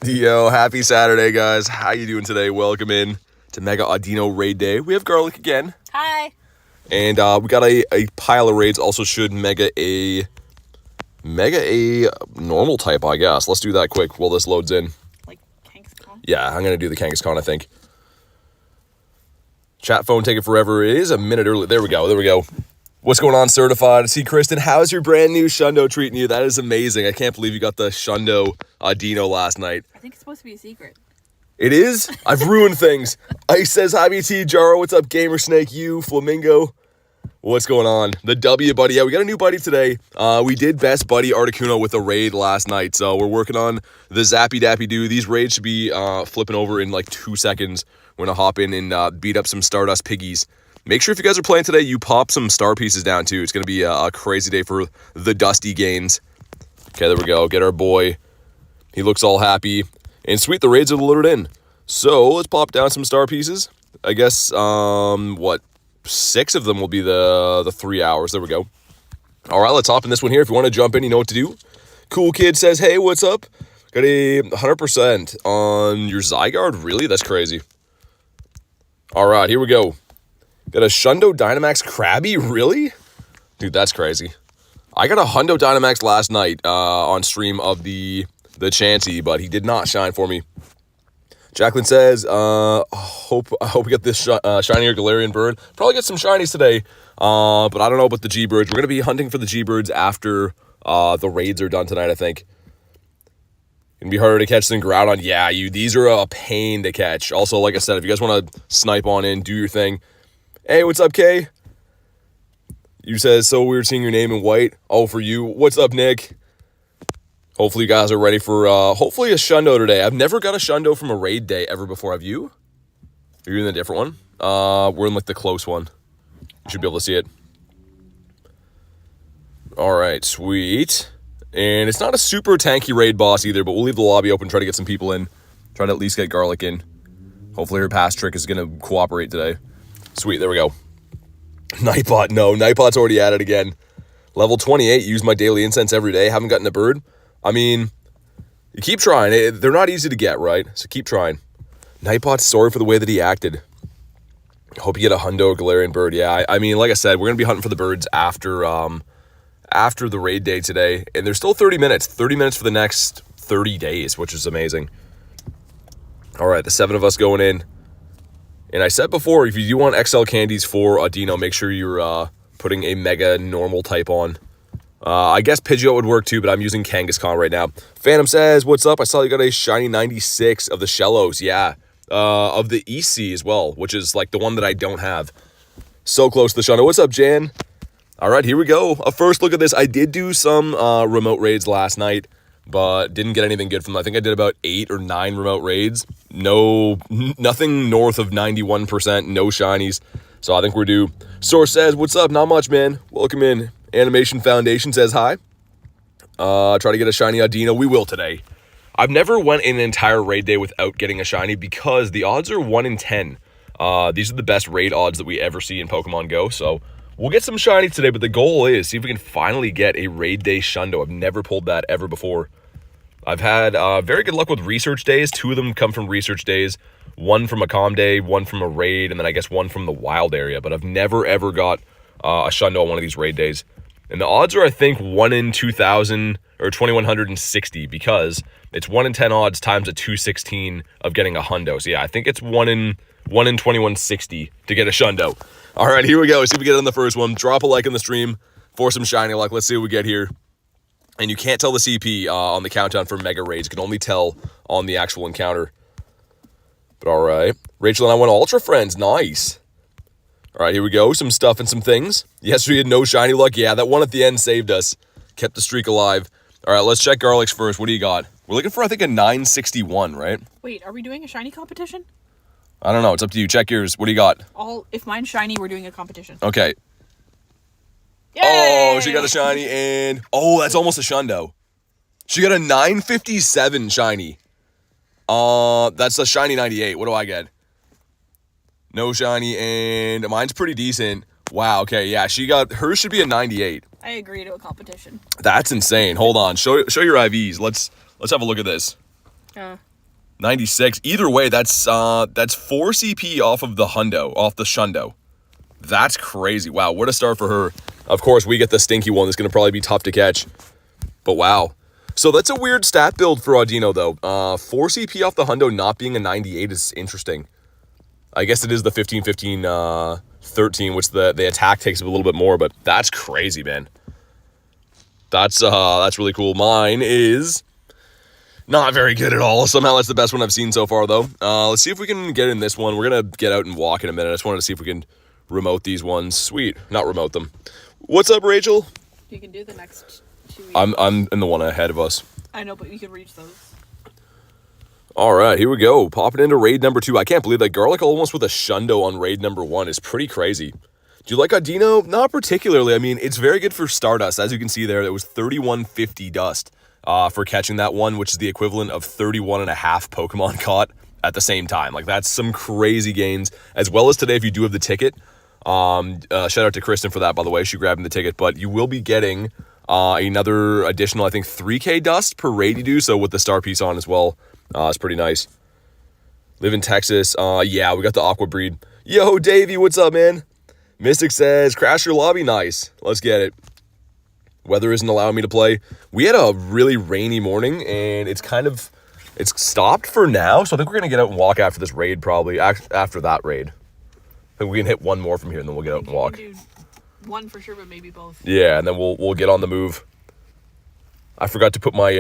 Yo, happy Saturday, guys. How you doing today? Welcome in to Mega Audino Raid Day. We have Garlic again. Hi. And we got a pile of raids. Also should mega a normal type, I guess. Let's do that quick while this loads in. Like Kangaskhan? Yeah, I'm going to do the Kangaskhan, I think. Chat phone taking forever. It is a minute early. There we go. What's going on, Certified? See, Kristen, how's your brand new Shundo treating you? That is amazing. I can't believe you got the Shundo Audino last night. I think it's supposed to be a secret. It is? I've ruined things. Ice says, hi, BT. Jaro, what's up? Gamer Snake, you, Flamingo. What's going on? The W buddy. Yeah, we got a new buddy today. We did best buddy Articuno with a raid last night, so we're working on the Zappy Dappy Doo. These raids should be flipping over in like 2 seconds. We're going to hop in and beat up some Stardust piggies. Make sure if you guys are playing today, you pop some star pieces down too. It's going to be a crazy day for the Dusty gains. Okay, there we go. Get our boy. He looks all happy. And sweet, the raids are loaded in. So let's pop down some star pieces. I guess, 6 of them will be the 3 hours. There we go. All right, let's hop in this one here. If you want to jump in, you know what to do. Cool Kid says, hey, what's up? Got a 100% on your Zygarde. Really? That's crazy. All right, here we go. Got a Shundo Dynamax Krabby? Really? Dude, that's crazy. I got a Hundo Dynamax last night on stream of the Chansey, but he did not shine for me. Jacqueline says, I hope we get this shinier Galarian bird. Probably get some shinies today, but I don't know about the G-Birds. We're going to be hunting for the G-Birds after the raids are done tonight, I think. Gonna be harder to catch than Groudon. Yeah, these are a pain to catch. Also, like I said, if you guys want to snipe on in, do your thing. Hey, what's up, Kay? You says, so weird seeing your name in white. Oh, for you. What's up, Nick? Hopefully you guys are ready for, hopefully a Shundo today. I've never got a Shundo from a raid day ever before. Have you? Are you in a different one? We're in, like, the close one. You should be able to see it. All right, sweet. And it's not a super tanky raid boss either, but we'll leave the lobby open, try to get some people in. Try to at least get Garlic in. Hopefully her pass trick is going to cooperate today. Sweet, there we go. Nightbot, no. Nightbot's already at it again. Level 28, use my daily incense every day. Haven't gotten a bird. I mean, you keep trying. They're not easy to get, right? So keep trying. Nightbot's sorry for the way that he acted. Hope you get a Hundo Galarian bird. Yeah, I mean, like I said, we're going to be hunting for the birds after the raid day today. And there's still 30 minutes. 30 minutes for the next 30 days, which is amazing. All right, the 7 of us going in. And I said before, if you do want XL candies for Audino, make sure you're putting a Mega normal type on. I guess Pidgeot would work too, but I'm using Kangaskhan right now. Phantom says, what's up? I saw you got a shiny 96 of the Shellos. Yeah, of the EC as well, which is like the one that I don't have. So close to the Shundo. What's up, Jan? All right, here we go. A first look at this. I did do some remote raids last night, but didn't get anything good from them. I think I did about 8 or 9 remote raids. Nothing north of 91%, no shinies. So I think we're due. Source says, what's up? Not much, man. Welcome in. Animation Foundation says hi. Try to get a shiny Audino. We will today. I've never went an entire raid day without getting a shiny because the odds are 1 in 10. These are the best raid odds that we ever see in Pokemon GO. So we'll get some shinies today, but the goal is see if we can finally get a raid day Shundo. I've never pulled that ever before. I've had very good luck with research days. 2 of them come from research days. 1 from a comm day, 1 from a raid, and then I guess 1 from the wild area. But I've never, ever got a Shundo on one of these raid days. And the odds are, I think, 1 in 2,000 or 2,160 because it's 1 in 10 odds times a 216 of getting a Hundo. So yeah, I think it's 1 in 2,160 to get a Shundo. All right, here we go. See if we get it on the first one. Drop a like in the stream for some shiny luck. Let's see what we get here. And you can't tell the CP on the countdown for Mega Raids. You can only tell on the actual encounter. But all right. Rachel and I went Ultra Friends. Nice. All right, here we go. Some stuff and some things. Yes, we had no shiny luck. Yeah, that one at the end saved us. Kept the streak alive. All right, let's check Garlic's first. What do you got? We're looking for, I think, a 961, right? Wait, are we doing a shiny competition? I don't know. It's up to you. Check yours. What do you got? If mine's shiny, we're doing a competition. Okay. Yay! Oh, she got a shiny and... Oh, that's almost a Shundo. She got a 957 shiny. That's a shiny 98. What do I get? No shiny, and mine's pretty decent. Wow, okay, yeah, hers should be a 98. I agree to a competition. That's insane. Hold on, show your IVs. Let's have a look at this. 96. Either way, that's 4 CP off of the Shundo. That's crazy. Wow, what a start for her. Of course, we get the stinky one that's going to probably be tough to catch. But wow. So that's a weird stat build for Audino, though. 4 CP off the Hundo not being a 98 is interesting. I guess it is the 15, 15, 13, which the attack takes a little bit more, but that's crazy, man. That's really cool. Mine is not very good at all. Somehow that's the best one I've seen so far, though. Let's see if we can get in this one. We're going to get out and walk in a minute. I just wanted to see if we can remote these ones. Sweet. Not remote them. What's up, Rachel? You can do the next 2 weeks. I'm in the one ahead of us. I know, but you can reach those. All right, here we go. Popping into raid number 2. I can't believe that Garlic almost with a Shundo on raid number 1 is pretty crazy. Do you like Audino? Not particularly. I mean, it's very good for Stardust. As you can see there, it was 3150 dust for catching that one, which is the equivalent of 31 and a half Pokemon caught at the same time. Like, that's some crazy gains. As well as today, if you do have the ticket, shout out to Kristen for that, by the way. She grabbed the ticket, but you will be getting another additional, I think, 3K dust per raid you do. So with the star piece on as well. It's pretty nice. Live in Texas. Yeah, we got the Aqua Breed. Yo, Davey, what's up, man? Mystic says, crash your lobby. Nice. Let's get it. Weather isn't allowing me to play. We had a really rainy morning, and it's stopped for now. So I think we're going to get out and walk after this raid, probably. After that raid. I think we can hit one more from here, and then we'll get out and walk. Do one for sure, but maybe both. Yeah, and then we'll get on the move. I forgot to put my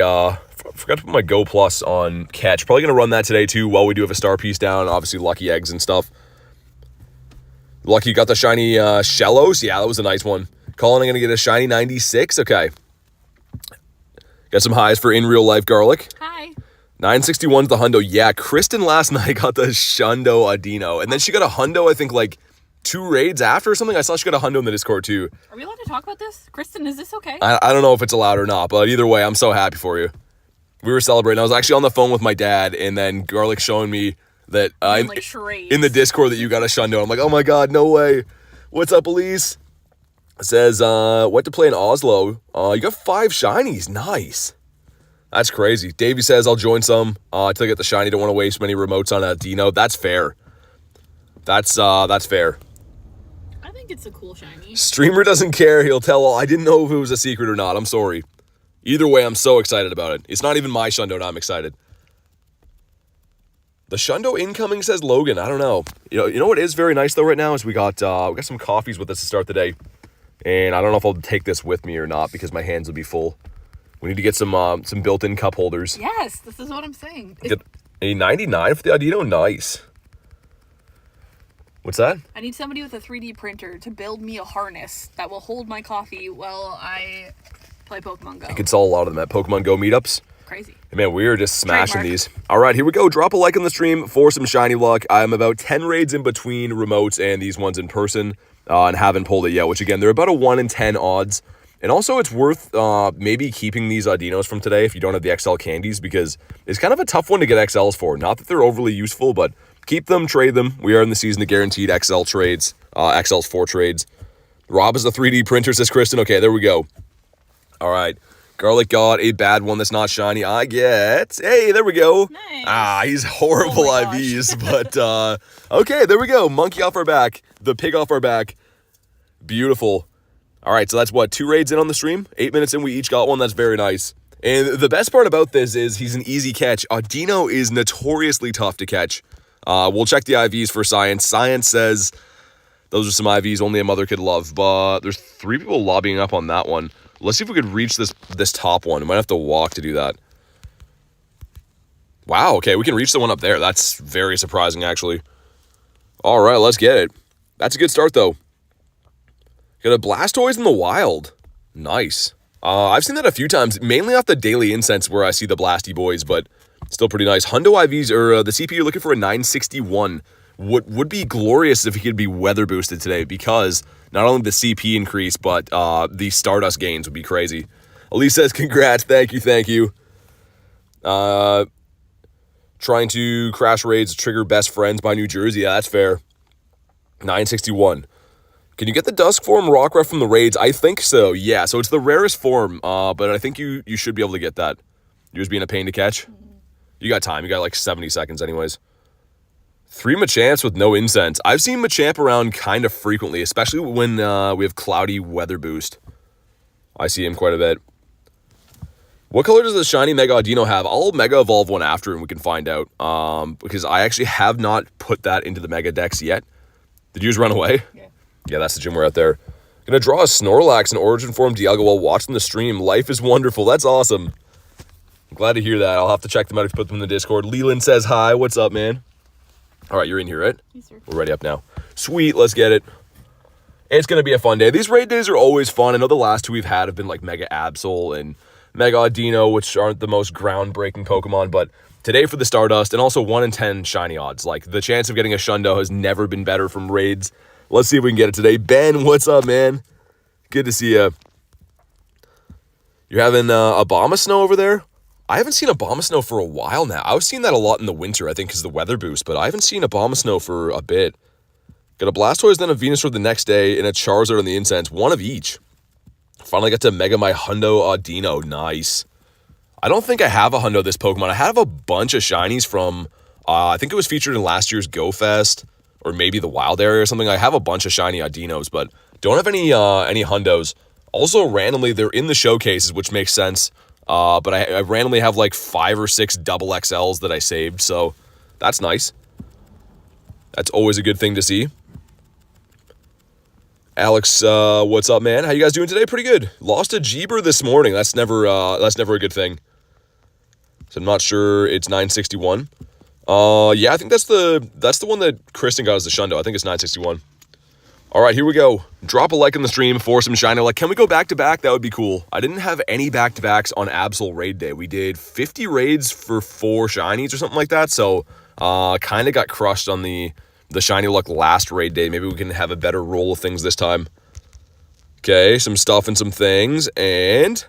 Go Plus on catch. Probably gonna run that today too. While we do have a star piece down, obviously lucky eggs and stuff. Lucky got the shiny Shellos. Yeah, that was a nice one. Colin, I'm gonna get a shiny 96. Okay. Got some highs for in real life Garlic. Hi. 961's the Hundo. Yeah, Kristen last night got the Shundo Audino, and then she got a Hundo. I think like 2 raids after or something. I saw she got a Hundo in the Discord too. Are we allowed to talk about this? Kristen, is this okay? I don't know if it's allowed or not, but either way, I'm so happy for you. We were celebrating. I was actually on the phone with my dad, and then Garlic showing me that in the Discord that you got a Shundo. I'm like, oh my god, no way. What's up, Elise? It says, what to play in Oslo. You got 5 shinies. Nice. That's crazy. Davey says, I'll join some until I get the shiny. Don't want to waste many remotes on a Dino. That's fair. That's fair. I think it's a cool shiny. Streamer doesn't care. He'll tell all. I didn't know if it was a secret or not. I'm sorry. Either way, I'm so excited about it. It's not even my Shundo, and I'm excited. The Shundo incoming, says Logan. I don't know. You know what is very nice though right now is we got some coffees with us to start the day, and I don't know if I'll take this with me or not because my hands will be full. We need to get some built-in cup holders. Yes, this is what I'm saying. Get a 99 for the Audino. Nice. What's that? I need somebody with a 3D printer to build me a harness that will hold my coffee while I play Pokemon Go. I could sell a lot of them at Pokemon Go meetups. Crazy. Hey man, we are just smashing Trademark. these. All right, here we go. Drop a like on the stream for some shiny luck. I'm about 10 raids in between remotes and these ones in person and haven't pulled it yet, which again, they're about a 1 in 10 odds. And also it's worth maybe keeping these Audinos from today if you don't have the XL candies because it's kind of a tough one to get XLs for. Not that they're overly useful, but keep them, trade them. We are in the season of guaranteed XL trades, XLs 4 trades. Rob is the 3D printer, says Kristen. Okay, there we go. All right. Garlic got a bad one that's not shiny. I get... Hey, there we go. Nice. He's horrible Oh my IVs, but... okay, there we go. Monkey off our back. The pig off our back. Beautiful. All right, so that's what? 2 raids in on the stream? 8 minutes in, we each got one. That's very nice. And the best part about this is he's an easy catch. Audino is notoriously tough to catch. We'll check the IVs for Science. Science says those are some IVs only a mother could love, but there's 3 people lobbying up on that one. Let's see if we could reach this top one. We might have to walk to do that. Wow, okay, we can reach the one up there. That's very surprising, actually. All right, let's get it. That's a good start, though. Got a Blastoise in the wild. Nice. I've seen that a few times, mainly off the Daily Incense where I see the Blasty Boys, but still pretty nice. Hundo IVs, or the CP, you're looking for a 961. What would be glorious if he could be weather boosted today because not only the CP increase, but the Stardust gains would be crazy. Elise says, congrats, thank you. Trying to crash raids, trigger best friends by New Jersey. Yeah, that's fair. 961. Can you get the Dusk form rock ref from the raids? I think so, yeah. So it's the rarest form, but I think you should be able to get that. Yours being a pain to catch? You got time. You got like 70 seconds anyways. 3 Machamps with no incense. I've seen Machamp around kind of frequently, especially when we have cloudy weather boost. I see him quite a bit. What color does the shiny Mega Audino have? I'll Mega Evolve one after and we can find out. Because I actually have not put that into the Mega Dex yet. Did you just run away? Yeah. Yeah, that's the gym we're at there. Gonna draw a Snorlax in Origin Form Dialga while watching the stream. Life is wonderful. That's awesome. I'm glad to hear that. I'll have to check them out if you put them in the Discord. Leland says hi. What's up, man? All right, you're in here, right? Yes, sir. We're ready up now. Sweet, let's get it. It's going to be a fun day. These raid days are always fun. I know the last 2 we've had have been like Mega Absol and Mega Audino, which aren't the most groundbreaking Pokemon, but today for the Stardust and also 1 in 10 shiny odds. Like, the chance of getting a Shundo has never been better from raids. Let's see if we can get it today. Ben, what's up, man? Good to see you. You're having Abomasnow over there? I haven't seen Abomasnow for a while now. I was seeing that a lot in the winter, I think, because of the weather boost, but I haven't seen Abomasnow for a bit. Got a Blastoise, then a Venusaur the next day, and a Charizard on the Incense. 1 of each. Finally got to Mega my Hundo Audino. Nice. I don't think I have a Hundo this Pokemon. I have a bunch of shinies from, I think it was featured in last year's Go Fest, or maybe the Wild Area or something. I have a bunch of shiny Audinos, but don't have any Hundos. Also, randomly, they're in the showcases, which makes sense. But I randomly have like 5 or 6 double XLs that I saved, so that's nice. That's always a good thing to see. Alex, what's up, man? How you guys doing today? Pretty good. Lost a Jeeber this morning. That's never a good thing. So I'm not sure it's 961. Yeah, I think that's the one that Kristen got as the Shundo. I think it's 961. All right, here we go. Drop a like on the stream for some shiny. Like, can we go back to back? That would be cool. I didn't have any back to backs on Absol raid day. We did 50 raids for 4 shinies or something like that. So, kind of got crushed on the shiny luck last raid day. Maybe we can have a better roll of things this time. Okay, some stuff and some things, and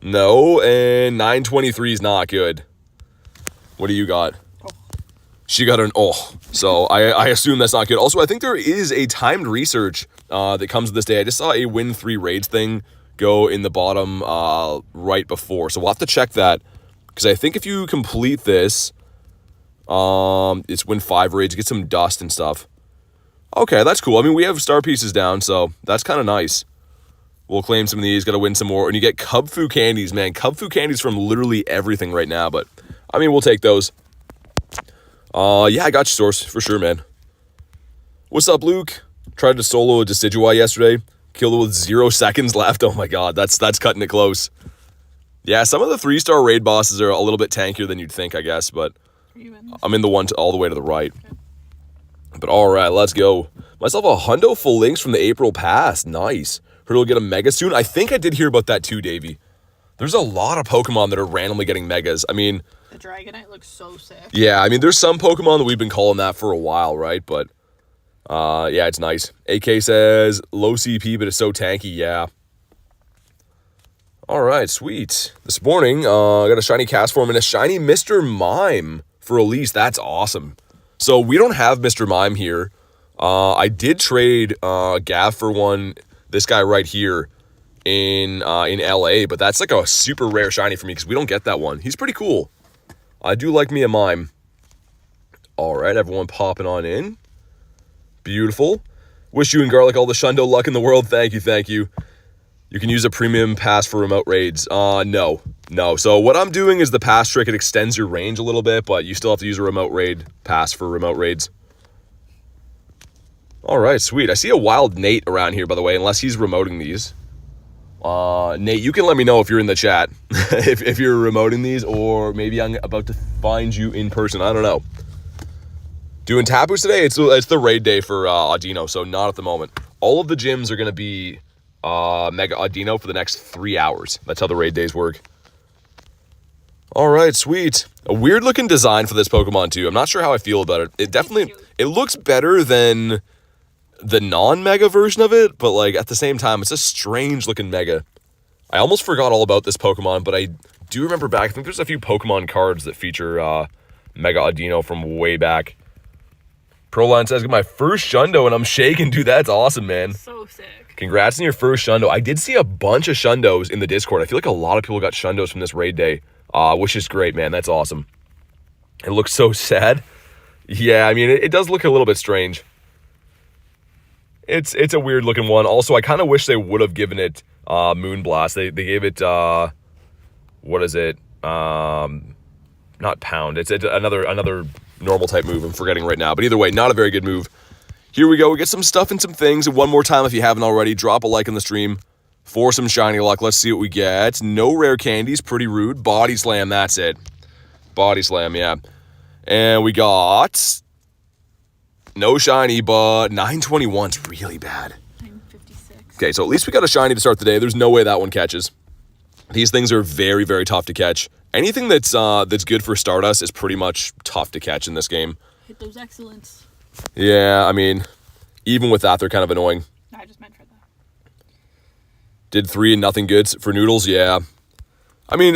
no, and 923 is not good. What do you got? She got an so I assume that's not good. Also, I think there is a timed research that comes this day. I just saw a win 3 raids thing go in the bottom right before, so we'll have to check that, because I think if you complete this, it's win 5 raids, get some dust and stuff. Okay, that's cool. I mean, we have star pieces down, so that's kind of nice. We'll claim some of these, got to win some more, and you get Cub Fu candies, man. Cub Fu candies from literally everything right now, but I mean, we'll take those. Yeah, I got your source for sure, man. What's up, Luke? Tried to solo a Decidueye yesterday. Killed it with 0 seconds left. Oh my god, that's cutting it close. Yeah, some of the 3-star raid bosses are a little bit tankier than you'd think, I guess, but I'm in the one all the way to the right. Okay. But all right, let's go. Myself a Hundo full links from the April pass. Nice. Heard we'll get a Mega soon. I think I did hear about that too, Davey. There's a lot of Pokemon that are randomly getting Megas. I mean, the Dragonite looks so sick. Yeah, I mean, there's some Pokemon that we've been calling that for a while, right? But, yeah, it's nice. AK says, low CP, but it's so tanky, yeah. All right, sweet. This morning, I got a shiny Castform and a shiny Mr. Mime for release. That's awesome. So, we don't have Mr. Mime here. I did trade Gav for one, this guy right here, in LA, but that's like a super rare shiny for me because we don't get that one. He's pretty cool. I do like me a Mime. All right, everyone popping on in. Beautiful. Wish you and Garlic all the Shundo luck in the world. Thank you, thank you. You can use a premium pass for remote raids. No. So what I'm doing is the pass trick. It extends your range a little bit, but you still have to use a remote raid pass for remote raids. All right, sweet. I see a wild Nate around here, by the way, unless he's remoting these. Nate, you can let me know if you're in the chat, if you're remoting these, or maybe I'm about to find you in person. I don't know. Doing Tapus today? It's the raid day for Audino, so not at the moment. All of the gyms are going to be Mega Audino for the next 3 hours. That's how the raid days work. All right, sweet. A weird looking design for this Pokemon too. I'm not sure how I feel about it. It looks better than the non-Mega version of it, but like at the same time, it's a strange looking Mega. I almost forgot all about this Pokemon, but I do remember back. I think there's a few Pokemon cards that feature Mega Audino from way back. Proline says, "Get my first Shundo," and I'm shaking, dude. That's awesome, man. So sick. Congrats on your first Shundo. I did see a bunch of Shundos in the Discord. I feel like a lot of people got Shundos from this raid day. which is great, man. That's awesome. It looks so sad. Yeah, I mean, it does look a little bit strange. It's a weird looking one. Also, I kind of wish they would have given it Moonblast. They gave it, what is it? Not Pound. It's another normal type move. I'm forgetting right now. But either way, not a very good move. Here we go. We get some stuff and some things. And one more time, if you haven't already, drop a like on the stream for some shiny luck. Let's see what we get. No rare candies. Pretty rude. Body Slam. That's it. Body Slam, yeah. And we got no shiny, but 921's really bad. 956. Okay, so at least we got a shiny to start the day. There's no way that one catches. These things are very, very tough to catch. Anything that's good for Stardust is pretty much tough to catch in this game. Hit those excellence. Yeah, I mean, even with that, they're kind of annoying. No, I just meant for that. Did 3 and nothing good for Noodles, yeah. I mean,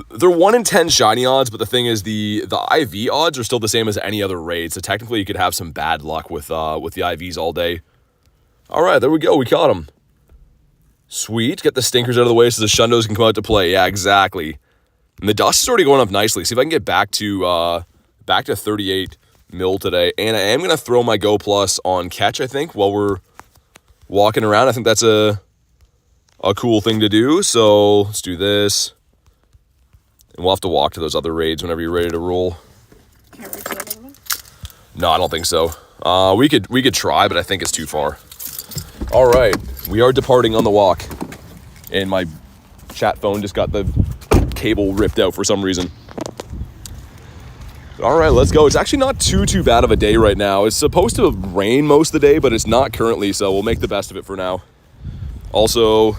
they're 1 in 10 shiny odds, but the thing is, the IV odds are still the same as any other raid. So technically, you could have some bad luck with the IVs all day. All right, there we go. We caught them. Sweet. Get the stinkers out of the way so the Shundos can come out to play. Yeah, exactly. And the dust is already going up nicely. See if I can get back to 38 mil today. And I am going to throw my Go Plus on catch, I think, while we're walking around. I think that's a cool thing to do. So let's do this. And we'll have to walk to those other raids whenever you're ready to roll. Can't reach that other one? No, I don't think so. We could try, but I think it's too far. All right, we are departing on the walk. And my chat phone just got the cable ripped out for some reason. All right, let's go. It's actually not too bad of a day right now. It's supposed to rain most of the day, but it's not currently, so we'll make the best of it for now. Also,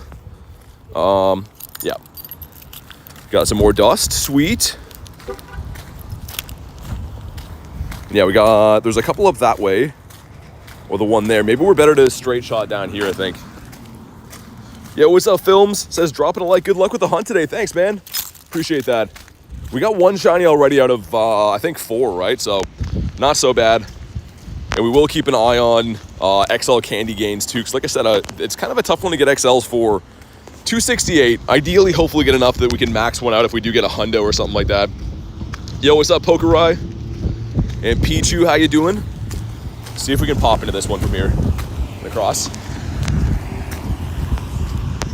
yeah. Got some more dust, sweet. Yeah, we got, there's a couple up that way, or the one there. Maybe we're better to straight shot down here, I think. Yeah, what's up, Films? Says dropping a like. Good luck with the hunt today. Thanks, man. Appreciate that. We got 1 shiny already out of, I think 4, right? So, not so bad. And we will keep an eye on XL candy gains, too. Because like I said, it's kind of a tough one to get XLs for. 268. Ideally, hopefully get enough that we can max one out if we do get a hundo or something like that. Yo, what's up, Pokerai? And Pichu, how you doing? See if we can pop into this one from here. Across.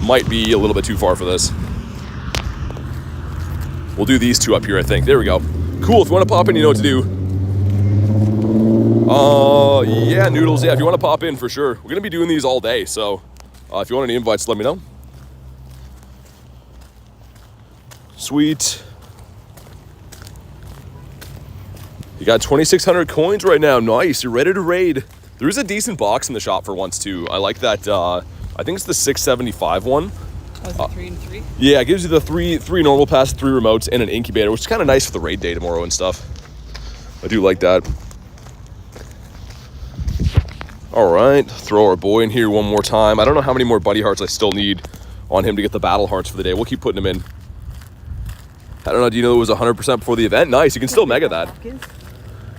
Might be a little bit too far for this. We'll do these 2 up here, I think. There we go. Cool, if you want to pop in, you know what to do. Yeah, Noodles, yeah, if you want to pop in, for sure. We're going to be doing these all day, so if you want any invites, let me know. Sweet. You got 2,600 coins right now. Nice. You're ready to raid. There is a decent box in the shop for once, too. I like that. I think it's the 675 one. Oh, is it 3 and 3? Yeah, it gives you the three normal pass, 3 remotes, and an incubator, which is kind of nice for the raid day tomorrow and stuff. I do like that. All right. Throw our boy in here one more time. I don't know how many more buddy hearts I still need on him to get the battle hearts for the day. We'll keep putting him in. I don't know, do you know it was 100% before the event? Nice, you can still mega that.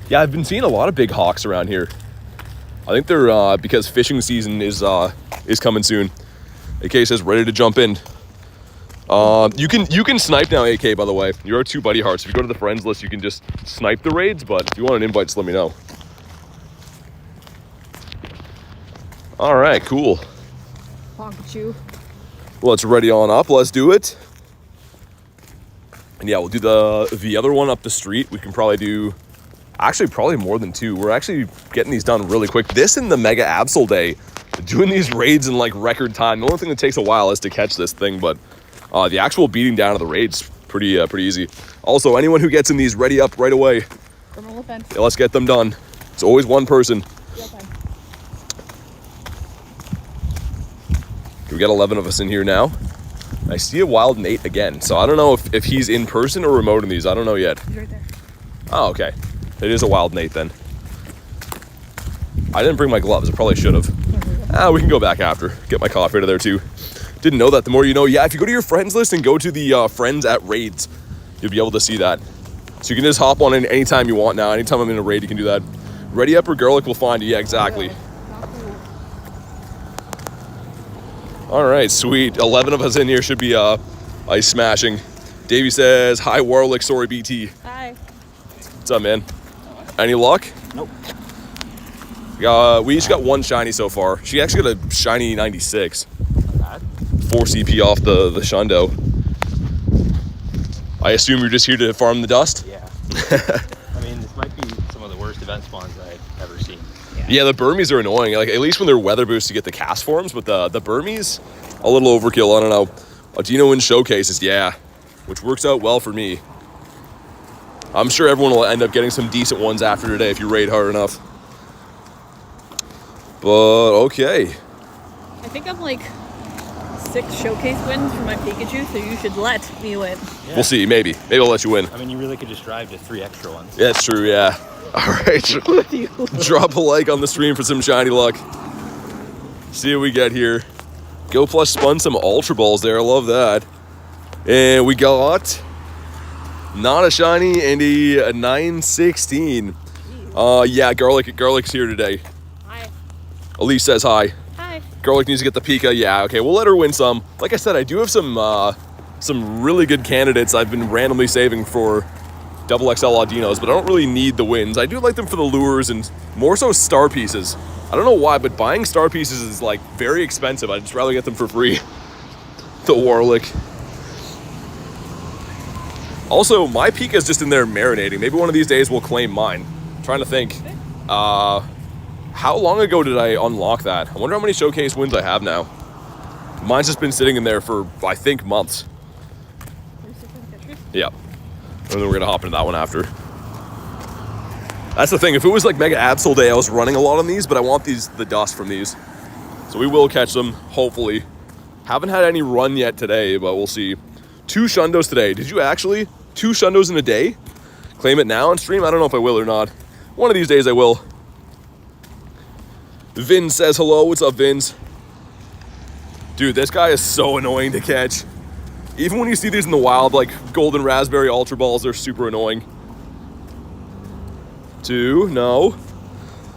Yeah, I've been seeing a lot of big hawks around here. I think they're, because fishing season is coming soon. AK says, ready to jump in. You can snipe now, AK, by the way. You're 2 buddy hearts. If you go to the friends list, you can just snipe the raids, but if you want an invite, just let me know. All right, cool. Pikachu. Well, it's ready on up. Let's do it. And yeah, we'll do the other one up the street. We can probably do, actually probably more than 2. We're actually getting these done really quick. This and the Mega Absol Day, doing these raids in like record time. The only thing that takes a while is to catch this thing, but the actual beating down of the raids pretty easy. Also, anyone who gets in these, ready up right away. Criminal offense. Yeah, let's get them done. It's always one person. Yeah, fine. We got 11 of us in here now. I see a wild Nate again, so I don't know if he's in person or remote in these. I don't know yet. He's right there. Oh, okay. It is a wild Nate then. I didn't bring my gloves. I probably should have. We can go back after. Get my coffee out of there too. Didn't know that. The more you know. Yeah, if you go to your friends list and go to the friends at raids, you'll be able to see that. So you can just hop on in anytime you want now. Anytime I'm in a raid, you can do that. Ready up or Garlic will find you. Yeah, exactly. All right, sweet. 11 of us in here should be ice smashing. Davey says, hi, Warlick, sorry, BT. Hi. What's up, man? Any luck? Nope. We each got one shiny so far. She actually got a shiny 96. Not bad. 4 CP off the Shundo. I assume you're just here to farm the dust? Yeah. I mean, this might be some of the worst event spawns I've ever seen. Yeah, the Burmese are annoying. Like, at least when they're weather boosts, you get the cast forms, but the Burmese, a little overkill. I don't know. Audino in showcases, yeah, which works out well for me. I'm sure everyone will end up getting some decent ones after today if you raid hard enough. But, okay. I think I'm like 6 showcase wins for my Pikachu, so you should let me win. Yeah. We'll see, maybe. Maybe I'll let you win. I mean, you really could just drive to 3 extra ones. Yeah, it's true, yeah. All right. Drop a like on the stream for some shiny luck. See what we get here. Go Plus spun some Ultra Balls there. I love that. And we got not a shiny and a 916. Yeah, Garlic's here today. Hi. Elise says hi. Hi. Garlic needs to get the Pika. Yeah, okay, we'll let her win some. Like I said, I do have some really good candidates I've been randomly saving for double XL Audinos, but I don't really need the wins. I do like them for the lures and more so star pieces. I don't know why, but buying star pieces is like very expensive. I'd just rather get them for free. The Warlick. Also, my Pika's just in there marinating. Maybe one of these days we'll claim mine. I'm trying to think. How long ago did I unlock that? I wonder how many showcase wins I have now. Mine's just been sitting in there for, I think, months. Yeah. And then we're going to hop into that one after. That's the thing. If it was like Mega Absol Day, I was running a lot on these, but I want the dust from these. So we will catch them, hopefully. Haven't had any run yet today, but we'll see. 2 Shundos today. Did you actually? 2 Shundos in a day? Claim it now on stream? I don't know if I will or not. One of these days I will. Vin says hello. What's up, Vince? Dude, this guy is so annoying to catch. Even when you see these in the wild, like golden raspberry ultra balls, they're super annoying. 2, no.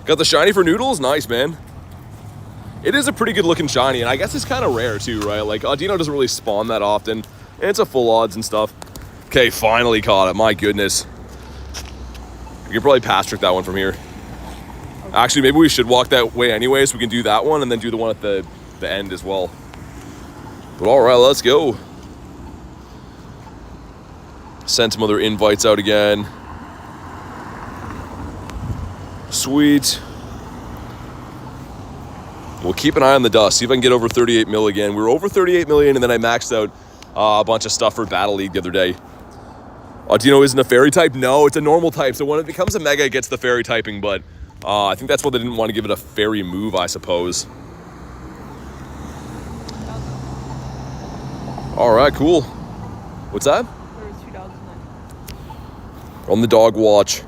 Got the shiny for Noodles? Nice, man. It is a pretty good looking shiny, and I guess it's kind of rare too, right? Like, Audino doesn't really spawn that often, and it's a full odds and stuff. Okay, finally caught it. My goodness. We can probably pass trick that one from here. Actually, maybe we should walk that way anyway, so we can do that one and then do the one at the end as well. But all right, let's go. Send some other invites out again. Sweet. We'll keep an eye on the dust. See if I can get over 38 mil again. We were over 38 million, and then I maxed out a bunch of stuff for Battle League the other day. Audino isn't a fairy type? No, it's a normal type. So when it becomes a mega, it gets the fairy typing, but I think that's why they didn't want to give it a fairy move, I suppose. All right, cool. What's that? There was 2 dogs in there. On the dog watch.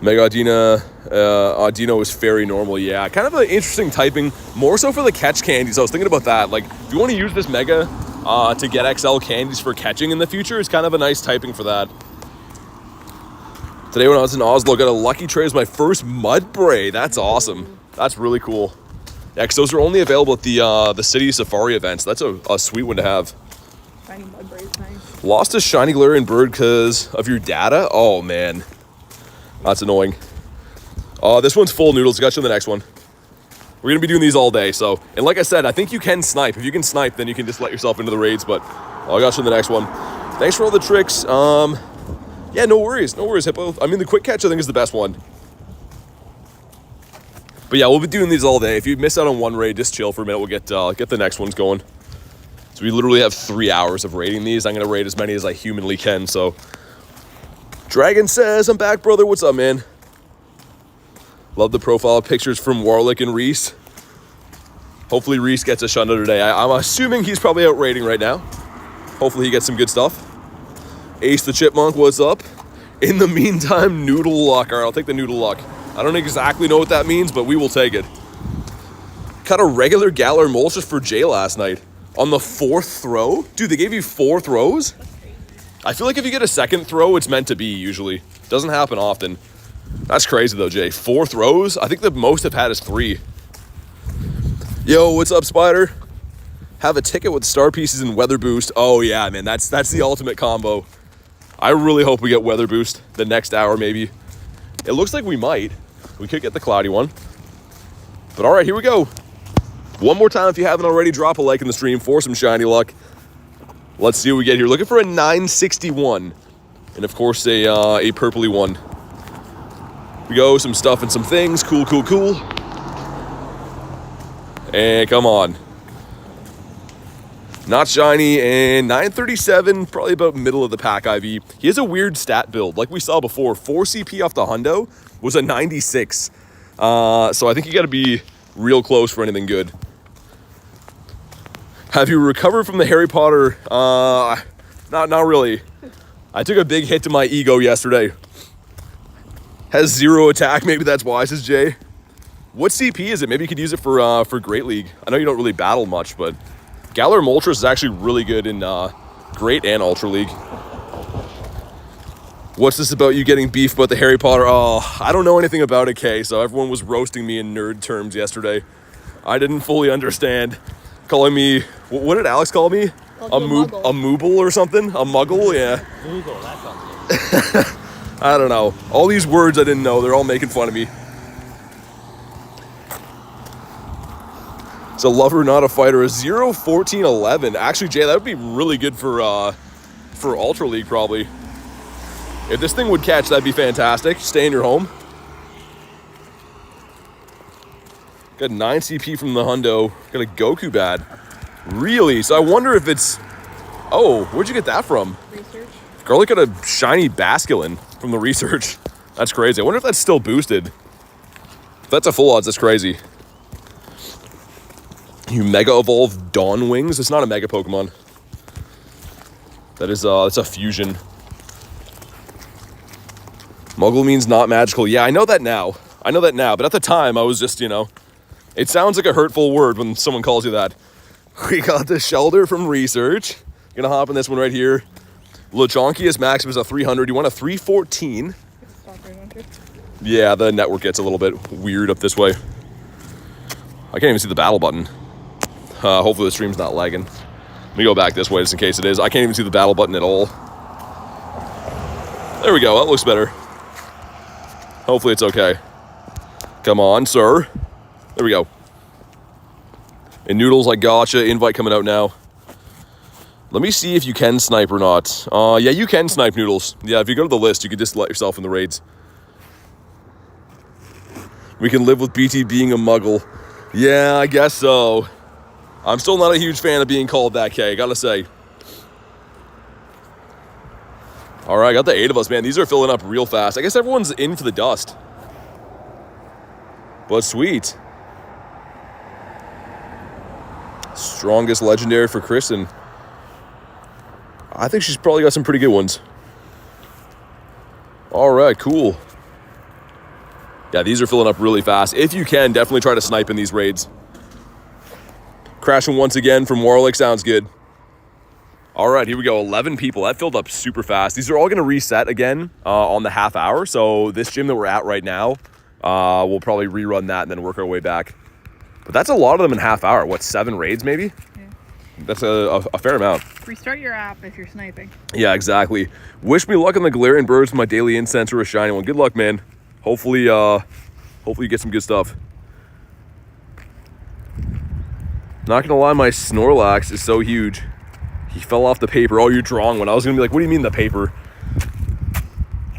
Mega Audino is fairy normal, yeah. Kind of an interesting typing, more so for the catch candies. I was thinking about that. Like, if you want to use this Mega to get XL candies for catching in the future, it's kind of a nice typing for that. Today when I was in Oslo, got a Lucky Tray as my first Mudbray. That's awesome. That's really cool. Yeah, because those are only available at the City Safari events. That's a sweet one to have. Shiny Mudbray is nice. Lost a shiny Galarian bird because of your data? Oh, man. That's annoying. This one's full, Noodles. Got you on the next one. We're going to be doing these all day. So, and like I said, I think you can snipe. If you can snipe, then you can just let yourself into the raids. But I got you on the next one. Thanks for all the tricks. Yeah, no worries. No worries, Hippo. I mean, the quick catch, I think, is the best one. But yeah, we'll be doing these all day. If you miss out on one raid, just chill for a minute. We'll get the next ones going. So we literally have 3 hours of raiding these. I'm going to raid as many as I humanly can. So Dragon says, I'm back, brother. What's up, man? Love the profile pictures from Warlick and Reese. Hopefully Reese gets a Shundo today. I'm assuming he's probably out raiding right now. Hopefully he gets some good stuff. Ace the Chipmunk, what's up? In the meantime, Noodle Luck. All right, I'll take the Noodle Luck. I don't exactly know what that means, but we will take it. Caught a regular Galar Moltres for Jay last night. On the 4th throw? Dude, they gave you 4 throws? I feel like if you get a 2nd throw, it's meant to be usually. Doesn't happen often. That's crazy though, Jay. 4 throws? I think the most I've had is 3. Yo, what's up, Spider? have a ticket with star pieces and weather boost. Oh yeah, man, that's the ultimate combo. I really hope we get weather boost the next hour maybe. It looks like we might. We could get the cloudy one. But all right, here we go. One more time, if you haven't already, drop a like in the stream for some shiny luck. Let's see what we get here. Looking for a 961. And of course, a purpley one. We go, some stuff and some things. Cool, cool, cool. And come on. Not shiny, and 937, probably about middle of the pack IV. He has a weird stat build. Like we saw before, 4 CP off the hundo was a 96. So I think you got to be real close for anything good. Have you recovered from the Harry Potter? Not really. I took a big hit to my ego yesterday. Has 0 attack, maybe that's why, says Jay. What CP is it? Maybe you could use it for Great League. I know you don't really battle much, but Galar Moltres is actually really good in Great and Ultra League. What's this about you getting beef about the Harry Potter? Oh, I don't know anything about it, Kay, so everyone was roasting me in nerd terms yesterday. I didn't fully understand. Calling me, what did Alex call me? A mooble or something? A muggle? Yeah. Google, that sounds good. I don't know. All these words I didn't know, they're all making fun of me. It's a lover, not a fighter. A 0-14-11. Actually, Jay, that would be really good for Ultra League, probably. If this thing would catch, that'd be fantastic. Stay in your home. Got 9 CP from the hundo. Got a Goku bad. Really? So I wonder if it's... Oh, where'd you get that from? Research. Garlic got a shiny Basculin from the research. That's crazy. I wonder if that's still boosted. If that's a full odds, that's crazy. You Mega Evolve Dawn Wings? It's not a Mega Pokemon. That is, it's a fusion. Muggle means not magical. Yeah, I know that now. But at the time, I was just, you know... It sounds like a hurtful word when someone calls you that. We got the Shelter from research. Gonna hop in this one right here. Lechonkius Maximus is a 300. You want a 314? Yeah, the network gets a little bit weird up this way. I can't even see the battle button. Hopefully the stream's not lagging. Let me go back this way just in case it is. I can't even see the battle button at all. There we go. That looks better. Hopefully it's okay. Come on, sir. There we go. And Noodles, I gotcha. Invite coming out now. Let me see if you can snipe or not. Yeah, you can snipe, Noodles. Yeah, if you go to the list, you can just let yourself in the raids. We can live with BT being a muggle. Yeah, I guess so. I'm still not a huge fan of being called that, K, gotta say. All right, got the 8 of us, man. These are filling up real fast. I guess everyone's in for the dust. But sweet. Strongest legendary for Kristen. I think she's probably got some pretty good ones. All right, cool. Yeah, these are filling up really fast. If you can, definitely try to snipe in these raids. Crashing once again from Warlick sounds good. All right, here we go. 11 people. That filled up super fast. These are all going to reset again on the half hour. So this gym that we're at right now, we'll probably rerun that and then work our way back. But that's a lot of them in half hour. What, 7 raids maybe? Yeah. That's a fair amount. Restart your app if you're sniping. Yeah, exactly. Wish me luck on the Galarian birds with my daily incense or a shiny one. Good luck, man. Hopefully you get some good stuff. Not gonna lie, my Snorlax is so huge. He fell off the paper. Oh, you're drawing one. I was gonna be like, what do you mean the paper?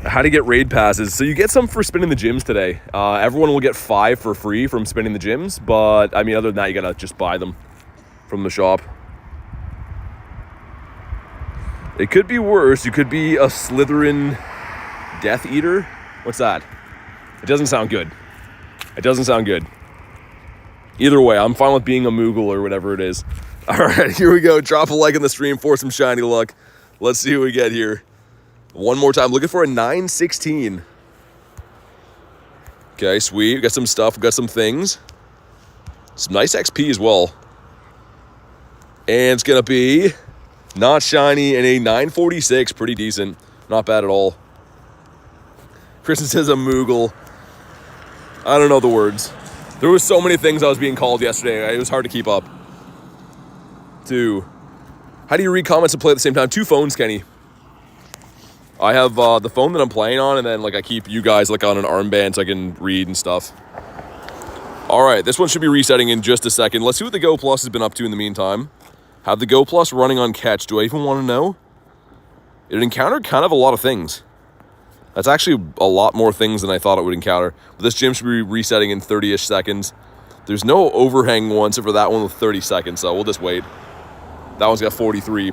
How to get raid passes. So you get some for spinning the gyms today. Everyone will get 5 for free from spinning the gyms, but I mean, other than that, you gotta just buy them from the shop. It could be worse. You could be a Slytherin Death Eater. What's that? It doesn't sound good. It doesn't sound good. Either way, I'm fine with being a Moogle or whatever it is. All right, here we go. Drop a like in the stream for some shiny luck. Let's see what we get here. One more time. Looking for a 916. Okay, sweet. We got some stuff. We got some things. Some nice XP as well. And it's going to be not shiny and a 946. Pretty decent. Not bad at all. Kristen says a Moogle. I don't know the words. There was so many things I was being called yesterday. It was hard to keep up. 2. How do you read comments and play at the same time? 2 phones, Kenny. I have the phone that I'm playing on, and then like I keep you guys like on an armband so I can read and stuff. All right, this one should be resetting in just a second. Let's see what the Go Plus has been up to in the meantime. Have the Go Plus running on catch. Do I even want to know? It encountered kind of a lot of things. That's actually a lot more things than I thought it would encounter. But this gym should be resetting in 30-ish seconds. There's no overhang one except for that one with 30 seconds, so we'll just wait. That one's got 43.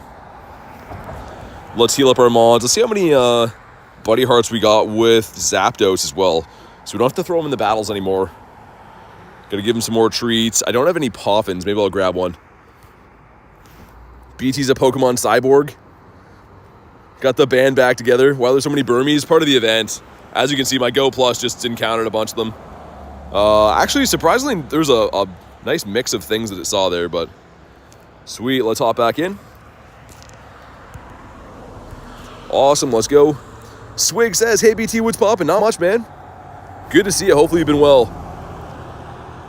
Let's heal up our mods. Let's see how many buddy hearts we got with Zapdos as well. So we don't have to throw them in the battles anymore. Gotta give him some more treats. I don't have any Poffins. Maybe I'll grab one. BT's a Pokemon Cyborg. Got the band back together. Wow, there's so many Burmese. Part of the event. As you can see, my Go Plus just encountered a bunch of them. Actually, surprisingly, there's a nice mix of things that it saw there, but sweet. Let's hop back in. Awesome, let's go. Swig says, hey BT, what's poppin'? Not much, man. Good to see you. Hopefully you've been well.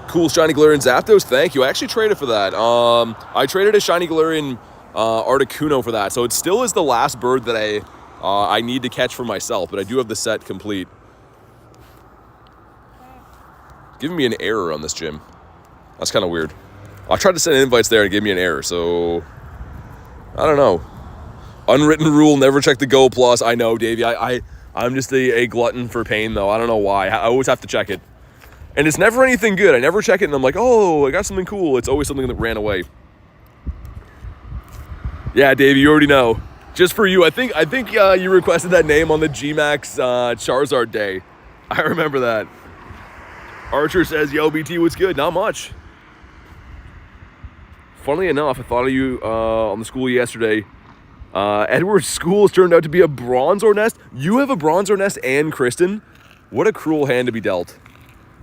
Cool Shiny Galarian Zapdos, thank you. I actually traded for that. I traded a Shiny Galarian Articuno for that, so it still is the last bird that I need to catch for myself, but I do have the set complete. Giving me an error on this gym. That's kind of weird. I tried to send invites there and it gave me an error, so I don't know. Unwritten rule, never check the Go Plus. I know, Davey. I'm just a glutton for pain, though. I don't know why. I always have to check it. And it's never anything good. I never check it, and I'm like, oh, I got something cool. It's always something that ran away. Yeah, Davey, you already know. Just for you, I think you requested that name on the G-Max Charizard day. I remember that. Archer says, yo, BT, what's good? Not much. Funnily enough, I thought of you on the school yesterday. Edward's school has turned out to be a Bronzor nest. You have a Bronzor nest and Kristen? What a cruel hand to be dealt.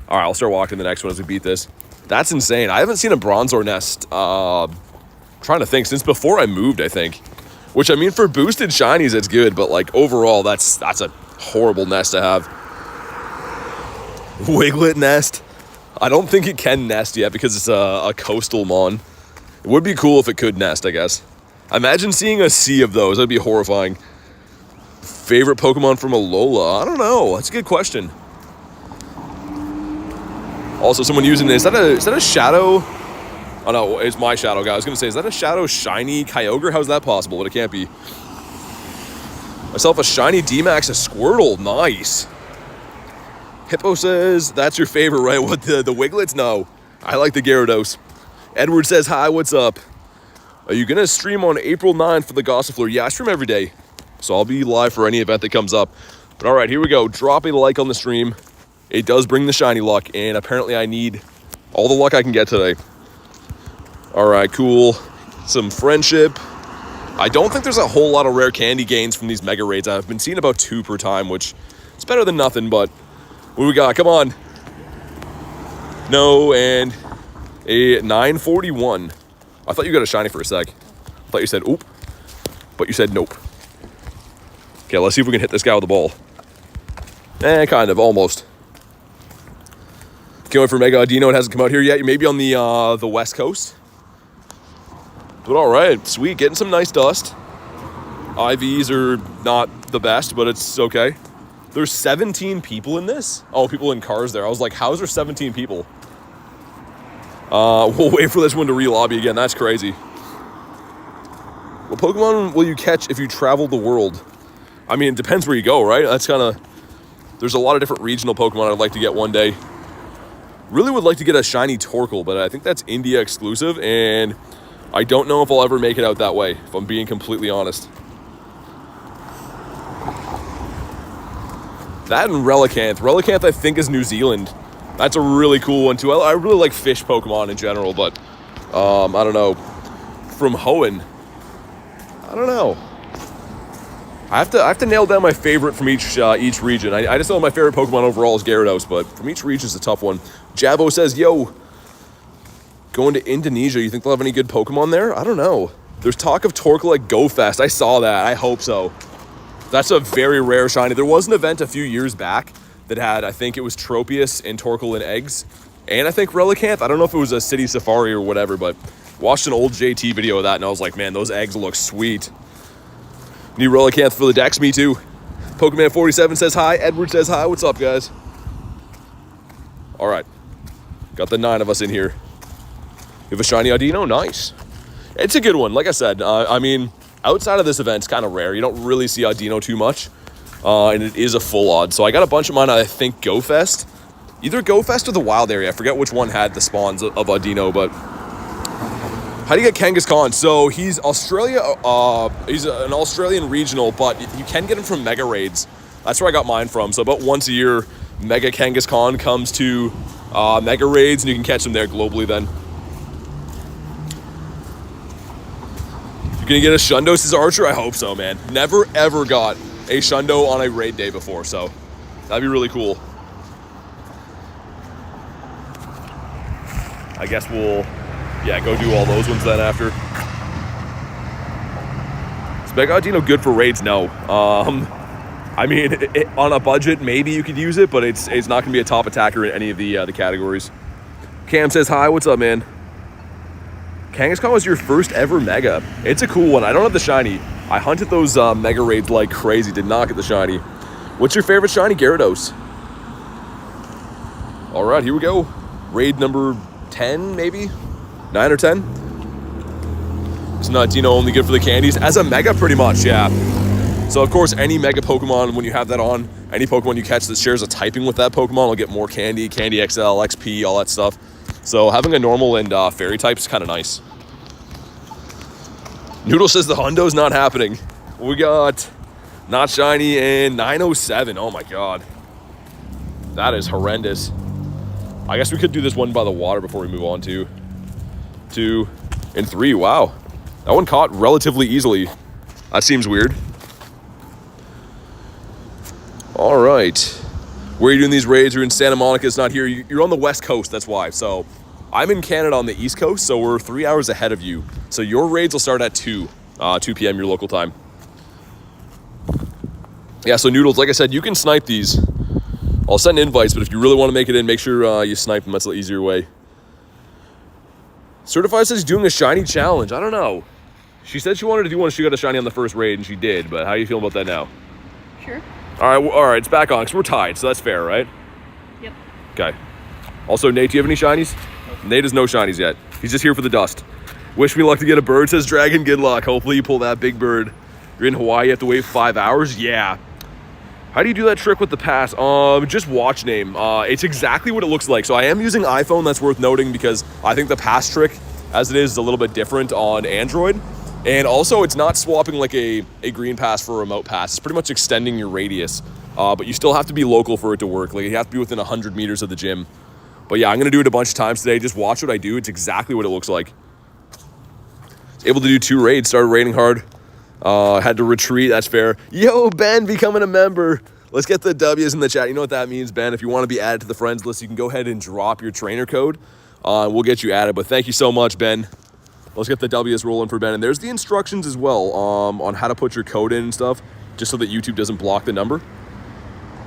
All right, I'll start walking the next one as we beat this. That's insane. I haven't seen a Bronzor nest, trying to think, since before I moved, I think. Which, I mean, for boosted shinies, it's good, but, like, overall, that's a horrible nest to have. Wiglet nest. I don't think it can nest yet because it's a coastal mon. It would be cool if it could nest, I guess. Imagine seeing a sea of those. That'd be horrifying. Favorite Pokemon from Alola? I don't know. That's a good question. Also, someone using this. Is that a Shadow? Oh, no. It's my Shadow guy. I was going to say, is that a Shadow Shiny Kyogre? How's that possible? But it can't be. Myself a Shiny D-Max, a Squirtle. Nice. Hippo says, that's your favorite, right? What, the Wiglets? No. I like the Gyarados. Edward says, hi, what's up? Are you going to stream on April 9th for the Gossifleur? Yeah, I stream every day. So I'll be live for any event that comes up. But all right, here we go. Drop a like on the stream. It does bring the shiny luck, and apparently I need all the luck I can get today. All right, cool. Some friendship. I don't think there's a whole lot of rare candy gains from these mega raids. I've been seeing about 2 per time, which is better than nothing, but what do we got? Come on. No, and a 941. I thought you got a shiny for a sec. I thought you said oop, but you said nope. Okay, let's see if we can hit this guy with the ball. Kind of, almost. Can't wait for Mega Audino. It hasn't come out here yet. You may be on the West Coast. But all right, sweet. Getting some nice dust. IVs are not the best, but it's okay. There's 17 people in this? Oh, people in cars there. I was like, how is there 17 people? We'll wait for this one to re-lobby again. That's crazy. What Pokemon will you catch if you travel the world? I mean, it depends where you go, right? That's kind of... There's a lot of different regional Pokemon I'd like to get one day. Really would like to get a shiny Torkoal, but I think that's India exclusive, and I don't know if I'll ever make it out that way, if I'm being completely honest. That and Relicanth. Relicanth, I think, is New Zealand. That's a really cool one, too. I really like fish Pokemon in general, but I don't know. From Hoenn, I don't know. I have to nail down my favorite from each region. I just know my favorite Pokemon overall is Gyarados, but from each region is a tough one. Javo says, yo, going to Indonesia, you think they'll have any good Pokemon there? I don't know. There's talk of Torkoal at Go Fest. I saw that. I hope so. That's a very rare shiny. There was an event a few years back that had, I think it was Tropius and Torkoal and eggs. And I think Relicanth. I don't know if it was a city safari or whatever, but Watched an old JT video of that, and I was like, man, those eggs look sweet. New Relicanth for the decks, me too. Pokemon 47 says hi. Edward says hi. What's up, guys? All right. Got the 9 of us in here. You have a shiny Audino? Nice. It's a good one. Like I said, I mean, outside of this event, it's kind of rare. You don't really see Audino too much. And it is a full odd. So I got a bunch of mine, I think, Go Fest. Either Go Fest or the Wild Area. I forget which one had the spawns of Audino, but... How do you get Kangaskhan? So he's Australia. He's an Australian regional, but you can get him from Mega Raids. That's where I got mine from. So about once a year, Mega Kangaskhan comes to Mega Raids, and you can catch them there globally then. You're gonna get a Shundo, says Archer? I hope so, man. Never ever got a Shundo on a raid day before, so that'd be really cool. I guess we'll... Yeah, go do all those ones then after. Is Mega Audino good for raids? No. I mean, on a budget, maybe you could use it, but it's not going to be a top attacker in any of the categories. Cam says, hi, what's up, man? Kangaskhan was your first ever Mega. It's a cool one. I don't have the shiny. I hunted those Mega Raids like crazy. Did not get the shiny. What's your favorite shiny, Gyarados? All right, here we go. Raid number 10, maybe? 9 or 10? It's not Dino only good for the candies? As a Mega, pretty much, yeah. So, of course, any Mega Pokemon, when you have that on, any Pokemon you catch that shares a typing with that Pokemon will get more candy, Candy XL, XP, all that stuff. So, having a normal and fairy type is kind of nice. Noodle says the Hundo's not happening. We got not shiny and 907. Oh, my God. That is horrendous. I guess we could do this one by the water before we move on to 2 and 3. Wow, that one caught relatively easily. That seems weird. All right, where are you doing these raids? You're in Santa Monica. It's not here. You're on the West Coast. That's why. So I'm in Canada on the East Coast, so we're 3 hours ahead of you. So your raids will start at 2 p.m. your local time. Yeah, so Noodles, like I said, you can snipe these. I'll send invites, but if you really want to make it in, make sure you snipe them. That's the easier way. Certified says doing a shiny challenge. I don't know. She said she wanted to do one. She got a shiny on the first raid, and she did. But how do you feel about that now? Sure. All right. It's back on because we're tied, so that's fair, right? Yep. Okay. Also, Nate, do you have any shinies? Nope. Nate has no shinies yet. He's just here for the dust. Wish me luck to get a bird, says Dragon. Good luck. Hopefully you pull that big bird. You're in Hawaii. You have to wait 5 hours. Yeah. How do you do that trick with the pass? Just watch name. It's exactly what it looks like. So I am using iPhone. That's worth noting because I think the pass trick, as it is a little bit different on Android. And also, it's not swapping like a green pass for a remote pass. It's pretty much extending your radius. But you still have to be local for it to work. Like, you have to be within 100 meters of the gym. But yeah, I'm going to do it a bunch of times today. Just watch what I do. It's exactly what it looks like. Able to do 2 raids. Started raiding hard. Had to retreat. That's fair. Yo, Ben, becoming a member. Let's get the W's in the chat. You know what that means, Ben. If you want to be added to the friends list, you can go ahead and drop your trainer code. We'll get you added. But thank you so much, Ben. Let's get the W's rolling for Ben. And there's the instructions as well on how to put your code in and stuff, just so that YouTube doesn't block the number.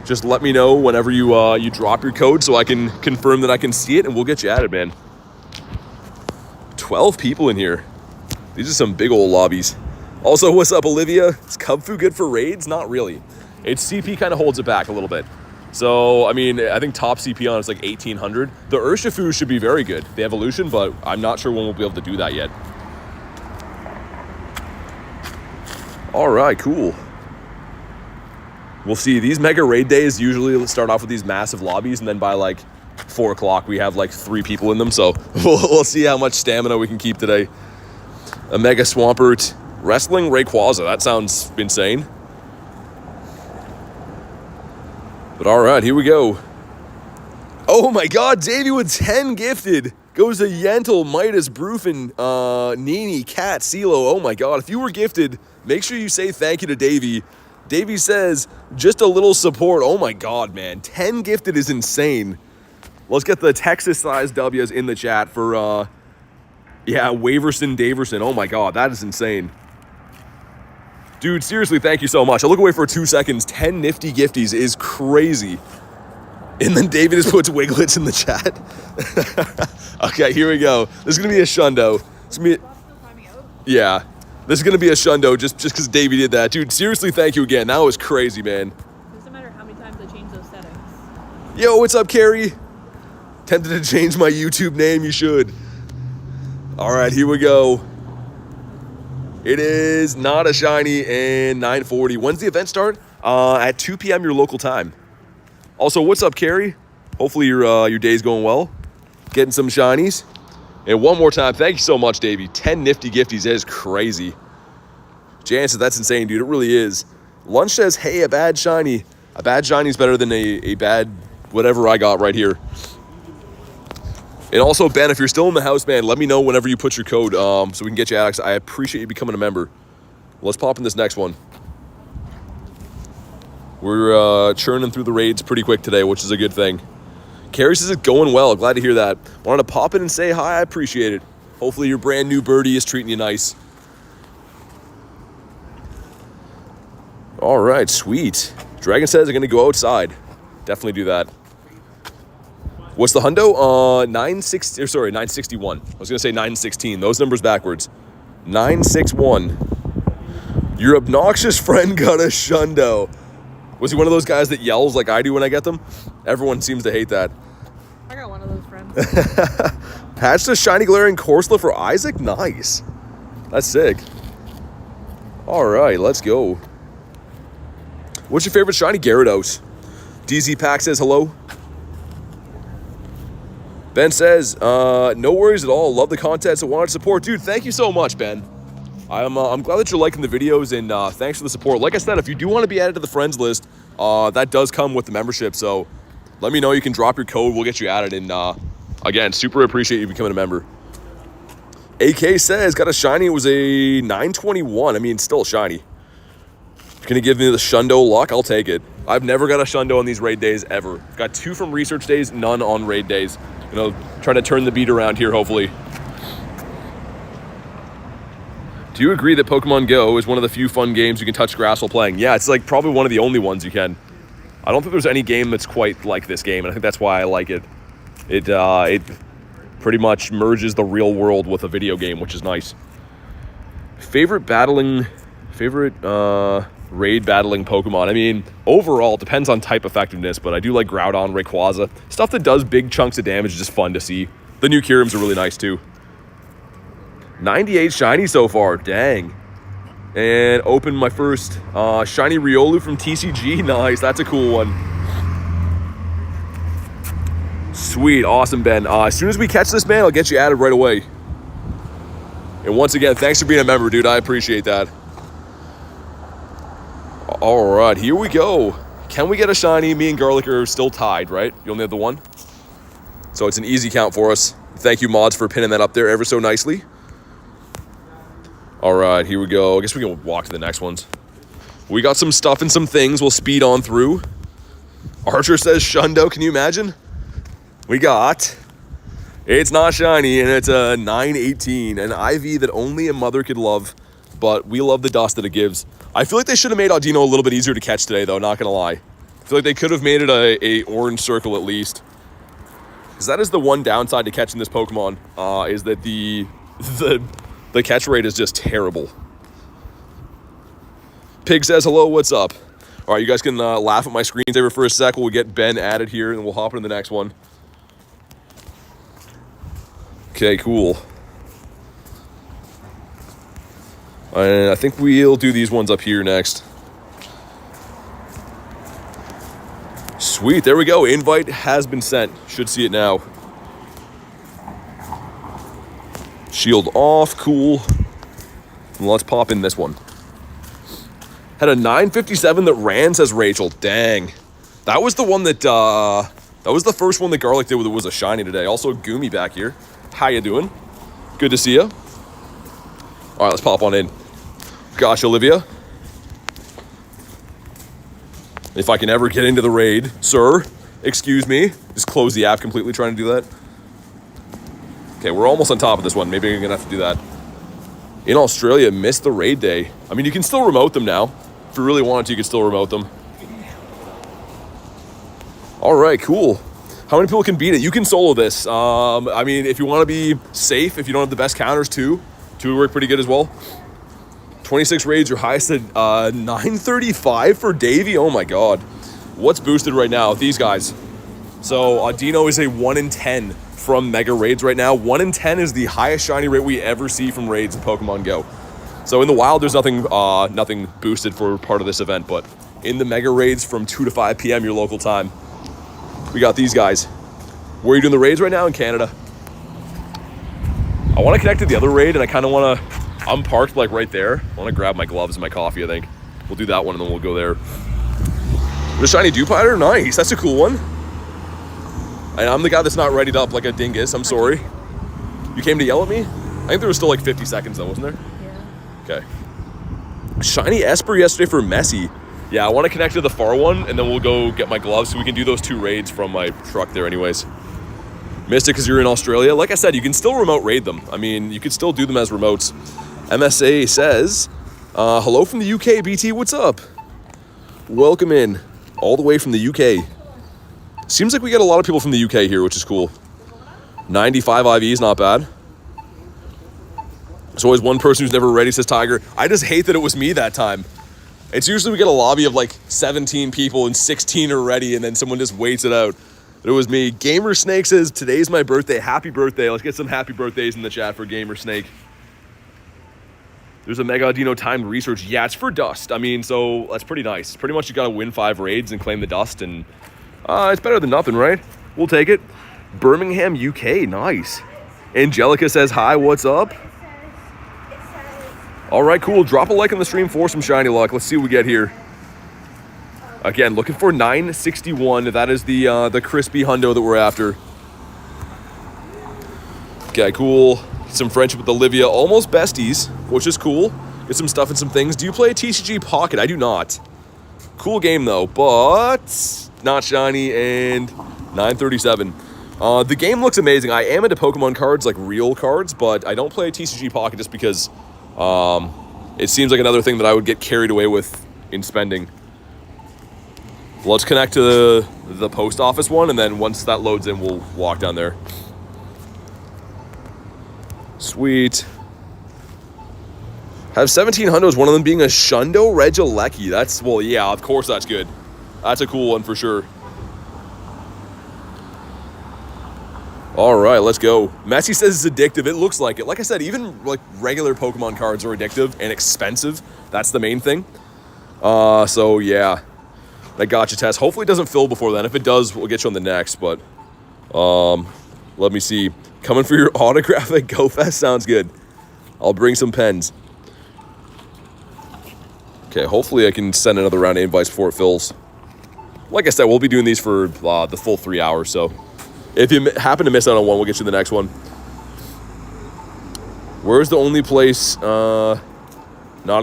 Just let me know whenever you drop your code so I can confirm that I can see it, and we'll get you added, man. 12 people in here. These are some big old lobbies. Also, what's up, Olivia? Is Cub Fu good for raids? Not really. Its CP kind of holds it back a little bit. So, I mean, I think top CP on it's like 1800. The Urshifu should be very good, the evolution, but I'm not sure when we'll be able to do that yet. All right, cool. We'll see. These Mega Raid days usually start off with these massive lobbies, and then by like 4 o'clock, we have like 3 people in them. So we'll see how much stamina we can keep today. A Mega Swampert. Wrestling Rayquaza. That sounds insane. But all right, here we go. Oh my God, Davey with 10 gifted. Goes to Yentl, Midas, Brufin, Nini, Cat, CeeLo. Oh my God, if you were gifted, make sure you say thank you to Davey. Davey says, just a little support. Oh my God, man. 10 gifted is insane. Let's get the Texas-sized W's in the chat for, yeah, Waverson Daverson. Oh my God, that is insane. Dude, seriously, thank you so much. I look away for 2 seconds. 10 nifty gifties is crazy. And then David just puts Wiglets in the chat. Okay, here we go. This is going to be a Shundo. It's gonna be, yeah. This is gonna be a Shundo just because Davey did that. Dude, seriously, thank you again. That was crazy, man. It doesn't matter how many times I change those settings. Yo, what's up, Carrie? Tempted to change my YouTube name, you should. All right, here we go. It is not a shiny and 9:40. When's the event start? At 2 p.m. your local time. Also, what's up, Carrie? Hopefully your day's going well. Getting some shinies. And one more time, thank you so much, Davey. 10 nifty gifties, that is crazy. Jan says, that's insane, dude. It really is. Lunch says, hey, a bad shiny. A bad shiny is better than a bad whatever I got right here. And also, Ben, if you're still in the house, man, let me know whenever you put your code so we can get you Alex. I appreciate you becoming a member. Let's pop in this next one. We're churning through the raids pretty quick today, which is a good thing. Carrie says it's going well. Glad to hear that. Wanted to pop in and say hi. I appreciate it. Hopefully your brand new birdie is treating you nice. All right, sweet. Dragon says they're going to go outside. Definitely do that. What's the hundo? 961. I was going to say 916. Those numbers backwards. 961. Your obnoxious friend got a Shundo. Was he one of those guys that yells like I do when I get them? Everyone seems to hate that. I got one of those friends. Hatched a shiny glaring Corsola for Isaac? Nice. That's sick. All right, let's go. What's your favorite shiny? Gyarados. DZ Pack says hello. Ben says, no worries at all. Love the content, so wanted to support. Dude, thank you so much, Ben. I'm glad that you're liking the videos, and thanks for the support. Like I said, if you do want to be added to the friends list, that does come with the membership, so let me know. You can drop your code. We'll get you added, and again, super appreciate you becoming a member. AK says, got a shiny. It was a 921. I mean, still a shiny. Gonna give me the Shundo luck. I'll take it. I've never got a Shundo on these raid days, ever. Got 2 from research days, none on raid days. You know, trying to turn the beat around here, hopefully. Do you agree that Pokemon GO is one of the few fun games you can touch grass while playing? Yeah, it's like probably one of the only ones you can. I don't think there's any game that's quite like this game, and I think that's why I like it. It pretty much merges the real world with a video game, which is nice. Favorite raid battling Pokemon. I mean, overall, it depends on type effectiveness, but I do like Groudon, Rayquaza. Stuff that does big chunks of damage is just fun to see. The new Kyurem's are really nice, too. 98 shiny so far. Dang. And open my first shiny Riolu from TCG. Nice. That's a cool one. Sweet. Awesome, Ben. As soon as we catch this, man, I'll get you added right away. And once again, thanks for being a member, dude. I appreciate that. All right, here we go. Can we get a shiny? Me and Garlic are still tied, right? You only have the one. So it's an easy count for us. Thank you, mods, for pinning that up there ever so nicely. All right, here we go. I guess we can walk to the next ones. We got some stuff and some things. We'll speed on through. Archer says Shundo. Can you imagine? We got... It's not shiny, and it's a 918. An IV that only a mother could love, but we love the dust that it gives. I feel like they should have made Audino a little bit easier to catch today, though, not going to lie. I feel like they could have made it a orange circle at least. Because that is the one downside to catching this Pokemon, is that the catch rate is just terrible. Pig says, hello, what's up? All right, you guys can laugh at my screensaver for a sec. We'll get Ben added here, and we'll hop into the next one. Okay, cool. And I think we'll do these ones up here next. Sweet, there we go. Invite has been sent. Should see it now. Shield off, cool. And let's pop in this one. Had a 957 that ran, says Rachel. Dang. That was the one that, that was the first one that Garlic did that was a shiny today. Also, Goomy back here. How you doing? Good to see you. All right, let's pop on in. Gosh, Olivia. If I can ever get into the raid, sir, excuse me. Just close the app completely trying to do that. Okay, we're almost on top of this one. Maybe I'm gonna have to do that. In Australia, missed the raid day. I mean, you can still remote them now. If you really wanted to, you could still remote them. All right, cool. How many people can beat it? You can solo this. I mean, if you want to be safe, if you don't have the best counters, two would work pretty good as well. 26 raids, your highest at 935 for Davey. Oh my god. What's boosted right now? These guys. So Audino is a 1 in 10 from Mega Raids right now. 1 in 10 is the highest shiny rate we ever see from raids in Pokemon GO. So in the wild, there's nothing boosted for part of this event, but in the Mega Raids from 2 to 5 p.m. your local time, we got these guys. Where are you doing the raids right now? In Canada. I want to connect to the other raid, and I kind of want to... I'm parked like right there. I want to grab my gloves and my coffee, I think. We'll do that one, and then we'll go there. The shiny Dewpider? Nice. That's a cool one. And I'm the guy that's not readied up like a dingus. I'm sorry. You came to yell at me? I think there was still like 50 seconds though, wasn't there? Yeah. Okay. Shiny Esper yesterday for Messi. Yeah, I want to connect to the far one, and then we'll go get my gloves so we can do those 2 raids from my truck there anyways. Mystic, because you're in Australia. Like I said, you can still remote raid them. I mean, you could still do them as remotes. MSA says, hello from the UK, BT, what's up? Welcome in, all the way from the UK. Seems like we get a lot of people from the UK here, which is cool. 95 IVs, not bad. There's always one person who's never ready, says Tiger. I just hate that it was me that time. It's usually we get a lobby of like 17 people and 16 are ready, and then someone just waits it out. But it was me. Gamer Snake says, today's my birthday. Happy birthday. Let's get some happy birthdays in the chat for Gamer Snake. There's a Mega Audino timed research. Yeah, it's for dust. I mean, so that's pretty nice. Pretty much you got to win 5 raids and claim the dust, and it's better than nothing, right? We'll take it. Birmingham, UK. Nice. Angelica says, hi, what's up? All right, cool. Drop a like on the stream for some shiny luck. Let's see what we get here. Again, looking for 961. That is the crispy hundo that we're after. Okay, cool. Some friendship with Olivia. Almost besties, which is cool. Get some stuff and some things. Do you play TCG Pocket? I do not. Cool game, though, but not shiny, and 937. The game looks amazing. I am into Pokemon cards, like real cards, but I don't play TCG Pocket just because it seems like another thing that I would get carried away with in spending. Let's connect to the post office one, and then once that loads in, we'll walk down there. Sweet. Have 17 hundos, one of them being a Shundo Regieleki. That's, well, yeah, of course that's good. That's a cool one for sure. All right, let's go. Messi says it's addictive. It looks like it. Like I said, even like regular Pokemon cards are addictive and expensive. That's the main thing. So yeah, that gotcha test. Hopefully it doesn't fill before then. If it does, we'll get you on the next. But let me see. Coming for your autograph at GoFest sounds good. I'll bring some pens. Okay, hopefully I can send another round of invites before it fills. Like I said, we'll be doing these for the full 3 hours, so if you happen to miss out on one, we'll get you the next one. Where's the only place, not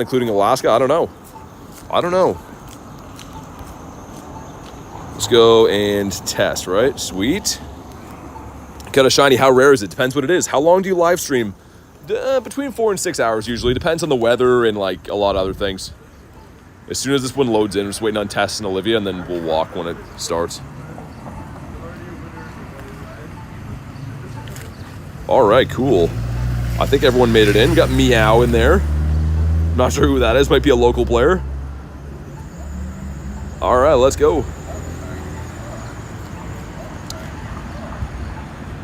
including Alaska? I don't know. Let's go and test, right? Sweet. Got a shiny. How rare is it? Depends what it is. How long do you live stream? Between 4 and 6 hours usually. Depends on the weather and like a lot of other things. As soon as this one loads in, I'm just waiting on Tess and Olivia, and then we'll walk when it starts. All right, cool. I think everyone made it in. Got Meow in there. Not sure who that is. Might be a local player. All right, let's go.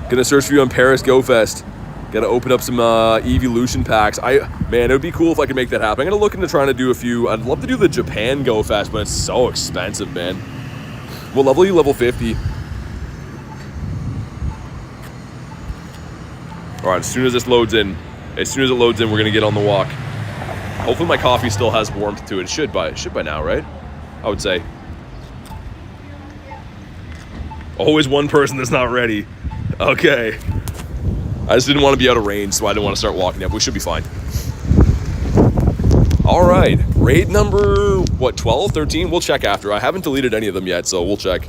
Gonna search for you on Paris Go Fest. Gotta open up some evolution packs. Man, it would be cool if I could make that happen. I'm gonna look into trying to do a few. I'd love to do the Japan Go Fest, but it's so expensive, man. What level are you? Level 50. All right, as soon as it loads in, we're gonna get on the walk. Hopefully my coffee still has warmth to it. It should by now, right? I would say. Always one person that's not ready. Okay. I just didn't want to be out of range, so I didn't want to start walking up. We should be fine. All right. Raid number, 12, 13? We'll check after. I haven't deleted any of them yet, so we'll check.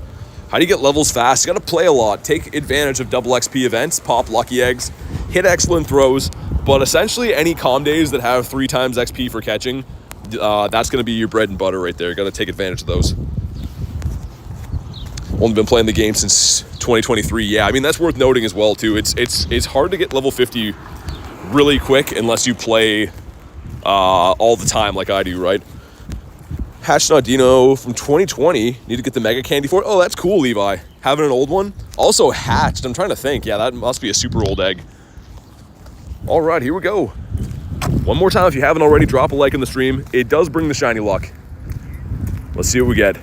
How do you get levels fast? You got to play a lot. Take advantage of double XP events. Pop lucky eggs. Hit excellent throws. But essentially, any calm days that have 3 times XP for catching, that's going to be your bread and butter right there. You got to take advantage of those. Only been playing the game since 2023. Yeah, I mean, that's worth noting as well, too. It's hard to get level 50 really quick unless you play all the time like I do, right? Hatched Audino from 2020. Need to get the Mega Candy for it. Oh, that's cool, Levi. Having an old one. Also hatched. I'm trying to think. Yeah, that must be a super old egg. All right, here we go. One more time, if you haven't already, drop a like in the stream. It does bring the shiny luck. Let's see what we get.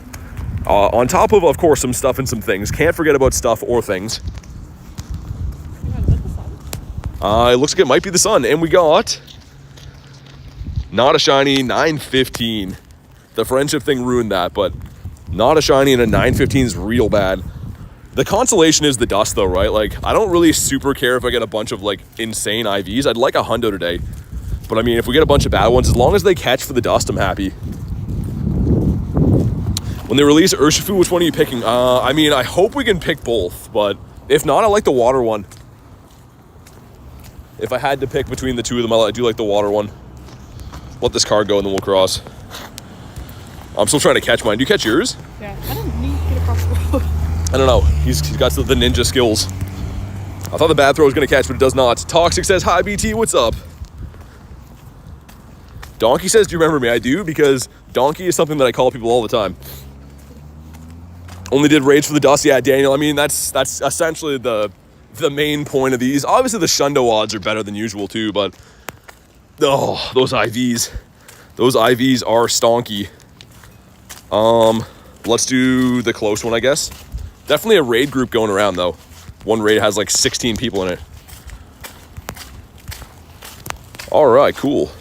On top of course, some stuff and some things. Can't forget about stuff or things. It looks like it might be the sun. And we got... not a shiny, 915. The friendship thing ruined that, but not a shiny and a 915 is real bad. The consolation is the dust, though, right? Like, I don't really super care if I get a bunch of, like, insane IVs. I'd like a hundo today. But, I mean, if we get a bunch of bad ones, as long as they catch for the dust, I'm happy. When they release Urshifu, which one are you picking? I mean, I hope we can pick both, but if not, I like the water one. If I had to pick between the two of them, I do like the water one. Let this card go, and then we'll cross. I'm still trying to catch mine. Do you catch yours? Yeah, I don't need to get across the road. I don't know. He's got the ninja skills. I thought the bad throw was going to catch, but it does not. Toxic says, hi, BT, what's up? Donkey says, do you remember me? I do, because Donkey is something that I call people all the time. Only did raids for the dust. Yeah, Daniel, I mean, that's essentially the main point of these. Obviously, the Shundo odds are better than usual, too, but... oh, those IVs. Those IVs are stonky. Let's do the close one, I guess. Definitely a raid group going around, though. One raid has like 16 people in it. All right, cool.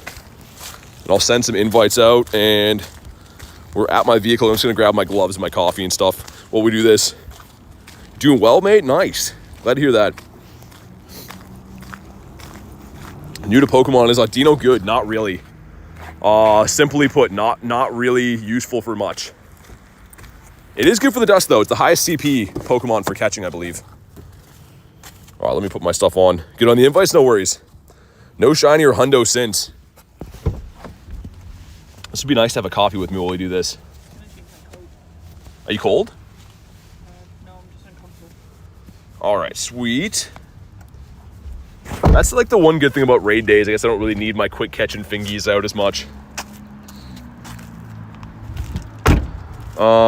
And I'll send some invites out, and we're at my vehicle. I'm just gonna grab my gloves and my coffee and stuff while we do this. Doing well, mate? Nice. Glad to hear that. New to Pokemon, is Audino good? Not really. Simply put, not really useful for much. It is good for the dust, though. It's the highest CP Pokemon for catching, I believe. All right, let me put my stuff on. Good on the invites? No worries. No shiny or hundo since. This would be nice to have a coffee with me while we do this. Are you cold? No, I'm just uncomfortable. All right, sweet. That's like the one good thing about raid days. I guess I don't really need my quick catching fingies out as much.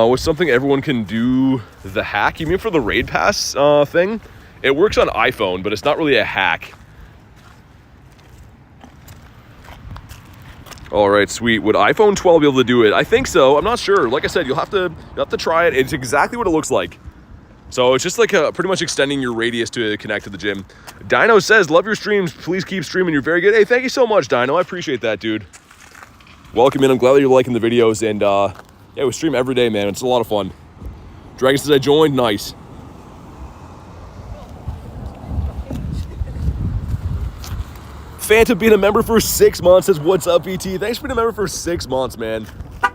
With something everyone can do the hack. You mean for the raid pass thing? It works on iPhone, but it's not really a hack. All right, sweet. Would iPhone 12 be able to do it? I think so. I'm not sure. Like I said, you'll have to try it. It's exactly what it looks like. So it's just like pretty much extending your radius to connect to the gym. Dino says, love your streams. Please keep streaming. You're very good. Hey, thank you so much, Dino. I appreciate that, dude. Welcome in. I'm glad that you're liking the videos. And yeah, we stream every day, man. It's a lot of fun. Dragon says I joined. Nice. Phantom being a member for 6 months says, what's up, BT? Thanks for being a member for 6 months, man.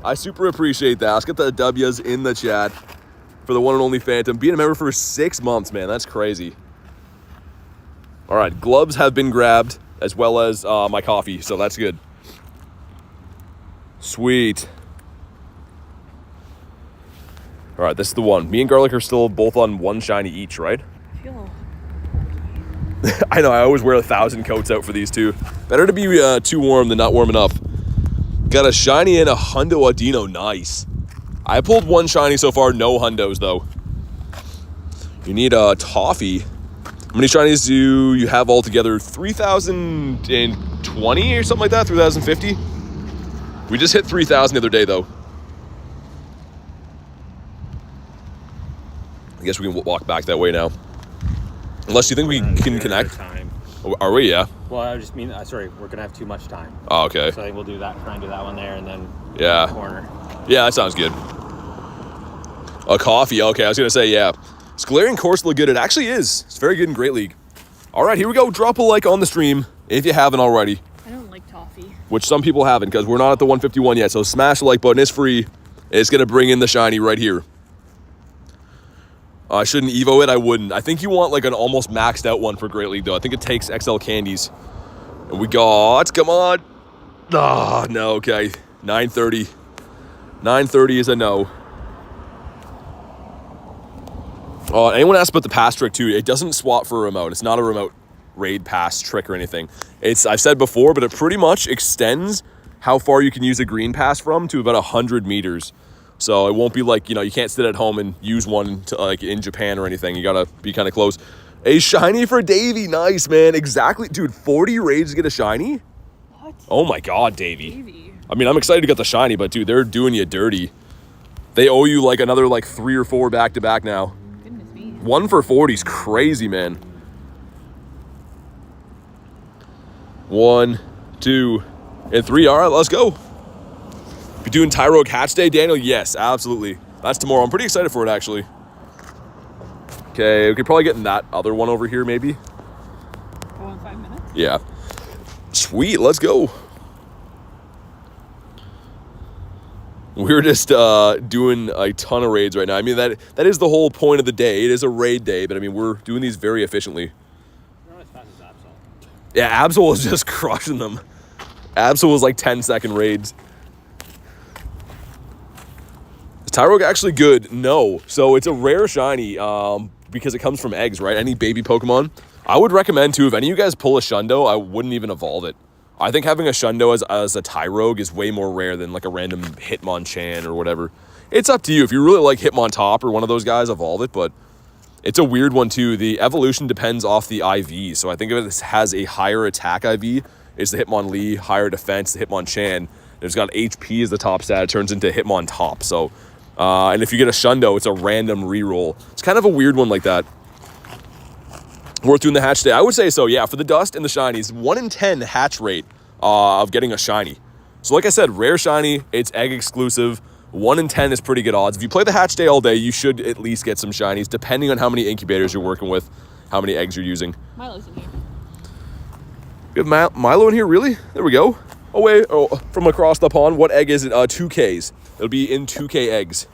I super appreciate that. Let's get the W's in the chat for the one and only Phantom. Being a member for 6 months, man. That's crazy. All right, gloves have been grabbed as well as my coffee, so that's good. Sweet. All right, this is the one. Me and Garlic are still both on one shiny each, right? I feel... I know, I always wear 1,000 coats out for these two. Better to be too warm than not warm enough. Got a shiny and a hundo Audino. Nice. I pulled one shiny so far, no hundos though. You need a toffee. How many shinies do you have altogether? 3,020 or something like that? 3,050? We just hit 3,000 the other day though. I guess we can walk back that way now. Unless you think we can connect. Time. Are we? Yeah. Well, I just mean, sorry, we're gonna have too much time. Oh, okay. So I think we'll do that. Try and do that one there, and then yeah. Corner. Yeah, that sounds good. A coffee. Okay, I was gonna say yeah. Is Galarian Course look good? It actually is. It's very good in Great League. All right, here we go. Drop a like on the stream if you haven't already. I don't like toffee. Which some people haven't because we're not at the 151 yet. So smash the like button. It's free. It's gonna bring in the shiny right here. I shouldn't Evo it. I wouldn't. I think you want like an almost maxed out one for Great League though. I think it takes XL candies. And we got, come on. Ah, no, okay. 930. 930 is a no. Anyone asked about the pass trick too, it doesn't swap for a remote. It's not a remote raid pass trick or anything. I've said before, but it pretty much extends how far you can use a green pass from to about 100 meters. So it won't be like, you can't sit at home and use one to, like in Japan or anything. You gotta be kind of close. A shiny for Davey. Nice, man. Exactly. Dude, 40 raids to get a shiny? What? Oh my God, Davey. I mean, I'm excited to get the shiny, but dude, they're doing you dirty. They owe you like another like 3 or 4 back-to-back now. Goodness me. 1 for 40 is crazy, man. 1, 2, and 3. All right, let's go. Be doing Tyrogue Hatch Day, Daniel? Yes, absolutely. That's tomorrow. I'm pretty excited for it, actually. Okay, we could probably get in that other one over here, maybe. Oh, in 5 minutes? Yeah. Sweet, let's go. We're just doing a ton of raids right now. I mean, that is the whole point of the day. It is a raid day, but I mean, we're doing these very efficiently. You're not as fast as Absol. Yeah, Absol was just crushing them. Absol was like 10-second raids. Is Tyrogue actually good? No. So it's a rare shiny because it comes from eggs, right? Any baby Pokemon. I would recommend too, if any of you guys pull a Shundo, I wouldn't even evolve it. I think having a Shundo as a Tyrogue is way more rare than like a random Hitmonchan or whatever. It's up to you. If you really like Hitmontop or one of those guys, evolve it, but it's a weird one too. The evolution depends off the IV. So I think if it has a higher attack IV, it's the Hitmonlee, higher defense, the Hitmonchan. It's got HP as the top stat, it turns into Hitmontop. So, and if you get a Shundo, it's a random reroll. It's kind of a weird one like that. Worth doing the hatch day. I would say so, yeah. For the dust and the shinies, 1 in 10 hatch rate of getting a shiny. So like I said, rare shiny, it's egg exclusive. 1 in 10 is pretty good odds. If you play the hatch day all day, you should at least get some shinies, depending on how many incubators you're working with, how many eggs you're using. Milo's in here. We have Milo in here, really? There we go. Oh, wait. Oh, from across the pond. What egg is it? 2Ks. It'll be in 2K eggs.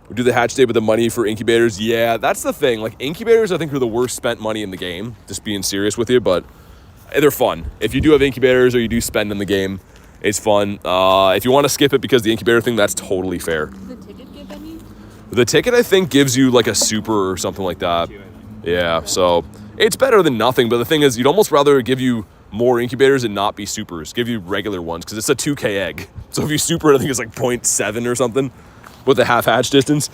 We do the hatch day with the money for incubators. Yeah, that's the thing. Like, incubators, I think, are the worst spent money in the game. Just being serious with you, but they're fun. If you do have incubators or you do spend in the game, it's fun. If you want to skip it because the incubator thing, that's totally fair. Does the ticket give any? The ticket, I think, gives you, like, a super or something like that. Yeah, so it's better than nothing, but the thing is, you'd almost rather give you more incubators and not be supers. Give you regular ones, because it's a 2K egg. So if you super, I think it's like 0.7 or something. With the half hatch distance.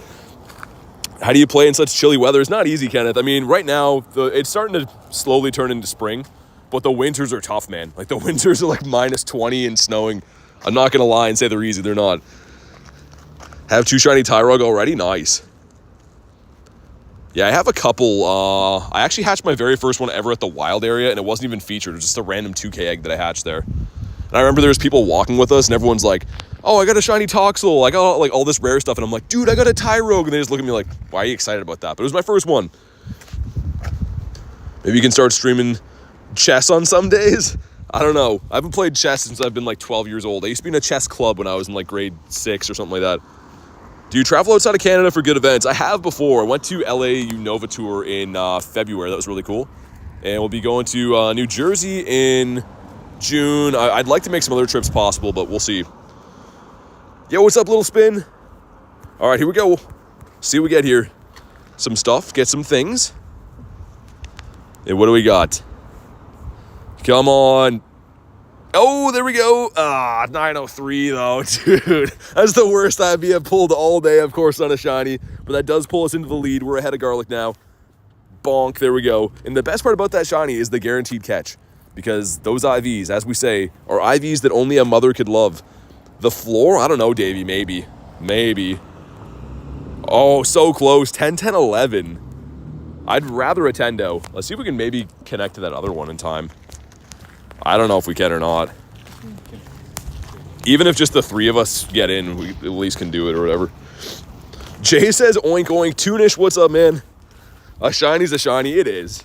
How do you play in such chilly weather? It's not easy, Kenneth. I mean, right now, it's starting to slowly turn into spring, but the winters are tough, man. Like, the winters are like -20 and snowing. I'm not going to lie and say they're easy. They're not. Have 2 shiny Tyrogue already? Nice. Yeah, I have a couple. I actually hatched my very first one ever at the wild area, and it wasn't even featured. It was just a random 2K egg that I hatched there. And I remember there was people walking with us, and everyone's like, oh, I got a shiny Toxel. I got like all this rare stuff. And I'm like, dude, I got a Tyrogue. And they just look at me like, why are you excited about that? But it was my first one. Maybe you can start streaming chess on some days. I don't know. I haven't played chess since I've been like 12 years old. I used to be in a chess club when I was in like grade 6 or something like that. Do you travel outside of Canada for good events? I have before. I went to LA Unova Tour in February. That was really cool. And we'll be going to New Jersey in June. I'd like to make some other trips possible, but we'll see. Yo, what's up, little spin? All right, here we go. See what we get here. Some stuff, get some things. And what do we got? Come on. Oh, there we go. 903 though, dude. That's the worst IV I've pulled all day, of course, on a shiny. But that does pull us into the lead. We're ahead of Garlic now. Bonk, there we go. And the best part about that shiny is the guaranteed catch. Because those IVs, as we say, are IVs that only a mother could love. The floor? I don't know, Davey. Maybe. Maybe. Oh, so close. 10, 10, 11. I'd rather a Tendo. Let's see if we can maybe connect to that other one in time. I don't know if we can or not. Even if just the 3 of us get in, we at least can do it or whatever. Jay says, oink, oink. Toonish, what's up, man? A shiny's a shiny. It is.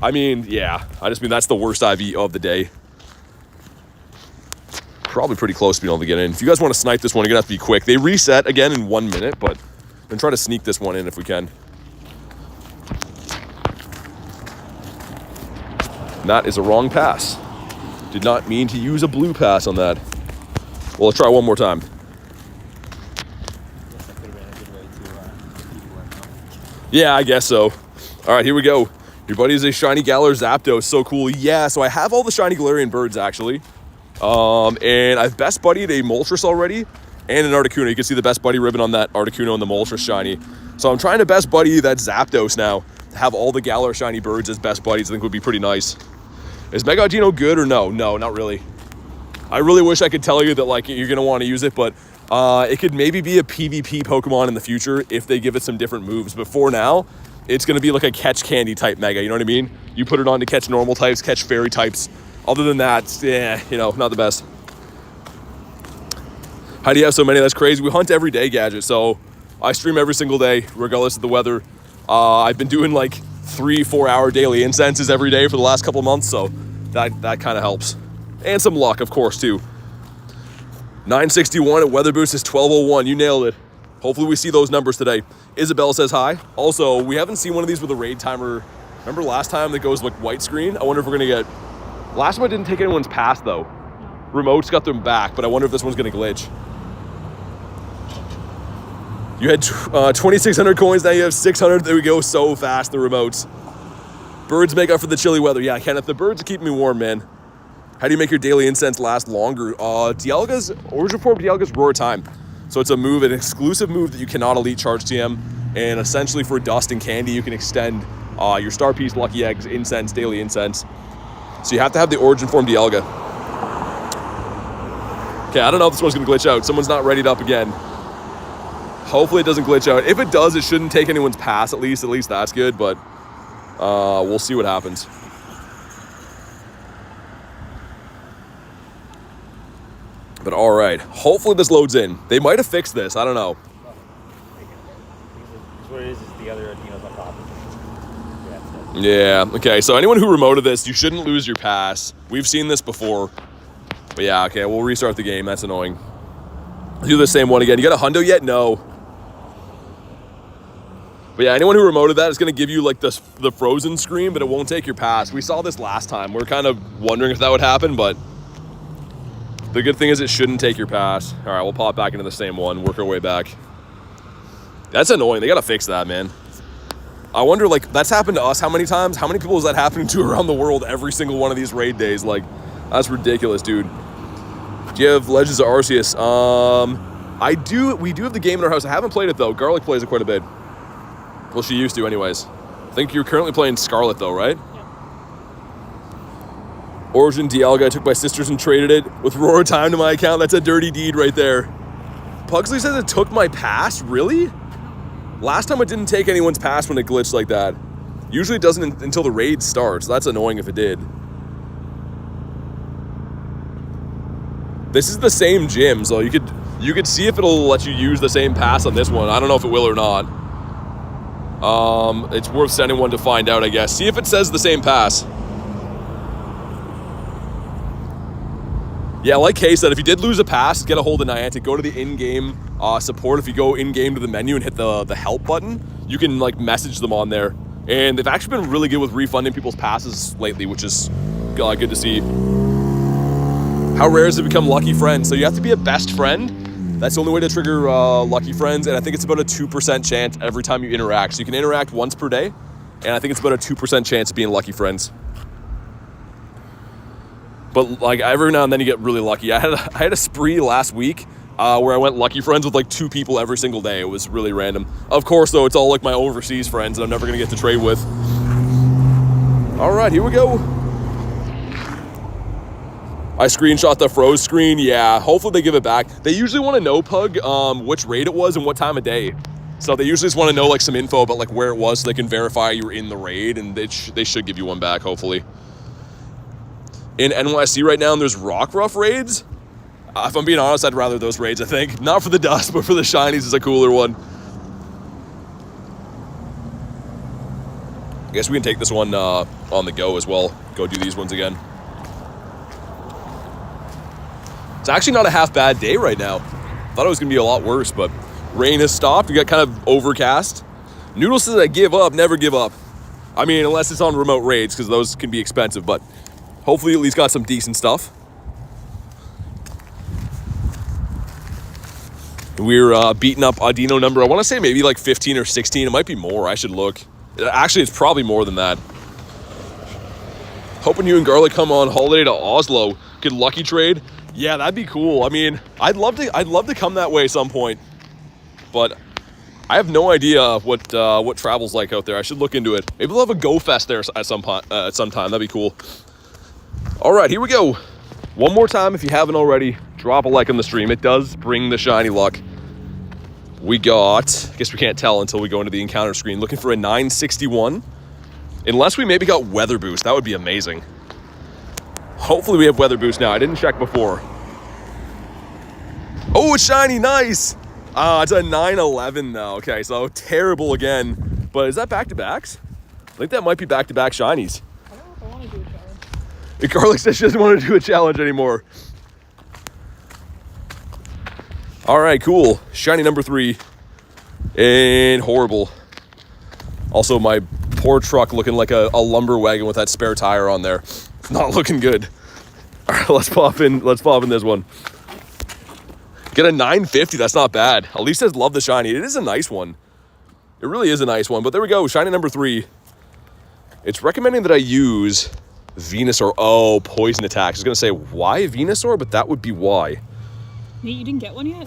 I mean, yeah. I just mean that's the worst IV of the day. Probably pretty close to being able to get in. If you guys want to snipe this one, you're going to have to be quick. They reset again in 1 minute, but I'm going to try to sneak this one in if we can. And that is a wrong pass. Did not mean to use a blue pass on that. Well, let's try one more time. Yeah, I guess so. All right, here we go. Your buddy is a shiny Galar Zapdos. So cool. Yeah, so I have all the shiny Galarian birds, actually. And I've best buddied a Moltres already and an Articuno. You can see the best buddy ribbon on that Articuno and the Moltres shiny. So I'm trying to best buddy that Zapdos now. To have all the Galar shiny birds as best buddies, I think would be pretty nice. Is Mega Audino good or no? No, not really. I really wish I could tell you that like you're gonna want to use it, but it could maybe be a PvP Pokemon in the future if they give it some different moves. But for now, it's gonna be like a catch candy type Mega. You know what I mean? You put it on to catch normal types, catch fairy types. Other than that, yeah, you know, not the best. How do you have so many? That's crazy. We hunt every day, Gadget. So I stream every single day, regardless of the weather. I've been doing like 3-4 hour daily incenses every day for the last couple of months, so that kind of helps. And some luck, of course, too. 961 at Weather Boost is 1201. You nailed it. Hopefully we see those numbers today. Isabel says hi. Also, we haven't seen one of these with a raid timer. Remember last time that goes like white screen? I wonder if we're gonna get... Last time I didn't take anyone's pass though. Remotes got them back, but I wonder if this one's gonna glitch. You had 2,600 coins, now you have 600. There we go, so fast, the remotes. Birds make up for the chilly weather. Yeah, Kenneth, the birds keep me warm, man. How do you make your daily incense last longer? Dialga's, Origin Form Dialga's Roar Time. So it's a move, an exclusive move that you cannot elite charge TM. And essentially for dust and candy, you can extend your Star Piece, Lucky Eggs, Incense, Daily Incense. So you have to have the Origin Form Dialga. Okay, I don't know if this one's gonna glitch out. Someone's not readied up again. Hopefully it doesn't glitch out. If it does, it shouldn't take anyone's pass at least. At least that's good, but we'll see what happens. But all right, hopefully this loads in. They might have fixed this, I don't know. What it is the other Audino's on top. Yeah, okay, so anyone who remoted this, you shouldn't lose your pass. We've seen this before. But yeah, okay, we'll restart the game. That's annoying. Let's do the same one again. You got a hundo yet? No. But yeah, anyone who remoted that is going to give you like the frozen screen, but it won't take your pass. We saw this last time. We're kind of wondering if that would happen, but the good thing is it shouldn't take your pass. All right, we'll pop back into the same one, work our way back. That's annoying. They got to fix that, man. I wonder, like, that's happened to us how many times? How many people is that happening to around the world every single one of these raid days? Like, that's ridiculous, dude. Do you have Legends of Arceus? I do. We do have the game in our house. I haven't played it, though. Garlic plays it quite a bit. Well, she used to, anyways. I think you're currently playing Scarlet, though, right? Yeah. Origin Dialga, I took my sisters and traded it with Roar Time to my account. That's a dirty deed right there. Pugsley says it took my pass? Really? Last time it didn't take anyone's pass when it glitched like that. Usually it doesn't until the raid starts. That's annoying if it did. This is the same gym, so you could see if it'll let you use the same pass on this one. I don't know if it will or not. It's worth sending one to find out, I guess. See if it says the same pass. Yeah, like Kay said, if you did lose a pass, get a hold of Niantic. Go to the in-game support. If you go in-game to the menu and hit the help button, you can like message them on there. And they've actually been really good with refunding people's passes lately, which is good to see. How rare is it to become Lucky Friends? So you have to be a best friend. That's the only way to trigger Lucky Friends. And I think it's about a 2% chance every time you interact. So you can interact once per day. And I think it's about a 2% chance of being Lucky Friends. But like every now and then you get really lucky. I had a spree last week where I went Lucky Friends with like 2 people every single day. It was really random. Of course, though, it's all like my overseas friends that I'm never going to get to trade with. All right, here we go. I screenshot the froze screen. Yeah, hopefully they give it back. They usually want to know, Pug, which raid it was and what time of day. So they usually just want to know like some info about like where it was so they can verify you were in the raid, and they should give you one back, hopefully. In NYC right now, and there's Rockruff raids. If I'm being honest, I'd rather those raids, I think. Not for the dust, but for the shinies is a cooler one. I guess we can take this one on the go as well. Go do these ones again. It's actually not a half bad day right now. Thought it was going to be a lot worse, but rain has stopped. We got kind of overcast. Noodle says I give up, never give up. I mean, unless it's on remote raids, because those can be expensive, but hopefully at least got some decent stuff. We're beating up Audino number, I want to say maybe like 15 or 16. It might be more. I should look. Actually, it's probably more than that. Hoping you and Garlic come on holiday to Oslo. Good lucky trade. Yeah, that'd be cool. I mean, I'd love to come that way at some point. But I have no idea what travel's like out there. I should look into it. Maybe we'll have a Go Fest there at some time. That'd be cool. All right, here we go. One more time, if you haven't already, drop a like on the stream. It does bring the shiny luck. We got, I guess we can't tell until we go into the encounter screen, looking for a 961. Unless we maybe got weather boost, that would be amazing. Hopefully we have weather boost now. I didn't check before. Oh, it's shiny, nice. It's a 911 though. Okay, so terrible again. But is that back-to-backs? I think that might be back-to-back shinies. I don't know if I want to do a challenge. Garlic says she doesn't want to do a challenge anymore. All right, cool. Shiny number 3. And horrible. Also, my poor truck looking like a lumber wagon with that spare tire on there. It's not looking good. All right, let's pop in this one. Get a 950, that's not bad. Elise says love the shiny. It is a nice one. It really is a nice one. But there we go, shiny number 3. It's recommending that I use Venusaur. Oh, poison attacks. I was gonna say why Venusaur, but that would be why. Nate, you didn't get one yet?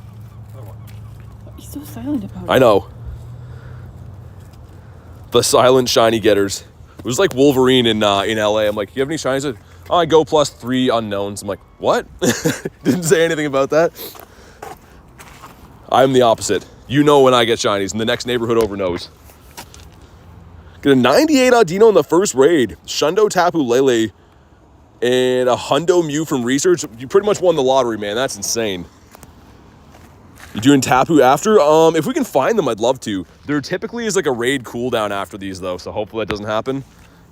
He's so silent about it. I know. The silent shiny getters. It was like Wolverine in LA. I'm like, you have any shinies? Oh, I go plus 3 unknowns. I'm like, what? Didn't say anything about that. I'm the opposite. You know when I get shinies, and the next neighborhood over knows. Get a 98 Audino in the first raid. Shundo, Tapu Lele, and a Hundo Mew from Research. You pretty much won the lottery, man. That's insane. You doing Tapu after? If we can find them, I'd love to. There typically is like a raid cooldown after these, though, so hopefully that doesn't happen.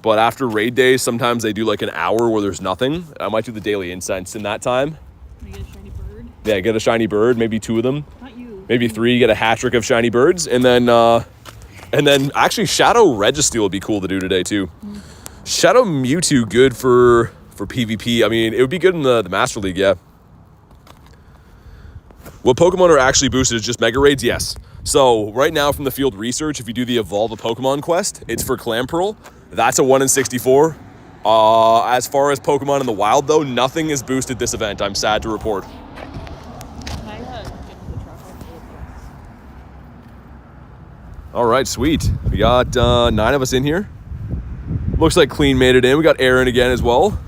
But after raid days, sometimes they do like an hour where there's nothing. I might do the daily incense in that time. Can I get a shiny bird? Yeah, get a shiny bird, maybe 2 of them. Not you. Maybe 3, get a hat trick of shiny birds, and then actually Shadow Registeel would be cool to do today too. Shadow Mewtwo, good for PvP. I mean, it would be good in the Master League, yeah. What Pokemon are actually boosted is just Mega Raids? Yes. So right now from the field research, if you do the Evolve a Pokemon quest, it's for Clamperl. That's a 1 in 64. As far as Pokemon in the wild though, nothing is boosted this event. I'm sad to report. Can I get into the truck? All right, sweet. We got 9 of us in here. Looks like Clean made it in. We got Aaron again as well.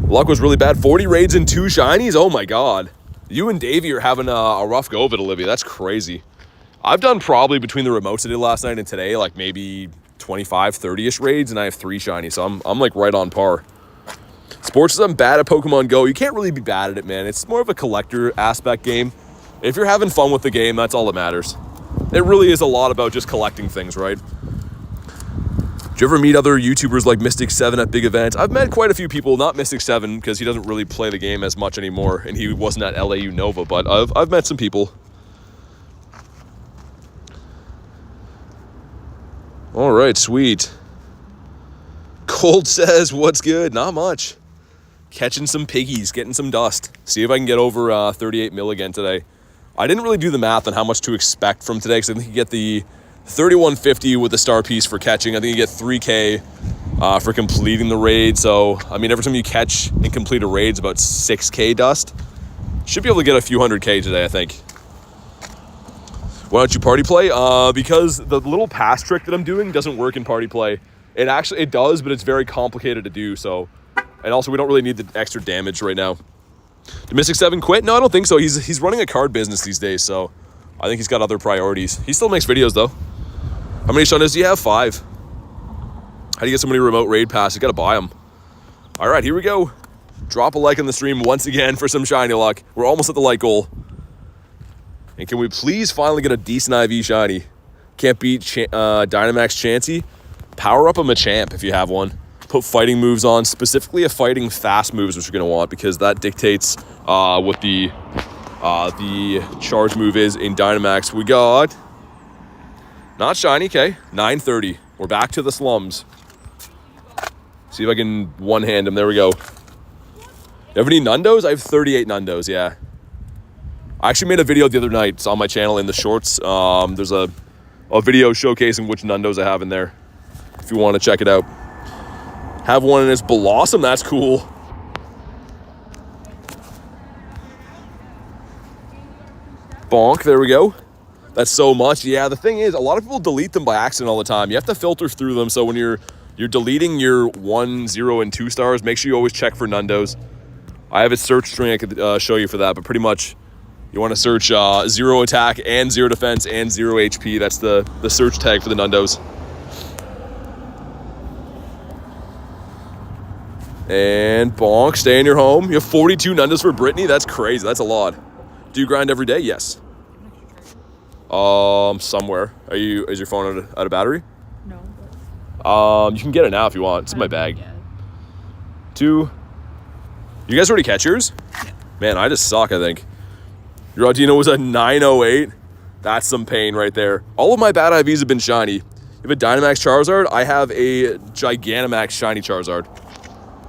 Luck was really bad. 40 raids and 2 shinies? Oh my God. You and Davey are having a rough go of it, Olivia. That's crazy. I've done probably between the remotes I did last night and today, like maybe 25, 30-ish raids, and I have 3 shinies, so I'm like right on par. Sports says I'm bad at Pokemon GO. You can't really be bad at it, man. It's more of a collector aspect game. If you're having fun with the game, that's all that matters. It really is a lot about just collecting things, right? Do you ever meet other YouTubers like Mystic7 at big events? I've met quite a few people, not Mystic7 because he doesn't really play the game as much anymore and he wasn't at LAU Nova, but I've met some people. All right, sweet. Cold says, what's good? Not much. Catching some piggies, getting some dust. See if I can get over 38 mil again today. I didn't really do the math on how much to expect from today because I think you get the 3150 with the star piece for catching. I think you get 3K for completing the raid. So, I mean, every time you catch and complete a raid, it's about 6K dust. Should be able to get a few 100K today, I think. Why don't you party play? Because the little pass trick that I'm doing doesn't work in party play. It does, but it's very complicated to do. So, and also we don't really need the extra damage right now. Did Mystic7 quit? No, I don't think so. He's running a card business these days, so I think he's got other priorities. He still makes videos though. How many Shundos do you have? 5. How do you get so many remote raid passes? You gotta buy them. All right, here we go. Drop a like on the stream once again for some shiny luck. We're almost at the like goal. And can we please finally get a decent IV shiny? Can't beat Dynamax Chansey. Power up a Machamp if you have one. Put fighting moves on, specifically a fighting fast moves, which you're gonna want because that dictates what the charge move is in Dynamax. We got not shiny, okay. 930. We're back to the slums. See if I can one-hand him. There we go. You have any Nundos? I have 38 Nundos, yeah. I actually made a video the other night. It's on my channel in the shorts. There's a video showcasing which Nundos I have in there. If you want to check it out. Have one in this Blossom. That's cool. Bonk. There we go. That's so much. Yeah, the thing is, a lot of people delete them by accident all the time. You have to filter through them. So when you're deleting your 1, 0, and 2 stars, make sure you always check for Nundos. I have a search string I could show you for that, but pretty much you want to search 0 attack and 0 defense and 0 HP. That's the search tag for the Nundos. And bonk, stay in your home. You have 42 Nundos for Brittany? That's crazy. That's a lot. Do you grind every day? Yes. Somewhere. Is your phone out of battery? No. You can get it now if you want. It's in my bag. 2. You guys already catch yours? Yeah. Man, I just suck, I think. Your Audino was a 908. That's some pain right there. All of my bad IVs have been shiny. You have a Dynamax Charizard? I have a Gigantamax shiny Charizard.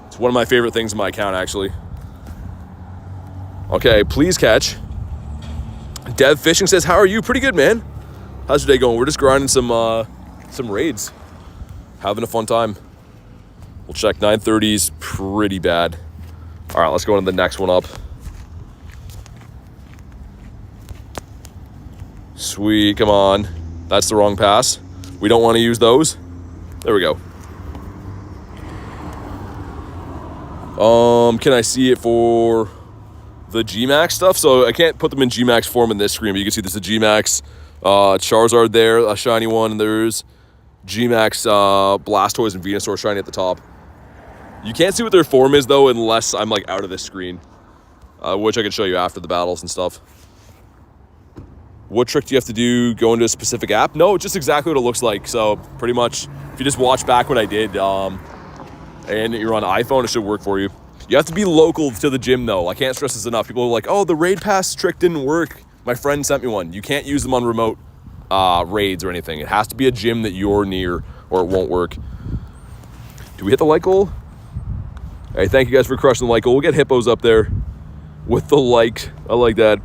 It's one of my favorite things in my account, actually. Okay, please catch. Dev Fishing says, how are you? Pretty good, man. How's your day going? We're just grinding some raids. Having a fun time. We'll check 930's pretty bad. All right, let's go into the next one up. Sweet, come on. That's the wrong pass. We don't want to use those. There we go. Can I see it for the G-Max stuff? So I can't put them in G-Max form in this screen, but you can see there's a G-Max Charizard there, a shiny one, and there's G-Max Blastoise and Venusaur shiny at the top. You can't see what their form is, though, unless I'm, like, out of this screen, which I can show you after the battles and stuff. What trick do you have to do? Go into a specific app? No, just exactly what it looks like. So pretty much, if you just watch back what I did, and you're on iPhone, it should work for you. You have to be local to the gym, though. I can't stress this enough. People are like, oh, the raid pass trick didn't work. My friend sent me one. You can't use them on remote raids or anything. It has to be a gym that you're near or it won't work. Do we hit the like goal? Hey, thank you guys for crushing the like goal. We'll get hippos up there with the likes. I like that.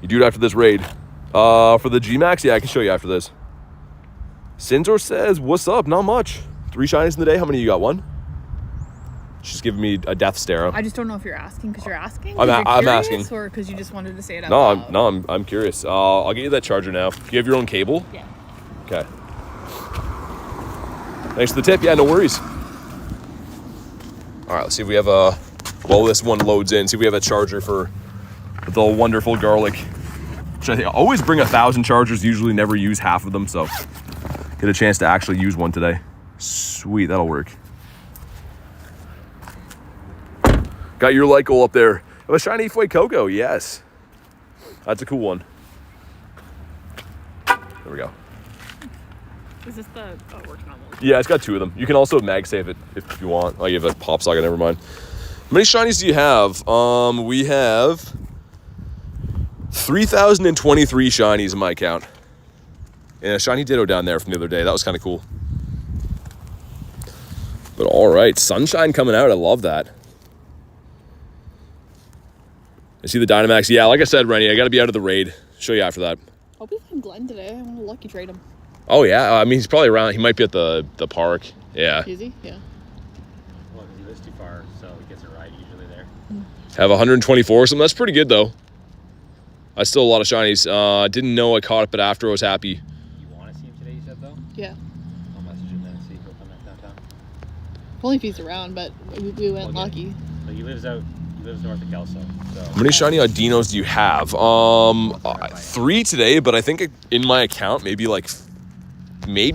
You do it after this raid. For the G-Max, yeah, I can show you after this. Sinzor says, what's up? Not much. 3 shinies in the day. How many you got? 1? She's giving me a death stare. I just don't know if you're asking because you're asking. I'm asking. Or because you just wanted to say it out loud. No, I'm curious. I'll get you that charger now. Do you have your own cable? Yeah. Okay. Thanks for the tip. Yeah, no worries. All right, let's see if we have a... Well, this one loads in. See if we have a charger for the wonderful garlic. Which I think I always bring 1,000 chargers. Usually never use half of them, so get a chance to actually use one today. Sweet, that'll work. Got your light goal up there. Oh, a shiny Fuecoco, yes. That's a cool one. There we go. Is this the... Oh, it works normal. Yeah, it's got 2 of them. You can also mag save it if you want. Oh, you have a pop socket, never mind. How many shinies do you have? We have 3,023 shinies in my account. And a shiny Ditto down there from the other day. That was kind of cool. But all right, Sunshine coming out. I love that. I see the Dynamax. Yeah, like I said, Rennie, I got to be out of the raid. Show you after that. I'll be in Glen today. I want to lucky trade him. Oh, yeah. I mean, he's probably around. He might be at the park. Yeah. Is he? Yeah. Well, he lives too far, so he gets a ride usually there. Have 124 or something. That's pretty good, though. I still a lot of shinies. Didn't know I caught it, but after I was happy. You want to see him today, you said, though? Yeah. I'll message him then and see if he'll come back downtown. Only if he's around, but we went lucky. So he lives north of Kelso. So. How many shiny Audinos do you have? 3 today, but I think in my account, maybe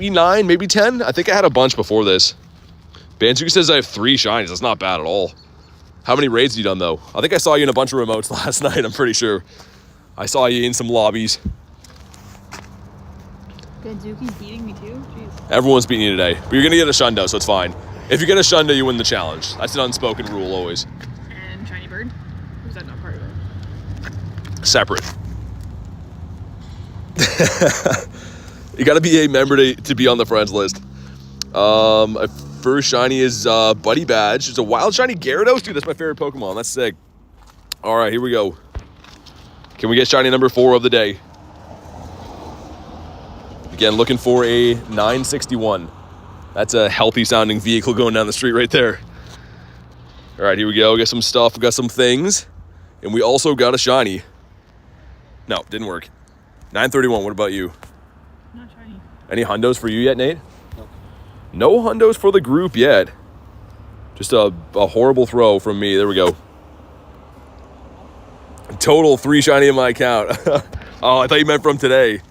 9, maybe 10. I think I had a bunch before this. Bansuki says I have 3 shinies. That's not bad at all. How many raids have you done, though? I think I saw you in a bunch of remotes last night, I'm pretty sure. I saw you in some lobbies. Banzuki's beating me too? Jeez. Everyone's beating you today, but you're going to get a Shundo, so it's fine. If you get a Shundo, you win the challenge. That's an unspoken rule always. And Shiny Bird? Or is that not part of it? Separate. You got to be a member to be on the friends list. First shiny is Buddy Badge. It's a wild shiny Gyarados. Dude, that's my favorite Pokemon. That's sick. All right, here we go. Can we get shiny number 4 of the day? Again, looking for a 961. That's a healthy sounding vehicle going down the street right there. All right, here we go. We got some stuff. We got some things. And we also got a shiny. No, didn't work. 931. What about you? Not shiny. Any hundos for you yet, Nate? Nope. No hundos for the group yet. Just a horrible throw from me. There we go. Total 3 shiny in my account. Oh, I thought you meant from today.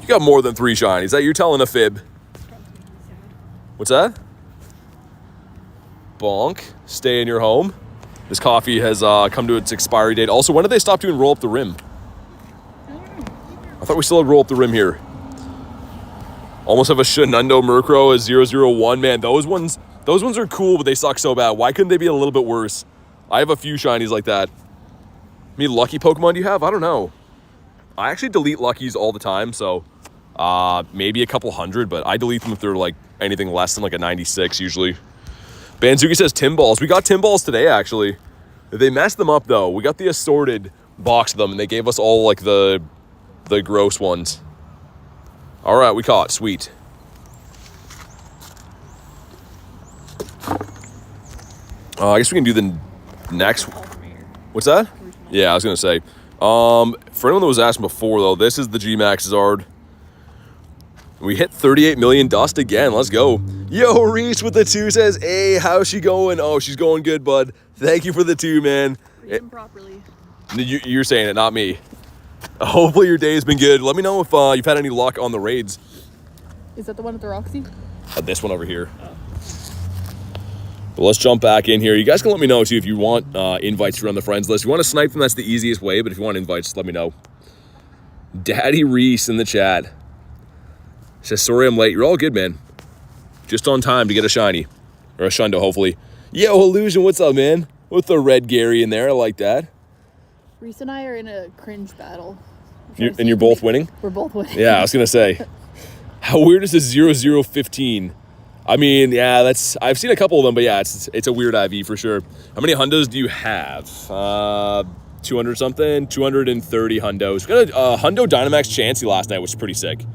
You got more than 3 shinies. That you're telling a fib. What's that? Bonk. Stay in your home. This coffee has come to its expiry date. Also, when did they stop doing roll up the rim? I thought we still had roll up the rim here. Almost have a Shundo Murkrow as 001. Man, those ones are cool, but they suck so bad. Why couldn't they be a little bit worse? I have a few shinies like that. I mean, lucky Pokemon do you have? I don't know. I actually delete luckies all the time, so maybe a couple hundred, but I delete them if they're like anything less than like a 96 usually. Banzuki says Timballs. We got Timballs today, actually. They messed them up, though. We got the assorted box of them, and they gave us all like the gross ones. All right, we caught. Sweet. I guess we can do the next. What's that? Yeah, I was gonna say. For anyone that was asking before, though, this is the G-Max Zard. We hit 38 million dust again. Let's go. Yo, Reese with the 2 says, hey, how's she going? Oh, she's going good, bud. Thank you for the 2, man. Read them properly. You're saying it, not me. Hopefully your day has been good. Let me know if you've had any luck on the raids. Is that the one with the Roxy? This one over here. But let's jump back in here. You guys can let me know, too, if you want invites to run the friends list. If you want to snipe them, that's the easiest way. But if you want invites, let me know. Daddy Reese in the chat says, sorry I'm late. You're all good, man. Just on time to get a shiny. Or a Shundo, hopefully. Yo, Illusion, what's up, man? With the red Gary in there. I like that. Reese and I are in a cringe battle. And you're both winning? We're both winning. Yeah, I was going to say. How weird is this 0015? I mean, yeah, I've seen a couple of them, but yeah, it's a weird IV for sure. How many hundos do you have? 200 something? 230 hundos. We got a Hundo Dynamax Chansey last night, which is pretty sick.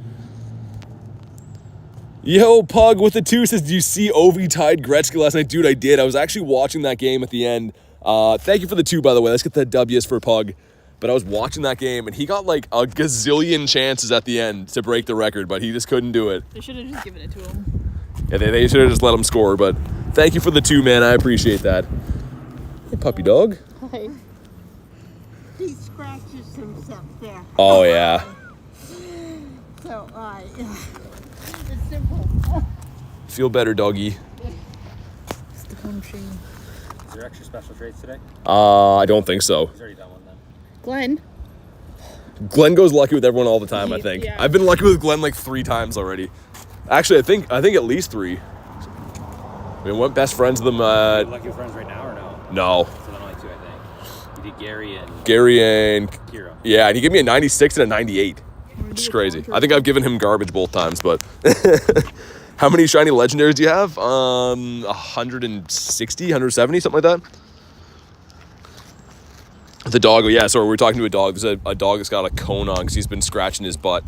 Yo, Pug with the 2 says, do you see Ovi tied Gretzky last night? Dude, I did. I was actually watching that game at the end. Thank you for the 2, by the way. Let's get the W's for Pug. But I was watching that game, and he got like a gazillion chances at the end to break the record, but he just couldn't do it. They should have just given it to him. Yeah, they should have just let him score, but thank you for the 2, man. I appreciate that. Hey, puppy dog. Hi. He scratches himself there. Oh, yeah. So, it's simple. Feel better, doggy. It's the phone machine. Is there extra special trades today? I don't think so. He's already done one then. Glenn. Glenn goes lucky with everyone all the time, I think. Yeah. I've been lucky with Glenn like 3 times already. Actually, I think at least 3. I mean, we're best friends with them. Are you lucky with friends right now or no? No. So then only 2, I think. You did Gary and Kiro. Yeah, and he gave me a 96 and a 98. Which is crazy. I think I've given him garbage both times, but how many shiny legendaries do you have? 160, 170, something like that. The dog, yeah, sorry, we were talking to a dog. There's a dog that's got a cone on because he's been scratching his butt.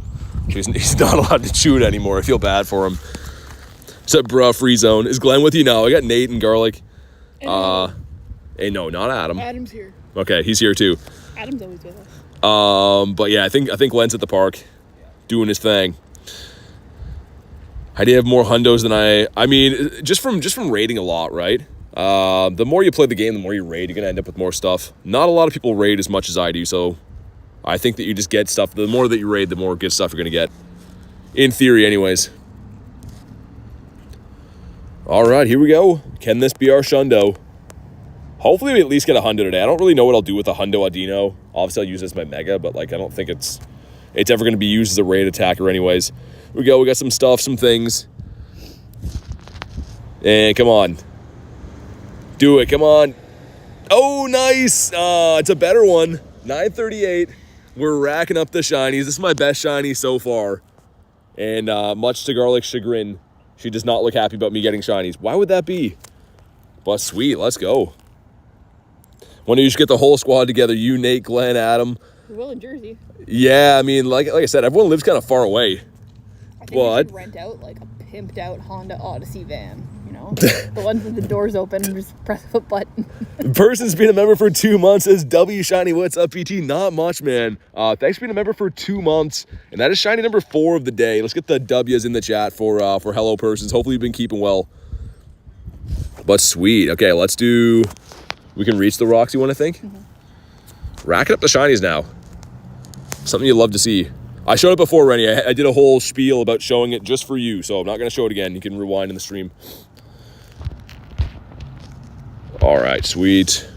He's not allowed to chew it anymore. I feel bad for him. What's up, bruh? Free zone. Is Glenn with you? No, I got Nate and Garlic. Hey, no, not Adam. Adam's here. Okay, he's here too. Adam's always with us. But yeah, I think Glenn's at the park doing his thing. I did have more hundos than I mean, just from raiding a lot, right? The more you play the game, the more you raid, you're gonna end up with more stuff. Not a lot of people raid as much as I do, so I think that you just get stuff. The more that you raid, the more good stuff you're gonna get. In theory, anyways. All right, here we go. Can this be our Shundo? Hopefully we at least get a Hundo today. I don't really know what I'll do with a Hundo Audino. Obviously, I'll use this as my Mega, but like I don't think it's ever going to be used as a raid attacker anyways. Here we go. We got some stuff, some things. And come on. Do it. Come on. Oh, nice. It's a better one. 938. We're racking up the shinies. This is my best shiny so far. And much to Garlic's chagrin, she does not look happy about me getting shinies. Why would that be? But sweet. Let's go. When you just get the whole squad together, you, Nate, Glenn, Adam. We will in Jersey. Yeah, I mean, like I said, everyone lives kind of far away. I think we should rent out like a pimped out Honda Odyssey van, you know? The ones with the doors open and just press a button. Person's been a member for 2 months. Says W Shiny, what's up, PT? Not much, man. Thanks for being a member for 2 months. And that is Shiny number 4 of the day. Let's get the W's in the chat for hello persons. Hopefully you've been keeping well. But sweet. Okay, let's do... We can reach the Roxy one, I think. Mm-hmm. Racking up the Shinies now. Something you'd love to see. I showed it before, Rennie. I did a whole spiel about showing it just for you, so I'm not going to show it again. You can rewind in the stream. All right, sweet.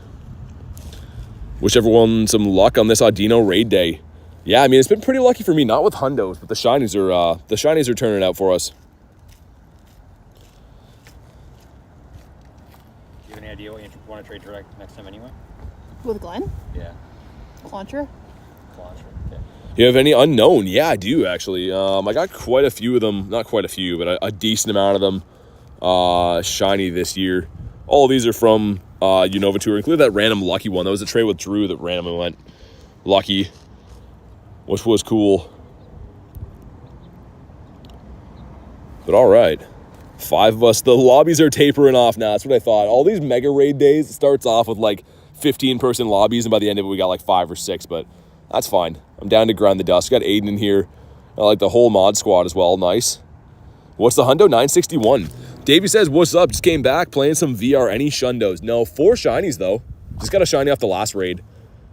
Wish everyone some luck on this Audino Raid day. Yeah, I mean, it's been pretty lucky for me, not with hundos, but the shinies are turning out for us. Do you have any idea what you want to trade direct next time anyway? With Glenn? Yeah. Launcher? Launcher. Okay. You have any unknown? Yeah, I do, actually. I got quite a few of them. Not quite a few, but a decent amount of them shiny this year. All of these are from Unova Tour, including that random lucky one. That was a trade with Drew that randomly went lucky, which was cool. But all right. 5 of us. The lobbies are tapering off now. That's what I thought. All these Mega Raid days, it starts off with like 15-person lobbies, and by the end of it, we got like 5 or 6, but that's fine. I'm down to grind the dust. Got Aiden in here. I like the whole mod squad as well. Nice. What's the hundo? 961. Davey says, what's up? Just came back playing some VR. Any Shundos? No, 4 shinies though. Just got a shiny off the last raid.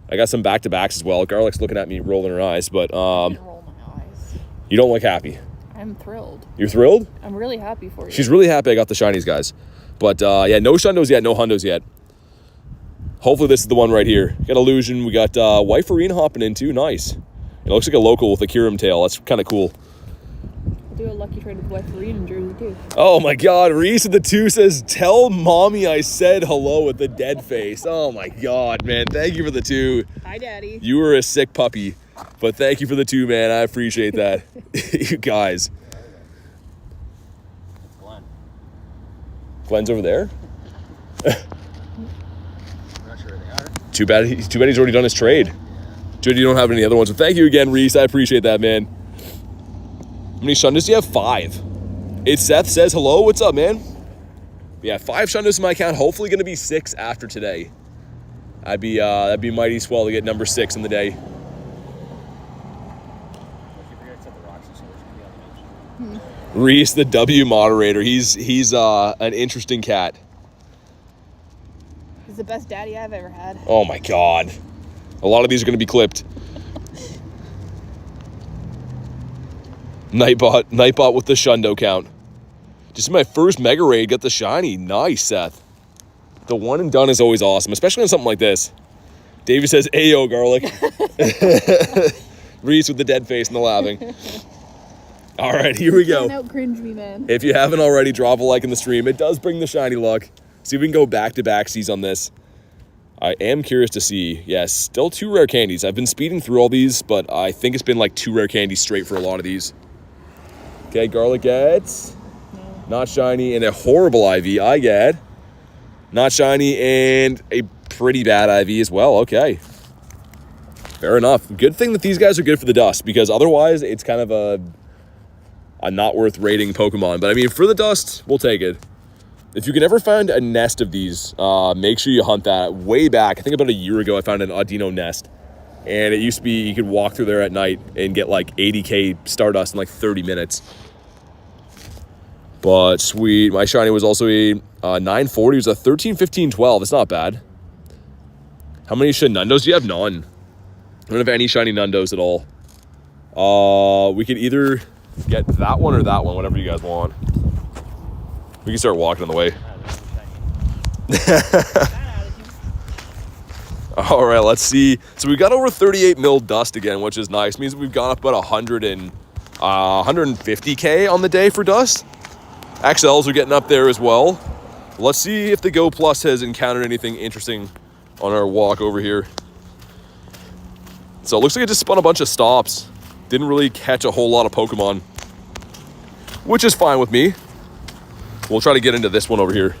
I got some back-to-backs as well. Garlic's looking at me rolling her eyes, but roll my eyes. You don't look happy. I'm thrilled. You're thrilled? I'm really happy for you. She's really happy I got the shinies, guys. But yeah, no Shundos yet, no hundos yet. Hopefully this is the one right here. Got Illusion. We got Wife Arena hopping in too. Nice. It looks like a local with a Kirim tail. That's kind of cool. I'll do a lucky trade with Wife Arena in Jersey too. Oh my God. Reese of the 2 says, tell mommy I said hello with the dead face. Oh my God, man. Thank you for the 2. Hi, Daddy. You were a sick puppy. But thank you for the 2, man. I appreciate that. You guys. Glenn. Glenn's over there? I'm not sure they are. Too bad he's already done his trade. Dude, you don't have any other ones. So thank you again, Reese. I appreciate that, man. How many Shundos do you have? 5. It's Seth says hello. What's up, man? Yeah, 5 Shundos in my account. Hopefully going to be 6 after today. That'd be mighty swell to get number 6 in the day. Reese, the W moderator. He's an interesting cat. He's the best daddy I've ever had. Oh my God. A lot of these are going to be clipped. Nightbot with the Shundo count. Just my first Mega Raid, got the shiny. Nice, Seth. The one and done is always awesome, especially on something like this. Davey says, Ayo, Garlic. Reese with the dead face and the laughing. All right, here we go. Don't cringe me, man. If you haven't already, drop a like in the stream. It does bring the shiny luck. See if we can go back-to-back C's on this. I am curious to see. Yes, still 2 rare candies. I've been speeding through all these, but I think it's been like 2 rare candies straight for a lot of these. Okay, Garlic gets not shiny and a horrible IV. I get not shiny and a pretty bad IV as well. Okay. Fair enough. Good thing that these guys are good for the dust, because otherwise it's kind of a not worth rating Pokemon. But I mean, for the dust, we'll take it. If you can ever find a nest of these, make sure you hunt that. Way back, I think about a year ago, I found an Audino nest. And it used to be you could walk through there at night and get like 80k Stardust in like 30 minutes. But sweet. My shiny was also a 940. It was a 13, 15, 12. It's not bad. How many Shenundos do you have? None. I don't have any shiny Nundos at all. We could either get that one or that one, whatever you guys want. We can start walking on the way. All right, let's see. So we got over 38 mil dust again, which is nice. Means we've gone up about 150k on the day for dust. XLs are getting up there as well. Let's see if the Go Plus has encountered anything interesting on our walk over here. So it looks like it just spun a bunch of stops. Didn't really catch a whole lot of Pokemon, which is fine with me. We'll try to get into this one over here.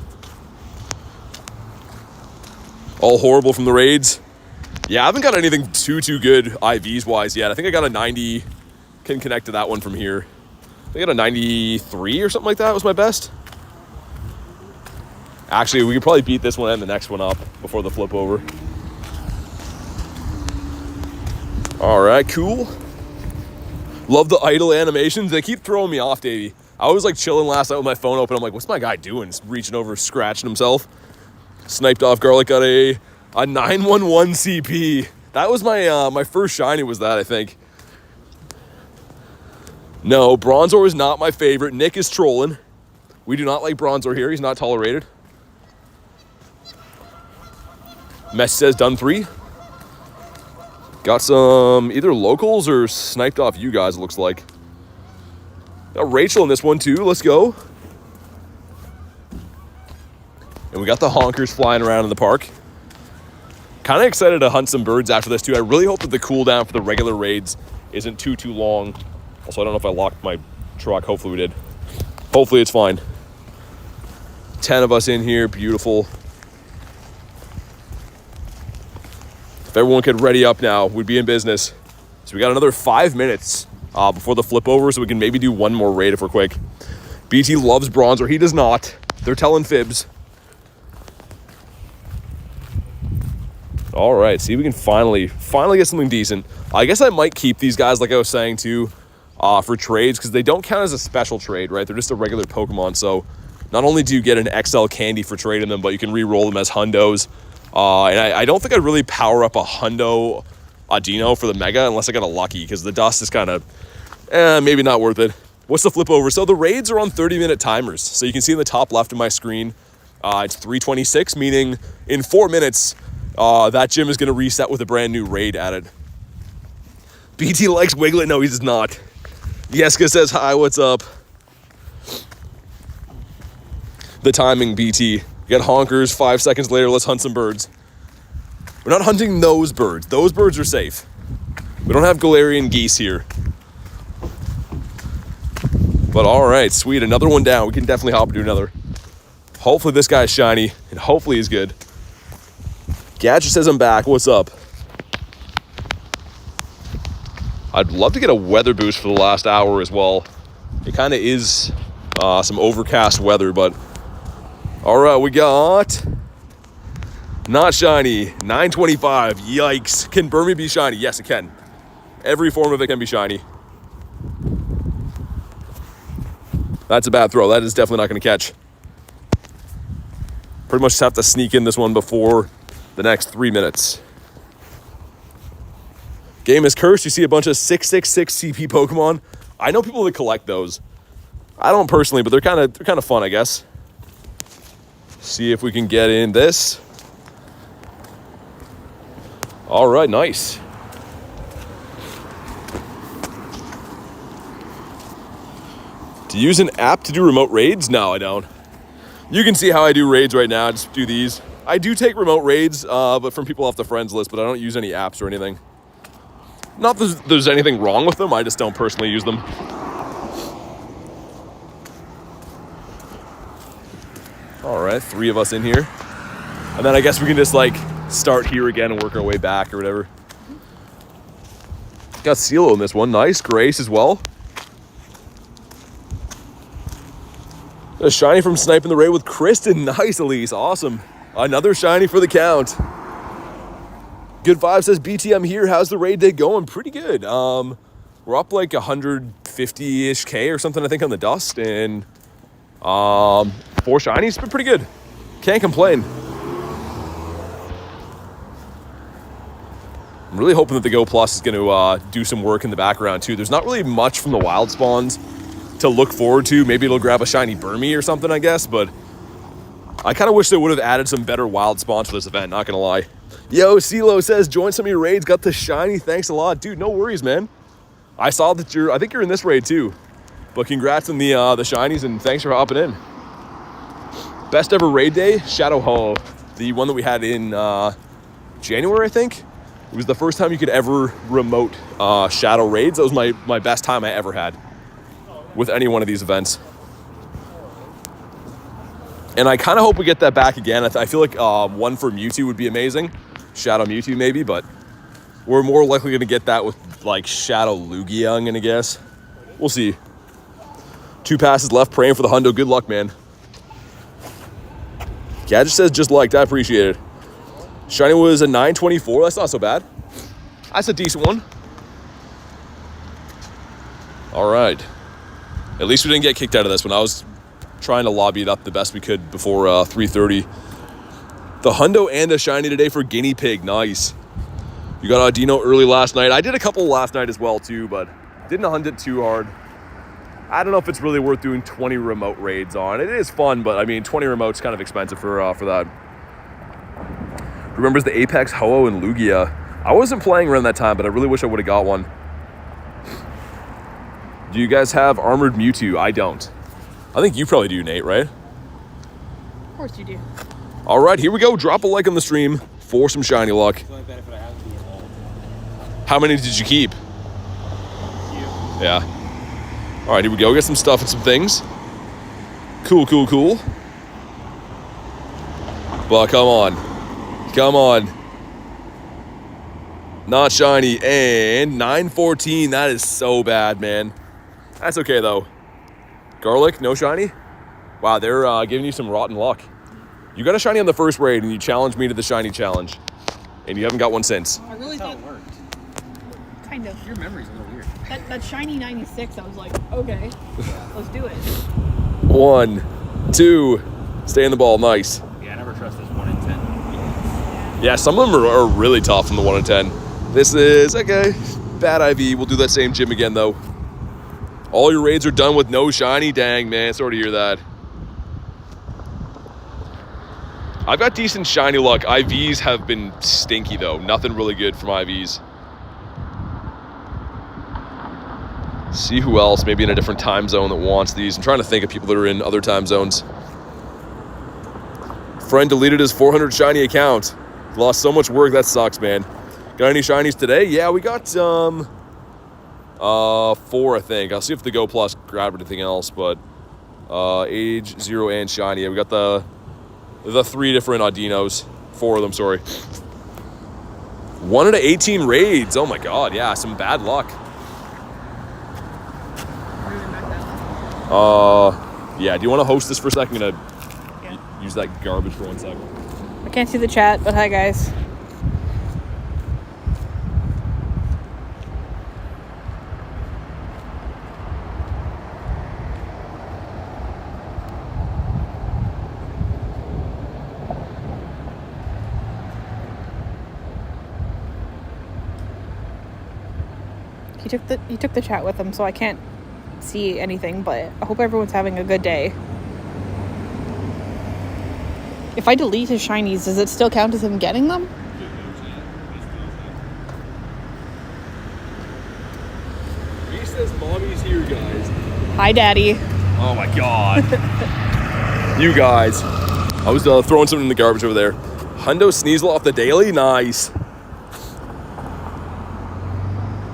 All horrible from the raids. Yeah, I haven't got anything too good IVs wise yet. I think I got a 90. Can connect to that one from here. I got a 93 or something like that was my best. Actually, we could probably beat this one and the next one up before the flip over. All right, cool. Love the idle animations. They keep throwing me off, Davey. I was like chilling last night with my phone open. I'm like, what's my guy doing? Just reaching over, scratching himself. Sniped off Garlic, got a 911 CP. That was my my first shiny was that, I think. No, Bronzor is not my favorite. Nick is trolling. We do not like Bronzor here. He's not tolerated. Messi says done 3. Got some either locals or sniped off you guys, it looks like. Got Rachel in this one too. Let's go. And we got the honkers flying around in the park. Kind of excited to hunt some birds after this too. I really hope that the cooldown for the regular raids isn't too long. Also, I don't know if I locked my truck. Hopefully we did. Hopefully it's fine. 10 of us in here. Beautiful. If everyone could ready up now, we'd be in business. So we got another 5 minutes before the flip over, so we can maybe do one more raid if we're quick. BT loves Bronzor. He does not. They're telling fibs. All right, see if we can finally get something decent. I guess I might keep these guys, like I was saying too, for trades, because they don't count as a special trade, right? They're just a regular Pokemon. So not only do you get an XL candy for trading them, but you can re-roll them as Hundos. And I don't think I'd really power up a Hundo Audino for the Mega unless I got a Lucky, because the dust is kind of maybe not worth it. What's the flip over? So the raids are on 30-minute timers. So you can see in the top left of my screen, it's 3:26, meaning in 4 minutes, that gym is going to reset with a brand new raid added. BT likes Wiglet. No, he does not. Yeska says hi, what's up? The timing, BT. You got honkers, 5 seconds later, let's hunt some birds. We're not hunting those birds. Those birds are safe. We don't have Galarian geese here. But all right, sweet, another one down. We can definitely hop and do another. Hopefully this guy's shiny, and hopefully he's good. Gadget says I'm back, what's up? I'd love to get a weather boost for the last hour as well. It kind of is some overcast weather, but all right, we got not shiny, 925. Yikes. Can Burmy be shiny? Yes, it can. Every form of it can be shiny. That's a bad throw. That is definitely not going to catch. Pretty much just have to sneak in this one before the next 3 minutes. Game is cursed. You see a bunch of 666 CP Pokemon. I know people that collect those. I don't personally, but they're kind of fun, I guess. See if we can get in this. All right, nice. Do you use an app to do remote raids? No, I don't. You can see how I do raids right now. I just do these. I do take remote raids, but from people off the friends list, but I don't use any apps or anything. Not that there's anything wrong with them. I just don't personally use them. All right, 3 of us in here. And then I guess we can just like start here again and work our way back or whatever. Got CeeLo in this one. Nice. Grace as well. A shiny from sniping the raid with Kristen. Nice, Elise. Awesome. Another shiny for the count. Good Vibe says, BT, I'm here. How's the raid day going? Pretty good. We're up like 150-ish K or something, I think, on the dust. And 4 shinies. Been pretty good. Can't complain. I'm really hoping that the Go Plus is going to do some work in the background, too. There's not really much from the wild spawns to look forward to. Maybe it'll grab a shiny Burmy or something, I guess. But I kind of wish they would have added some better wild spawns for this event, not going to lie. Yo, CeeLo says, join some of your raids. Got the shiny. Thanks a lot. Dude, no worries, man. I saw that I think you're in this raid, too. But congrats on the shinies, and thanks for hopping in. Best ever raid day, Shadow Hollow. The one that we had in January, I think. It was the first time you could ever remote Shadow raids. That was my best time I ever had with any one of these events. And I kind of hope we get that back again. I feel like one for Mewtwo would be amazing. Shadow Mewtwo maybe, but we're more likely going to get that with like Shadow Lugia, I'm going to guess. We'll see. 2 passes left, praying for the hundo. Good luck, man. Gadget says just liked. I appreciate it. Shiny was a 924. That's not so bad. That's a decent one. All right. At least we didn't get kicked out of this one. I was trying to lobby it up the best we could before 3:30. The hundo and a shiny today for Guinea Pig. Nice. You got Audino early last night. I did a couple last night as well too, but didn't hunt it too hard. I don't know if it's really worth doing 20 remote raids on. It is fun, but I mean, 20 remotes kind of expensive for that. Remembers the Apex, Ho-Oh, and Lugia. I wasn't playing around that time, but I really wish I would have got one. Do you guys have Armored Mewtwo? I don't. I think you probably do, Nate, right? Of course you do. All right, here we go. Drop a like on the stream for some shiny luck. It's the only benefit I have to be involved. How many did you keep? Yeah. All right, here we go. Get some stuff and some things. Cool, cool, cool. But come on. Come on. Not shiny. And 914. That is so bad, man. That's okay, though. Garlic, no shiny? Wow, they're giving you some rotten luck. You got a shiny on the first raid, and you challenged me to the shiny challenge. And you haven't got one since. I really That's how thought it worked. kind of. Your memory's a little weird. That shiny 96, I was like, okay, let's do it. 1, 2. Stay in the ball. Nice. Yeah, I never trust this 1 in 10. Yeah, some of them are really tough from the 1 in 10. This is, okay, bad IV. We'll do that same gym again, though. All your raids are done with no shiny? Dang, man. Sorry to hear that. I've got decent shiny luck. IVs have been stinky, though. Nothing really good from IVs. See who else, maybe in a different time zone that wants these. I'm trying to think of people that are in other time zones. Friend deleted his 400 shiny account. Lost so much work. That sucks, man. Got any shinies today? Yeah, we got 4, I think. I'll see if the Go Plus grabbed anything else, but age, 0, and shiny. Yeah, we got the 3 different Audinos. 4 of them, sorry. 1 out of 18 raids. Oh my god, yeah, some bad luck. Yeah, do you want to host this for a second? I'm gonna use that garbage for 1 second. I can't see the chat, but hi guys. He took the chat with him, so I can't see anything, but I hope everyone's having a good day. If I delete his shinies, does it still count as him getting them? He says mommy's here, guys. Hi, Daddy. Oh my god. You guys. I was throwing something in the garbage over there. Hundo Sneasel off the daily? Nice.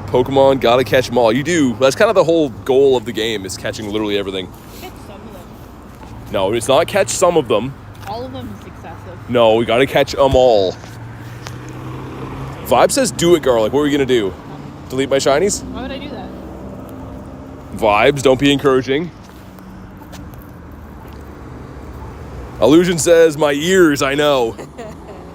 Pokemon, gotta catch them all. You do. That's kind of the whole goal of the game, is catching literally everything. Catch some of them. No, it's not catch some of them. All of them is excessive. No, we gotta catch them all. Vibe says do it, Garlic. What are we gonna do? Delete my shinies? Why would I do that? Vibes, don't be encouraging. Illusion says my ears, I know.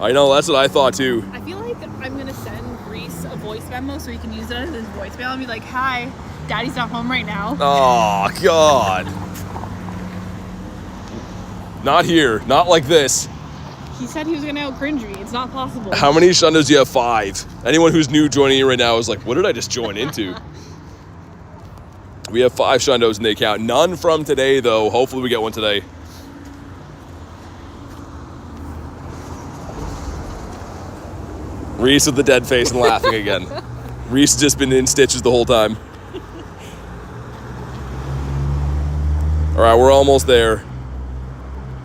I know, that's what I thought too. I feel like I'm gonna send Reese a voice memo so he can use it as his voicemail and be like, hi, Daddy's not home right now. Oh, God. Not here. Not like this. He said he was gonna out cringe me. It's not possible. How many Shundos do you have? 5. Anyone who's new joining you right now is like, what did I just join into? We have 5 Shundos in the account. None from today, though. Hopefully we get one today. Reese with the dead face and laughing again. Reese has just been in stitches the whole time. All right, we're almost there.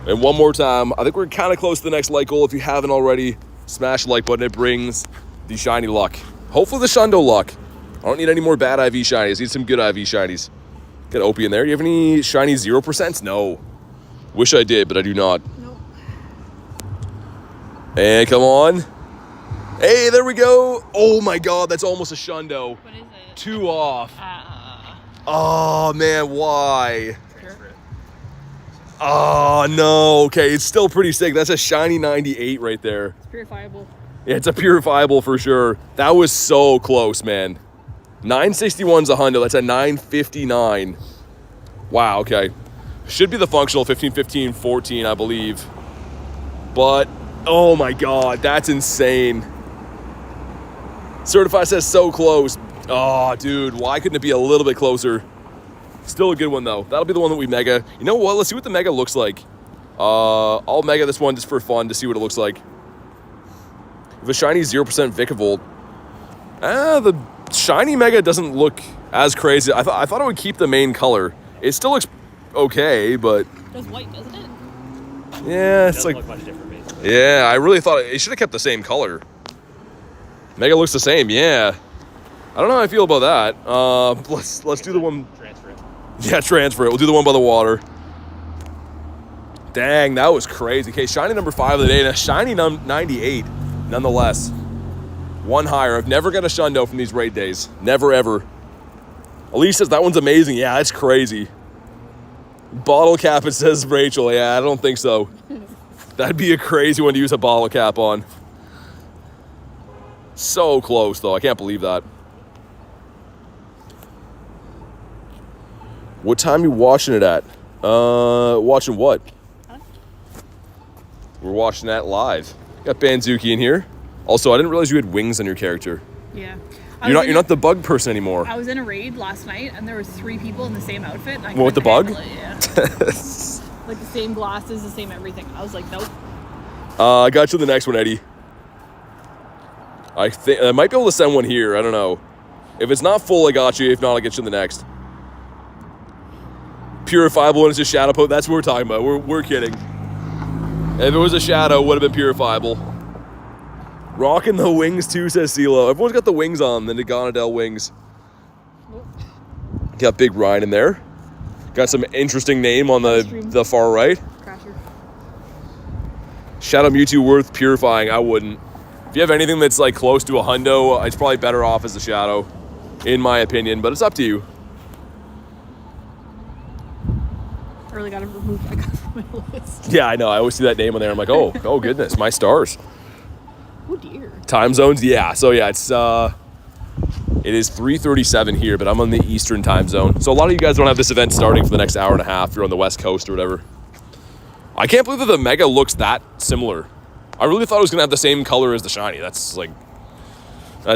And one more time, I think we're kind of close to the next like goal. If you haven't already, smash the like button. It brings the shiny luck. Hopefully the Shundo luck. I don't need any more bad IV shinies. I need some good IV shinies. Got Opie in there. Do you have any shiny 0%? No. Wish I did, but I do not. Nope. And come on. Hey, there we go. Oh my God, that's almost a Shundo. What is it? 2 off. Oh man, why? Oh no, okay, it's still pretty sick. That's a shiny 98 right there. It's purifiable. Yeah, it's a purifiable for sure. That was so close, man. 961's a hundo. That's a 959. Wow, okay. Should be the functional 15, 15, 14, I believe. But, oh my God, that's insane. Certified says so close. Oh, dude, why couldn't it be a little bit closer? Still a good one, though. That'll be the one that we mega. You know what? Let's see what the mega looks like. I'll mega this one just for fun to see what it looks like. If a shiny 0% Vikavolt. The shiny mega doesn't look as crazy. I thought it would keep the main color. It still looks okay, but... It does white, doesn't it? Yeah, it's Doesn't like... look much different, basically. Yeah, I really thought it should have kept the same color. Mega looks the same, yeah. I don't know how I feel about that. Let's do the one... Transfer it. Yeah, transfer it. We'll do the one by the water. Dang, that was crazy. Okay, shiny number 5 of the day, and a shiny 98, nonetheless. One higher. I've never got a Shundo from these raid days. Never, ever. Elise says that one's amazing. Yeah, that's crazy. Bottle cap, it says Rachel. Yeah, I don't think so. That'd be a crazy one to use a bottle cap on. So close, though. I can't believe that. What time are you watching it at? Watching what? Huh? We're watching that live. Got Banzuki in here. Also, I didn't realize you had wings on your character. Yeah. You're not the bug person anymore. I was in a raid last night, and there was 3 people in the same outfit. And I What, with the couldn't bug? handle it, yeah. Like the same glasses, the same everything. I was like, nope. I got you the next one, Eddie. I think I might be able to send one here. I don't know. If it's not full, I got you. If not, I'll get you the next. Purifiable and it's just shadow poke. That's what we're talking about. We're kidding. If it was a shadow, it would have been purifiable. Rocking the wings too, says CeeLo. Everyone's got the wings on, the Naganadel wings. Got Big Ryan in there. Got some interesting name on the far right. Crasher. Shadow Mewtwo worth purifying. I wouldn't. If you have anything that's like close to a hundo, it's probably better off as a shadow, in my opinion. But it's up to you. I really got to remove that guy from my list. Yeah, I know. I always see that name on there. I'm like, oh goodness, my stars. Oh dear. Time zones, yeah. So yeah, it is 3:37 here, but I'm on the Eastern time zone. So a lot of you guys don't have this event starting for the next hour and a half. You're on the West Coast or whatever. I can't believe that the Mega looks that similar. I really thought it was gonna have the same color as the shiny. That's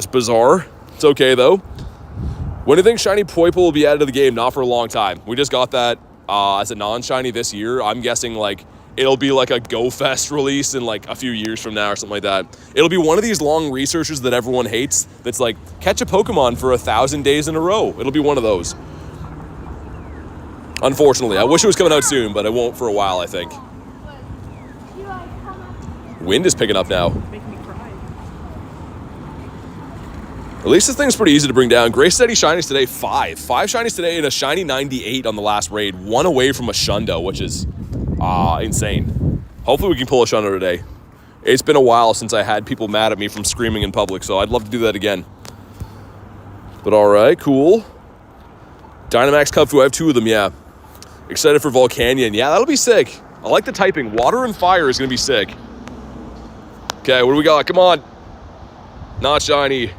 bizarre. It's okay though. When do you think shiny Poiple will be added to the game? Not for a long time. We just got that as a non-shiny this year. I'm guessing like it'll be like a Go Fest release in like a few years from now or something like that. It'll be one of these long researches that everyone hates that's like catch a Pokemon for 1,000 days in a row. It'll be one of those. Unfortunately, I wish it was coming out soon, but it won't for a while, I think. Wind is picking up now. Making me cry. At least this thing's pretty easy to bring down. Grace Steady shinies today, 5. 5 shinies today and a shiny 98 on the last raid. 1 away from a Shundo, which is insane. Hopefully we can pull a Shundo today. It's been a while since I had people mad at me from screaming in public, so I'd love to do that again. But all right, cool. Dynamax Cubfu, I have 2 of them, yeah. Excited for Volcanion. Yeah, that'll be sick. I like the typing. Water and fire is going to be sick. Okay, what do we got? Come on. Not shiny.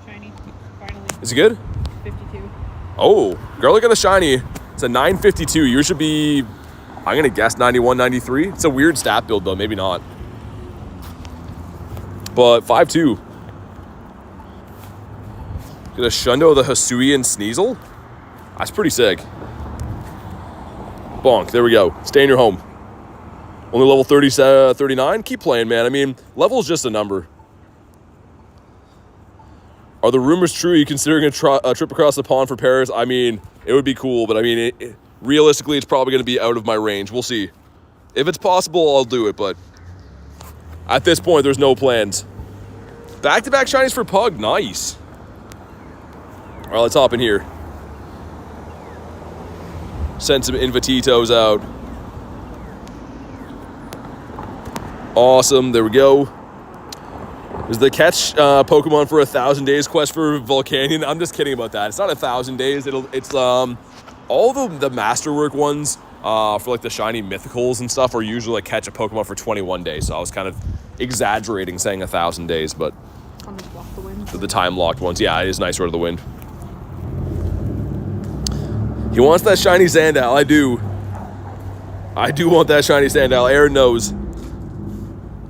Shiny. Finally. Is it good? 52. Oh, Garlic got a shiny. It's a 952. Yours should be, I'm going to guess 91, 93. It's a weird stat build, though. Maybe not. But 5-2. Get a Shundo, the Hisuian Sneasel. That's pretty sick. Bonk. There we go. Stay in your home. Only level 39. Keep playing, man. I mean, level is just a number. Are the rumors true? Are you considering a trip across the pond for Paris? I mean, it would be cool, but I mean, realistically, it's probably going to be out of my range. We'll see. If it's possible, I'll do it, but at this point, there's no plans. Back-to-back shinies for Pug. Nice. All right, let's hop in here. Send some Invititos out. Awesome. There we go. Is the catch Pokemon for 1,000 days quest for Volcanion? I'm just kidding about that. It's not 1,000 days. It's all the masterwork ones for like the shiny mythicals and stuff are usually like catch a Pokemon for 21 days. So I was kind of exaggerating saying 1,000 days, but the time locked ones, yeah, it is nice Road to the Wind. He wants that shiny Sandal. I do want that shiny Sandal. Aaron knows.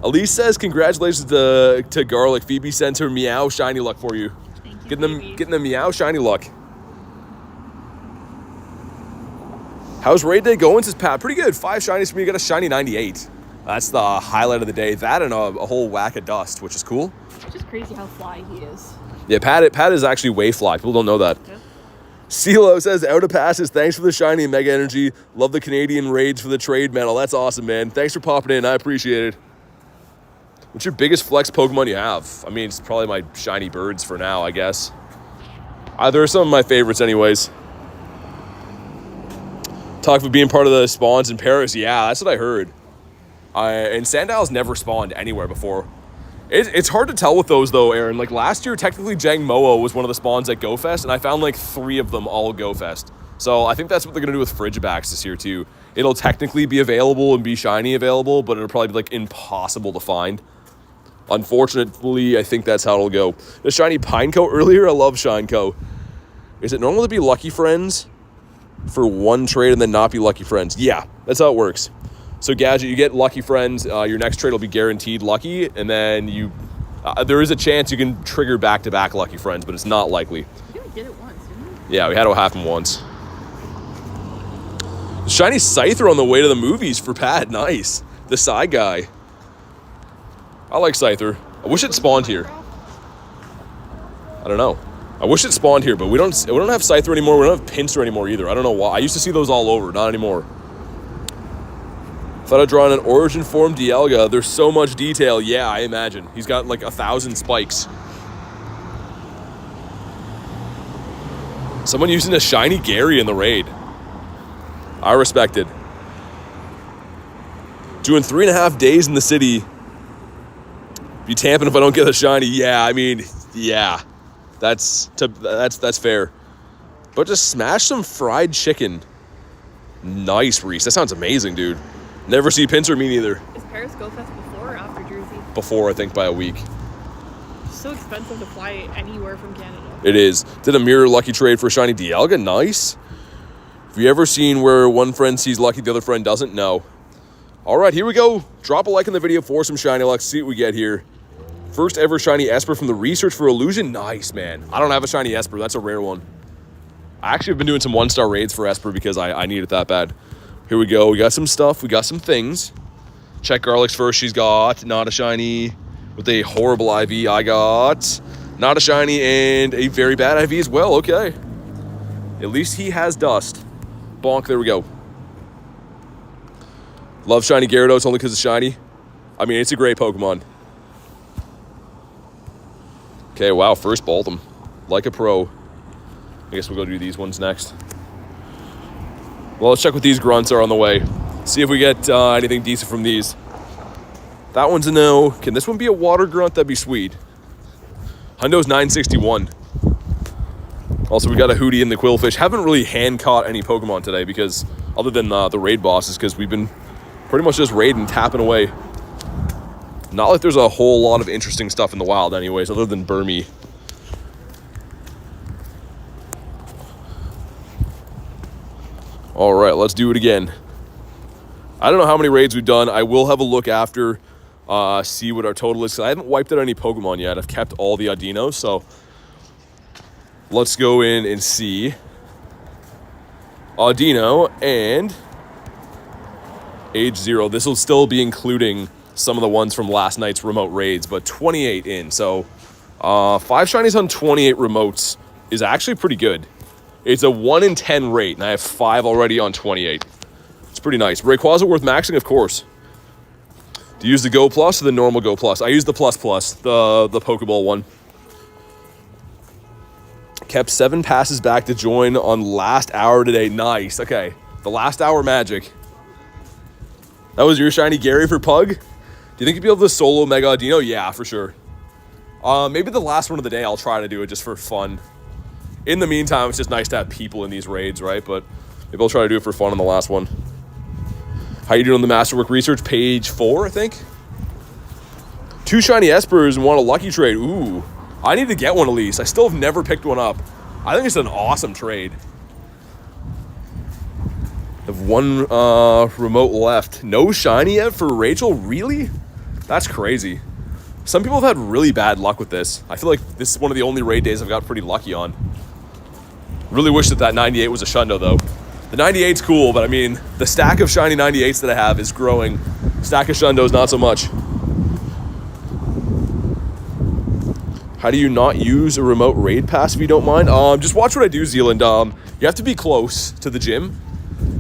Elise says, congratulations to Garlic. Phoebe sends her Meow shiny luck for you. Thank you, Getting the Meow shiny luck. How's raid day going, says Pat? Pretty good. 5 shinies for me. Got a shiny 98. That's the highlight of the day. That and a whole whack of dust, which is cool. It's just crazy how fly he is. Yeah, Pat is actually way fly. People don't know that. Yeah. CeeLo says, out of passes. Thanks for the shiny and Mega Energy. Love the Canadian raids for the trade medal. That's awesome, man. Thanks for popping in. I appreciate it. What's your biggest flex Pokemon you have? I mean, it's probably my shiny birds for now, I guess. They're some of my favorites anyways. Talk about being part of the spawns in Paris. Yeah, that's what I heard. And Sandal's never spawned anywhere before. It's hard to tell with those, though, Aaron. Like, last year, technically, Jangmo-o was one of the spawns at GoFest, and I found, like, 3 of them all GoFest. So I think that's what they're going to do with Frigibacks this year, too. It'll technically be available and be shiny available, but it'll probably be, like, impossible to find. Unfortunately, I think that's how it'll go. The shiny Pineco earlier, I love Shineco. Is it normal to be Lucky Friends for one trade and then not be Lucky Friends? Yeah, that's how it works. So Gadget, you get Lucky Friends, your next trade will be guaranteed Lucky, and then there is a chance you can trigger back-to-back Lucky Friends, but it's not likely. I think we did it once, didn't we? Yeah, we had it happen once. Shiny Scyther on the way to the movies for Pat, nice. The Psy guy. I like Scyther. I wish it spawned here. I don't know. I wish it spawned here, but we don't have Scyther anymore. We don't have Pinsir anymore either. I don't know why. I used to see those all over. Not anymore. Thought I'd draw an origin form Dialga. There's so much detail. Yeah, I imagine. He's got like 1,000 spikes. Someone using a shiny Gary in the raid. I respect it. Doing 3.5 days in the city. Be tamping if I don't get a shiny. Yeah, I mean, yeah. That's fair. But just smash some fried chicken. Nice, Reese. That sounds amazing, dude. Never see Pinsir, me neither. Is Paris GoFest before or after Jersey? Before, I think, by a week. It's so expensive to fly anywhere from Canada. It is. Did a mirror lucky trade for a shiny Dialga. Nice. Have you ever seen where one friend sees lucky, the other friend doesn't? No. All right, here we go. Drop a like in the video for some shiny luck. See what we get here. First ever shiny Esper from the Research for Illusion. Nice, man. I don't have a shiny Esper. That's a rare one. I actually have been doing some 1-star raids for Esper because I need it that bad. Here we go. We got some stuff. We got some things. Check Garlic's first. She's got not a shiny with a horrible IV. I got not a shiny and a very bad IV as well. Okay. At least he has dust. Bonk. There we go. Love shiny Gyarados only because it's shiny. I mean, it's a great Pokemon. Okay, wow. First Baltum. Like a pro. I guess we'll go do these ones next. Well, let's check what these grunts are on the way. See if we get anything decent from these. That one's a no. Can this one be a water grunt? That'd be sweet. Hundo's 961. Also, we got a Hootie and the Quillfish. Haven't really hand-caught any Pokemon today because, other than the raid bosses, because we've been pretty much just raiding, tapping away. Not like there's a whole lot of interesting stuff in the wild anyways, other than Burmy. All right, let's do it again. I don't know how many raids we've done. I will have a look after, see what our total is. 'Cause I haven't wiped out any Pokemon yet. I've kept all the Audinos, so let's go in and see. Audino and age 0. This will still be including some of the ones from last night's remote raids, but 28 in. So 5 shinies on 28 remotes is actually pretty good. It's a 1 in 10 rate, and I have 5 already on 28. It's pretty nice. Rayquaza worth maxing, of course. Do you use the Go Plus or the normal Go Plus? I use the Plus Plus, the Pokeball one. Kept 7 passes back to join on last hour today. Nice. Okay. The last hour magic. That was your shiny Gary for Pug? you think you'd be able to solo Mega Audino? Yeah, for sure. Maybe the last one of the day I'll try to do it just for fun. In the meantime, it's just nice to have people in these raids, right? But maybe I'll try to do it for fun on the last one. How you doing on the Masterwork Research? Page 4, I think. 2 shiny Espers and 1 a lucky trade. Ooh, I need to get one at least. I still have never picked one up. I think it's an awesome trade. I have 1 remote left. No shiny yet for Rachel? Really? That's crazy. Some people have had really bad luck with this. I feel like this is one of the only raid days I've got pretty lucky on. Really wish that 98 was a Shundo, though. The 98's cool, but I mean, the stack of shiny 98s that I have is growing. Stack of Shundos, not so much. How do you not use a remote raid pass if you don't mind? Just watch what I do, Zealand. You have to be close to the gym.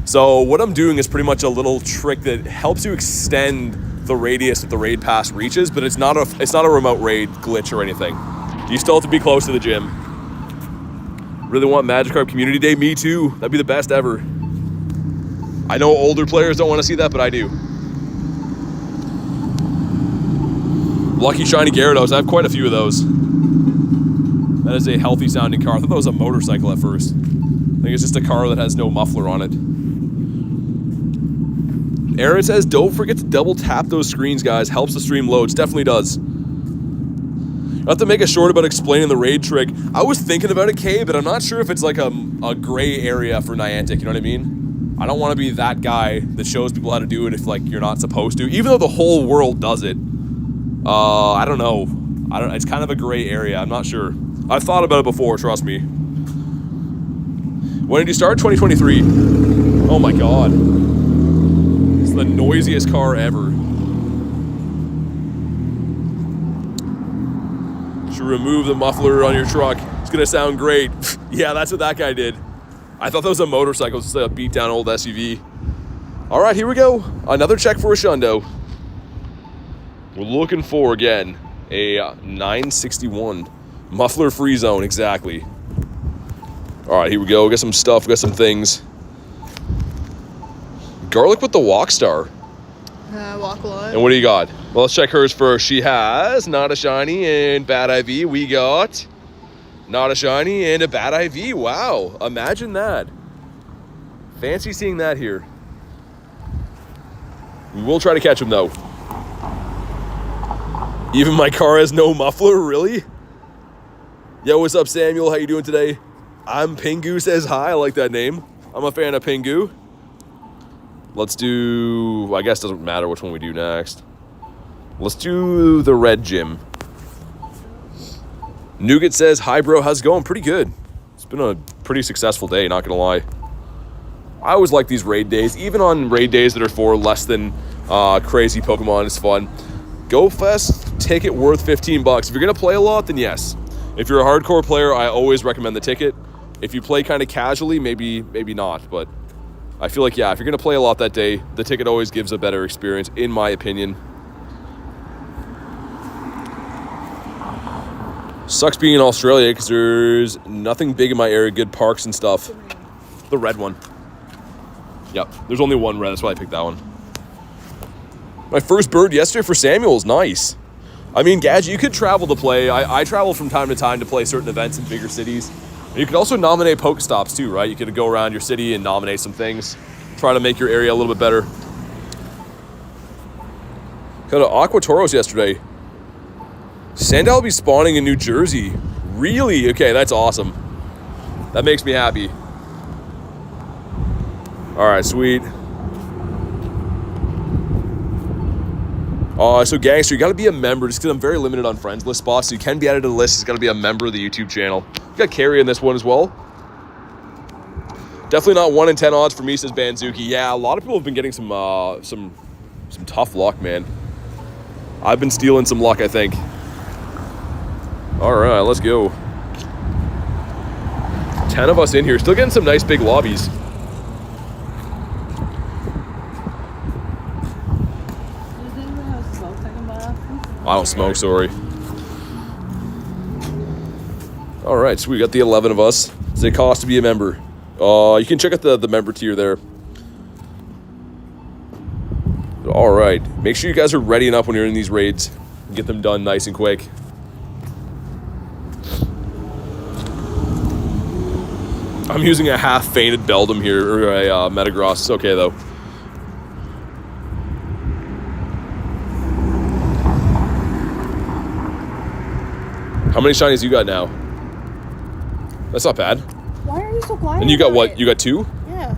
So what I'm doing is pretty much a little trick that helps you extend the radius that the raid pass reaches, but it's not a remote raid glitch or anything. You still have to be close to the gym. Really want Magikarp Community Day? Me too. That'd be the best ever. I know older players don't want to see that, but I do. Lucky shiny Gyarados. I have quite a few of those. That is a healthy sounding car. I thought that was a motorcycle at first. I think it's just a car that has no muffler on it. Aaron says, don't forget to double tap those screens, guys. Helps the stream loads. Definitely does. I have to make a short about explaining the raid trick. I was thinking about it, Kay, but I'm not sure if it's like a gray area for Niantic, you know what I mean? I don't want to be that guy that shows people how to do it if like you're not supposed to, even though the whole world does it. I don't know. It's kind of a gray area. I'm not sure. I've thought about it before, trust me. When did you start? 2023. Oh my god. It's the noisiest car ever. Should remove the muffler on your truck. It's gonna sound great. Yeah, that's what that guy did. I thought that was a motorcycle, just like a beat down old SUV. All right, here we go. Another check for a Shundo. We're looking for, again, a 961. Muffler free zone, exactly. All right, here we go. Got some stuff, got some things. Garlic with the walk star. Walk a lot. And what do you got? Well, let's check hers first. She has not a shiny and bad IV. We got not a shiny and a bad IV. Wow, imagine that. Fancy seeing that here. We will try to catch him though. Even my car has no muffler, really? Yo, what's up, Samuel? How you doing today? I'm Pingu says hi. I like that name. I'm a fan of Pingu. Let's do, I guess it doesn't matter which one we do next. Let's do the red gym. Nougat says, hi bro, how's it going? Pretty good. It's been a pretty successful day, not gonna lie. I always like these raid days, even on raid days that are for less than crazy Pokemon, it's fun. GoFest ticket worth 15 bucks. If you're gonna play a lot, then yes. If you're a hardcore player, I always recommend the ticket. If you play kind of casually, maybe not, but I feel like, yeah, if you're going to play a lot that day, the ticket always gives a better experience, in my opinion. Sucks being in Australia because there's nothing big in my area, good parks and stuff. The red one. Yep, there's only one red, that's why I picked that one. My first bird yesterday for Samuel is nice. I mean, Gadget, you could travel to play. I travel from time to time to play certain events in bigger cities. You could also nominate Pokestops too, right? You could go around your city and nominate some things. Try to make your area a little bit better. Got an Aquatoros yesterday. Sandal will be spawning in New Jersey. Really? Okay, that's awesome. That makes me happy. All right, sweet. So Gangster, you gotta be a member just because I'm very limited on friends list spots, so you can be added to the list. You gotta be a member of the YouTube channel. You got Carrie in this one as well. Definitely not 1 in 10 odds for me, says Banzuki. Yeah, a lot of people have been getting some tough luck, man. I've been stealing some luck, I think. All right, let's go. 10 of us in here, still getting some nice big lobbies. I don't smoke, sorry. All right, so we got the 11 of us. Does it cost to be a member? You can check out the member tier there. All right. Make sure you guys are readying up when you're in these raids. Get them done nice and quick. I'm using a half-fainted Beldum here, or a Metagross. It's okay, though. How many shinies you got now? That's not bad. Why are you so quiet? And you got about what? it? You got 2? Yeah.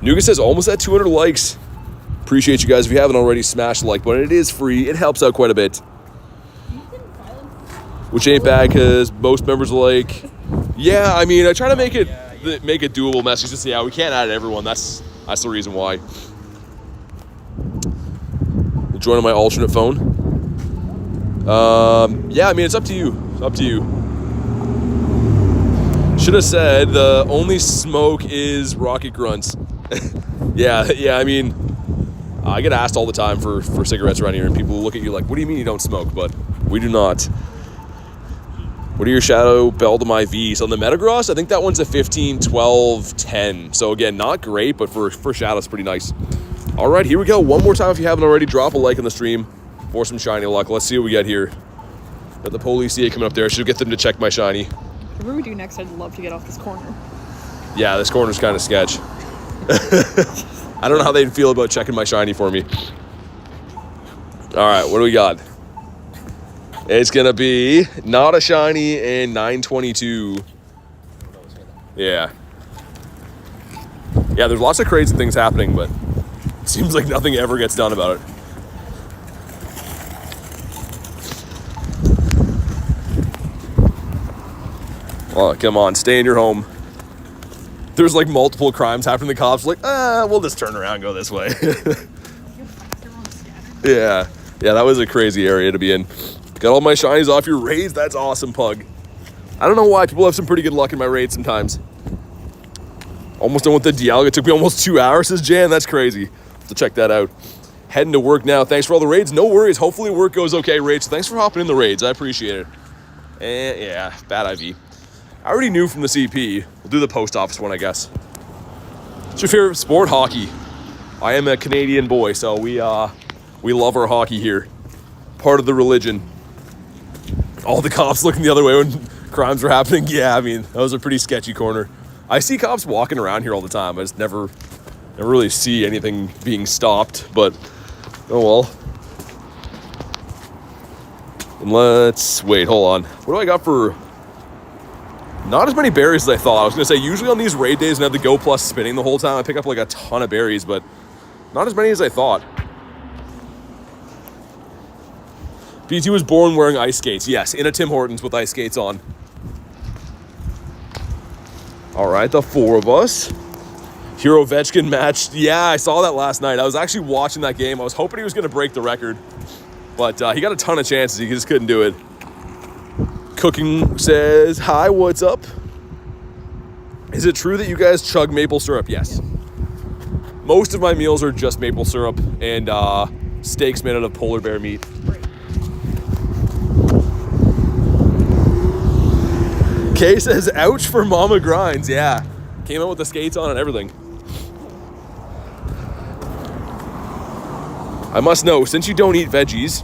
Nuga says almost at 200 likes. Appreciate you guys. If you haven't already, smash the like button. It is free. It helps out quite a bit. Which ain't bad because most members are like, yeah, I mean, I try to make it doable message. Just yeah, we can't add everyone. That's the reason why. Join on my alternate phone. Yeah, I mean, it's up to you. It's up to you. Should have said the only smoke is rocket grunts. yeah, I mean, I get asked all the time for cigarettes around here, and people look at you like, what do you mean you don't smoke? But we do not. What are your Shadow Beldum IVs? On the Metagross, I think that one's a 15, 12, 10. So again, not great, but for Shadow, it's pretty nice. All right, here we go. One more time if you haven't already, drop a like on the stream for some shiny luck. Let's see what we get here. Got the police coming up there. Should get them to check my shiny. Whatever we do next, I'd love to get off this corner. Yeah, this corner's kind of sketch. I don't know how they'd feel about checking my shiny for me. All right, what do we got? It's going to be not a shiny and 922. Yeah. Yeah, there's lots of crazy things happening, but it seems like nothing ever gets done about it. Oh, come on, stay in your home. There's like multiple crimes happening. The cops are like, we'll just turn around and go this way. Yeah, that was a crazy area to be in. Got all my shinies off your raids. That's awesome, Pug. I don't know why. People have some pretty good luck in my raids sometimes. Almost done with the Dialga. It took me almost 2 hours, says Jan. That's crazy. So check that out. Heading to work now. Thanks for all the raids. No worries. Hopefully work goes okay, raids. Thanks for hopping in the raids. I appreciate it. And yeah, bad IV. I already knew from the CP. We'll do the post office one, I guess. What's your favorite sport? Hockey. I am a Canadian boy, so we love our hockey here. Part of the religion. All the cops looking the other way when crimes were happening. Yeah, I mean, that was a pretty sketchy corner. I see cops walking around here all the time. I just never really see anything being stopped, but oh well. And let's wait, hold on. What do I got for... Not as many berries as I thought. I was going to say, usually on these raid days and have the Go Plus spinning the whole time, I pick up like a ton of berries, but not as many as I thought. BT was born wearing ice skates. Yes, in a Tim Hortons with ice skates on. All right, the 4 of us. Hero Vetchkin match. Yeah, I saw that last night. I was actually watching that game. I was hoping he was going to break the record, but he got a ton of chances. He just couldn't do it. Cooking says, hi, what's up? Is it true that you guys chug maple syrup? Yes. Most of my meals are just maple syrup and steaks made out of polar bear meat. Kay says, ouch for Mama Grindz. Yeah. Came out with the skates on and everything. I must know, since you don't eat veggies,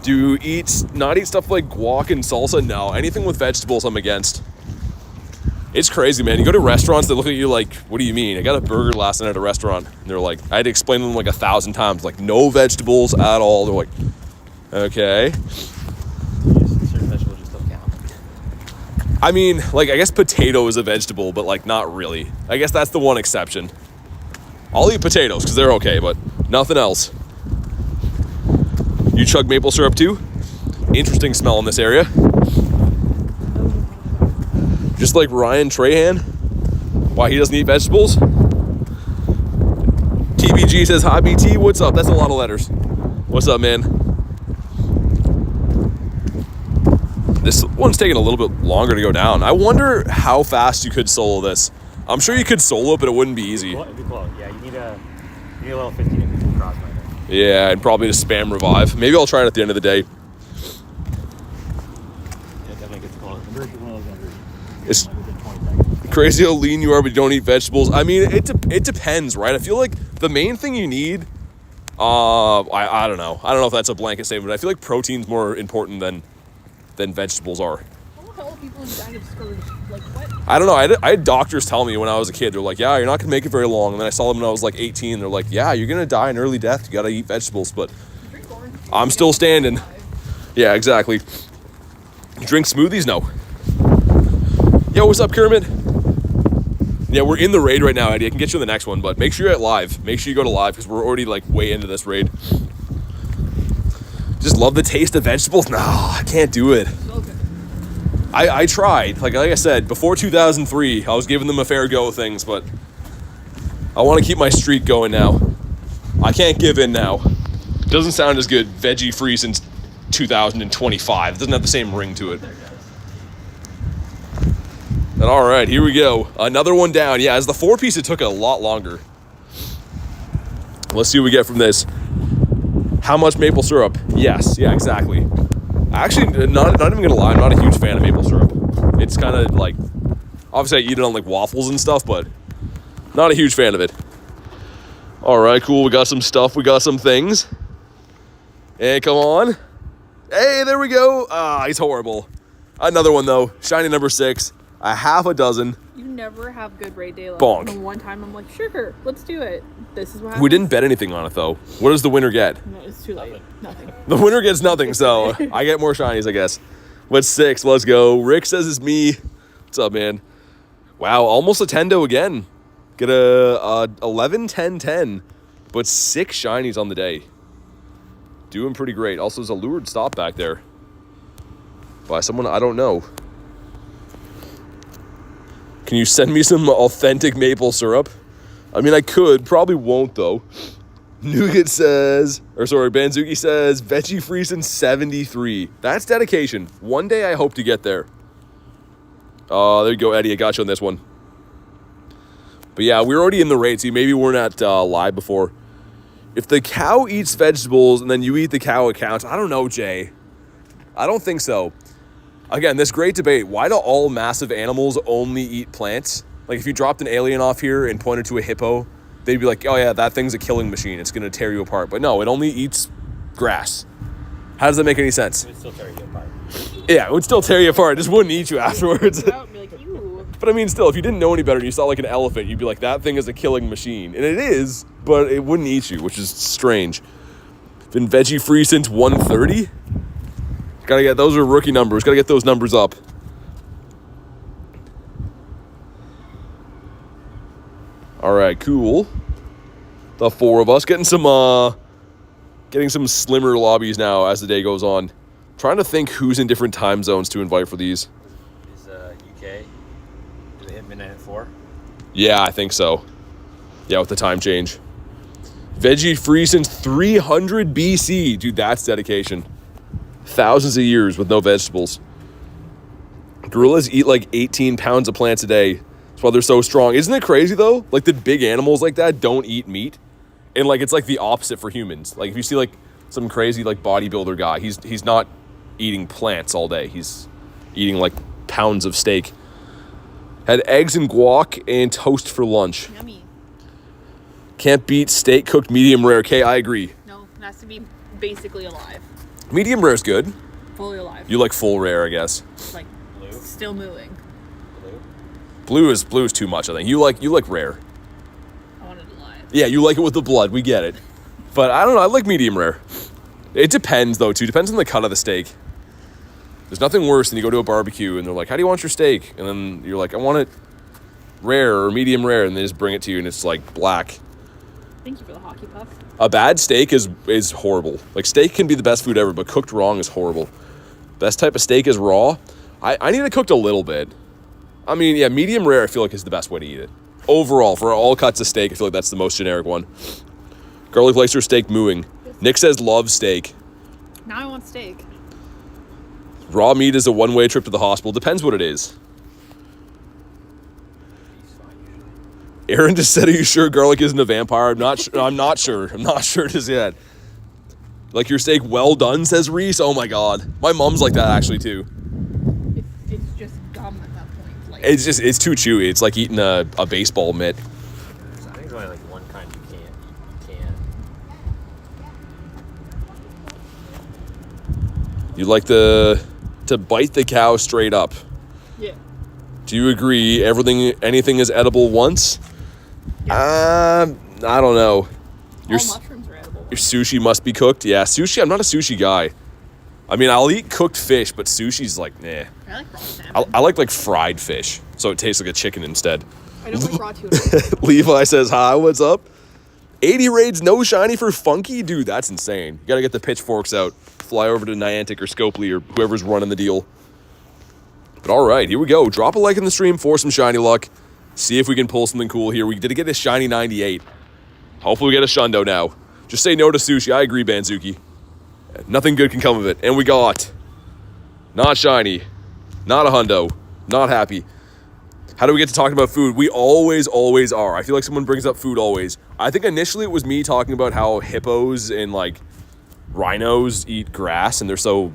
do you not eat stuff like guac and salsa? No, anything with vegetables I'm against. It's crazy, man. You go to restaurants, they look at you like, what do you mean? I got a burger last night at a restaurant. And they're like, I had to explain to them like 1,000 times, like no vegetables at all. They're like, okay. Certain vegetables just don't count. I mean, like, I guess potato is a vegetable, but like not really. I guess that's the one exception. I'll eat potatoes because they're okay, but nothing else. You chug maple syrup too? Interesting smell in this area. Just like Ryan Trahan. Why he doesn't eat vegetables? TBG says, hi BT, what's up? That's a lot of letters. What's up, man? This one's taking a little bit longer to go down. I wonder how fast you could solo this. I'm sure you could solo it, but it wouldn't be easy. Well, yeah, you need a level 15 to cross my head. Yeah, and probably just spam revive. Maybe I'll try it at the end of the day. Yeah, definitely gets close. It's crazy how lean you are, but you don't eat vegetables. I mean, it depends, right? I feel like the main thing you need, I don't know. I don't know if that's a blanket statement. I feel like protein's more important than vegetables are. How the hell are people dying of scourge? Like, what? I don't know. I had doctors tell me when I was a kid, they're like, yeah, you're not going to make it very long. And then I saw them when I was like 18. They're like, yeah, you're going to die an early death. You got to eat vegetables. But I'm still standing. Yeah, exactly. Drink smoothies? No. Yo, what's up, Kermit? Yeah, we're in the raid right now, Eddie. I can get you in the next one, but make sure you're at live. Make sure you go to live because we're already like way into this raid. Just love the taste of vegetables? No, I can't do it. Okay. I tried. Like I said, before 2003, I was giving them a fair go of things, but I want to keep my streak going now. I can't give in now. Doesn't sound as good veggie free since 2025. It doesn't have the same ring to it. And all right, here we go. Another one down. Yeah, as the 4-piece, it took a lot longer. Let's see what we get from this. How much maple syrup? Yes, yeah, exactly. Actually, not even gonna lie, I'm not a huge fan of maple syrup. It's kind of like, obviously I eat it on like waffles and stuff, but not a huge fan of it. All right, cool. We got some stuff. We got some things. Hey, come on. Hey, there we go. Ah, he's horrible. Another one though. Shiny number 6. A half a dozen. You never have good raid day luck. Bonk. And one time I'm like, sure, let's do it. This is what happens. We didn't bet anything on it though. What does the winner get? No, it's too late. Nothing. The winner gets nothing, so I get more shinies, I guess. What's 6? Let's go. Rick says it's me. What's up, man? Wow, almost a Tendo again. Get a 11, 10, 10. But 6 shinies on the day. Doing pretty great. Also, there's a lured stop back there. By someone I don't know. Can you send me some authentic maple syrup? I mean, I could. Probably won't, though. Nougat says, Banzuki says, veggie free since 73. That's dedication. One day I hope to get there. There you go, Eddie. I got you on this one. But yeah, we're already in the raid, so maybe we're not live before. If the cow eats vegetables and then you eat the cow, it counts. I don't know, Jay. I don't think so. Again, this great debate. Why do all massive animals only eat plants? Like if you dropped an alien off here and pointed to a hippo, they'd be like, oh yeah, that thing's a killing machine. It's going to tear you apart. But no, it only eats grass. How does that make any sense? It would still tear you apart. Yeah, it would still tear you apart. It just wouldn't eat you afterwards. Be like, ew. But I mean, still, if you didn't know any better and you saw like an elephant, you'd be like, that thing is a killing machine. And it is, but it wouldn't eat you, which is strange. Been veggie free since 130? Gotta get, those are rookie numbers. Gotta get those numbers up. All right, cool. The 4 of us getting some slimmer lobbies now as the day goes on. Trying to think who's in different time zones to invite for these. Is UK? Do they hit midnight at 4? Yeah, I think so. Yeah, with the time change. Veggie free since 300 BC. Dude, that's dedication. Thousands of years with no vegetables. Gorillas eat like 18 pounds of plants a day. That's why they're so strong. Isn't it crazy though? Like the big animals like that don't eat meat. And like it's like the opposite for humans. Like if you see like some crazy like bodybuilder guy, he's not eating plants all day. He's eating like pounds of steak. Had eggs and guac and toast for lunch. Yummy. Can't beat steak cooked medium rare. Okay, I agree. No, it has to be basically alive. Medium rare is good. Fully alive. You like full rare, I guess. Like, Blue? still moving. Blue? Blue is too much, I think. You like rare. I want it alive. Yeah, you like it with the blood. We get it. But I don't know. I like medium rare. It depends, though, too. Depends on the cut of the steak. There's nothing worse than you go to a barbecue and they're like, how do you want your steak? And then you're like, I want it rare or medium rare. And they just bring it to you and it's like black. Thank you for the hockey puck. A bad steak is horrible. Like steak can be the best food ever, but cooked wrong is horrible. Best type of steak is raw. I need it cooked a little bit. I mean, yeah, medium rare I feel like is the best way to eat it. Overall, for all cuts of steak, I feel like that's the most generic one. Garlic likes her steak mooing. Nick says love steak. Now I want steak. Raw meat is a one-way trip to the hospital. Depends what it is. Aaron just said, are you sure garlic isn't a vampire? I'm not sure. I'm not sure just yet. Like your steak well done, says Reese. Oh my God. My mom's like that actually too. It's just gum at that point. Like, It's too chewy. It's like eating a baseball mitt. So I think there's only like one kind you can. You like to bite the cow straight up. Yeah. Do you agree anything is edible once? I don't know. All mushrooms are edible. Your sushi must be cooked. Yeah, sushi. I'm not a sushi guy. I mean, I'll eat cooked fish, but sushi's like, nah. I like raw salmon. I like fried fish, so it tastes like a chicken instead. I don't like raw tuna. Levi says, hi, what's up? 80 raids, no shiny for Funky? Dude, that's insane. You gotta get the pitchforks out. Fly over to Niantic or Scopely or whoever's running the deal. But all right, here we go. Drop a like in the stream for some shiny luck. See if we can pull something cool here. We did get a shiny 98. Hopefully we get a Shundo now. Just say no to sushi. I agree, Banzuki. Nothing good can come of it. And we got not shiny, not a hundo, not happy. How do we get to talking about food? We always are. I feel like someone brings up food always. I think initially it was me talking about how hippos and like rhinos eat grass and they're so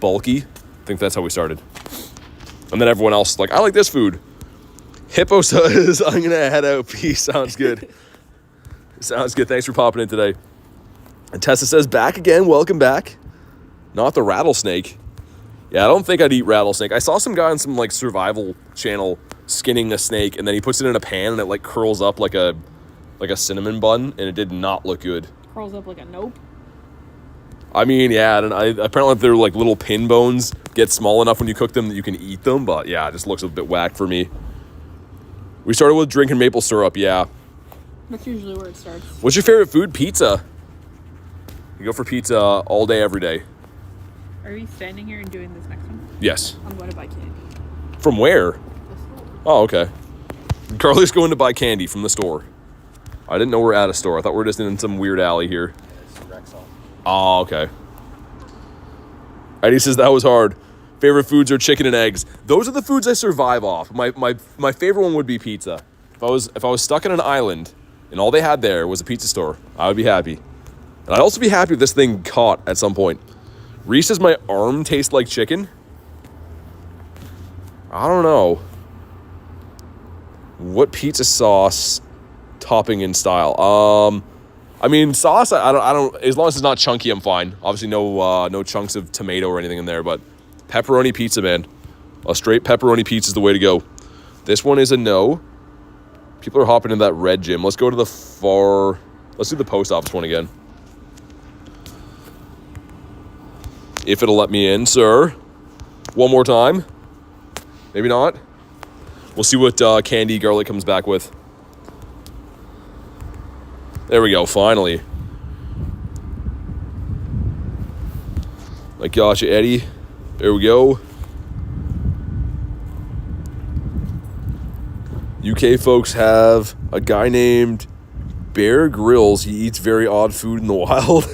bulky. I think that's how we started. And then everyone else like, I like this food. Hippo says, I'm going to head out. Peace. Sounds good. Sounds good. Thanks for popping in today. And Tessa says, back again. Welcome back. Not the rattlesnake. Yeah, I don't think I'd eat rattlesnake. I saw some guy on some like survival channel skinning a snake, and then he puts it in a pan and it like curls up like a cinnamon bun, and it did not look good. Curls up like a nope. I mean, yeah, and apparently they're like little pin bones get small enough when you cook them that you can eat them, but yeah, it just looks a bit whack for me. We started with drinking maple syrup, yeah. That's usually where it starts. What's your favorite food? Pizza. You go for pizza all day, every day. Are you standing here and doing this next one? Yes. I'm going to buy candy. From where? Oh, okay. Carly's going to buy candy from the store. I didn't know we're at a store. I thought we were just in some weird alley here. Oh, okay. Eddie says that was hard. Favorite foods are chicken and eggs. Those are the foods I survive off. My favorite one would be pizza. If I was stuck in an island and all they had there was a pizza store, I would be happy. And I'd also be happy if this thing caught at some point. Reese says my arm tastes like chicken. I don't know. What pizza sauce topping in style? I mean, sauce, I don't, as long as it's not chunky, I'm fine. Obviously no chunks of tomato or anything in there, but pepperoni pizza, man. A straight pepperoni pizza is the way to go. This one is a no. People are hopping in that red gym. Let's go to let's do the post office one again. If it'll let me in, sir. One more time. Maybe not. We'll see what Candy Garlic comes back with. There we go, finally. I gotcha, Eddie. There we go. UK folks have a guy named Bear Grylls. He eats very odd food in the wild.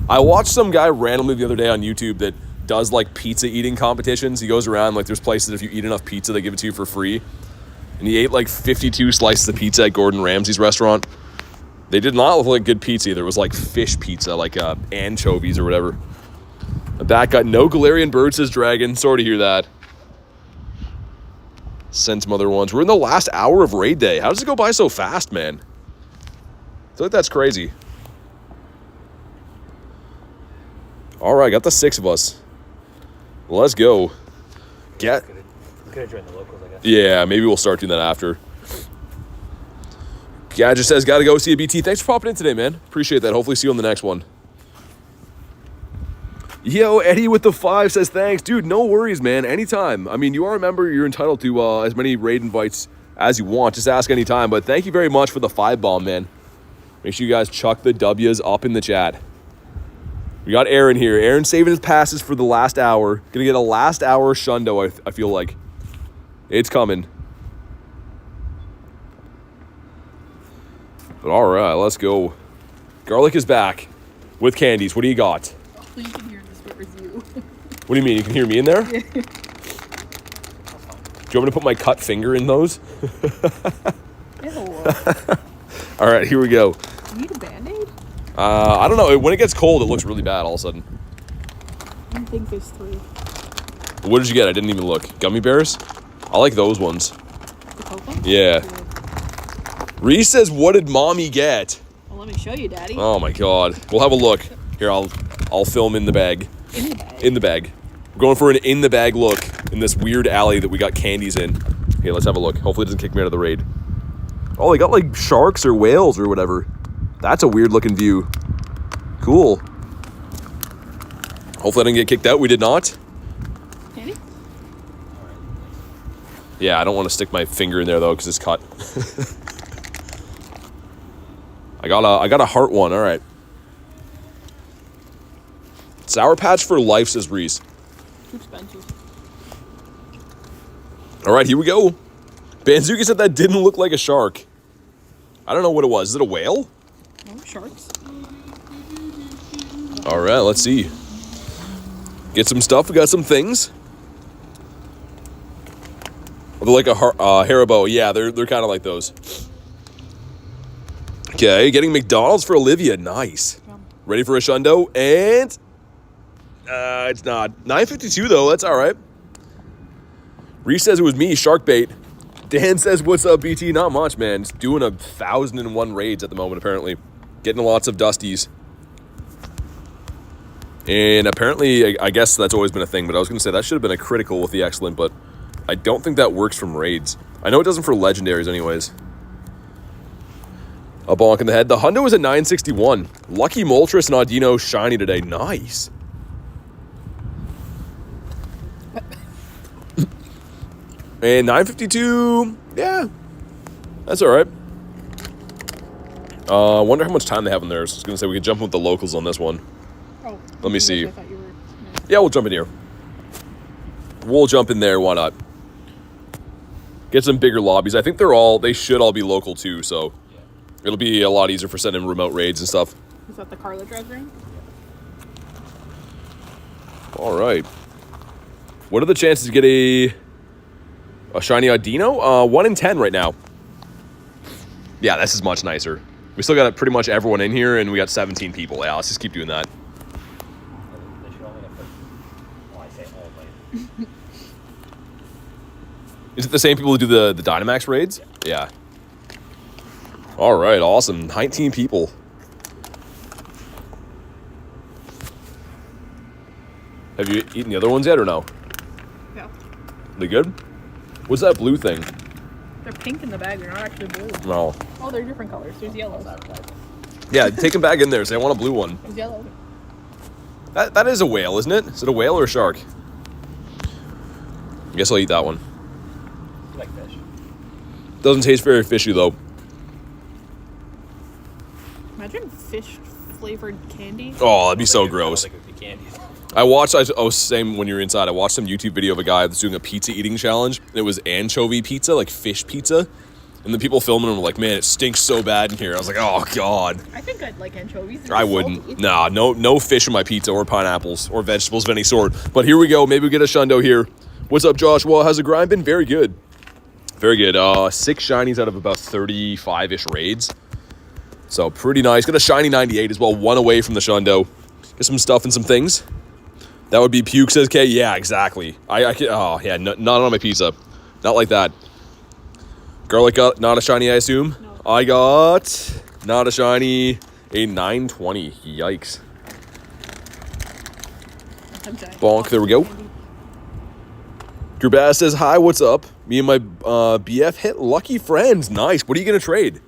I watched some guy randomly the other day on YouTube that does like pizza eating competitions. He goes around, like there's places if you eat enough pizza, they give it to you for free. And he ate like 52 slices of pizza at Gordon Ramsay's restaurant. They did not look like good pizza either. It was like fish pizza, like anchovies or whatever. That got no Galarian bird, says Dragon. Sorry to hear that. Send some other ones. We're in the last hour of raid day. How does it go by so fast, man? I feel like that's crazy. All right, got the 6 of us. Let's go. We could have joined the locals, I guess. Yeah, maybe we'll start doing that after. Gadget says, gotta go see a BT. Thanks for popping in today, man. Appreciate that. Hopefully see you on the next one. Yo, Eddie with the 5 says, thanks. Dude, no worries, man. Anytime. I mean, you are a member. You're entitled to as many raid invites as you want. Just ask anytime. But thank you very much for the 5 bomb, man. Make sure you guys chuck the W's up in the chat. We got Aaron here. Aaron saving his passes for the last hour. Gonna get a last hour Shundo, I feel like. It's coming. But all right, let's go. Garlic is back with candies. What do you got? Oh, you can hear this review. What do you mean? You can hear me in there? Yeah. Do you want me to put my cut finger in those? Ew. All right, here we go. You need a Band-Aid? I don't know. When it gets cold, it looks really bad all of a sudden. I think there's 3. What did you get? I didn't even look. Gummy bears? I like those ones. The cocoa? Yeah. Reese says, what did mommy get? Well, let me show you, Daddy. Oh my God. We'll have a look. Here, I'll film in the bag. In the bag. In the bag. We're going for an in-the-bag look in this weird alley that we got candies in. Okay, let's have a look. Hopefully it doesn't kick me out of the raid. Oh, they got like sharks or whales or whatever. That's a weird-looking view. Cool. Hopefully I didn't get kicked out. We did not. Candy? Yeah, I don't want to stick my finger in there, though, because it's cut. I got a heart one. All right. Sour Patch for life, says Reese. Too expensive. All right, here we go. Banzuka said that didn't look like a shark. I don't know what it was. Is it a whale? No, sharks. All right, let's see. Get some stuff. We got some things. They're like a Haribo. Yeah, they're kind of like those. Okay, getting McDonald's for Olivia. Nice. Ready for a Shundo? And it's not. 952 though. That's all right. Reese says it was me, shark bait. Dan says, what's up, BT? Not much, man. Just doing 1,001 raids at the moment, apparently. Getting lots of dusties. And apparently, I guess that's always been a thing, but I was going to say that should have been a critical with the excellent, but I don't think that works from raids. I know it doesn't for legendaries anyways. A bonk in the head. The Hundo is at 961. Lucky Moltres and Audino shiny today. Nice. And 952, yeah, that's all right. I wonder how much time they have in there. So I was going to say we could jump in with the locals on this one. Oh. Let me see. I thought you were... Yeah, we'll jump in here. We'll jump in there, why not? Get some bigger lobbies. I think they should all be local too, so it'll be a lot easier for sending remote raids and stuff. Is that the Carla Drag Ring? All right. What are the chances to get a shiny Audino? 1 in 10 right now. Yeah, this is much nicer. We still got pretty much everyone in here, and we got 17 people. Yeah, let's just keep doing that. They should only have put, well, I say only. Is it the same people who do the Dynamax raids? Yeah. All right, awesome. 19 people. Have you eaten the other ones yet or no? Yeah. They good? What's that blue thing? They're pink in the bag. They're not actually blue. No. Oh, they're different colors. There's yellows. Yeah, take them back in there. Say, I want a blue one. There's yellow. That is a whale, isn't it? Is it a whale or a shark? I guess I'll eat that one. Like fish. Doesn't taste very fishy, though. Imagine fish-flavored candy. Oh, that'd be so gross. I don't think it would be candy. Same when you're inside. I watched some YouTube video of a guy that's doing a pizza eating challenge. And it was anchovy pizza, like fish pizza. And the people filming them were like, man, it stinks so bad in here. I was like, oh, God. I think I'd like anchovies. They're I salty. wouldn't. Nah, no fish in my pizza or pineapples or vegetables of any sort. But here we go. Maybe we get a Shundo here. What's up, Joshua? How's the grind been? Very good. Very good. 6 shinies out of about 35-ish raids. So pretty nice. Got a shiny 98 as well. 1 away from the Shundo. Get some stuff and some things. That would be puke, says K. Yeah, exactly. I can, oh, yeah, not on my pizza. Not like that. Garlic got not a shiny, I assume? No. I got not a shiny, a 920. Yikes. Bonk, there we go. Gerbass says, hi, what's up? Me and my BF hit lucky friends. Nice. What are you going to trade?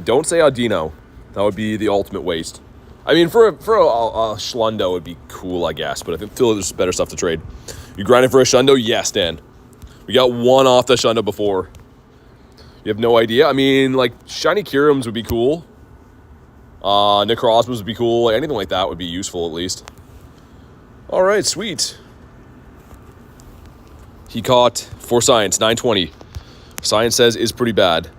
Don't say Audino. That would be the ultimate waste. I mean, for a Shundo would be cool, I guess, but I feel there's better stuff to trade. You grinding for a Shundo? Yes, Dan. We got 1 off the Shundo before. You have no idea? I mean, like, shiny Curums would be cool. Necrozmas would be cool. Like, anything like that would be useful, at least. All right, sweet. He caught for Science, 920. Science says is pretty bad.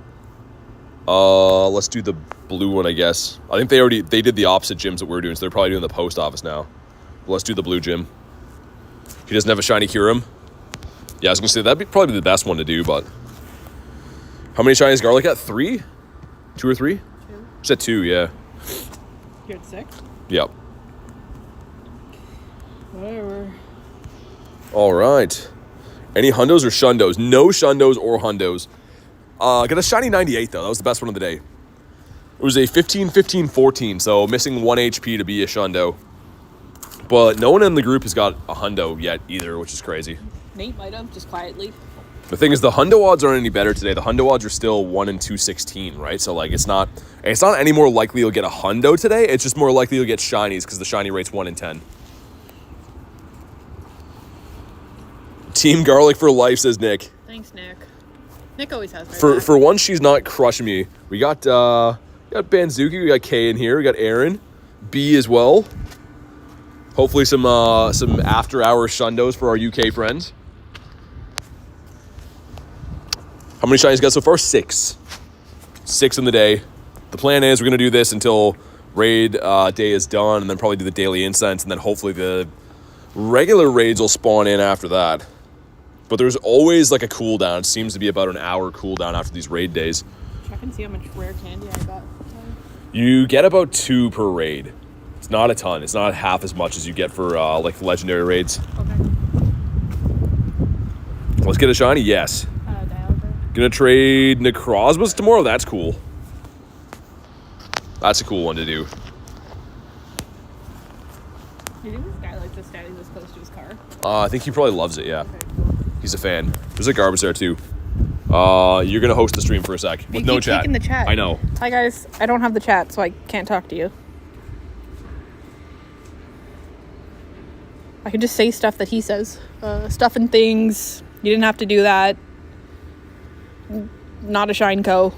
Let's do the blue one, I guess. I think they did the opposite gyms that we're doing, so they're probably doing the post office now. But let's do the blue gym. He doesn't have a shiny Kyurem. Yeah, I was gonna say that'd be probably the best one to do, but how many shinies Garlic at? 3? 2 or 3? 2. Just at 2, yeah. You're at 6? Yep. Whatever. All right. Any Hundos or Shundos? No Shundos or Hundos. Got a shiny 98 though. That was the best one of the day. It was a 15-15-14, so missing 1 HP to be a Shundo. But no one in the group has got a hundo yet either, which is crazy. Nate might have, just quietly. The thing is, the hundo odds aren't any better today. The hundo odds are still 1 in 216, right? So like, it's not any more likely you'll get a hundo today. It's just more likely you'll get shinies because the shiny rate's 1 in 10. Team Garlic for life, says Nick. Thanks, Nick. Nick always has For once, she's not crushing me. We got Banzuki, we got Kay in here, we got Aaron, B as well. Hopefully some after-hour shundos for our UK friends. How many shinies got so far? 6. 6 in the day. The plan is we're going to do this until raid day is done, and then probably do the daily incense, and then hopefully the regular raids will spawn in after that. But there's always like a cooldown. It seems to be about an hour cooldown after these raid days. Check and see how much rare candy I got. You get about 2 per raid. It's not a ton. It's not half as much as you get for like the legendary raids. Okay. Let's get a shiny. Yes. Gonna trade Necrozmas tomorrow? That's cool. That's a cool one to do. Do you think this guy likes to stand this close to his car? I think he probably loves it, yeah. Okay, cool. He's a fan. There's a garbage there too. You're gonna host the stream for a sec. With no chat. Taking the chat. I know. Hi guys, I don't have the chat, so I can't talk to you. I can just say stuff that he says. Stuff and things. You didn't have to do that. Not a shine co.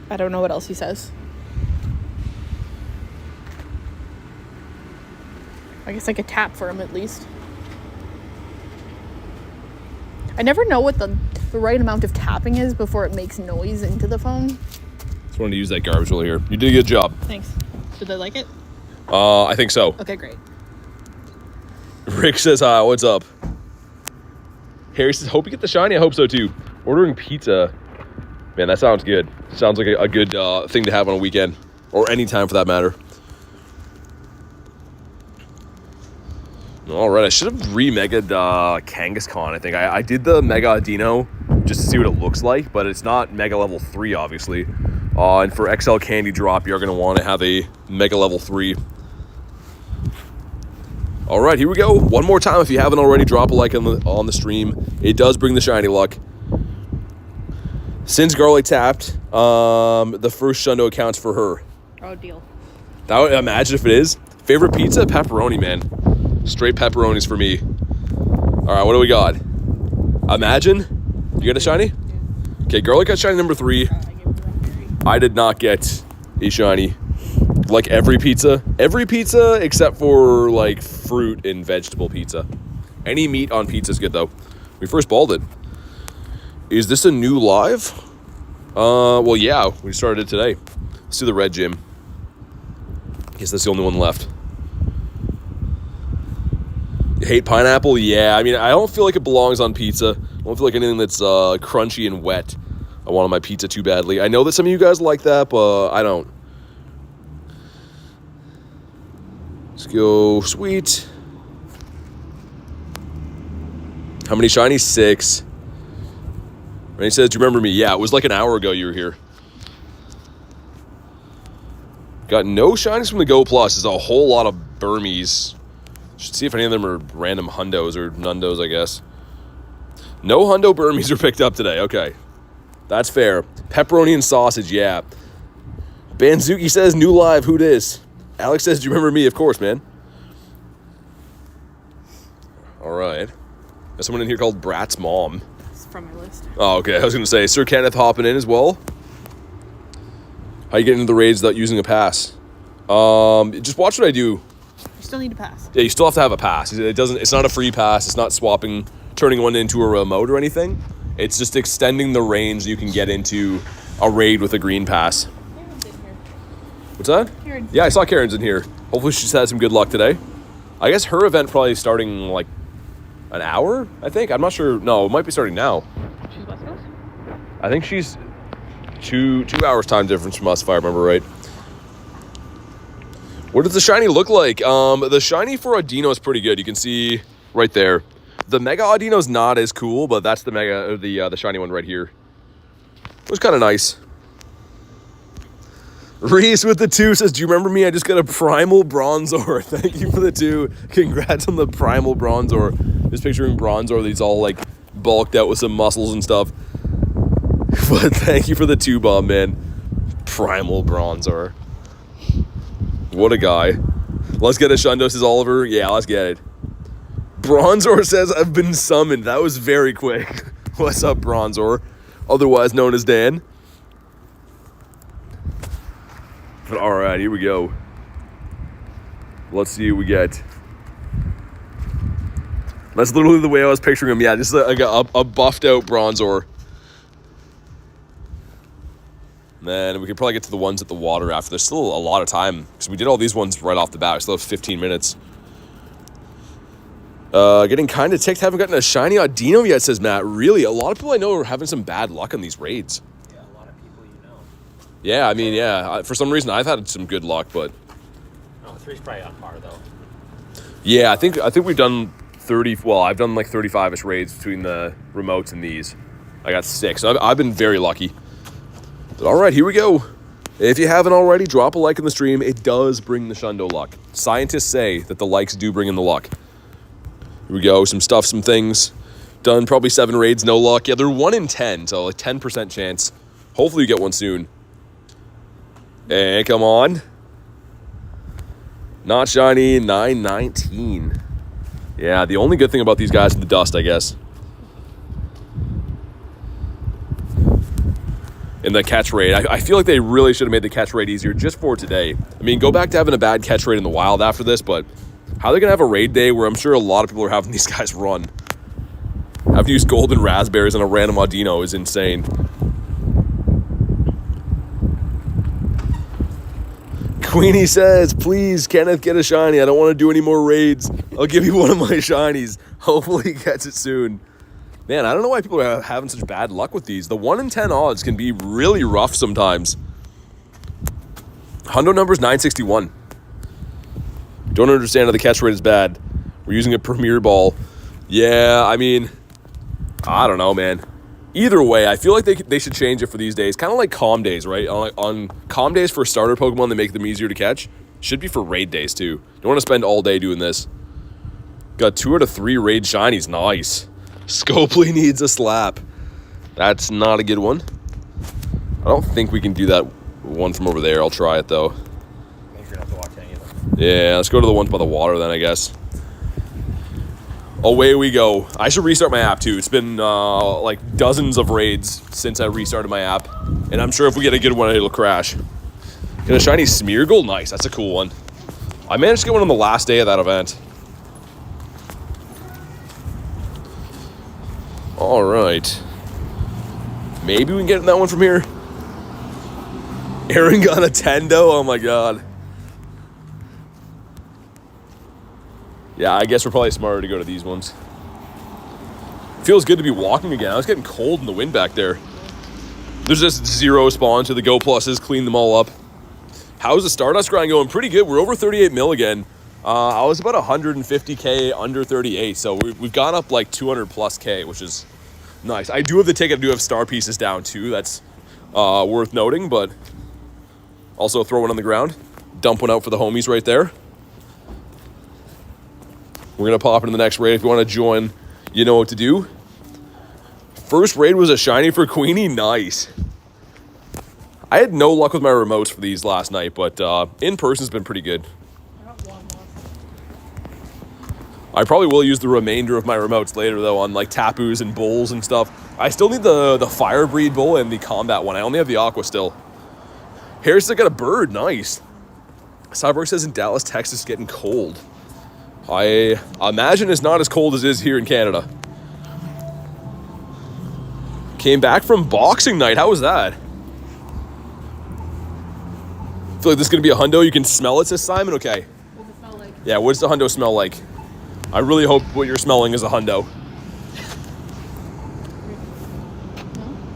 I don't know what else he says. I guess I could tap for him at least. I never know what the right amount of tapping is before it makes noise into the phone. Just wanted to use that garbage wheel here. You did a good job. Thanks. Did they like it? I think so. Okay, great. Rick says hi. What's up? Harry says, hope you get the shiny. I hope so too. Ordering pizza. Man, that sounds good. Sounds like a good thing to have on a weekend. Or any time for that matter. All right, I should have re-mega'd Kangaskhan, I think. I did the Mega Audino just to see what it looks like, but it's not Mega Level 3, obviously. And for XL Candy Drop, you're going to want to have a Mega Level 3. All right, here we go. One more time, if you haven't already, drop a like on the stream. It does bring the shiny luck. Since Garlic tapped, the first Shundo accounts for her. Oh, deal. That would, imagine if it is. Favorite pizza? Pepperoni, man. Straight pepperonis for me. All right, what do we got? Imagine. You got a shiny? Yeah. Okay, Garlic got shiny number 3. I gave it to Raspberry. I did not get a shiny. Like every pizza except for like fruit and vegetable pizza. Any meat on pizza is good though. We first balled it. Is this a new live? Well, yeah, we started it today. Let's do the red gym. Guess that's the only one left. You hate pineapple? Yeah, I mean, I don't feel like it belongs on pizza. I don't feel like anything that's crunchy and wet I want on my pizza too badly. I know that some of you guys like that, but I don't. Let's go sweet. How many shinies? 6. Rennie says, do you remember me? Yeah, it was like an hour ago you were here. Got no shinies from the Go Plus. There's a whole lot of Burmese. Should see if any of them are random hundos or nundos, I guess. No hundo Burmese are picked up today. Okay. That's fair. Pepperoni and sausage, yeah. Banzuki says, new live, who dis? Alex says, do you remember me? Of course, man. All right. There's someone in here called Brat's mom. It's from my list. Oh, okay. I was going to say, Sir Kenneth hopping in as well. How you get into the raids without using a pass? Just watch what I do. You still need to pass. Yeah, you still have to have a pass. It's not a free pass. It's not swapping, turning one into a remote or anything. It's just extending the range you can get into a raid with a green pass. Karen's in here. What's that? Karen's Yeah, I saw Karen's in here. Hopefully she's had some good luck today. I guess her event probably starting like an hour, I think. I'm not sure. No, it might be starting now. She's West Coast? I think she's two hours time difference from us, if I remember right. What does the shiny look like? The shiny for Audino is pretty good. You can see right there. The Mega Audino is not as cool, but that's the Mega, the shiny one right here. It was kind of nice. Reese with the 2 says, do you remember me? I just got a primal Bronzor. Thank you for the 2. Congrats on the primal Bronzor. Just picturing Bronzor, he's all like bulked out with some muscles and stuff. But thank you for the 2 bomb, man. Primal Bronzor. What a guy. Let's get a Shundo, says Oliver. Yeah, let's get it. Bronzor says, I've been summoned. That was very quick. What's up, Bronzor? Otherwise known as Dan. But all right, here we go. Let's see what we get. That's literally the way I was picturing him. Yeah, just like a buffed out Bronzor. Then we could probably get to the ones at the water after. There's still a lot of time because we did all these ones right off the bat. We still have 15 minutes. Getting kind of ticked. Haven't gotten a shiny Audino yet, says Matt. Really? A lot of people I know are having some bad luck on these raids. Yeah, a lot of people you know. Yeah, I mean, yeah. For some reason, I've had some good luck, but... Oh, 3's probably on par, though. Yeah, I think we've done 30... Well, I've done like 35-ish raids between the remotes and these. I got 6. So I've been very lucky. But all right, here we go. If you haven't already, drop a like in the stream. It does bring the Shundo luck. Scientists say that the likes do bring in the luck. Here we go. Some stuff, some things. Done probably 7 raids, no luck. Yeah, they're 1 in 10, so like 10% chance. Hopefully you get one soon. And come on. Not shiny, 919. Yeah, the only good thing about these guys is the dust, I guess. In the catch rate, I feel like they really should have made the catch rate easier just for today. I mean, go back to having a bad catch rate in the wild after this, but how are they going to have a raid day where I'm sure a lot of people are having these guys run? Having to use golden raspberries on a random Audino is insane. Queenie says, please, Kenneth, get a shiny. I don't want to do any more raids. I'll give you one of my shinies. Hopefully he gets it soon. Man, I don't know why people are having such bad luck with these. The 1 in 10 odds can be really rough sometimes. Hundo number is 961. Don't understand how the catch rate is bad. We're using a Premier Ball. Yeah, I mean, I don't know, man. Either way, I feel like they should change it for these days. Kind of like calm days, right? On calm days for starter Pokemon, they make them easier to catch. Should be for raid days, too. Don't want to spend all day doing this. Got 2 out of 3 raid shinies. Nice. Scopely needs a slap. That's not a good one. I don't think we can do that one from over there. I'll try it, though. Maybe you're going to have to watch any of them. Yeah, let's go to the ones by the water then, I guess. Away we go. I should restart my app, too. It's been, like, dozens of raids since I restarted my app. And I'm sure if we get a good one, it'll crash. Get a shiny Smeargle? Nice, that's a cool one. I managed to get one on the last day of that event. All right. Maybe we can get that one from here. Aaron got a Tendo. Oh my god. Yeah, I guess we're probably smarter to go to these ones. Feels good to be walking again. I was getting cold in the wind back there. There's just 0 spawns to the Go Pluses. Clean them all up. How's the Stardust grind going? Pretty good. We're over 38 mil again. I was about 150k under 38, so we've gone up like 200 plus k, which is nice. I do have the ticket. I do have star pieces down too. That's worth noting, but also throw one on the ground, dump one out for the homies right there. We're gonna pop into the next raid. If you want to join, you know what to do. First raid was a shiny for Queenie. Nice. I had no luck with my remotes for these last night, but in person's been pretty good. I probably will use the remainder of my remotes later, though, on like Tapus and Bulls and stuff. I still need the Fire Breed Bull and the Combat one. I only have the Aqua still. Harrison got a bird. Nice. Cyborg says in Dallas, Texas, it's getting cold. I imagine it's not as cold as it is here in Canada. Came back from boxing night. How was that? I feel like this is going to be a hundo. You can smell it, says Simon. Okay. What does it smell like? Yeah, what does the hundo smell like? I really hope what you're smelling is a hundo.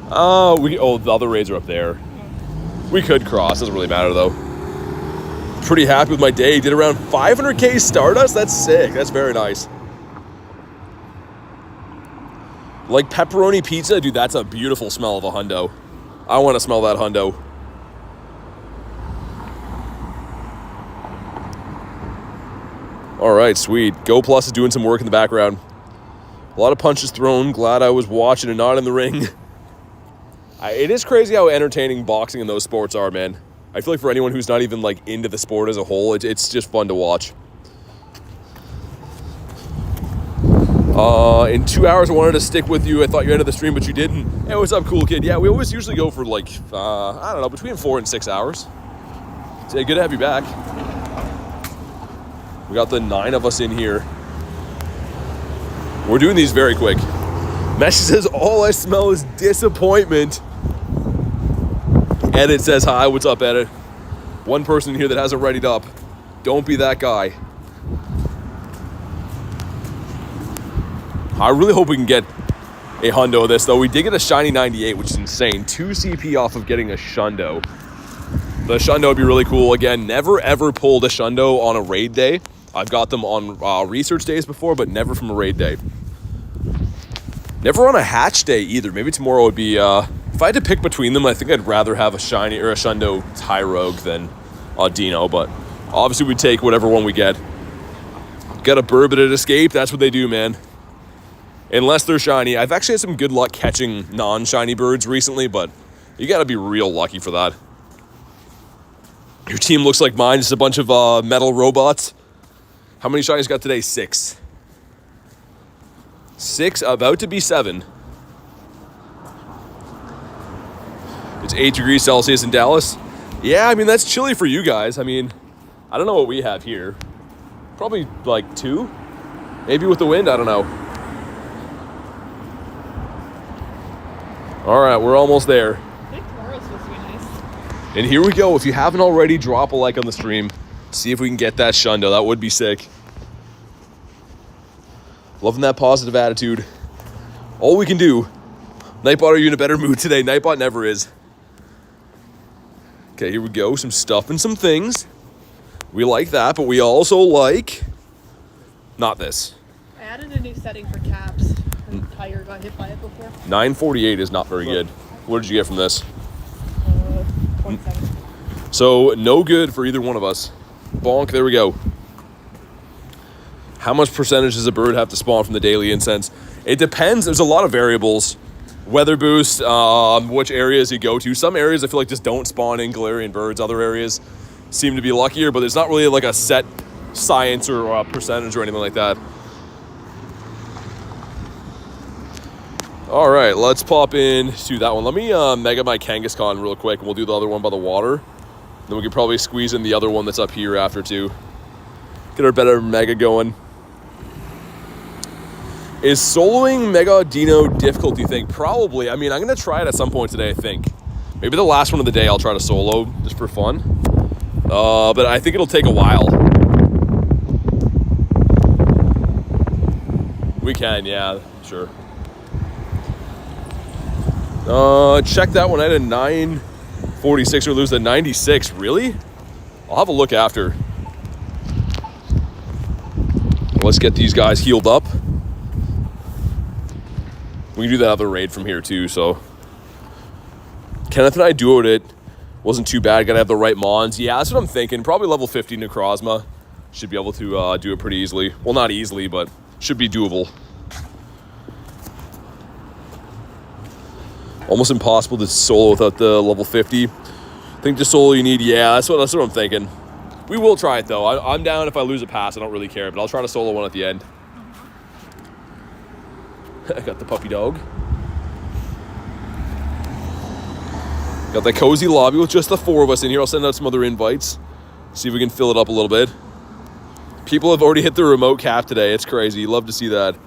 Oh, the other raids are up there. We could cross. Doesn't really matter, though. Pretty happy with my day. Did around 500k Stardust. That's sick. That's very nice. Like pepperoni pizza, dude, that's a beautiful smell of a hundo. I want to smell that hundo. All right, sweet. Go Plus is doing some work in the background. A lot of punches thrown. Glad I was watching and not in the ring. It is crazy how entertaining boxing and those sports are, man. I feel like for anyone who's not even like into the sport as a whole, it's just fun to watch. In 2 hours, I wanted to stick with you. I thought you ended the stream, but you didn't. Hey, what's up, cool kid? Yeah, we always usually go for like, I don't know, between 4 and 6 hours. So, good to have you back. We got the 9 of us in here. We're doing these very quick. Messi says, all I smell is disappointment. Edit says, hi, what's up, Edit? One person here that hasn't readied up. Don't be that guy. I really hope we can get a hundo of this, though. We did get a shiny 98, which is insane. 2 CP off of getting a Shundo. The Shundo would be really cool. Again, never ever pulled a Shundo on a raid day. I've got them on research days before, but never from a raid day. Never on a hatch day either. Maybe tomorrow would be, if I had to pick between them, I think I'd rather have a shiny or a Shundo Tyrogue than Audino, but obviously we'd take whatever one we get. Got a Bourbon at Escape. That's what they do, man. Unless they're shiny. I've actually had some good luck catching non-shiny birds recently, but you gotta be real lucky for that. Your team looks like mine, just a bunch of metal robots. How many shinies got today? 6. 6, about to be 7. It's 8 degrees Celsius in Dallas. Yeah, I mean, that's chilly for you guys. I mean, I don't know what we have here. Probably like 2? Maybe with the wind, I don't know. All right, we're almost there. I think tomorrow's supposed to be nice. And here we go. If you haven't already, drop a like on the stream. See if we can get that Shundo. That would be sick. Loving that positive attitude. All we can do. Nightbot, are you in a better mood today? Nightbot never is. Okay, here we go. Some stuff and some things. We like that, but we also like... not this. I added a new setting for caps. Tiger got hit by it before. 948 is not very good. What did you get from this? 27. So, no good for either one of us. Bonk, there we go. How much percentage does a bird have to spawn from the daily incense? It depends. There's a lot of variables. Weather boost, which areas you go to. Some areas I feel like just don't spawn in Galarian birds. Other areas seem to be luckier, but there's not really like a set science or a percentage or anything like that. All right, let's pop in to that one. Let me mega my Kangaskhan real quick, and we'll do the other one by the water. Then we could probably squeeze in the other one that's up here after too. Get our better mega going. Is soloing Mega Audino difficult, do you think? Probably. I mean, I'm going to try it at some point today, I think. Maybe the last one of the day I'll try to solo, just for fun. But I think it'll take a while. We can, yeah, sure. Check that one. I had a 946 or lose a 96. Really? I'll have a look after. Let's get these guys healed up. We can do that other raid from here too, so. Kenneth and I duoed it. Wasn't too bad. Gotta have the right mons. Yeah, that's what I'm thinking. Probably level 50 Necrozma. Should be able to do it pretty easily. Well, not easily, but should be doable. Almost impossible to solo without the level 50. I think the solo you need, yeah, that's what I'm thinking. We will try it though. I'm down if I lose a pass. I don't really care, but I'll try to solo one at the end. I got the puppy dog. Got that cozy lobby with just the 4 of us in here. I'll send out some other invites. See if we can fill it up a little bit. People have already hit the remote cap today. It's crazy. Love to see that.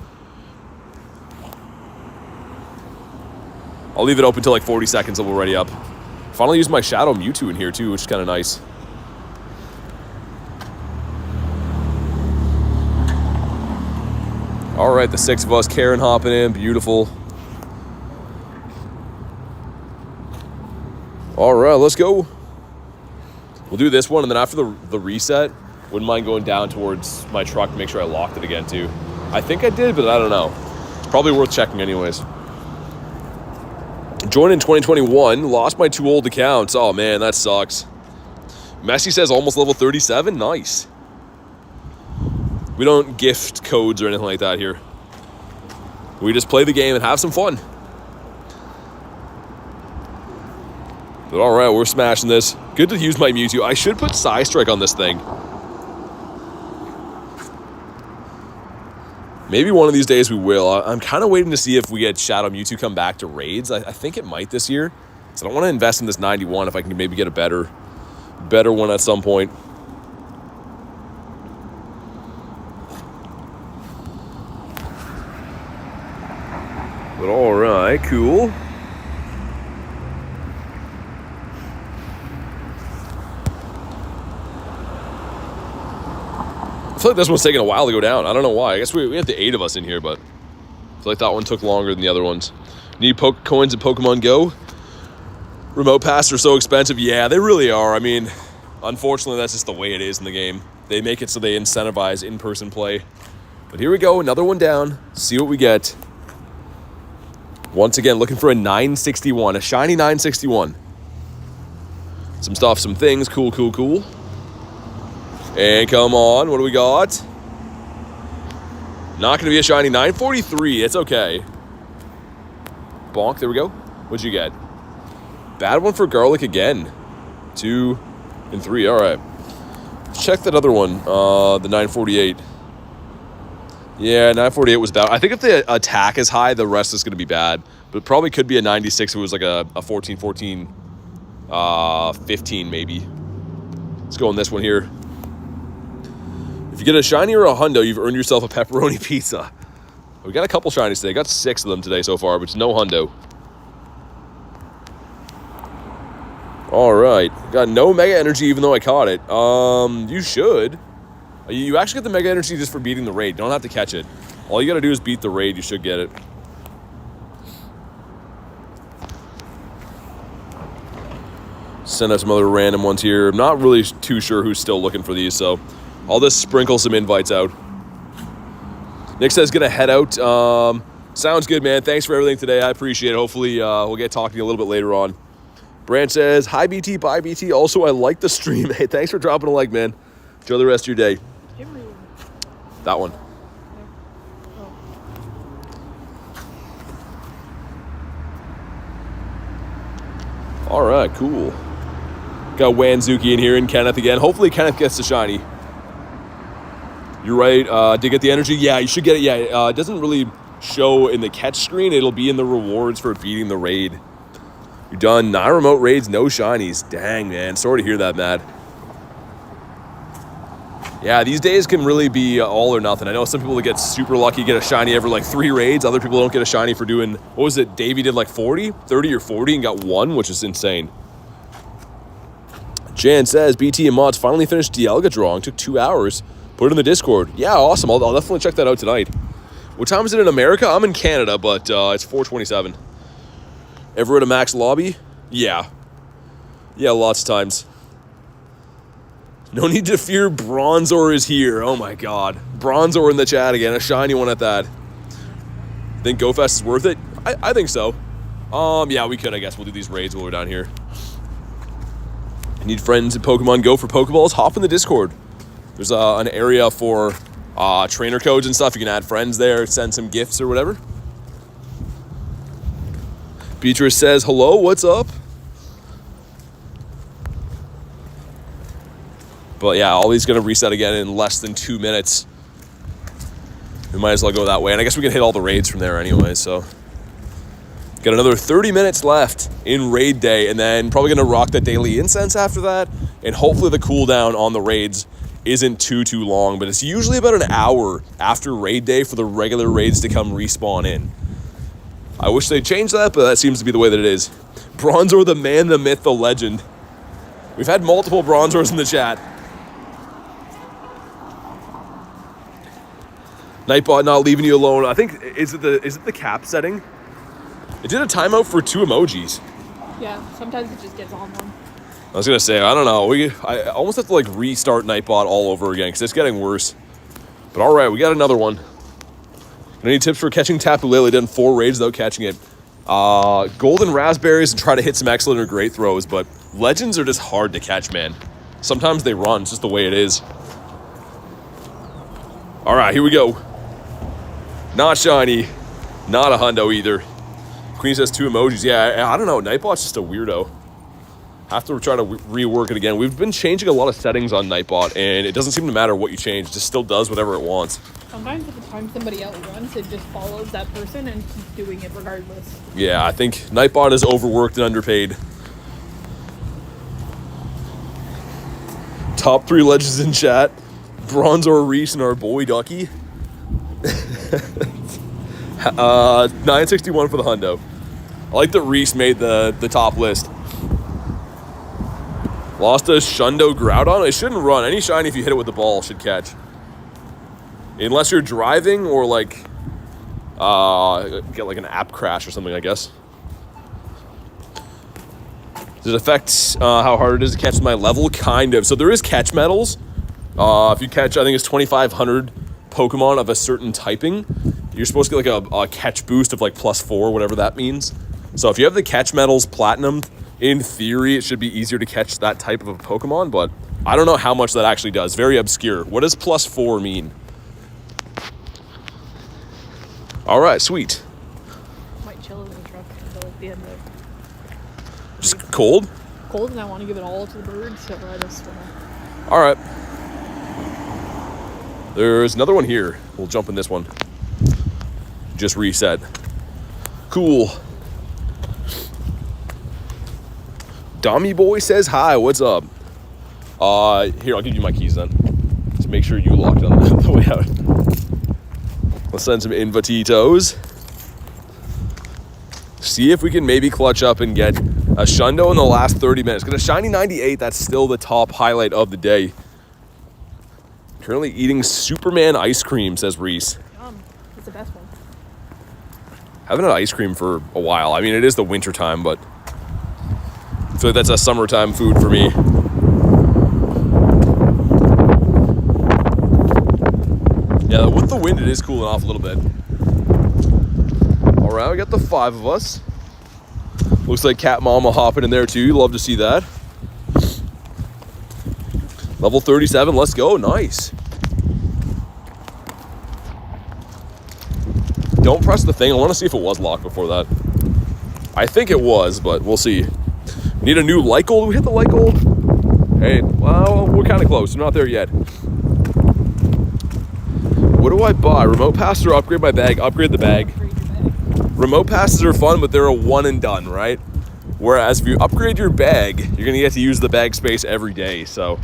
I'll leave it open until like 40 seconds and we'll ready up. Finally used my Shadow Mewtwo in here too, which is kind of nice. All right, the 6 of us, Karen hopping in, beautiful. All right, let's go. We'll do this one, and then after the reset, wouldn't mind going down towards my truck to make sure I locked it again too. I think I did, but I don't know. It's probably worth checking anyways. Joined in 2021, lost my 2 old accounts. Oh man, that sucks. Messi says almost level 37, nice. We don't gift codes or anything like that here. We just play the game and have some fun. But all right, we're smashing this. Good to use my Mewtwo. I should put Psy Strike on this thing. Maybe one of these days we will. I'm kind of waiting to see if we get Shadow Mewtwo come back to raids. I think it might this year. So I don't want to invest in this 91 if I can maybe get a better one at some point. But all right, cool. I feel like this one's taking a while to go down. I don't know why. I guess we have the 8 of us in here, but I feel like that one took longer than the other ones. Need coins in Pokemon GO? Remote passes are so expensive. Yeah, they really are. I mean, unfortunately, that's just the way it is in the game. They make it so they incentivize in-person play. But here we go, another one down. See what we get. Once again, looking for a 961, a shiny 961. Some stuff, some things. Cool, cool, cool. And come on, what do we got? Not going to be a shiny 943. It's okay. Bonk, there we go. What'd you get? Bad one for Garlic again. 2 and 3. All right. Let's check that other one, the 948. Yeah, 948 was bad. I think if the attack is high, the rest is going to be bad. But it probably could be a 96 if it was like a 14, 14, 15 maybe. Let's go on this one here. If you get a shiny or a hundo, you've earned yourself a pepperoni pizza. We got a couple shinies today. Got 6 of them today so far, but it's no hundo. All right. Got no Mega Energy even though I caught it. You should. You actually get the Mega Energy just for beating the raid. You don't have to catch it. All you got to do is beat the raid. You should get it. Send out some other random ones here. I'm not really too sure who's still looking for these, so I'll just sprinkle some invites out. Nick says gonna head out. Sounds good, man. Thanks for everything today. I appreciate it. Hopefully we'll get talking a little bit later on. Branch says, hi BT, bye BT. Also, I like the stream. Hey, thanks for dropping a like, man. Enjoy the rest of your day. That one. All right, cool. Got Wanzuki in here and Kenneth again. Hopefully Kenneth gets the shiny. You're right. Did get the energy? Yeah, you should get it. Yeah, it doesn't really show in the catch screen. It'll be in the rewards for beating the raid. You're done. 9 remote raids, no shinies. Dang, man. Sorry to hear that, Matt. Yeah, these days can really be all or nothing. I know some people that get super lucky get a shiny every like 3 raids. Other people don't get a shiny for doing, what was it? Davey did like 30 or 40 and got 1, which is insane. Jan says, BT and Mods finally finished Dialga drawing. Took 2 hours. Put it in the Discord. Yeah, awesome. I'll definitely check that out tonight. What time is it in America? I'm in Canada, but it's 4:27. Ever at a max lobby? Yeah. Yeah, lots of times. No need to fear, Bronzor is here. Oh my god. Bronzor in the chat again. A shiny one at that. Think GoFest is worth it? I think so. Yeah, we could, I guess. We'll do these raids while we're down here. Need friends in Pokemon Go for Pokeballs? Hop in the Discord. There's an area for trainer codes and stuff. You can add friends there, send some gifts or whatever. Beatrice says, hello, what's up? But yeah, all these gonna reset again in less than 2 minutes. We might as well go that way. And I guess we can hit all the raids from there anyway, so. Got another 30 minutes left in raid day, and then probably gonna rock the daily incense after that. And hopefully the cooldown on the raids isn't too long, but it's usually about an hour after raid day for the regular raids to come respawn in. I wish they'd change that, but that seems to be the way that it is. Bronzor, the man, the myth, the legend. We've had multiple Bronzors in the chat. Nightbot not leaving you alone. I think, is it the cap setting? It did a timeout for 2 emojis. Yeah, sometimes it just gets on them. I was gonna say, I don't know. I almost have to like restart Nightbot all over again because it's getting worse. But all right, we got another one. Any tips for catching Tapu Lele? Done 4 raids without catching it. Golden raspberries and try to hit some excellent or great throws, but legends are just hard to catch, man. Sometimes they run. It's just the way it is. All right, here we go. Not shiny. Not a hundo either. Queen says 2 emojis. Yeah, I don't know. Nightbot's just a weirdo. Have to try to rework it again. We've been changing a lot of settings on Nightbot, and it doesn't seem to matter what you change. It just still does whatever it wants. Sometimes at the time somebody outruns, it just follows that person and keeps doing it regardless. Yeah, I think Nightbot is overworked and underpaid. Top 3 legends in chat. Bronzor Reese and our boy Ducky. 961 for the hundo. I like that Reese made the top list. Lost a Shundo Groudon. It shouldn't run. Any shiny if you hit it with the ball should catch. Unless you're driving or like get like an app crash or something, I guess. Does it affect how hard it is to catch my level? Kind of. So there is catch medals. If you catch, I think it's 2,500 Pokemon of a certain typing, you're supposed to get like a catch boost of like +4, whatever that means. So if you have the catch medals platinum, in theory, it should be easier to catch that type of a Pokemon, but I don't know how much that actually does. Very obscure. What does +4 mean? All right, sweet. Might chill in the truck until at the end of. Just cold? Cold, and I want to give it all to the birds, so I just want to. All right. There's another one here. We'll jump in this one. Just reset. Cool. Dommy Boy says hi. What's up? Here, I'll give you my keys then. Just make sure you locked on the way out. Let's send some invititos. See if we can maybe clutch up and get a Shundo in the last 30 minutes. Got a shiny 98. That's still the top highlight of the day. Currently eating Superman ice cream, says Reese. Yum. It's the best one. Haven't had ice cream for a while. I mean, it is the winter time, but I feel like that's a summertime food for me. Yeah, with the wind, it is cooling off a little bit. All right, we got the 5 of us. Looks like Cat Mama hopping in there too. Love to see that. Level 37, let's go. Nice. Don't press the thing. I want to see if it was locked before that. I think it was, but we'll see. Need a new light gold. We hit the light gold. Hey, well, we're kind of close. We're not there yet. What do I buy? Remote passes or upgrade my bag? Upgrade the bag. Remote passes are fun, but they're a one and done, right? Whereas if you upgrade your bag, you're going to get to use the bag space every day. So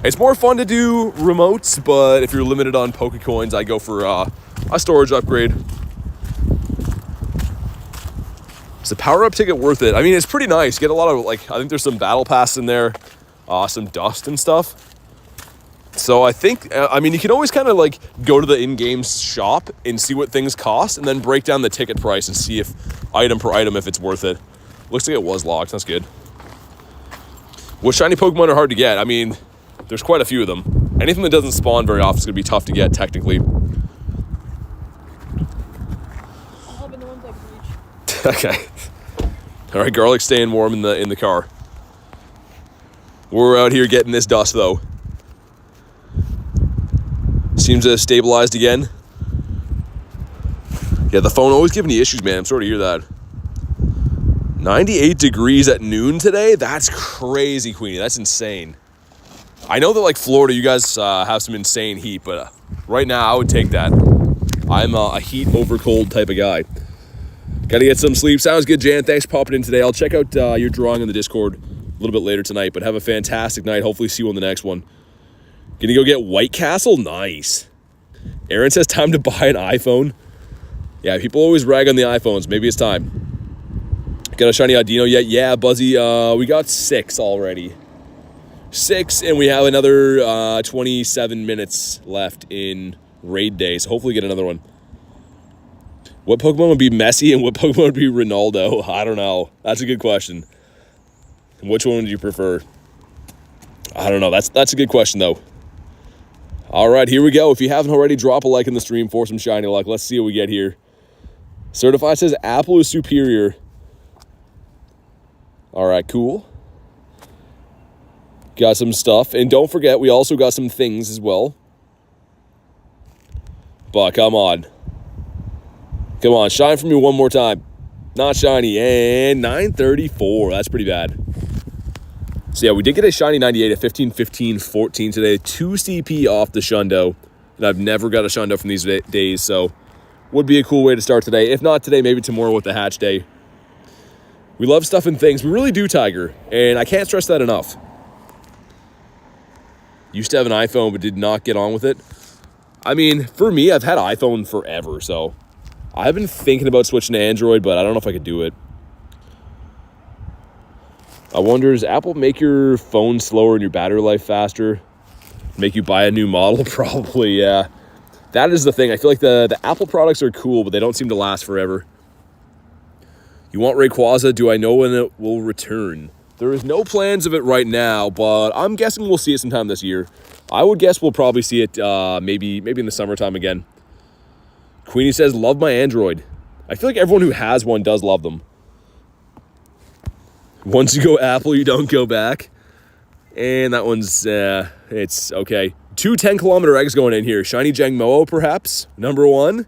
it's more fun to do remotes, but if you're limited on Pokecoins, I go for a storage upgrade. Is the power-up ticket worth it? I mean, it's pretty nice. Get a lot of, like, I think there's some battle pass in there, some dust and stuff. So I think, I mean, you can always kind of, like, go to the in-game shop and see what things cost and then break down the ticket price and see if, item per item, if it's worth it. Looks like it was locked. That's good. What shiny Pokemon are hard to get? I mean, there's quite a few of them. Anything that doesn't spawn very often is going to be tough to get, technically. Okay. All right, Garlic staying warm in the car. We're out here getting this dust, though. Seems to have stabilized again. Yeah, the phone always giving you issues, man. I'm sorry to hear that. 98 degrees at noon today? That's crazy, Queenie. That's insane. I know that, like, Florida, you guys have some insane heat, but right now, I would take that. I'm a heat over cold type of guy. Got to get some sleep. Sounds good, Jan. Thanks for popping in today. I'll check out your drawing in the Discord a little bit later tonight, but have a fantastic night. Hopefully see you on the next one. Gonna go get White Castle? Nice. Aaron says time to buy an iPhone. Yeah, people always rag on the iPhones. Maybe it's time. Got a shiny Audino yet? Yeah, Buzzy. We got 6 already. 6, and we have another 27 minutes left in raid day, so hopefully get another one. What Pokemon would be Messi and what Pokemon would be Ronaldo? I don't know. That's a good question. Which one would you prefer? I don't know. That's a good question, though. All right, here we go. If you haven't already, drop a like in the stream for some shiny luck. Let's see what we get here. Certified says Apple is superior. All right, cool. Got some stuff. And don't forget, we also got some things as well. But come on. Come on, shine for me one more time. Not shiny. And 934. That's pretty bad. So yeah, we did get a shiny 98 at 15, 15, 14 today. 2 CP off the Shundo. And I've never got a Shundo from these days, so would be a cool way to start today. If not today, maybe tomorrow with the hatch day. We love stuff and things. We really do, Tiger. And I can't stress that enough. Used to have an iPhone, but did not get on with it. I mean, for me, I've had iPhone forever, so I've been thinking about switching to Android, but I don't know if I could do it. I wonder, does Apple make your phone slower and your battery life faster? Make you buy a new model? Probably, yeah. That is the thing. I feel like the Apple products are cool, but they don't seem to last forever. You want Rayquaza? Do I know when it will return? There is no plans of it right now, but I'm guessing we'll see it sometime this year. I would guess we'll probably see it maybe in the summertime again. Queenie says, love my Android. I feel like everyone who has one does love them. Once you go Apple, you don't go back. And that one's, it's okay. 2 10-kilometer eggs going in here. Shiny Jangmo-o, perhaps. Number 1.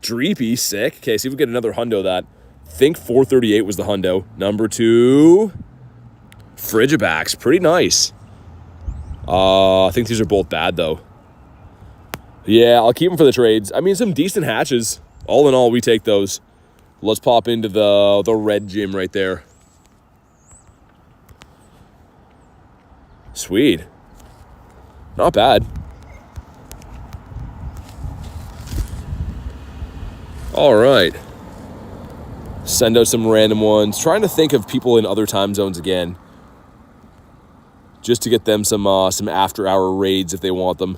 Dreepy, sick. Okay, see if we get another hundo that. I think 438 was the hundo. Number 2. Frigibax, pretty nice. I think these are both bad, though. Yeah, I'll keep them for the trades. I mean, some decent hatches. All in all, we take those. Let's pop into the red gym right there. Sweet. Not bad. All right. Send out some random ones. Trying to think of people in other time zones again. Just to get them some after-hour raids if they want them.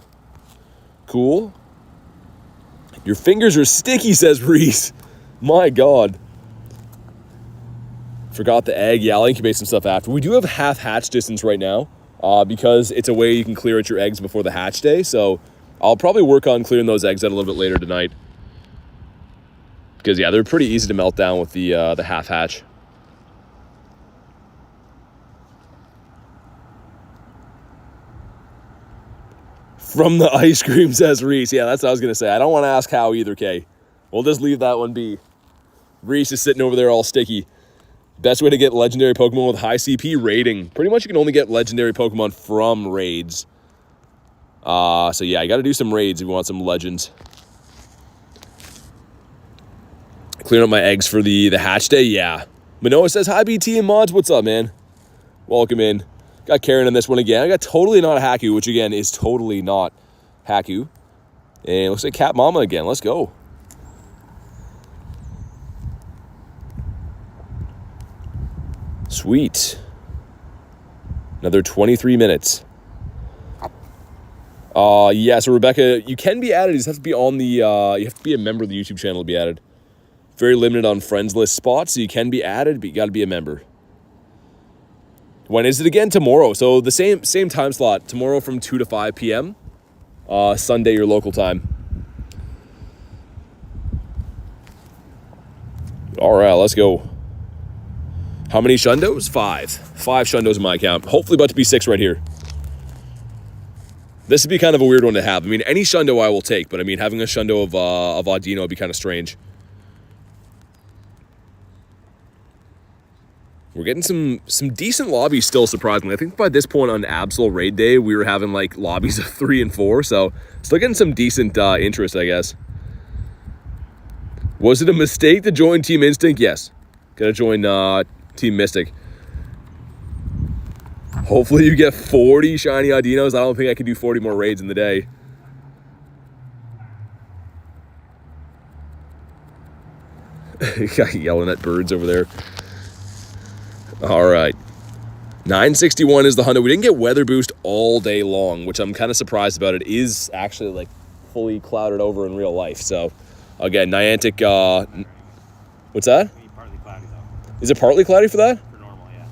Cool. Your fingers are sticky, says Reese. My God. Forgot the egg. Yeah, I'll incubate some stuff after. We do have half hatch distance right now. Because it's a way you can clear out your eggs before the hatch day. So I'll probably work on clearing those eggs out a little bit later tonight. Because, yeah, they're pretty easy to melt down with the half hatch. From the ice cream, says Reese. Yeah, that's what I was going to say. I don't want to ask how either, Kay. We'll just leave that one be. Reese is sitting over there all sticky. Best way to get legendary Pokemon with high CP rating. Pretty much you can only get legendary Pokemon from raids. So yeah, you got to do some raids if you want some legends. Clearing up my eggs for the hatch day, yeah. Manoa says, hi BT and mods, what's up, man? Welcome in. Got Karen on this one again. I got totally not a Haku, which again is totally not Haku. And looks like Cat Mama again. Let's go. Sweet. Another 23 minutes. Yeah, so Rebecca, you can be added. You just have to be on the, you have to be a member of the YouTube channel to be added. Very limited on friends list spots, so you can be added, but you got to be a member. When is it again? Tomorrow. So the same time slot. Tomorrow from 2 to 5 p.m. Sunday, your local time. All right, let's go. How many Shundos? 5. 5 Shundos in my account. Hopefully about to be 6 right here. This would be kind of a weird one to have. I mean, any Shundo I will take, but I mean, having a Shundo of Audino would be kind of strange. We're getting some decent lobbies still, surprisingly. I think by this point on Absol Raid Day, we were having like lobbies of 3 and 4, so still getting some decent interest, I guess. Was it a mistake to join Team Instinct? Yes. Gotta join Team Mystic. Hopefully you get 40 shiny Audinos. I don't think I can do 40 more raids in the day. Yelling at birds over there. All right. 961 is the Hundo. We didn't get weather boost all day long, which I'm kind of surprised about. It is actually like fully clouded over in real life. So again, Niantic, what's that? Partly cloudy though. Is it partly cloudy for that? For normal, yeah.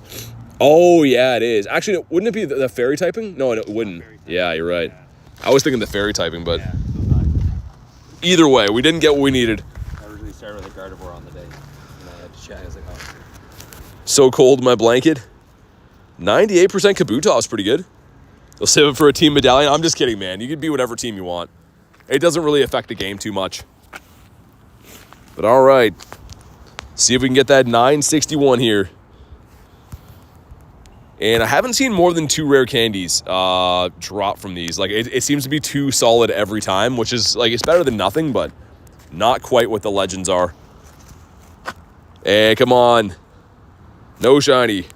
Oh, yeah, it is. Actually, wouldn't it be the fairy typing? No, it wouldn't. Yeah, you're right. Yeah. I was thinking the fairy typing, but yeah, so either way, we didn't get what we needed. I originally started with a Gardevoir on the day, and I had to check. I was like, oh. So cold in my blanket. 98% Kabutops, pretty good. You'll save it for a team medallion. I'm just kidding, man. You can be whatever team you want. it doesn't really affect the game too much. But all right. See if we can get that 961 here. And I haven't seen more than 2 rare candies drop from these. Like, it seems to be 2 solid every time, which is, like, it's better than nothing, but not quite what the legends are. Hey, come on. No shiny.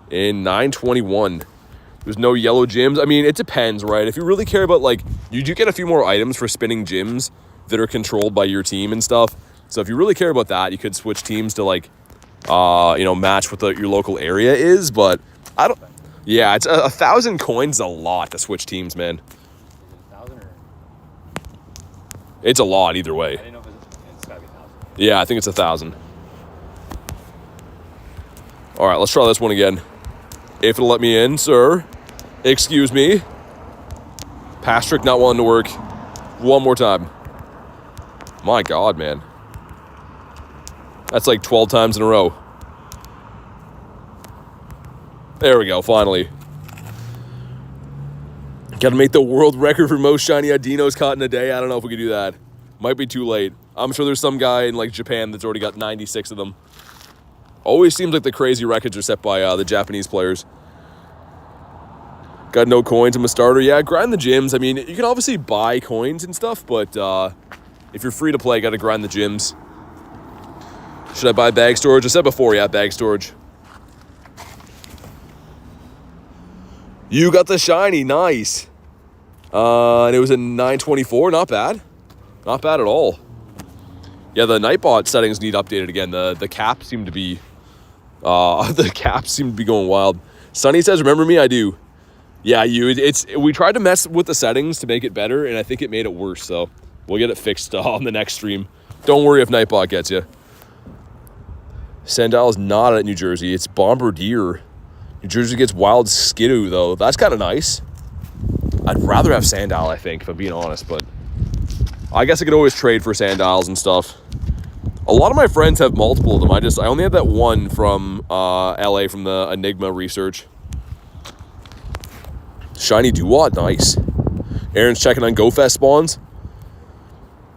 In 921. There's no yellow gyms. I mean, it depends, right? If you really care about, like, you do get a few more items for spinning gyms that are controlled by your team and stuff. So if you really care about that, you could switch teams to, like, you know, match what your local area is. But I don't. Yeah, it's 1,000 coins is a lot to switch teams, man. 1,000 or? It's a lot either way. I didn't know if it's gotta be 1,000. Yeah, I think it's 1,000. All right, let's try this one again. If it'll let me in, sir. Excuse me. Pass trick not wanting to work. One more time. My God, man. That's like 12 times in a row. There we go, finally. Gotta make the world record for most shiny Audinos caught in a day. I don't know if we could do that. Might be too late. I'm sure there's some guy in like Japan that's already got 96 of them. Always seems like the crazy records are set by the Japanese players. Got no coins. I'm a starter. Yeah, grind the gyms. I mean, you can obviously buy coins and stuff, but if you're free to play, gotta grind the gyms. Should I buy bag storage? I said before, yeah, bag storage. You got the shiny, nice. And it was a 924, not bad. Not bad at all. Yeah, the Nightbot settings need updated again. The caps seem to be going wild. Sunny says, remember me? I do. Yeah, we tried to mess with the settings to make it better, and I think it made it worse, so we'll get it fixed on the next stream. Don't worry if Nightbot gets you. Sandal is not at New Jersey. It's Bombardier. New Jersey gets Wild Skidoo, though. That's kind of nice. I'd rather have Sandal, I think, if I'm being honest, but I guess I could always trade for Sandals and stuff. A lot of my friends have multiple of them. I only have that one from LA from the Enigma research. Shiny Duat, nice. Aaron's checking on GoFest spawns.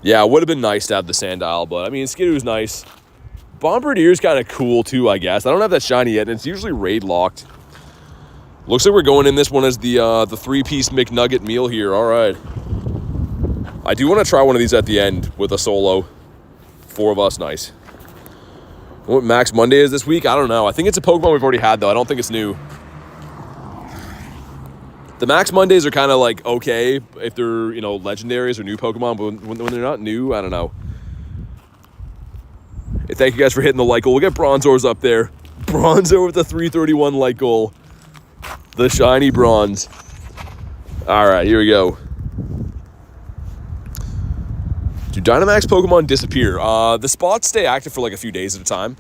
Yeah, it would have been nice to have the Sandal, but I mean, Skidoo's nice. Bombardier's kind of cool too, I guess. I don't have that shiny yet, and it's usually raid locked. Looks like we're going in this one as the 3-piece McNugget meal here. All right. I do want to try one of these at the end with a solo. 4 of us, nice. What Max Monday is this week? I don't know. I think it's a Pokemon we've already had, though. I don't think it's new. The Max Mondays are kind of like okay if they're, you know, legendaries or new Pokemon, but when they're not new, I don't know. Hey, thank you guys for hitting the like goal. We'll get Bronzor's up there. Bronzor with the 331 like goal. The shiny bronze. All right, here we go. Do Dynamax Pokemon disappear? The spots stay active for like a few days at a time,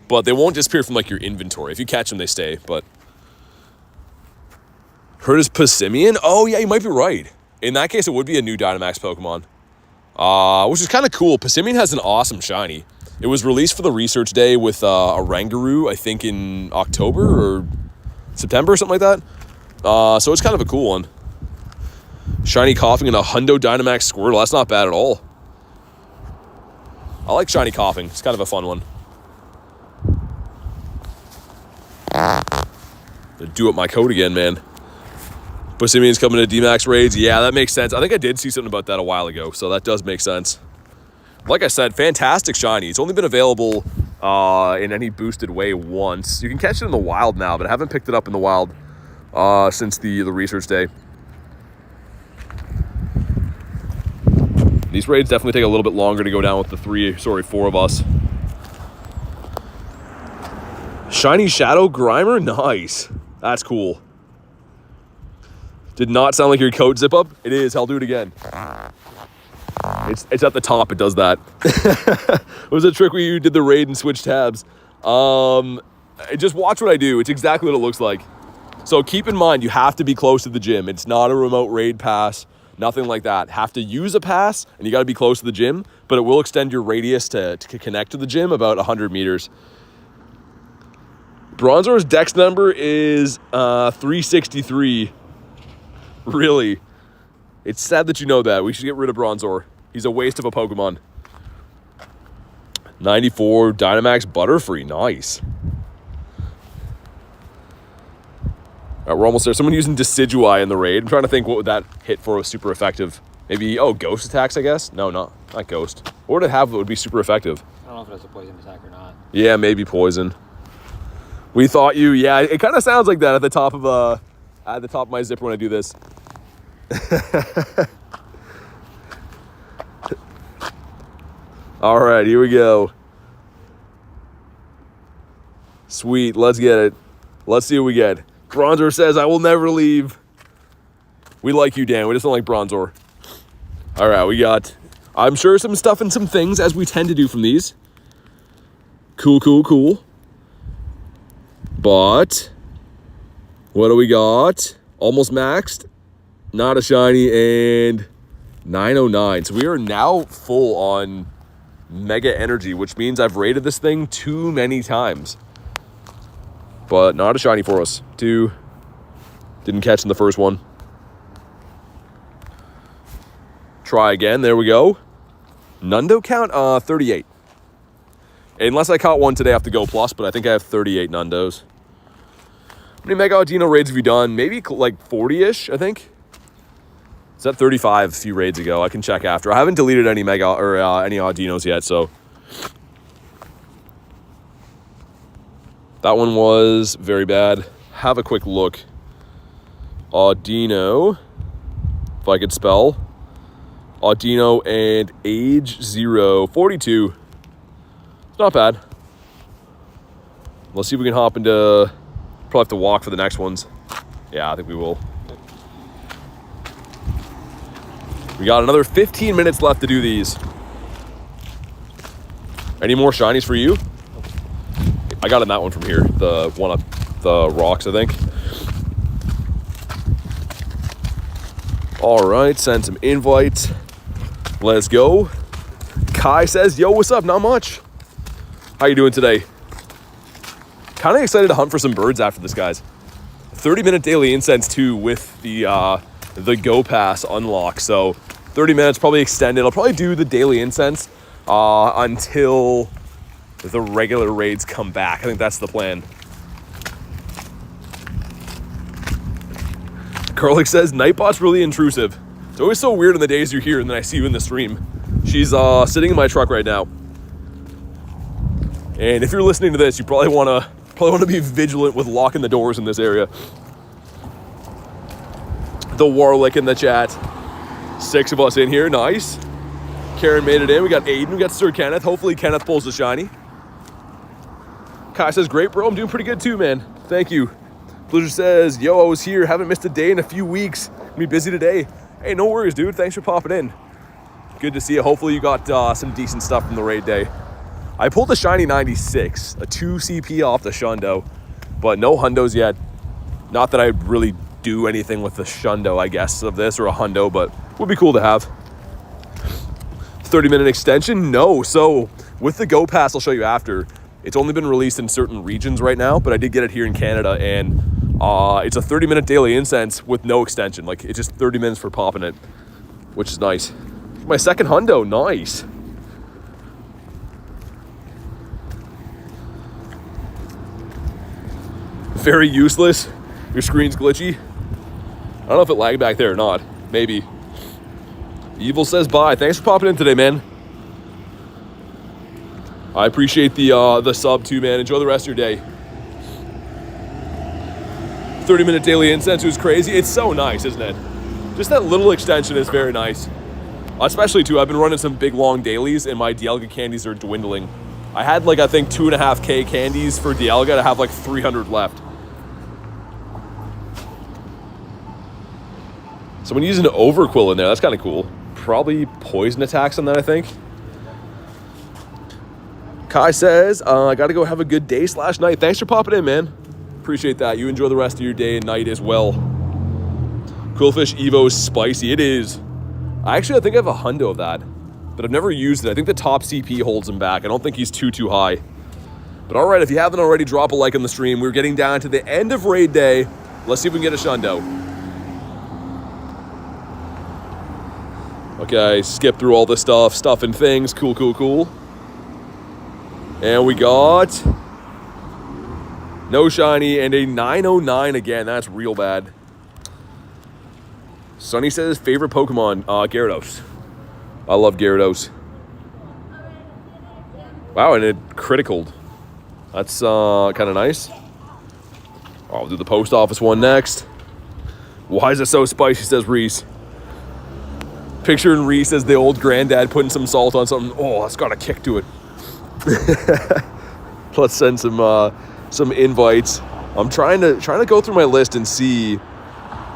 but they won't disappear from like your inventory. If you catch them, they stay, but... Heard is Passimian? Oh, yeah, you might be right. In that case, it would be a new Dynamax Pokemon. Which is kind of cool. Passimian has an awesome shiny. It was released for the research day with a Rangaroo, I think in October or September or something like that. So it's kind of a cool one. Shiny Coughing and a Hundo Dynamax Squirtle. That's not bad at all. I like Shiny Coughing. It's kind of a fun one. Do up my code again, man. Passimian's coming to D-Max raids. Yeah, that makes sense. I think I did see something about that a while ago, so that does make sense. Like I said, fantastic shiny. It's only been available in any boosted way once. You can catch it in the wild now, but I haven't picked it up in the wild since the research day. These raids definitely take a little bit longer to go down with the 4 of us. Shiny Shadow Grimer? Nice. That's cool. Did not sound like your code zip up. It is. I'll do it again. It's at the top. It does that. It was a trick where you did the raid and switch tabs. Just watch what I do. It's exactly what it looks like. So keep in mind, you have to be close to the gym. It's not a remote raid pass. Nothing like that. Have to use a pass, and you got to be close to the gym, but it will extend your radius to connect to the gym about 100 meters. Bronzor's dex number is 363. Really? It's sad that you know that. We should get rid of Bronzor. He's a waste of a Pokemon. 94 Dynamax Butterfree. Nice. All right, we're almost there. Someone using Decidueye in the raid. I'm trying to think what would that hit for was super effective. Maybe, oh, Ghost attacks, I guess? No, not Ghost. What would it have that would be super effective? I don't know if it has a poison attack or not. Yeah, maybe Poison. We thought you, yeah, it kind of sounds like that at the top of my zipper when I do this. All right, here we go. Sweet, let's get it. Let's see what we get. Bronzor says, I will never leave. We like you, Dan. We just don't like Bronzor. All right, we got, I'm sure, some stuff and some things, as we tend to do from these. Cool, cool, cool. But, what do we got? Almost maxed. Not a shiny, and 909. So we are now full on Mega Energy, which means I've rated this thing too many times. But not a shiny for us. 2. Didn't catch in the first one. Try again. There we go. Nundo count? 38. Unless I caught one today, I have to go plus, but I think I have 38 Nundos. How many Mega Audino raids have you done? Maybe like 40-ish, I think. It's at 35 a few raids ago. I can check after. I haven't deleted any Mega or any Audinos yet, so. That one was very bad. Have a quick look. Audino, if I could spell. Audino and age 0, 42. It's not bad. Let's see if we can hop into, probably have to walk for the next ones. Yeah, I think we will. We got another 15 minutes left to do these. Any more shinies for you? I got in that one from here. The one up the rocks, I think. All right, send some invites. Let's go. Kai says, yo, what's up? Not much. How you doing today? Kind of excited to hunt for some birds after this, guys. 30-minute daily incense too with the Go Pass unlock. So 30 minutes, probably extended. I'll probably do the daily incense until the regular raids come back. I think that's the plan. Garlic says, Nightbot's really intrusive. It's always so weird on the days you're here and then I see you in the stream. She's sitting in my truck right now. And if you're listening to this, you probably want to be vigilant with locking the doors in this area. The Warlick in the chat. 6 of us in here, nice. Karen made it in. We got Aiden, we got Sir Kenneth. Hopefully Kenneth pulls the shiny. Kai says, great, bro. I'm doing pretty good too, man. Thank you. Blizzard says, yo, I was here. Haven't missed a day in a few weeks. Gonna be busy today. Hey, no worries, dude. Thanks for popping in. Good to see you. Hopefully you got some decent stuff from the raid day. I pulled a shiny 96, a 2 CP off the Shundo, but no hundos yet. Not that I really do anything with the Shundo, I guess, of this, or a hundo, but would be cool to have. 30-minute extension? No. So with the Go Pass, I'll show you after. It's only been released in certain regions right now, but I did get it here in Canada, and it's a 30-minute daily incense with no extension. Like, it's just 30 minutes for popping it, which is nice. My second hundo, nice. Very useless. Your screen's glitchy. I don't know if it lagged back there or not. Maybe. Evil says bye. Thanks for popping in today, man. I appreciate the sub too, man. Enjoy the rest of your day. 30-minute daily incense was crazy. It's so nice, isn't it? Just that little extension is very nice. Especially too, I've been running some big long dailies and my Dialga candies are dwindling. I had like, I think 2.5K candies for Dialga to have like 300 left. Someone using an Overquill in there. That's kind of cool. Probably poison attacks on that, I think. Kai says, I got to go have a good day / night. Thanks for popping in, man. Appreciate that. You enjoy the rest of your day and night as well. Quillfish Evo is spicy. It is. I think I have a hundo of that, but I've never used it. I think the top CP holds him back. I don't think he's too high. But all right, if you haven't already, drop a like on the stream. We're getting down to the end of raid day. Let's see if we can get a Shundo. Okay, skip through all this stuff and things. Cool. And we got no shiny and a 909 again. That's real bad. Sonny says favorite Pokemon, Gyarados. I love Gyarados. Wow, and it criticaled. That's kind of nice. I'll do the post office one next. Why is it so spicy, says Reese. Picturing Reese as the old granddad putting some salt on something. Oh, that's got a kick to it. Let's send some invites. I'm trying to go through my list and see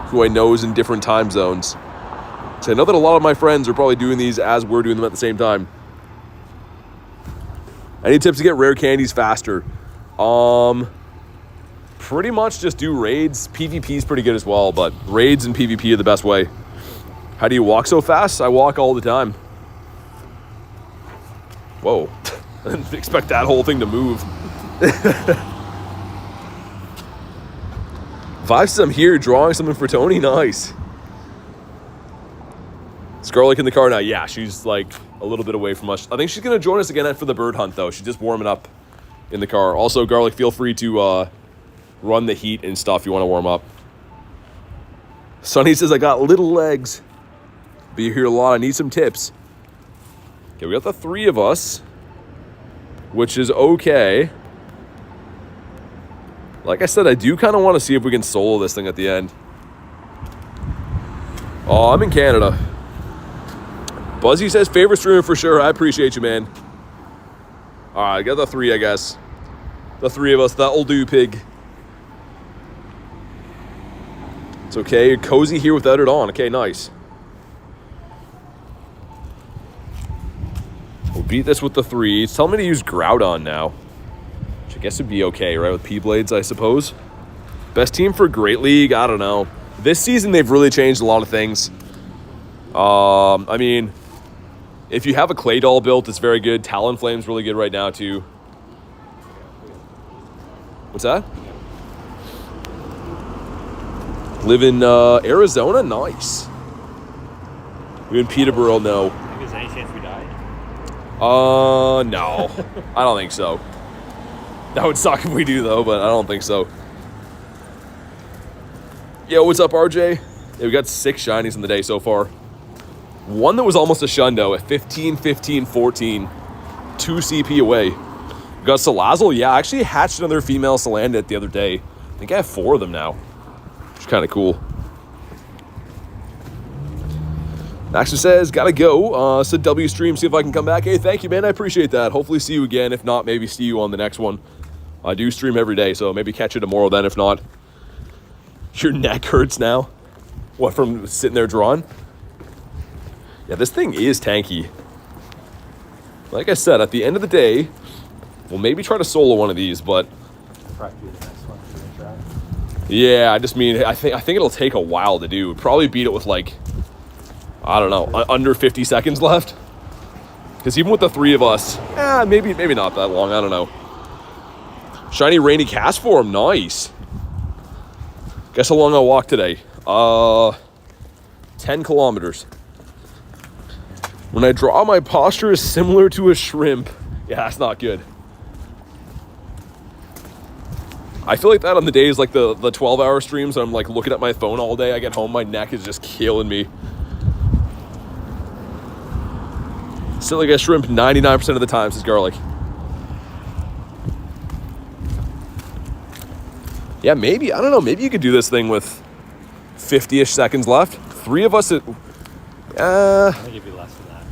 who I know is in different time zones. So I know that a lot of my friends are probably doing these as we're doing them at the same time. Any tips to get rare candies faster? Pretty much just do raids. PvP is pretty good as well, but raids and PvP are the best way. How do you walk so fast? I walk all the time. Whoa. I didn't expect that whole thing to move. Vibe says I'm here drawing something for Tony. Nice. Scarlet in the car now. Yeah, she's like a little bit away from us. I think she's going to join us again for the bird hunt, though. She's just warming up in the car. Also, Garlic, feel free to run the heat and stuff you want to warm up. Sonny says, I got little legs. Be here a lot. I need some tips. Okay, we got the 3 of us, which is okay. Like I said, I do kind of want to see if we can solo this thing at the end. Oh, I'm in Canada. Buzzy says, favorite streamer for sure. I appreciate you, man. All right, I got the 3, I guess. The 3 of us. That'll do, pig. It's okay. You're cozy here without it on. Okay, nice. We'll beat this with the 3. Tell me to use Groudon now. Which I guess would be okay, right? With P-Blades, I suppose. Best team for Great League? I don't know. This season, they've really changed a lot of things. I mean, if you have a Clay Doll built, it's very good. Talonflame's really good right now, too. What's that? Live in Arizona? Nice. We in Peterborough? No. Think there's any chance we die? No. I don't think so. That would suck if we do, though, but I don't think so. Yo, what's up, RJ? Yeah, we got 6 shinies in the day so far. One that was almost a Shundo at 15, 15, 14. 2 CP away. We got Salazzle. Yeah, I actually hatched another female Salandit the other day. I think I have 4 of them now. Which is kind of cool. Actually says, gotta go. Said W stream, see if I can come back. Hey, thank you, man. I appreciate that. Hopefully see you again. If not, maybe see you on the next one. I do stream every day, so maybe catch you tomorrow then. If not, your neck hurts now. What, from sitting there drawing? Yeah, this thing is tanky. Like I said, at the end of the day, we'll maybe try to solo one of these, but Probably do the next one for the try. yeah, I just mean, I think it'll take a while to do. Probably beat it with like, I don't know, under 50 seconds left. Because even with the 3 of us, maybe not that long. I don't know. Shiny Rainy Cast Form, nice. Guess how long I'll walk today? 10 kilometers. When I draw, my posture is similar to a shrimp. Yeah, that's not good. I feel like that on the days like the 12-hour streams. I'm like looking at my phone all day. I get home, my neck is just killing me. Sit like a shrimp 99% of the time, says Garlic. Yeah, maybe. I don't know. Maybe you could do this thing with 50-ish seconds left. 3 of us. I think it'd be less than that.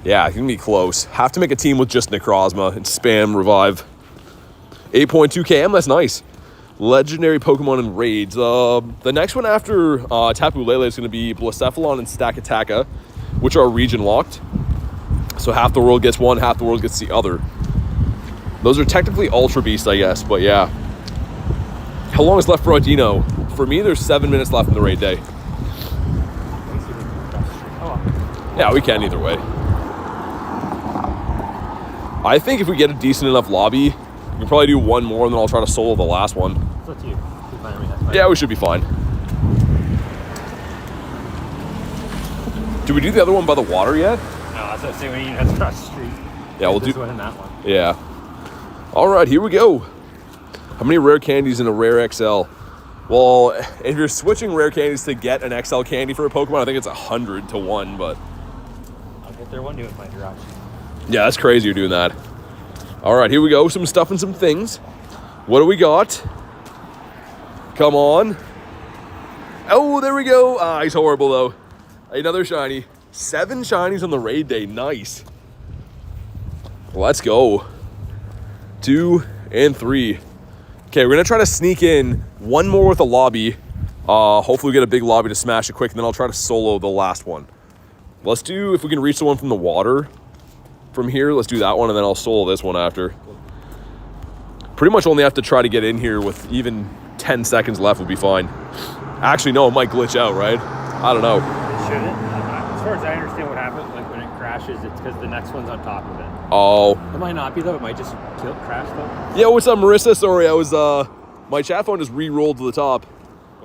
Yeah, it can be close. Have to make a team with just Necrozma and spam revive. 8.2 km. That's nice. Legendary Pokemon and raids. The next one after Tapu Lele is going to be Blacephalon and Stakataka, which are region locked. So half the world gets one, half the world gets the other. Those are technically Ultra Beasts, I guess, but yeah. How long is left for Audino? For me, there's 7 minutes left in the raid day. Yeah, we can either way. I think if we get a decent enough lobby, we can probably do one more, and then I'll try to solo the last one. It's up to you. Yeah, Yeah, we should be fine. Did we do the other one by the water yet? No, that's what I'm saying. We need to cross the street. Yeah, we'll this do one and that one. Yeah. All right, here we go. How many rare candies in a rare XL? Well, if you're switching rare candies to get an XL candy for a Pokemon, I think it's 100 to 1, but... I'll get there one day with my garage. Yeah, that's crazy you're doing that. All right, here we go. Some stuff and some things. What do we got? Come on. Oh, there we go. Ah, he's horrible, though. Another shiny. 7 shinies on the raid day. Nice. Let's go. 2 and 3. Okay, we're going to try to sneak in one more with a lobby. Hopefully we get a big lobby to smash it quick, and then I'll try to solo the last one. Let's do, if we can reach the one from the water from here, let's do that one, and then I'll solo this one after. Pretty much only have to try to get in here with even 10 seconds left would be fine. Actually, no, it might glitch out, right? I don't know. It shouldn't. As far as I understand what happens, like when it crashes, it's because the next one's on top of it. Oh. It might not be, though. It might just crash, though. Yeah, what's up, Marissa? Sorry, I was, my chat phone just re-rolled to the top.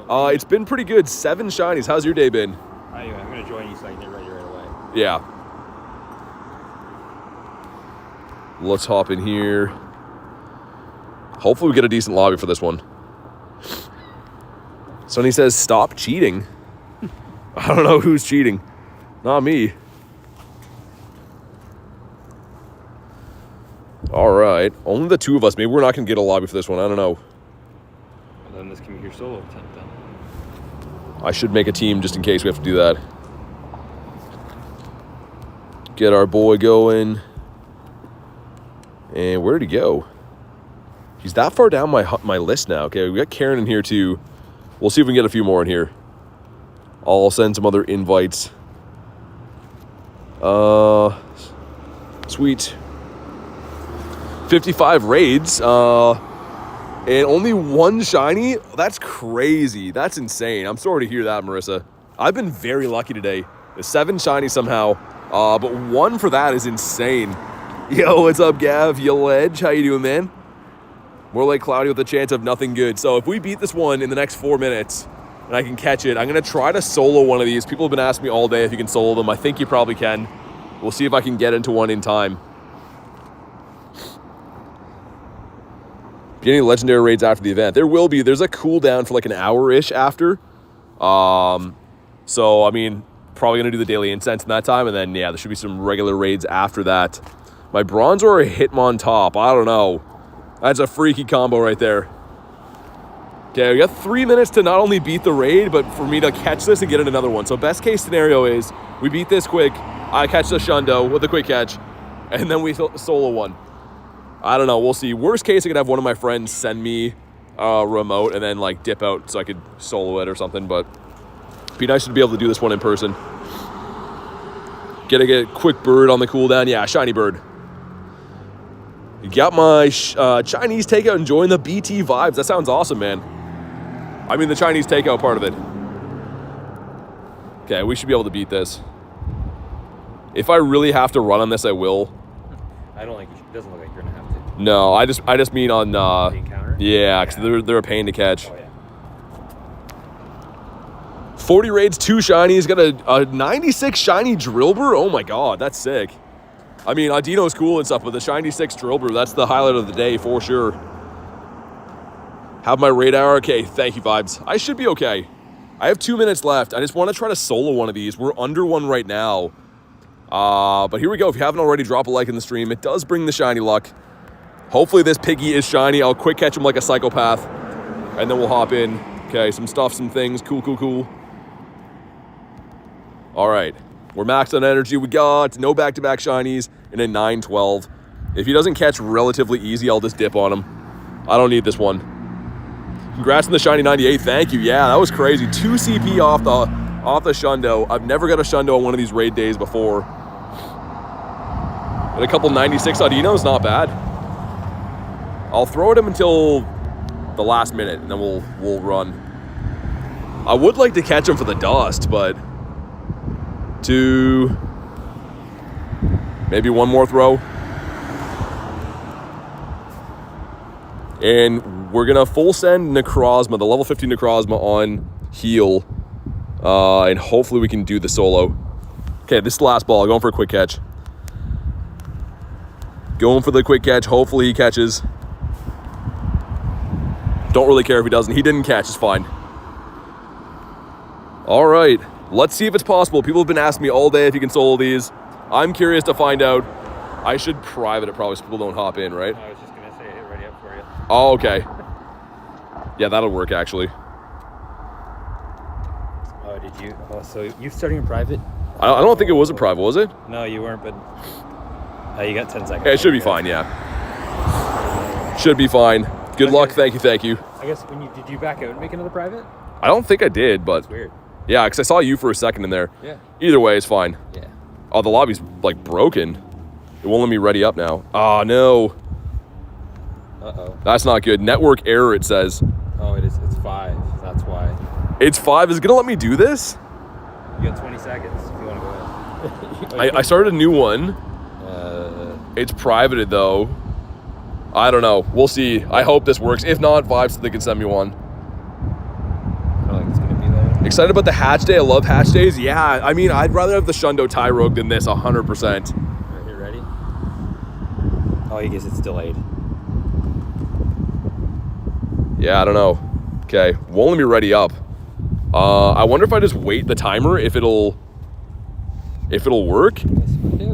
It's been pretty good. 7 shinies. How's your day been? Anyway, I'm going to join you so I can get ready right away. Yeah. Let's hop in here. Hopefully we get a decent lobby for this one. Sonny says, stop cheating. I don't know who's cheating. Not me. All right. Only the 2 of us. Maybe we're not going to get a lobby for this one. I don't know. Well, then this can be your solo attempt, then. I should make a team just in case we have to do that. Get our boy going. And where did he go? He's that far down my list now. Okay, we got Karen in here too. We'll see if we can get a few more in here. I'll send some other invites. Sweet. 55 raids. And only 1 shiny? That's crazy. That's insane. I'm sorry to hear that, Marissa. I've been very lucky today. 7 shiny somehow. But 1 for that is insane. Yo, what's up, Gav? Yo, Ledge. How you doing, man? More like cloudy with a chance of nothing good. So if we beat this one in the next 4 minutes and I can catch it, I'm going to try to solo one of these. People have been asking me all day if you can solo them. I think you probably can. We'll see if I can get into one in time. Get any legendary raids after the event? There will be. There's a cooldown for like an hour-ish after. So, I mean, probably going to do the daily incense in that time. And then, yeah, there should be some regular raids after that. My Bronzor or a Hitmontop? I don't know. That's a freaky combo right there. Okay, we got 3 minutes to not only beat the raid, but for me to catch this and get in another one. So best case scenario is we beat this quick, I catch the Shundo with a quick catch, and then we solo one. I don't know, we'll see. Worst case, I could have one of my friends send me a remote and then like dip out so I could solo it or something, but it'd be nice to be able to do this one in person. Get a quick bird on the cooldown. Yeah, shiny bird. You got my Chinese takeout enjoying the BT vibes. That sounds awesome, man. I mean the Chinese takeout part of it. Okay, we should be able to beat this. If I really have to run on this, I will. I don't think it doesn't look like you're gonna have to. No, I just mean on the encounter? Yeah, because they're a pain to catch. Oh, yeah. 40 raids, 2 shinies, got a 96 shiny Drillbur. Oh my god, that's sick. I mean, Audino's cool and stuff, but the shiny 6 Drillbur, that's the highlight of the day for sure. Have my raid hour. Okay, thank you, Vibes. I should be okay. I have 2 minutes left. I just want to try to solo one of these. We're under one right now. But here we go. If you haven't already, drop a like in the stream. It does bring the shiny luck. Hopefully this piggy is shiny. I'll quick catch him like a psychopath. And then we'll hop in. Okay, some stuff, some things. Cool, cool, cool. All right. We're maxed on energy. We got no back-to-back shinies and a 9-12. If he doesn't catch relatively easy, I'll just dip on him. I don't need this one. Congrats on the shiny 98. Thank you. Yeah, that was crazy. 2 CP off the Shundo. I've never got a Shundo on one of these raid days before. And a couple 96 Audinos, not bad. I'll throw at him until the last minute, and then we'll run. I would like to catch him for the dust, but 2, maybe 1 more throw. And we're gonna full send Necrozma, the level 50 Necrozma on heal. And hopefully we can do the solo. Okay, this is the last ball. Going for a quick catch. Going for the quick catch. Hopefully he catches. Don't really care if he doesn't. He didn't catch. It's fine. All right. Let's see if it's possible. People have been asking me all day if you can solo these. I'm curious to find out. I should private it probably so people don't hop in, right? I was just going to say hit ready up for you. Oh, okay. Yeah, that'll work actually. Oh, did you? Oh, so you starting in private? I don't think it was a private, was it? No, you weren't, but you got 10 seconds. Yeah, it should be fine, yeah. Should be fine. Good luck. Thank you, thank you. I guess did you back out and make another private? I don't think I did, but... That's weird. Yeah, because I saw you for a second in there. Yeah. Either way, it's fine. Yeah. Oh, the lobby's, like, broken. It won't let me ready up now. Oh, no. Uh-oh. That's not good. Network error, it says. Oh, it is. It's 5. That's why. It's 5. Is it going to let me do this? You got 20 seconds if you want to go ahead. I started a new one. It's privated, though. I don't know. We'll see. I hope this works. If not, Vibes so they can send me one. I don't think it's going to be there. Excited about the hatch day. I love hatch days. Yeah, I mean, I'd rather have the Shundo tie rogue than this, 100%. Right here, ready? Oh, I guess it's delayed. Yeah, I don't know. Okay, won't let me ready up. I wonder if I just wait the timer, if it'll work.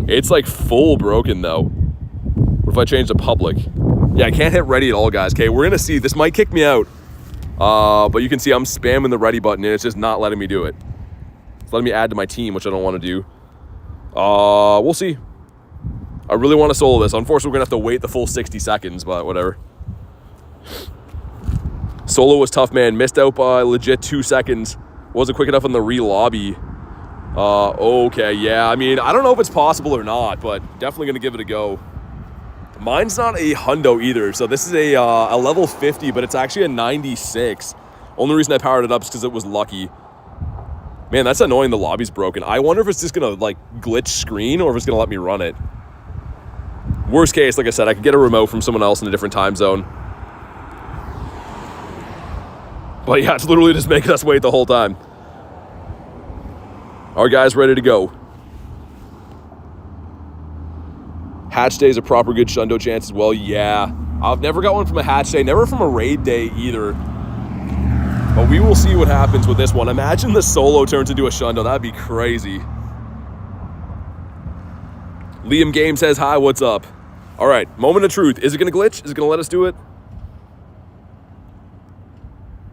It's like full broken though. What if I change to public? Yeah, I can't hit ready at all, guys. Okay, we're gonna see. This might kick me out. But you can see I'm spamming the ready button and it's just not letting me do it. It's letting me add to my team, which I don't want to do. We'll see. I really want to solo this. Unfortunately, we're gonna have to wait the full 60 seconds, but whatever. Solo was tough, man. Missed out by legit 2 seconds. Wasn't quick enough on the re-lobby. Okay, yeah. I mean, I don't know if it's possible or not, but definitely going to give it a go. Mine's not a hundo either, so this is a level 50, but it's actually a 96. Only reason I powered it up is because it was lucky. Man, that's annoying. The lobby's broken. I wonder if it's just going to, like, glitch screen or if it's going to let me run it. Worst case, like I said, I could get a remote from someone else in a different time zone. But yeah, it's literally just making us wait the whole time. Our guys ready to go. Hatch day is a proper good Shundo chance as well. Yeah. I've never got one from a hatch day, never from a raid day either. But we will see what happens with this one. Imagine the solo turns into a Shundo. That'd be crazy. Liam Game says, hi, what's up? All right, moment of truth. Is it going to glitch? Is it going to let us do it?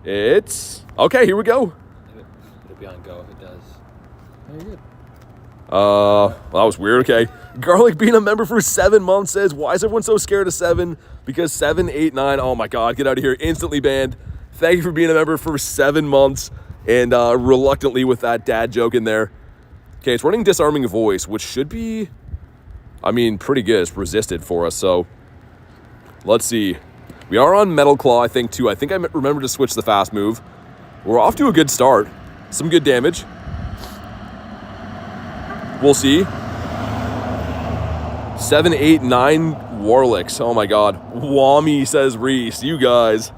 It's... Okay, here we go. It'll be on go if it does. Very good. Well, that was weird. Okay. Garlic being a member for 7 months says, why is everyone so scared of 7? Because 7, 8, 9, oh my God, get out of here. Instantly banned. Thank you for being a member for 7 months. And reluctantly with that dad joke in there. Okay, it's running Disarming Voice, which should be, I mean, pretty good. It's resisted for us, so let's see. We are on Metal Claw, I think, too. I think I remember to switch the fast move. We're off to a good start. Some good damage. We'll see. 7, 8, 9 Warlicks. Oh my God. Wami says Reese. You guys.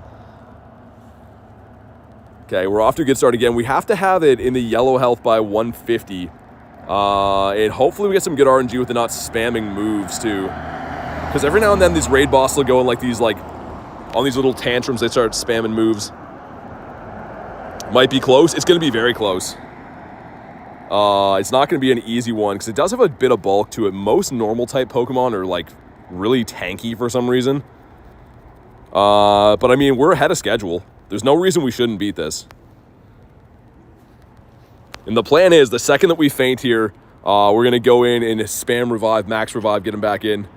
Okay, we're off to a good start again. We have to have it in the yellow health by 150. And hopefully we get some good RNG with the not spamming moves too. Because every now and then these raid bosses will go in like these on these little tantrums, they start spamming moves. Might be close. It's going to be very close. It's not going to be an easy one because it does have a bit of bulk to it. Most normal type Pokemon are like really tanky for some reason. But I mean, we're ahead of schedule. There's no reason we shouldn't beat this. And the plan is the second that we faint here, we're going to go in and spam revive, max revive, get him back in.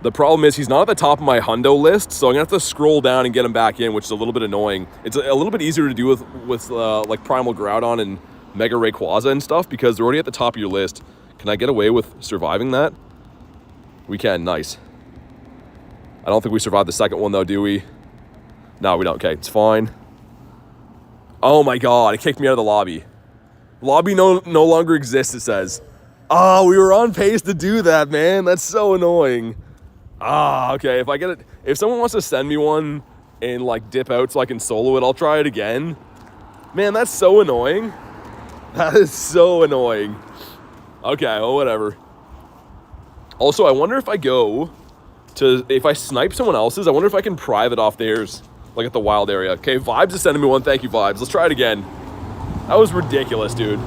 The problem is he's not at the top of my hundo list, so I'm going to have to scroll down and get him back in, which is a little bit annoying. It's a little bit easier to do with like Primal Groudon and Mega Rayquaza and stuff because they're already at the top of your list. Can I get away with surviving that? We can. Nice. I don't think we survived the second one, though, do we? No, we don't. Okay, it's fine. Oh, my God. It kicked me out of the lobby. Lobby no longer exists, it says. Oh, we were on pace to do that, man. That's so annoying. Okay. If I get it, if someone wants to send me one and like dip out so I can solo it, I'll try it again. Man, that's so annoying. That is so annoying. Okay, well, whatever. Also, I wonder if if I snipe someone else's, I wonder if I can private off theirs, like at the wild area. Okay, Vibes is sending me one. Thank you, Vibes. Let's try it again. That was ridiculous, dude.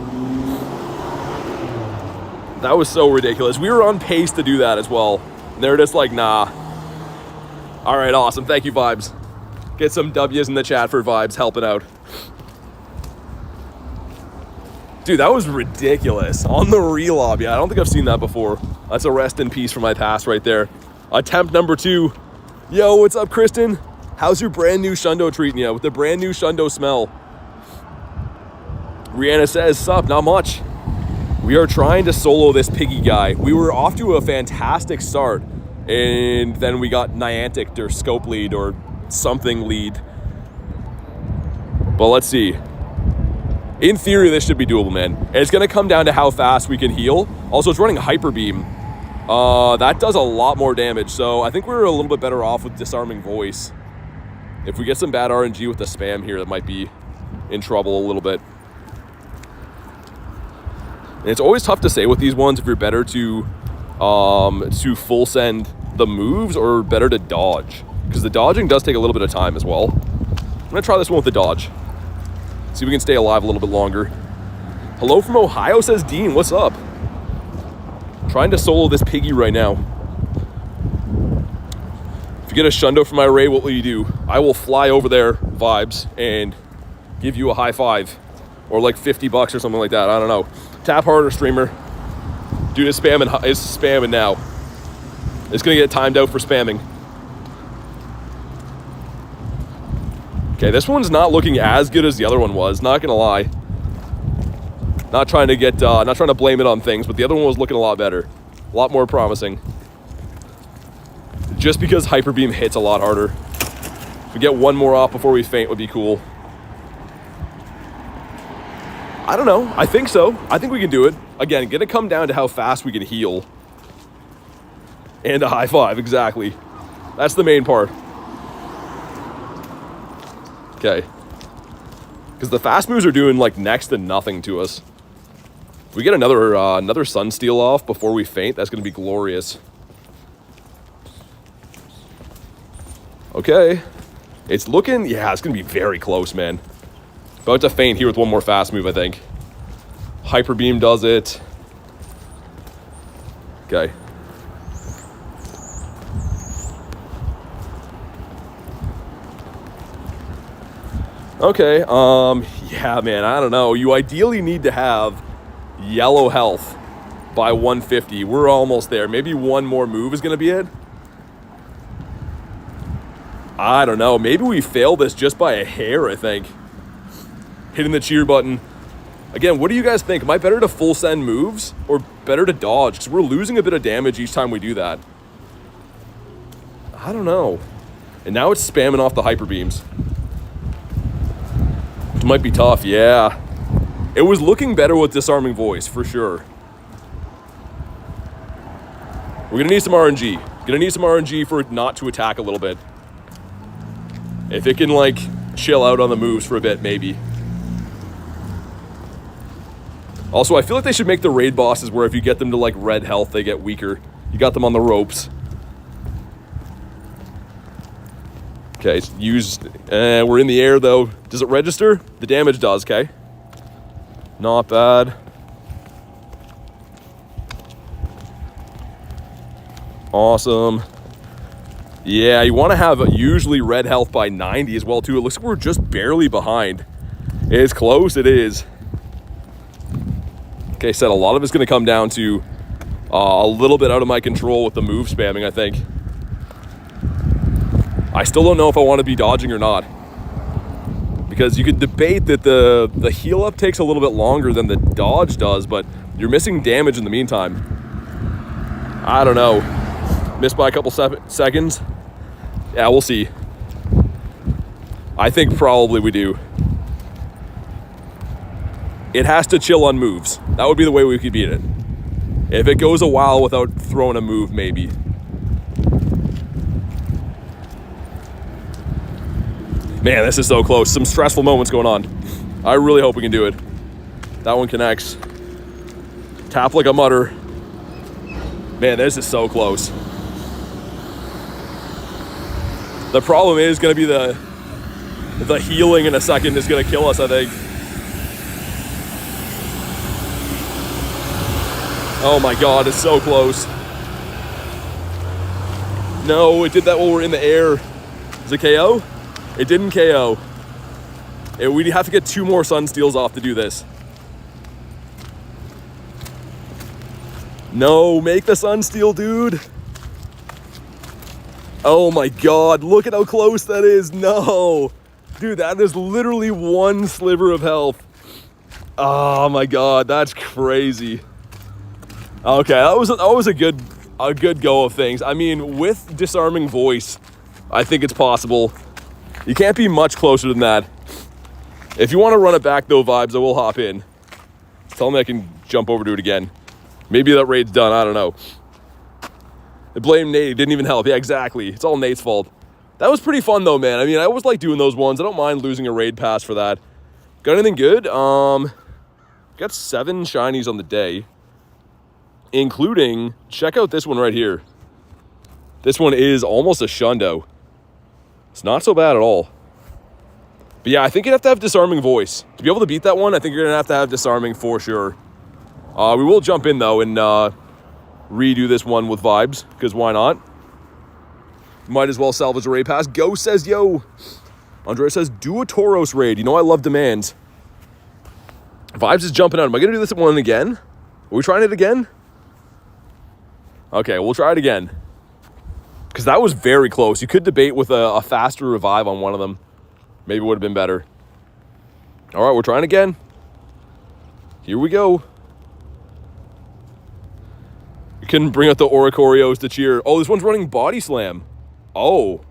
That was so ridiculous. We were on pace to do that as well. And they're just like, nah. All right, awesome. Thank you, Vibes. Get some W's in the chat for Vibes helping out. Dude, that was ridiculous. On the re-lobby. I don't think I've seen that before. That's a rest in peace for my past right there. Attempt number 2. Yo, what's up, Kristen? How's your brand new Shundo treating you with the brand new Shundo smell? Rihanna says, sup, not much. We are trying to solo this piggy guy. We were off to a fantastic start, and then we got Niantic or scope lead or something lead. But let's see. In theory, this should be doable, man. And it's going to come down to how fast we can heal. Also, it's running Hyper Beam. That does a lot more damage, so I think we're a little bit better off with Disarming Voice. If we get some bad RNG with the spam here, that might be in trouble a little bit. And it's always tough to say with these ones if you're better to full send the moves or better to dodge. Because the dodging does take a little bit of time as well. I'm going to try this one with the dodge. See if we can stay alive a little bit longer. Hello from Ohio, says Dean. What's up? Trying to solo this piggy right now. If you get a Shundo from my raid, what will you do? I will fly over there, Vibes, and give you a high five. Or like $50 or something like that. I don't know. Tap harder, streamer. Dude is spamming now. It's gonna get timed out for spamming. Okay, this one's not looking as good as the other one was, not gonna lie. Not trying to blame it on things, but the other one was looking a lot better. A lot more promising. Just because Hyper Beam hits a lot harder. If we get one more off before we faint would be cool. I don't know. I think so. I think we can do it. Again, gonna come down to how fast we can heal. And a high five, exactly. That's the main part. Okay. Because the fast moves are doing like next to nothing to us. If we get another Sunsteel off before we faint, that's gonna be glorious. Okay. It's looking, yeah, it's gonna be very close, man. About to faint here with one more fast move, I think. Hyper Beam does it. Okay. Okay, yeah, man, I don't know. You ideally need to have yellow health by 150. We're almost there. Maybe one more move is gonna be it. I don't know. Maybe we fail this just by a hair, I think. Hitting the cheer button. Again, what do you guys think? Am I better to full send moves or better to dodge? Because we're losing a bit of damage each time we do that. I don't know. And now it's spamming off the Hyper Beams. Which might be tough, yeah. It was looking better with Disarming Voice, for sure. We're gonna need some RNG. Gonna need some RNG for it not to attack a little bit. If it can, like, chill out on the moves for a bit, maybe. Also, I feel like they should make the raid bosses where if you get them to, like, red health, they get weaker. You got them on the ropes. Okay, it's used. We're in the air, though. Does it register? The damage does, okay. Not bad. Awesome. Yeah, you want to have usually red health by 90 as well, too. It looks like we're just barely behind. It's close, it is. Okay, said a lot of it's going to come down to a little bit out of my control with the move spamming, I think. I still don't know if I want to be dodging or not. Because you could debate that the heal up takes a little bit longer than the dodge does, but you're missing damage in the meantime. I don't know. Missed by a couple seconds. Yeah, we'll see. I think probably we do. It has to chill on moves. That would be the way we could beat it. If it goes a while without throwing a move, maybe. Man, this is so close. Some stressful moments going on. I really hope we can do it. That one connects. Tap like a mutter. Man, this is so close. The problem is going to be the healing in a second is going to kill us, I think. Oh my god, it's so close. No, it did that while we're in the air. Is it KO? It didn't KO. We'd have to get 2 more Sunsteals off to do this. No, make the Sunsteel, dude. Oh my god, look at how close that is. No. Dude, that is literally 1 sliver of health. Oh my god, that's crazy. Okay, that was a good go of things. I mean, with Disarming Voice, I think it's possible. You can't be much closer than that. If you want to run it back though, Vibes, I will hop in. Tell me I can jump over to it again. Maybe that raid's done, I don't know. They blame Nate, it didn't even help. Yeah, exactly. It's all Nate's fault. That was pretty fun though, man. I mean, I always like doing those ones. I don't mind losing a raid pass for that. Got anything good? Got 7 shinies on the day. Including, check out this one right here. This one is almost a Shundo. It's not so bad at all. But yeah, I think you'd have to have Disarming Voice. To be able to beat that one, I think you're going to have Disarming for sure. We will jump in though and redo this one with Vibes, because why not? Might as well salvage a raid pass. Go says yo. Andrea says, do a Tauros raid. You know I love demands. Vibes is jumping out. Am I going to do this one again? Are we trying it again? Okay, we'll try it again. Because that was very close. You could debate with a faster revive on one of them. Maybe it would have been better. All right, we're trying again. Here we go. You couldn't bring out the Oricorios to cheer. Oh, this one's running Body Slam. Oh.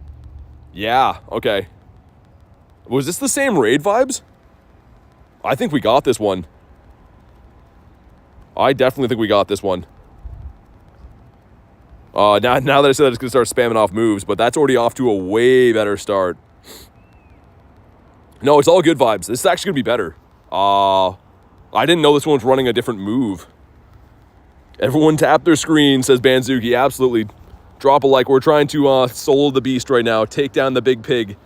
Yeah, okay. Was this the same raid, Vibes? I think we got this one. I definitely think we got this one. Now that I said that, it's going to start spamming off moves, but that's already off to a way better start. No, it's all good, Vibes. This is actually going to be better. I didn't know this one was running a different move. Everyone tap their screen, says Banzuki. Absolutely. Drop a like. We're trying to solo the beast right now. Take down the big pig.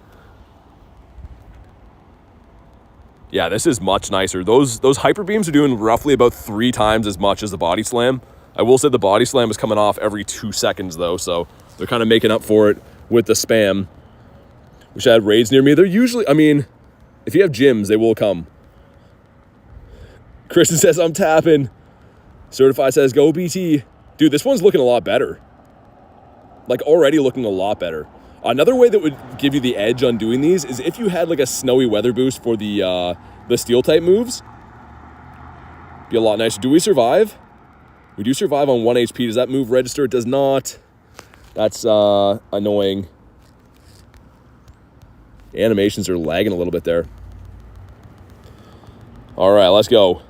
Yeah, this is much nicer. Those hyper beams are doing roughly about 3 times as much as the body slam. I will say the body slam is coming off every 2 seconds though, so they're kind of making up for it with the spam. Wish I had raids near me. They're usually, I mean, if you have gyms, they will come. Kristen says, I'm tapping. Certified says, go BT. Dude, this one's looking a lot better. Like, already looking a lot better. Another way that would give you the edge on doing these is if you had like a snowy weather boost for the steel type moves. Be a lot nicer. Do we survive? We do survive on 1 HP. Does that move register? It does not. That's annoying. The animations are lagging a little bit there. All right, let's go.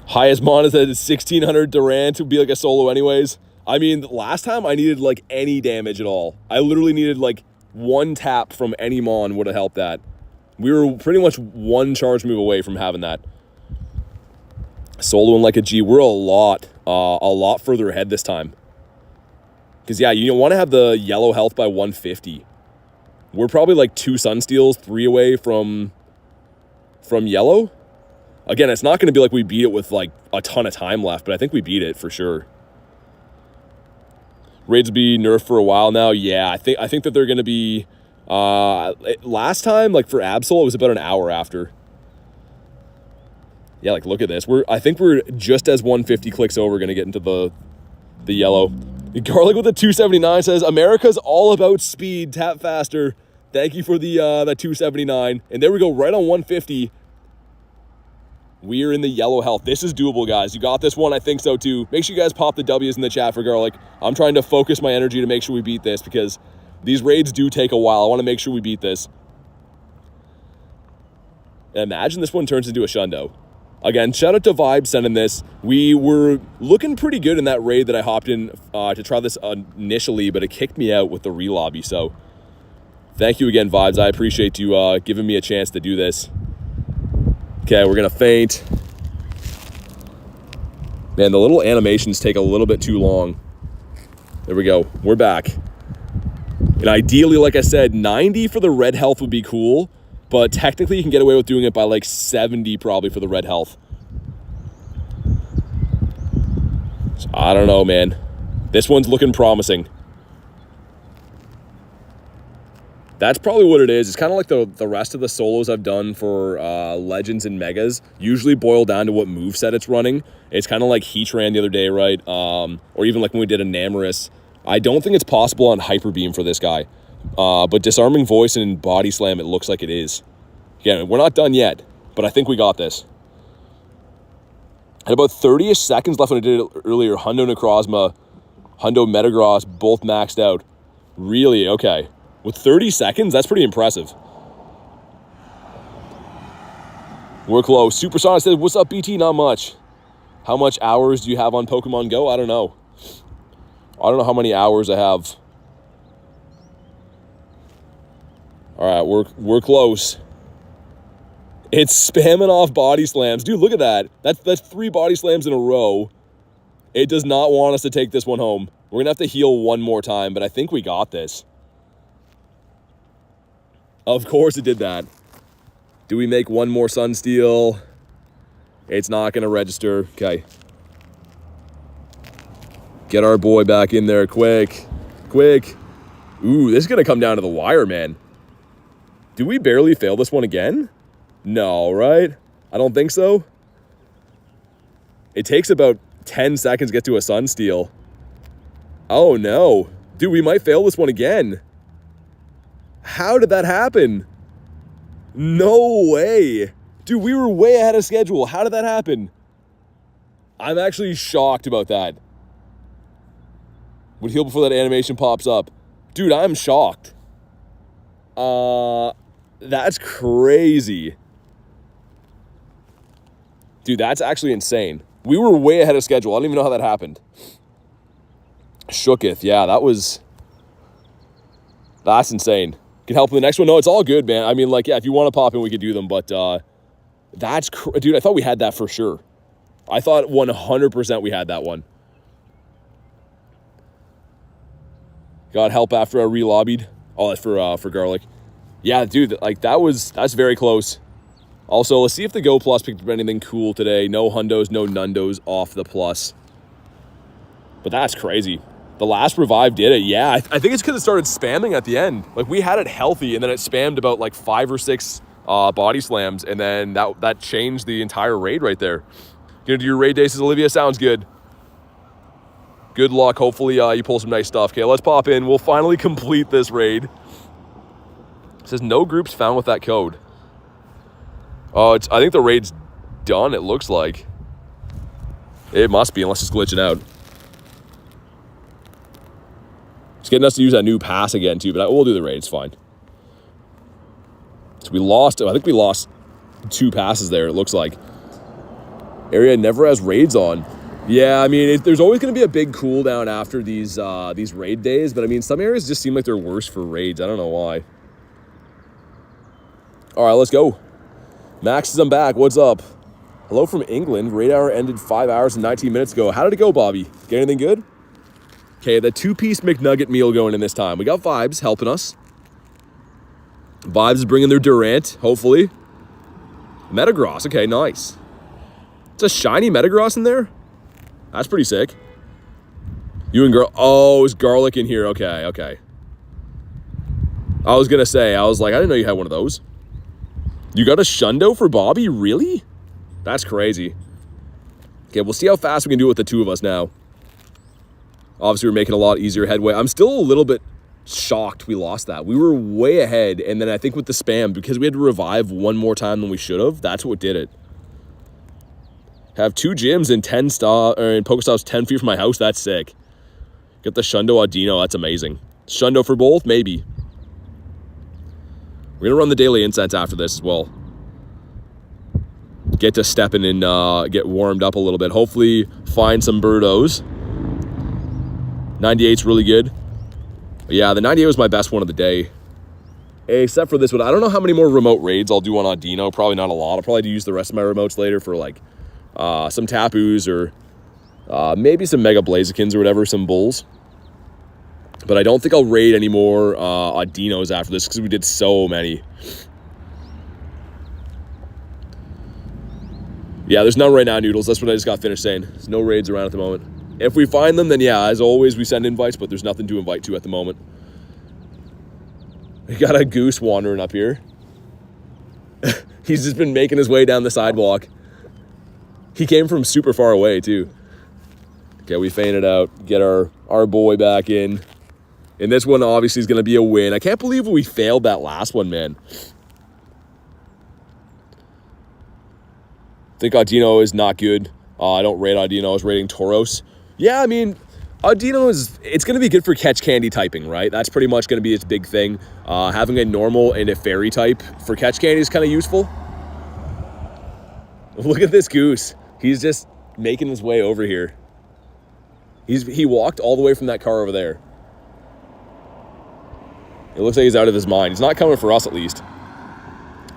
Highest mon is at 1600 Durant would be like a solo anyways. I mean, last time I needed like any damage at all. I literally needed like 1 tap from any mon would have helped that. We were pretty much 1 charge move away from having that. Soloing like a G. We're a lot further ahead this time. Because yeah, you want to have the yellow health by 150. We're probably like 2 Sunsteals, 3 away from yellow. Again, it's not going to be like we beat it with like a ton of time left, but I think we beat it for sure. Raids will be nerfed for a while now. Yeah, I think that they're going to be... last time, like for Absol, it was about an hour after. Yeah, like look at this. I think we're just as 150 clicks over going to get into the yellow. Garlic with a 279 says, America's all about speed. Tap faster. Thank you for the 279. And there we go, right on 150. We're in the yellow health. This is doable, guys. You got this one. I think so, too. Make sure you guys pop the W's in the chat for Garlic. I'm trying to focus my energy to make sure we beat this because these raids do take a while. I want to make sure we beat this. And imagine this one turns into a Shundo. Again, shout out to Vibe sending this. We were looking pretty good in that raid that I hopped in to try this initially, but it kicked me out with the relobby. So thank you again, Vibes. I appreciate you giving me a chance to do this. Okay, we're going to feint. Man, the little animations take a little bit too long. There we go. We're back. And ideally, like I said, 90 for the red health would be cool, but technically you can get away with doing it by like 70 probably for the red health. So, I don't know, man. This one's looking promising. That's probably what it is. It's kind of like the rest of the solos I've done for Legends and Megas usually boil down to what moveset it's running. It's kind of like Heatran the other day, right? Or even like when we did a Namorous. I don't think it's possible on Hyper Beam for this guy. But Disarming Voice and Body Slam, it looks like it is. Again, we're not done yet, but I think we got this. Had about 30-ish seconds left when I did it earlier. Hundo Necrozma, Hundo Metagross, both maxed out. Really? Okay. With 30 seconds, that's pretty impressive. We're close. Supersonic said, what's up, BT? Not much. How much hours do you have on Pokemon Go? I don't know. I don't know how many hours I have. All right, we're close. It's spamming off body slams. Dude, look at that. That's 3 body slams in a row. It does not want us to take this one home. We're going to have to heal one more time, but I think we got this. Of course it did that. Do we make one more Sunsteel? It's not going to register. Okay. Get our boy back in there quick. Quick. Ooh, this is going to come down to the wire, man. Do we barely fail this one again? No, right? I don't think so. It takes about 10 seconds to get to a Sunsteel. Oh, no. Dude, we might fail this one again. How did that happen? No way. Dude, we were way ahead of schedule. How did that happen? I'm actually shocked about that. Would heal before that animation pops up. Dude, I'm shocked. That's crazy. Dude, that's actually insane. We were way ahead of schedule. I don't even know how that happened. Shooketh. Yeah, that's insane. Can help with the next one? No, it's all good, man. I mean, like, yeah, if you want to pop in, we could do them, but dude, I thought we had that for sure. I thought 100% we had that one. Got help after I relobbied. Oh, that's for Garlic. Yeah, dude, like, that's very close. Also, let's see if the Go Plus picked up anything cool today. No Hundos, no Nundos off the Plus. But that's crazy. The last revive did it. Yeah, I think it's because it started spamming at the end. Like, we had it healthy, and then it spammed about, like, 5 or 6 body slams, and then that changed the entire raid right there. Gonna do your raid days, says Olivia. Sounds good. Good luck. Hopefully, you pull some nice stuff. Okay, let's pop in. We'll finally complete this raid. It says no groups found with that code. Oh, I think the raid's done, it looks like. It must be, unless it's glitching out. It's getting us to use that new pass again, too, but we'll do the raid. It's fine. So I think we lost 2 passes there, it looks like. Area never has raids on. Yeah, I mean, there's always going to be a big cooldown after these raid days, but I mean, some areas just seem like they're worse for raids. I don't know why. All right, let's go. Max says I'm back. What's up? Hello from England. Raid hour ended 5 hours and 19 minutes ago. How did it go, Bobby? Get anything good? Okay, the 2-piece McNugget meal going in this time. We got Vibes helping us. Vibes is bringing their Durant, hopefully. Metagross. Okay, nice. It's a shiny Metagross in there? That's pretty sick. You and Oh, is Garlic in here? Okay. I was going to say, I didn't know you had one of those. You got a Shundo for Bobby? Really? That's crazy. Okay, we'll see how fast we can do it with the 2 of us now. Obviously, we're making a lot easier headway. I'm still a little bit shocked we lost that. We were way ahead, and then I think with the spam, because we had to revive one more time than we should have, that's what did it. Have 2 gyms and Pokestops 10 feet from my house. That's sick. Get the Shundo Audino. That's amazing. Shundo for both? Maybe. We're going to run the daily incense after this as well. Get to stepping and get warmed up a little bit. Hopefully find some birdos. 98's really good. Yeah, the 98 was my best one of the day. Except for this one. I don't know how many more remote raids I'll do on Audino. Probably not a lot. I'll probably use the rest of my remotes later for like some Tapus or Maybe some Mega Blazikins or whatever, some bulls. But I don't think I'll raid any more Audinos after this because we did so many. Yeah, there's none right now, Noodles. That's what I just got finished saying. There's no raids around at the moment. If we find them, then yeah, as always, we send invites, but there's nothing to invite to at the moment. We got a goose wandering up here. He's just been making his way down the sidewalk. He came from super far away, too. Okay, we fainted out. Get our boy back in. And this one obviously is going to be a win. I can't believe we failed that last one, man. I think Audino is not good. I don't rate Audino. I was rating Tauros. Yeah, I mean, Audino it's going to be good for catch candy typing, right? That's pretty much going to be its big thing. Having a normal and a fairy type for catch candy is kind of useful. Look at this goose. He's just making his way over here. He walked all the way from that car over there. It looks like he's out of his mind. He's not coming for us, at least.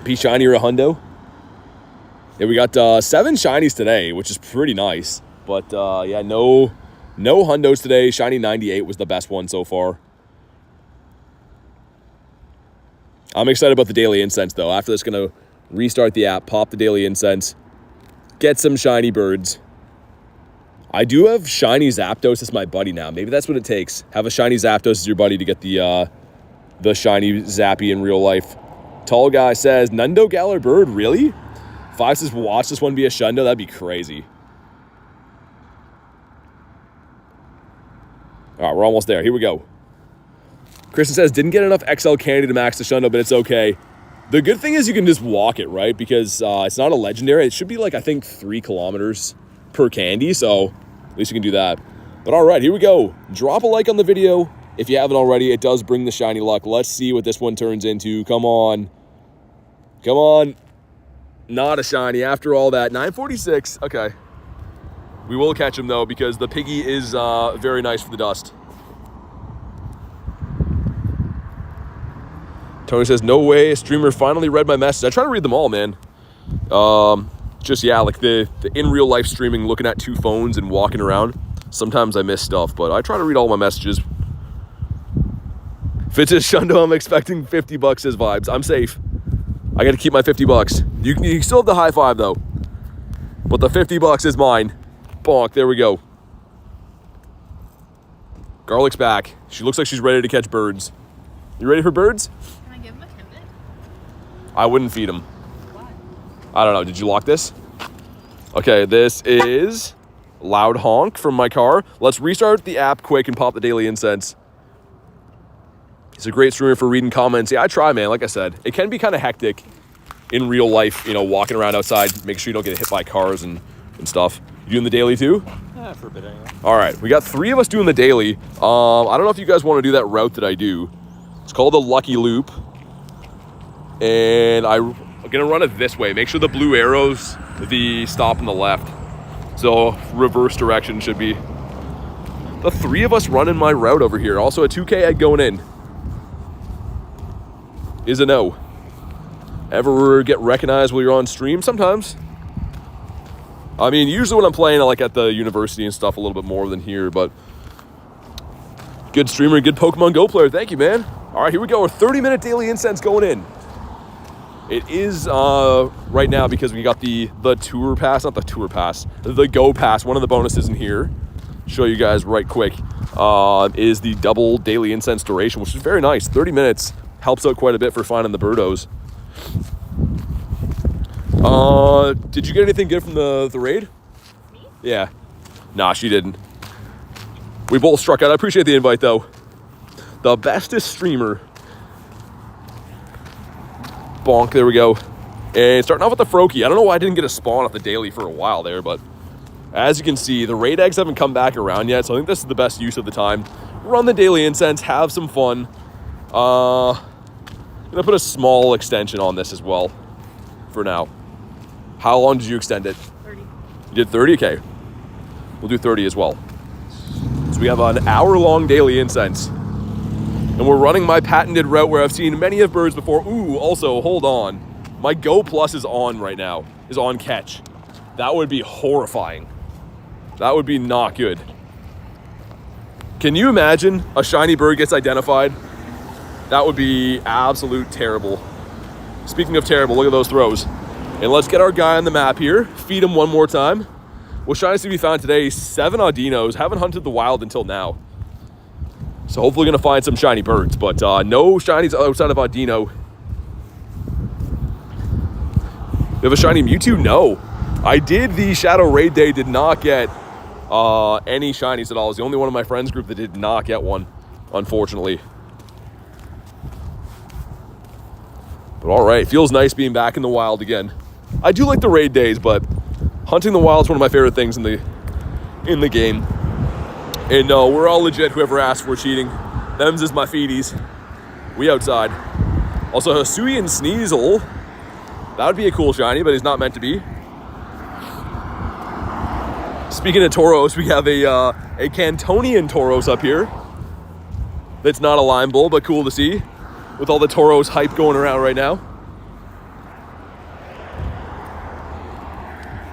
P shiny or a hundo? Yeah, we got 7 shinies today, which is pretty nice. But yeah, no hundos today. Shiny 98 was the best one so far. I'm excited about the daily incense, though. After this, going to restart the app, pop the daily incense, get some shiny birds. I do have shiny Zapdos as my buddy now. Maybe that's what it takes. Have a shiny Zapdos as your buddy to get the shiny Zappy in real life. Tall guy says, Nundo Galar Bird, really? 5 says, watch this one be a Shundo. That'd be crazy. All right, we're almost there. Here we go. Kristen says, didn't get enough XL candy to max the Shundo, but it's okay. The good thing is you can just walk it, right? Because it's not a legendary. It should be like, I think, 3 kilometers per candy. So at least you can do that. But all right, here we go. Drop a like on the video if you haven't already. It does bring the shiny luck. Let's see what this one turns into. Come on. Come on. Not a shiny after all that. 946. Okay. We will catch him, though, because the piggy is very nice for the dust. Tony says, no way. A streamer finally read my message. I try to read them all, man. Just, yeah, like the in real life streaming, looking at 2 phones and walking around. Sometimes I miss stuff, but I try to read all my messages. If it's a Shundo, I'm expecting 50 bucks as vibes. I'm safe. I got to keep my 50 bucks. You can still have the high five, though. But the 50 bucks is mine. Bonk. There we go. Garlic's back. She looks like she's ready to catch birds. You ready for birds? Can I give him a Timbit? I wouldn't feed him. Why? I don't know. Did you lock this? Okay, this is Loud Honk from my car. Let's restart the app quick and pop the daily incense. He's a great streamer for reading comments. Yeah, I try, man. Like I said, it can be kind of hectic in real life, you know, walking around outside, make sure you don't get hit by cars and stuff. You doing the daily too? Yeah, for a bit anyway. All right, we got 3 of us doing the daily. I don't know if you guys want to do that route that I do. It's called the Lucky Loop. And I'm going to run it this way. Make sure the blue arrows, the stop on the left. So reverse direction should be. The 3 of us running my route over here. Also a 2K egg going in. Is a no. Ever get recognized while you're on stream? Sometimes. I mean, usually when I'm playing, I like at the university and stuff a little bit more than here, but good streamer, good Pokemon GO player. Thank you, man. All right, here we go. Our 30-minute daily incense going in. It is right now because we got the tour pass, not the tour pass, the Go pass. One of the bonuses in here, show you guys right quick, is the double daily incense duration, which is very nice. 30 minutes helps out quite a bit for finding the birdos. Did you get anything good from the raid? Me? Yeah. Nah, she didn't. We both struck out. I appreciate the invite, though. The bestest streamer. Bonk, there we go. And starting off with the Froakie. I don't know why I didn't get a spawn at the daily for a while there, but as you can see, the raid eggs haven't come back around yet, so I think this is the best use of the time. Run the daily incense, have some fun. I'm gonna put a small extension on this as well for now. How long did you extend it? 30. You did 30? Okay. We'll do 30 as well. So we have an hour-long daily incense. And we're running my patented route where I've seen many of birds before. Ooh, also, hold on. My Go Plus is on right now. Is on catch. That would be horrifying. That would be not good. Can you imagine a shiny bird gets identified? That would be absolute terrible. Speaking of terrible, look at those throws. And let's get our guy on the map here. Feed him one more time. Well, shinies to be found today, 7 Audinos. Haven't hunted the wild until now. So hopefully gonna find some shiny birds, but no shinies outside of Audino. You have a shiny Mewtwo? No. I did the Shadow Raid day, did not get any shinies at all. I was the only one in my friends group that did not get one, unfortunately. But all right, feels nice being back in the wild again. I do like the raid days, but hunting the wild is one of my favorite things in the game. And no, we're all legit. Whoever asked for cheating, them's is my feeties. We outside. Also, Hisuian Sneasel. That would be a cool shiny, but he's not meant to be. Speaking of Tauros, we have a Cantonian Tauros up here. That's not a Lime Bull, but cool to see. With all the Tauros hype going around right now.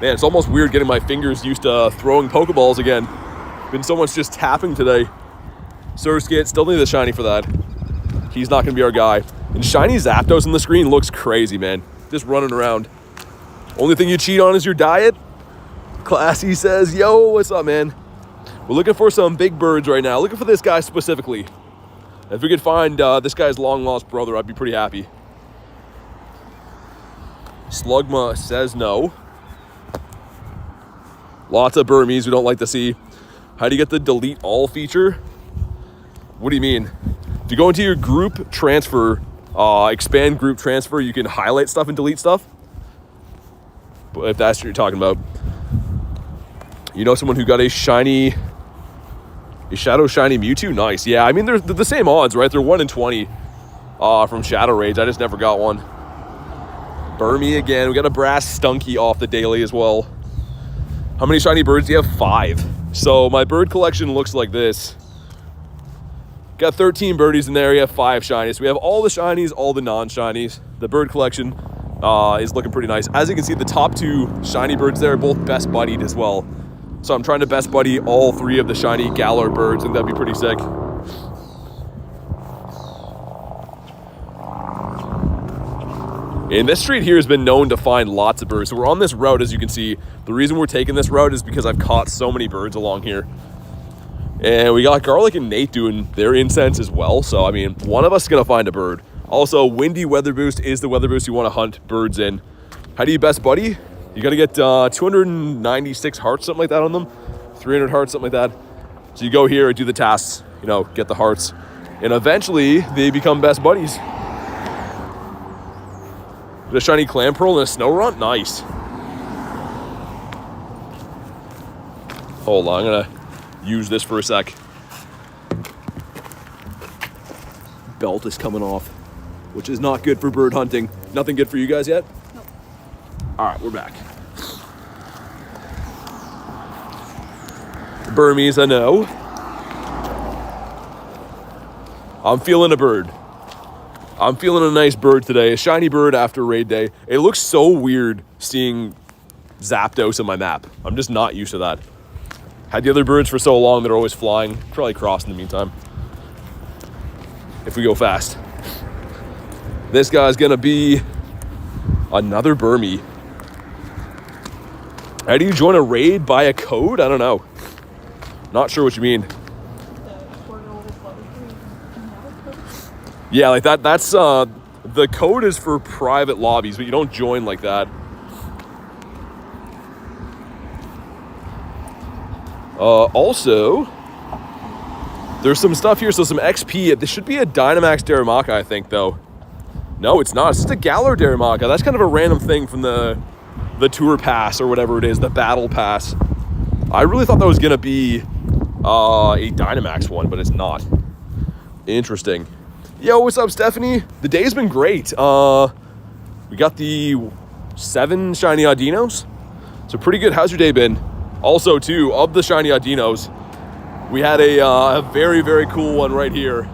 Man, it's almost weird getting my fingers used to throwing Pokeballs again. Been so much just tapping today. Surskit, still need the shiny for that. He's not going to be our guy. And shiny Zapdos on the screen looks crazy, man. Just running around. Only thing you cheat on is your diet. Classy says, yo, what's up, man? We're looking for some big birds right now. Looking for this guy specifically. If we could find this guy's long-lost brother, I'd be pretty happy. Slugma says no. Lots of Burmese we don't like to see. How do you get the delete all feature? What do you mean? If you go into your group transfer, expand group transfer, you can highlight stuff and delete stuff. But if that's what you're talking about. You know someone who got a Shadow Shiny Mewtwo? Nice. Yeah, I mean, they're the same odds, right? They're 1 in 20 from Shadow Raids. I just never got one. Burmy again. We got a Brass Stunky off the daily as well. How many shiny birds do you have? 5. So my bird collection looks like this. Got 13 birdies in there. You have 5 shinies. We have all the shinies, all the non-shinies. The bird collection is looking pretty nice. As you can see, the top 2 shiny birds there are both best buddied as well. So I'm trying to best buddy all 3 of the shiny Galar birds, and that'd be pretty sick. And this street here has been known to find lots of birds. So we're on this route, as you can see. The reason we're taking this route is because I've caught so many birds along here. And we got Garlic and Nate doing their incense as well. So, I mean, one of us is going to find a bird. Also, Windy Weather Boost is the weather boost you want to hunt birds in. How do you best buddy? You got to get 296 hearts, something like that on them. 300 hearts, something like that. So you go here and do the tasks, you know, get the hearts. And eventually, they become best buddies. The shiny Clam Pearl and a Snow Runt? Nice. Hold on, I'm gonna use this for a sec. Belt is coming off, which is not good for bird hunting. Nothing good for you guys yet? Nope. All right, we're back. Burmese, I know. I'm feeling a bird. I'm feeling a nice bird today, a shiny bird after raid day. It looks so weird seeing Zapdos on my map. I'm just not used to that. Had the other birds for so long, they're always flying. Probably cross in the meantime. If we go fast. This guy's gonna be another Burmy. How do you join a raid? Buy a code? I don't know. Not sure what you mean. Yeah, like that's the code is for private lobbies, but you don't join like that. Also, there's some stuff here, so some XP. This should be a Dynamax Darumaka, I think, though. No, it's not. It's just a Galar Darumaka. That's kind of a random thing from the Tour Pass or whatever it is, the Battle Pass. I really thought that was going to be a Dynamax one, but it's not. Interesting. Yo, what's up, Stephanie? The day's been great. We got the 7 shiny Audinos. So pretty good. How's your day been? Also, too, of the shiny Audinos, we had a very, very cool one right here.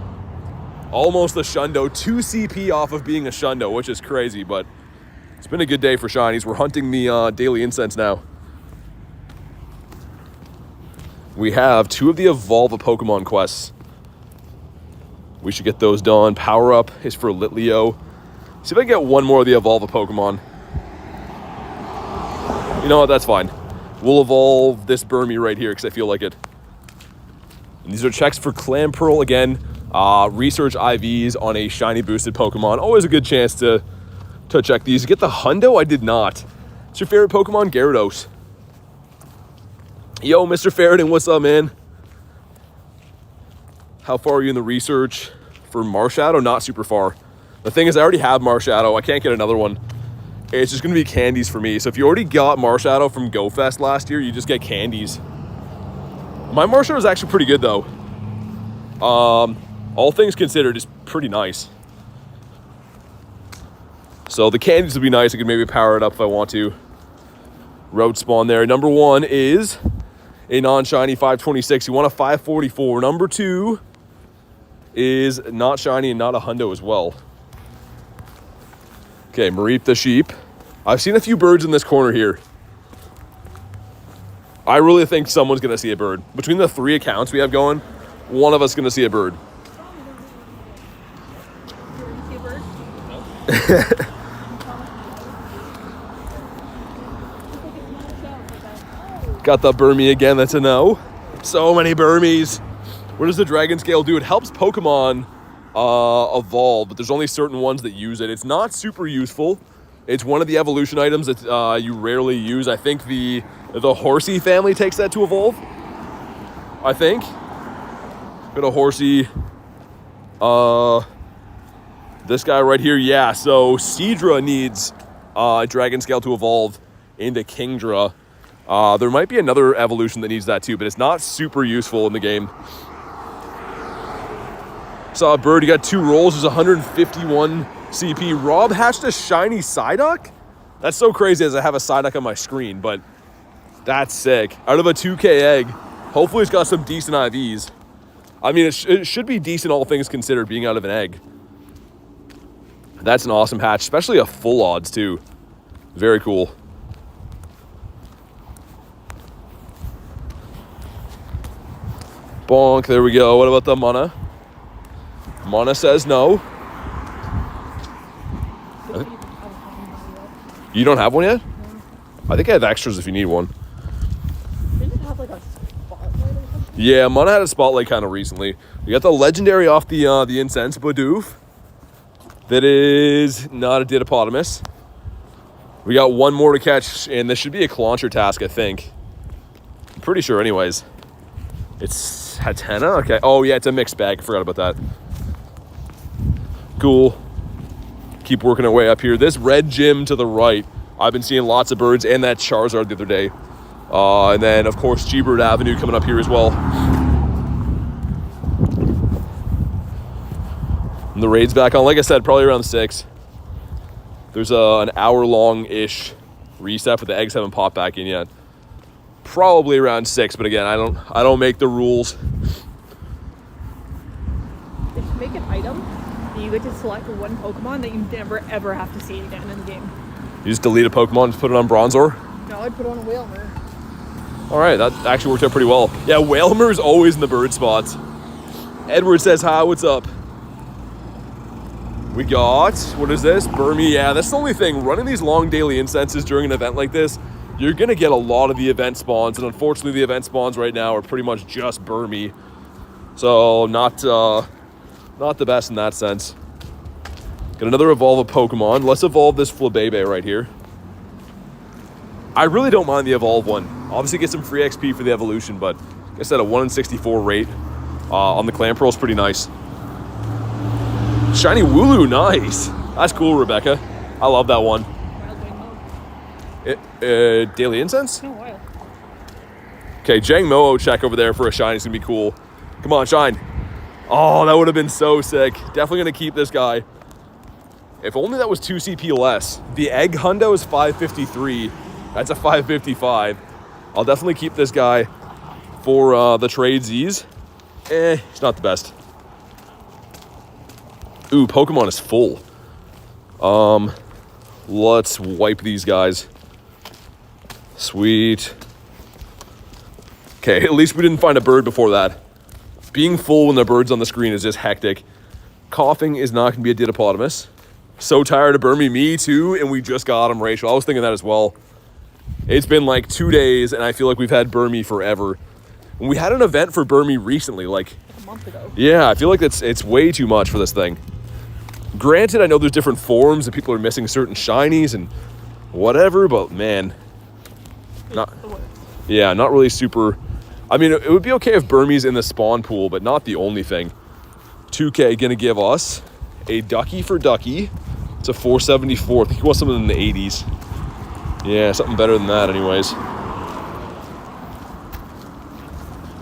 Almost a Shundo. 2 CP off of being a Shundo, which is crazy, but it's been a good day for shinies. We're hunting the daily incense now. we have 2 of the Evolve a Pokemon quests. We should get those done. Power Up is for Litleo. See if I can get 1 more of the Evolve a Pokemon. You know what? That's fine. We'll evolve this Burmy right here because I feel like it. And these are checks for Clamperl again. Research IVs on a shiny boosted Pokemon. Always a good chance to check these. Get the Hundo? I did not. What's your favorite Pokemon? Gyarados. Yo, Mr. Ferritin, what's up, man? How far are you in the research for Marshadow? Not super far. The thing is, I already have Marshadow. I can't get another one. It's just going to be candies for me. So if you already got Marshadow from Go Fest last year, you just get candies. My Marshadow is actually pretty good, though. All things considered, it's pretty nice. So the candies would be nice. I could maybe power it up if I want to. Road spawn there. Number 1 is a non-shiny 526. You want a 544. Number 2 is not shiny and not a Hundo as well. Okay, Mareep the sheep. I've seen a few birds in this corner here. I really think someone's going to see a bird. Between the 3 accounts we have going, one of us is going to see a bird. Got the Burmy again, that's a no. So many Burmies. What does the Dragon Scale do? It helps Pokemon evolve, but there's only certain ones that use it. It's not super useful. It's one of the evolution items that you rarely use. I think the Horsey family takes that to evolve. I think. Got a Horsey. This guy right here, yeah. So Seadra needs Dragon Scale to evolve into Kingdra. There might be another evolution that needs that too, but it's not super useful in the game. Saw a bird, you got 2 rolls, there's 151 CP. Rob hatched a shiny Psyduck? That's so crazy as I have a Psyduck on my screen, but that's sick. Out of a 2K egg, hopefully it's got some decent IVs. I mean, it should be decent all things considered being out of an egg. That's an awesome hatch, especially a full odds too. Very cool. Bonk, there we go. What about the Mana? Mana says no. You don't have one yet? I think I have extras if you need one. Didn't it have like a spotlight or something? Yeah, Mana had a spotlight kind of recently. You got the legendary off the incense, Bidoof. That is not a Didiopotamus. We got 1 more to catch, and this should be a Clauncher task, I think. I'm pretty sure anyways. It's Hatena? Okay. Oh, yeah, it's a mixed bag. I forgot about that. Cool. Keep working our way up here. This red gym to the right, I've been seeing lots of birds, and that Charizard the other day. And then, of course, G-Bird Avenue coming up here as well. And the raid's back on. Like I said, probably around 6. There's an hour-long-ish reset, but the eggs haven't popped back in yet. Probably around 6, but again, I don't make the rules. They should make an item and you get to select 1 Pokemon that you never ever have to see again in the game. You just delete a Pokemon and put it on Bronzor? No, I'd put on a Whalmer. Alright, that actually worked out pretty well. Yeah, Whalmer is always in the bird spots. Edward says hi, what's up? We got, what is this? Burmy, yeah, that's the only thing. Running these long daily incenses during an event like this, you're going to get a lot of the event spawns, and unfortunately the event spawns right now are pretty much just Burmy. So, not the best in that sense. Got another evolve a Pokemon. Let's evolve this Flabebe right here. I really don't mind the evolve one. Obviously get some free XP for the evolution, but like I said, a 1 in 64 rate on the Clamperl is pretty nice. Shiny Wooloo, nice. That's cool, Rebecca. I love that one. Wild Wing Mode. Daily Incense? No, wild. Okay, Jang Mo check over there for a shiny is gonna be cool. Come on, shine. Oh, that would have been so sick. Definitely gonna keep this guy. If only that was 2 CP less. The egg hundo is 553. That's a 555. I'll definitely keep this guy for the tradesies. It's not the best. Ooh, Pokemon is full. Let's wipe these guys. Sweet. Okay, at least we didn't find a bird before that. Being full when the bird's on the screen is just hectic. Coughing is not going to be a ditopotamus. So tired of Burmy, me too, and we just got him, Rachel. I was thinking that as well. It's been like 2 days, and I feel like we've had Burmy forever. And we had an event for Burmy recently, like A month ago. yeah, I feel like it's way too much for this thing. Granted, I know there's different forms and people are missing certain shinies and whatever, but man, not really super. I mean, it would be okay if Burmy's in the spawn pool, but not the only thing. 2K gonna give us a Ducky for Ducky. It's a 474. I think he wants something in the 80s. Yeah, something better than that anyways.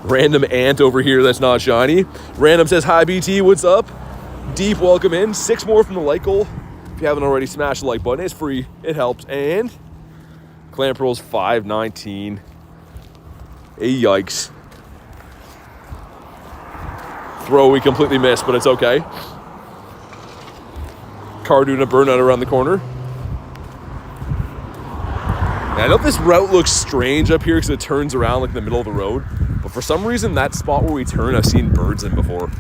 Random ant over here that's not shiny. Random says, hi BT, what's up? Deep welcome in. 6 more from the like goal. If you haven't already, smash the like button. It's free. It helps. And Clan Pearl's 519. Yikes. Throw we completely missed, but it's okay. Car doing a burnout around the corner. I know this route looks strange up here because it turns around like in the middle of the road, but for some reason that spot where we turn I've seen birds in before.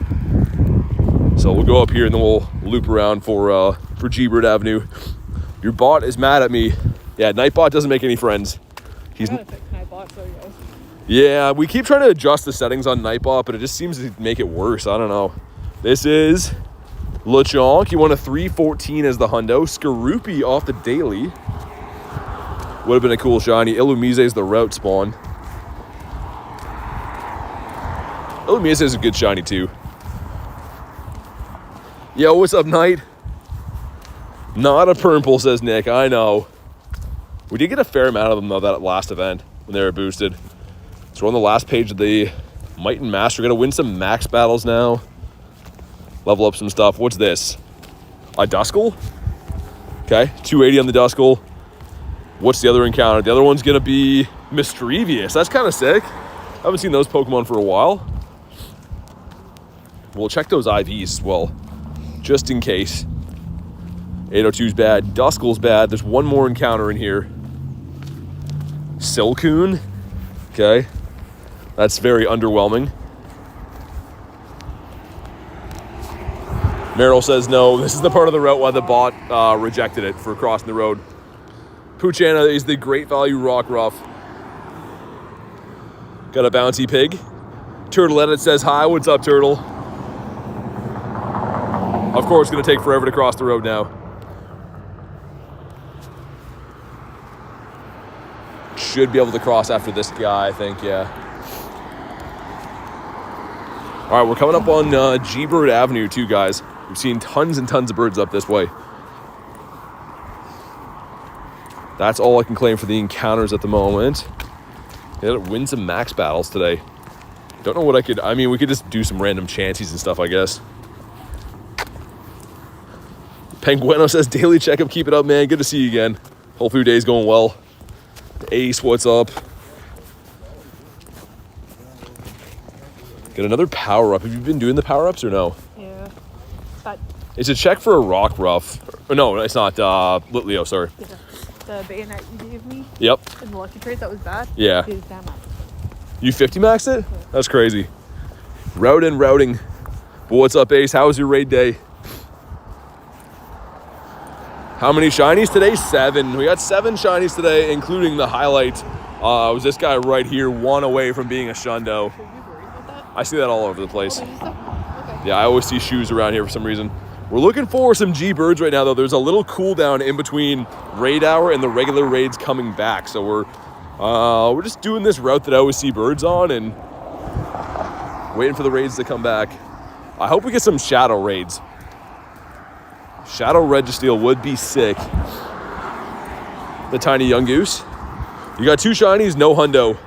So we'll go up here and then we'll loop around for G-Bird Avenue. Your bot is mad at me. Yeah, Nightbot doesn't make any friends. He's yeah, we keep trying to adjust the settings on Nightbot, but it just seems to make it worse. I don't know. This is LeChonk. You want a 314 as the hundo. Skaroopy off the daily. Would have been a cool shiny. Illumise is the route spawn. Illumise is a good shiny too. Yo, what's up, Knight? Not a purple, says Nick. I know. We did get a fair amount of them though that last event when they were boosted. So we're on the last page of the Might and Master. We're gonna win some max battles now. Level up some stuff. What's this? A Duskull? Okay, 280 on the Duskull. What's the other encounter? The other one's gonna be Mischievous. That's kind of sick. I haven't seen those Pokemon for a while. We'll check those IVs as well, just in case. 802's bad. Duskull's bad. There's one more encounter in here. Silcoon. Okay. That's very underwhelming. Meryl says no. This is the part of the route why the bot rejected it for crossing the road. Poochana is the great value rock ruff. Got a bouncy pig. Turtle Edit says hi. What's up, Turtle? Of course, it's going to take forever to cross the road now. Should be able to cross after this guy, I think, yeah. All right, we're coming up on G-Bird Avenue too, guys. We've seen tons and tons of birds up this way. That's all I can claim for the encounters at the moment. Gotta win some max battles today. Don't know what I could... I mean, we could just do some random chances and stuff, I guess. Pengueno says, daily checkup, keep it up, man. Good to see you again. Hopefully your day's going well. Ace, what's up? Got another power-up. Have you been doing the power-ups or no? Yeah. That, It's a check for a rock ruff. Oh, no, it's not. Litleo, sorry. the bayonet you gave me Yep. in the lucky trait that was bad. Yeah. Is that much. You 50 maxed it? That's crazy. Routing. But what's up, Ace? How was your raid day? How many shinies today? 7. We got 7 shinies today, including the highlight. Was this guy right here, 1 away from being a Shundo. Should we be worried about that? I see that all over the place. Oh, there's stuff? Okay. Yeah, I always see shoes around here for some reason. We're looking for some G-Birds right now, though. There's a little cooldown in between raid hour and the regular raids coming back. So we're just doing this route that I always see birds on and waiting for the raids to come back. I hope we get some shadow raids. Shadow Registeel would be sick. The tiny young goose. You got 2 shinies, no hundo.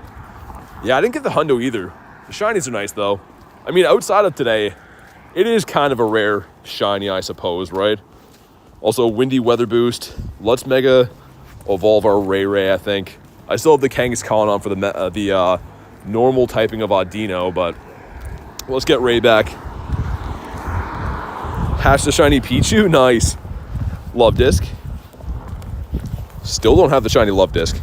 Yeah, I didn't get the hundo either. The shinies are nice though. I mean, outside of today, it is kind of a rare shiny, I suppose, right? Also, windy weather boost. Let's mega evolve our Ray, I think. I still have the Kangaskhan on for the normal typing of Audino, but let's get Ray back. Hatch the shiny Pichu, nice. Love Disc. Still don't have the shiny Love Disc.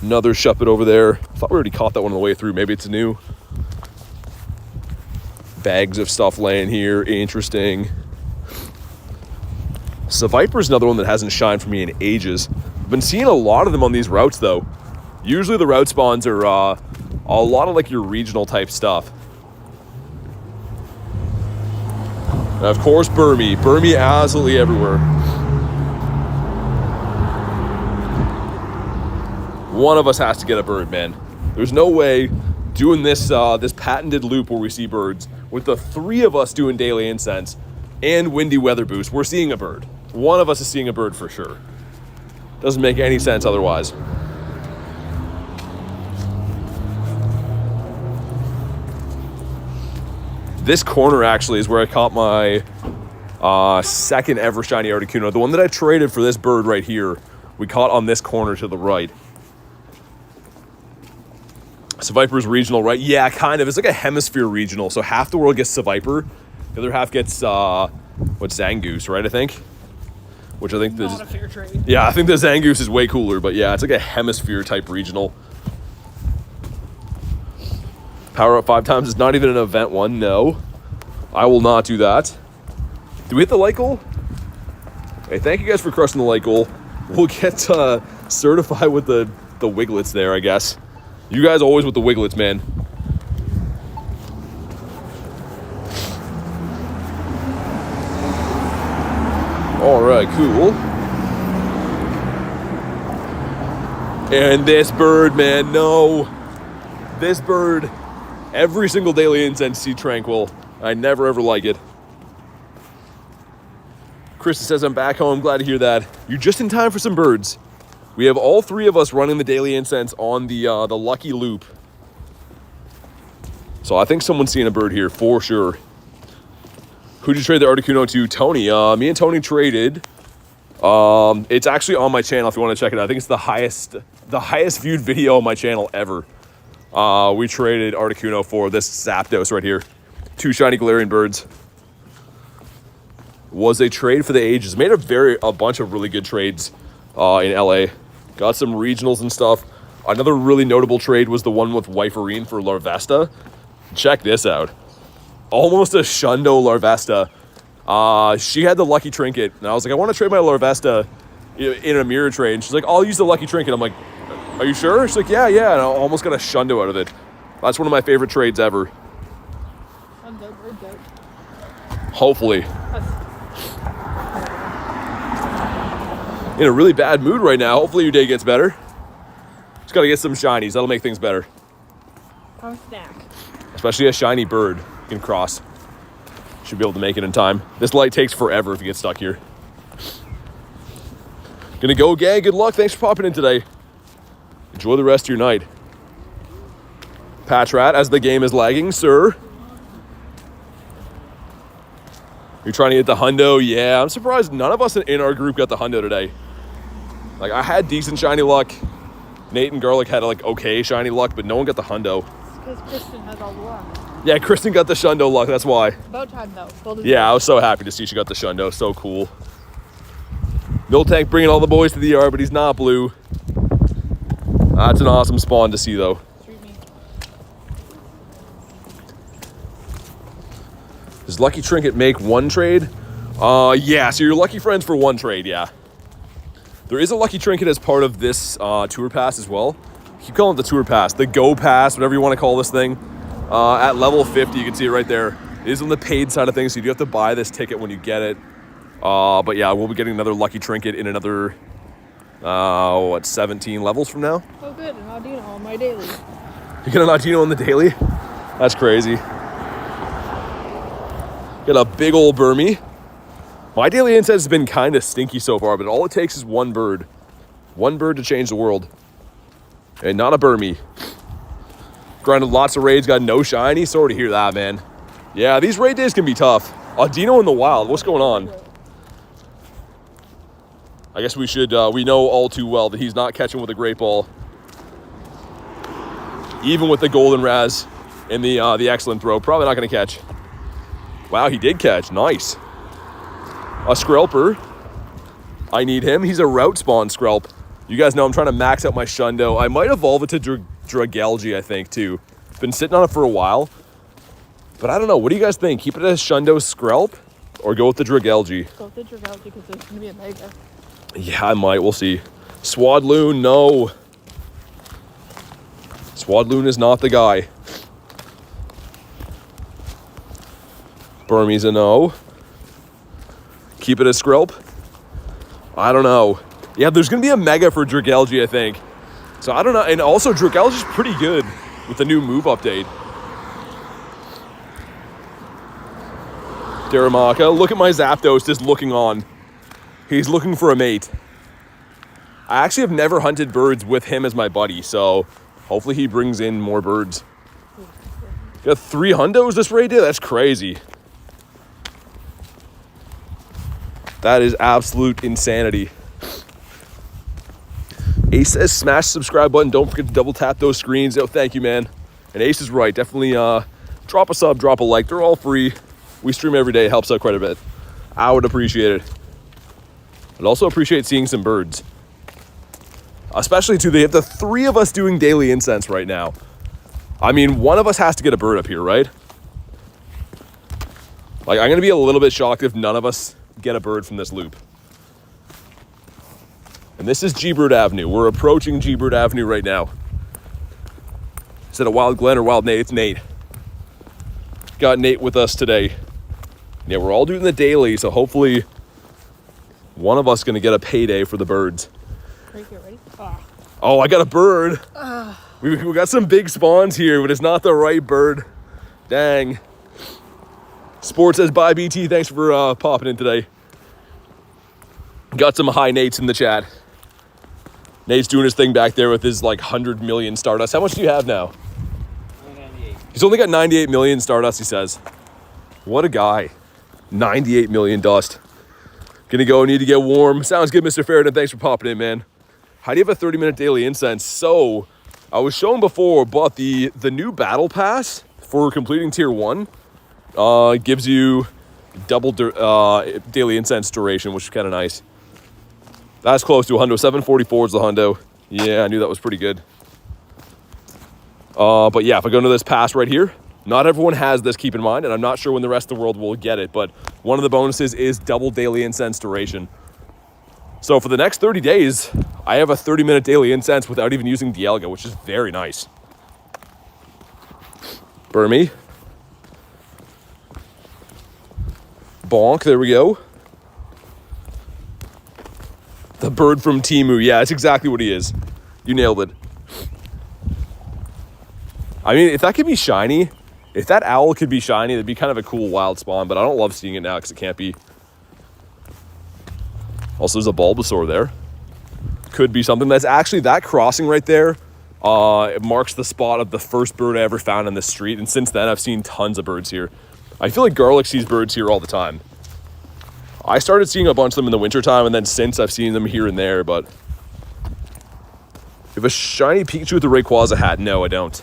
Another shuppet over there. I thought we already caught that one on the way through. Maybe it's new. Bags of stuff laying here. Interesting. Viper's another one that hasn't shined for me in ages. I've been seeing a lot of them on these routes, though. Usually the route spawns are a lot of like your regional type stuff. And of course, Burmy. Burmy absolutely everywhere. One of us has to get a bird, man. There's no way doing this this patented loop where we see birds with the 3 of us doing daily incense and windy weather boost. We're seeing a bird. One of us is seeing a bird for sure. Doesn't make any sense otherwise. This corner actually is where I caught my second ever shiny Articuno. The one that I traded for this bird right here, we caught on this corner to the right. Viper's regional, right? Yeah, kind of. It's like a hemisphere regional. So half the world gets Viper, the other half gets Zangoose, right? I think. Which I think Not a fair trade. Yeah, I think the Zangoose is way cooler, but yeah, it's like a hemisphere type regional. Power up 5 times is not even an event one. No, I will not do that. Do we hit the light goal? Hey, thank you guys for crushing the light goal. We'll get certified with the Wiglets there, I guess. You guys always with the Wiglets, man. All right, cool. And this bird, man, no. This bird, every single daily incense see tranquil. I never ever like it. Krista says, I'm back home. Glad to hear that. You're just in time for some birds. We have all 3 of us running the daily incense on the lucky loop. So I think someone's seeing a bird here for sure. Who'd you trade the Articuno to? Tony. Me and Tony traded. It's actually on my channel if you want to check it out. I think it's the highest viewed video on my channel ever. We traded Articuno for this Zapdos right here. 2 shiny Galarian birds. Was a trade for the ages. Made a bunch of really good trades in LA. Got some regionals and stuff. Another really notable trade was the one with Wiferine for Larvesta. Check this out. Almost a Shundo Larvesta. She had the lucky trinket, and I was like, I want to trade my Larvesta in a mirror trade. And she's like, I'll use the lucky trinket. I'm like, are you sure? She's like, yeah. And I almost got a Shundo out of it. That's one of my favorite trades ever. I'm dead, we're dead. Hopefully. In a really bad mood right now. Hopefully your day gets better. Just gotta get some shinies. That'll make things better. Have a snack. Especially a shiny bird you can cross. Should be able to make it in time. This light takes forever if you get stuck here. Gonna go, gang. Good luck. Thanks for popping in today. Enjoy the rest of your night. Patch Rat, as the game is lagging, sir. You're trying to get the hundo? Yeah, I'm surprised none of us in our group got the hundo today. Like, I had decent shiny luck. Nate and Garlic had like okay shiny luck, but no one got the hundo. It's because Kristen has all the luck. Yeah, Kristen got the Shundo luck, that's why. About time though. Yeah, I was so happy to see she got the Shundo, so cool. Miltank bringing all the boys to the yard, but he's not blue. That's an awesome spawn to see though. Does Lucky Trinket make 1 trade? Yeah, so you're lucky friends for 1 trade, yeah. There is a Lucky Trinket as part of this tour pass as well. Keep calling it the tour pass, the Go Pass, whatever you want to call this thing. At level 50, you can see it right there. It is on the paid side of things, so you do have to buy this ticket when you get it. But yeah, we'll be getting another Lucky Trinket in another, 17 levels from now? Oh good, an Audino on my daily. You get an Audino on the daily? That's crazy. Got a big old Burmy. My daily incense has been kind of stinky so far, but all it takes is 1 bird. 1 bird to change the world. And not a Burmy. Grinded lots of raids, got no shiny. Sorry to hear that, man. Yeah, these raid days can be tough. Audino in the wild, what's going on? I guess we should, we know all too well that he's not catching with a great ball. Even with the golden Raz and the excellent throw, probably not gonna catch. Wow, he did catch, nice. A Skrelper, I need him. He's a route spawn Skrelp. You guys know I'm trying to max out my Shundo. I might evolve it to Dragalge, I think, too. Been sitting on it for a while. But I don't know. What do you guys think? Keep it as Shundo Skrelp or go with the Dragalge? Go with the Dragalge because there's going to be a Mega. Yeah, I might. We'll see. Swadloon, no. Swadloon is not the guy. Burmese a no. Keep it as Skrelp. I don't know. Yeah, there's going to be a Mega for Dragalge, I think. So I don't know. And also, Dragalge is pretty good with the new move update. Daramaka, look at my Zapdos just looking on. He's looking for a mate. I actually have never hunted birds with him as my buddy, so hopefully he brings in more birds. Got 3 hundos this raid, dude? That's crazy. That is absolute insanity. Ace says smash the subscribe button. Don't forget to double tap those screens. Oh, thank you, man. And Ace is right. Definitely drop a sub, drop a like. They're all free. We stream every day. It helps out quite a bit. I would appreciate it. I'd also appreciate seeing some birds. Especially, too, they have the 3 of us doing daily incense right now. I mean, one of us has to get a bird up here, right? Like, I'm going to be a little bit shocked if none of us get a bird from this loop. And this is G-Bird Avenue. We're approaching G-Bird Avenue right now. Is it a Wild Glen or Wild Nate? It's Nate. Got Nate with us today. Yeah, we're all doing the daily, so hopefully one of us is going to get a payday for the birds. Ready? Oh, I got a bird. We got some big spawns here, but it's not the right bird. Dang. Sports says, bye, BT. Thanks for popping in today. Got some high Nates in the chat. Nate's doing his thing back there with his, 100 million Stardust. How much do you have now? 98. He's only got 98 million Stardust, he says. What a guy. 98 million dust. Gonna go, need to get warm. Sounds good, Mr. Ferritin. Thanks for popping in, man. How do you have a 30-minute daily incense? So, I was shown before, but the new battle pass for completing tier 1 gives you double daily incense duration, which is kind of nice. That's close to a hundo. 744 is the hundo. Yeah, I knew that was pretty good. But yeah, if I go into this pass right here, not everyone has this, keep in mind, and I'm not sure when the rest of the world will get it, but one of the bonuses is double daily incense duration. So for the next 30 days, I have a 30-minute daily incense without even using Dialga, which is very nice. Burmy. Bonk, there we go. The bird from Temu. Yeah, that's exactly what he is. You nailed it. I mean, if that could be shiny, if that owl could be shiny, that'd be kind of a cool wild spawn, but I don't love seeing it now because it can't be. Also, there's a Bulbasaur there. Could be something. That's actually, that crossing right there, it marks the spot of the first bird I ever found on this street, and since then, I've seen tons of birds here. I feel like Garlic sees birds here all the time. I started seeing a bunch of them in the wintertime, and then since I've seen them here and there, but... If a shiny Pikachu with a Rayquaza hat? No, I don't.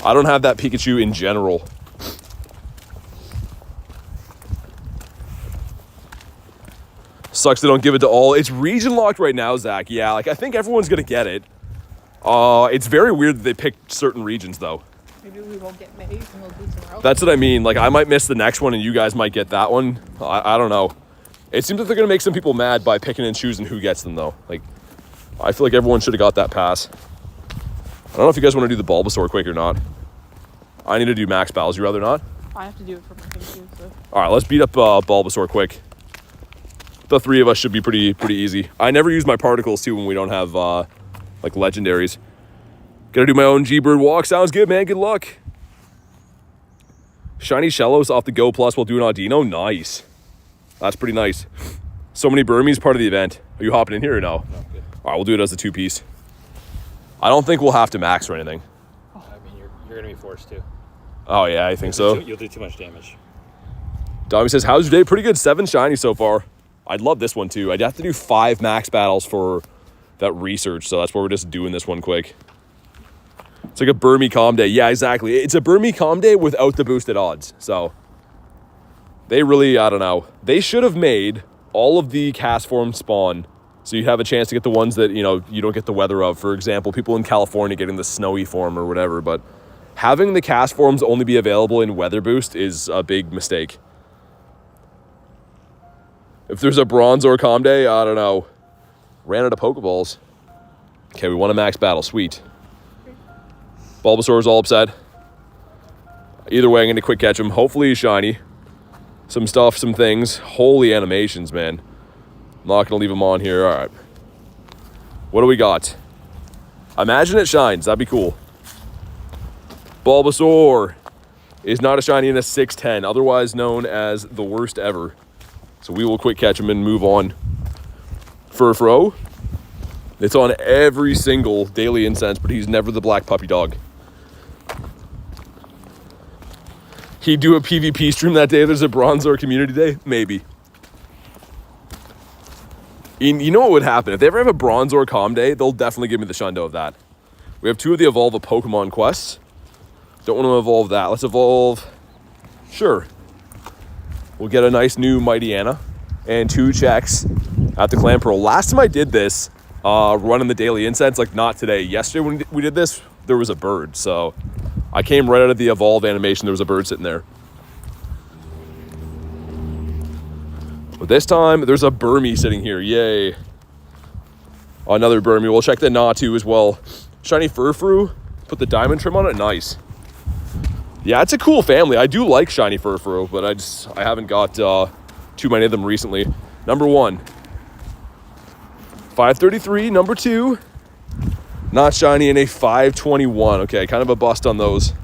I don't have that Pikachu in general. Sucks they don't give it to all. It's region locked right now, Zach. Yeah, I think everyone's going to get it. It's very weird that they picked certain regions, though. Maybe we won't get Maze and we'll do somewhere else. That's what I mean. I might miss the next one and you guys might get that one. I don't know. It seems like they're going to make some people mad by picking and choosing who gets them, though. I feel like everyone should have got that pass. I don't know if you guys want to do the Bulbasaur quick or not. I need to do max battles. You rather not? I have to do it for my thing, too, so... All right, let's beat up Bulbasaur quick. The 3 of us should be pretty easy. I never use my particles, too, when we don't have, legendaries. Gotta do my own G-Bird walk. Sounds good, man. Good luck. Shiny Shellos off the Go Plus while doing Audino. Nice. That's pretty nice. So many Burmese part of the event. Are you hopping in here or no? No, good. All right, we'll do it as a 2-piece. I don't think we'll have to max or anything. I mean, you're going to be forced to. Oh, yeah, I think so. You'll do too much damage. Dommy says, how's your day? Pretty good. 7 shiny so far. I'd love this one, too. I'd have to do 5 max battles for that research, so that's why we're just doing this one quick. It's like a Burmy Calm Day. Yeah, exactly. It's a Burmy Calm Day without the boosted odds. So they really, I don't know. They should have made all of the cast form spawn So you have a chance to get the ones that, you know, you don't get the weather of. For example, people in California getting the snowy form or whatever. But having the cast forms only be available in Weather Boost is a big mistake. If there's a Bronzor Comday, I don't know. Ran out of Pokeballs. Okay, we won a max battle. Sweet. Bulbasaur's all upset. Either way, I'm going to quick catch him. Hopefully he's shiny. Some stuff, some things. Holy animations, man. I'm not going to leave him on here. All right. What do we got? Imagine it shines. That'd be cool. Bulbasaur is not a shiny in a 610, otherwise known as the worst ever. So we will quick catch him and move on. Furfro. It's on every single daily incense, but he's never the black puppy dog. He'd do a PvP stream that day. There's a Bronzor community day? Maybe. You know what would happen? If they ever have a Bronzor Com Day, they'll definitely give me the Shundo of that. We have 2 of the Evolve a Pokemon quests. Don't want to evolve that. Let's evolve... Sure. We'll get a nice new Mighty Anna and 2 checks at the Clan Pearl. Last time I did this, running the daily incense, like not today. Yesterday when we did this, there was a bird. So I came right out of the Evolve animation. There was a bird sitting there. But this time, there's a Burmy sitting here. Yay. Another Burmy. We'll check the Natu as well. Shiny Furfru. Put the diamond trim on it. Nice. Yeah, it's a cool family. I do like Shiny Furfru, but I haven't got too many of them recently. Number 1. 533. Number 2. Not shiny in a 521. Okay, kind of a bust on those.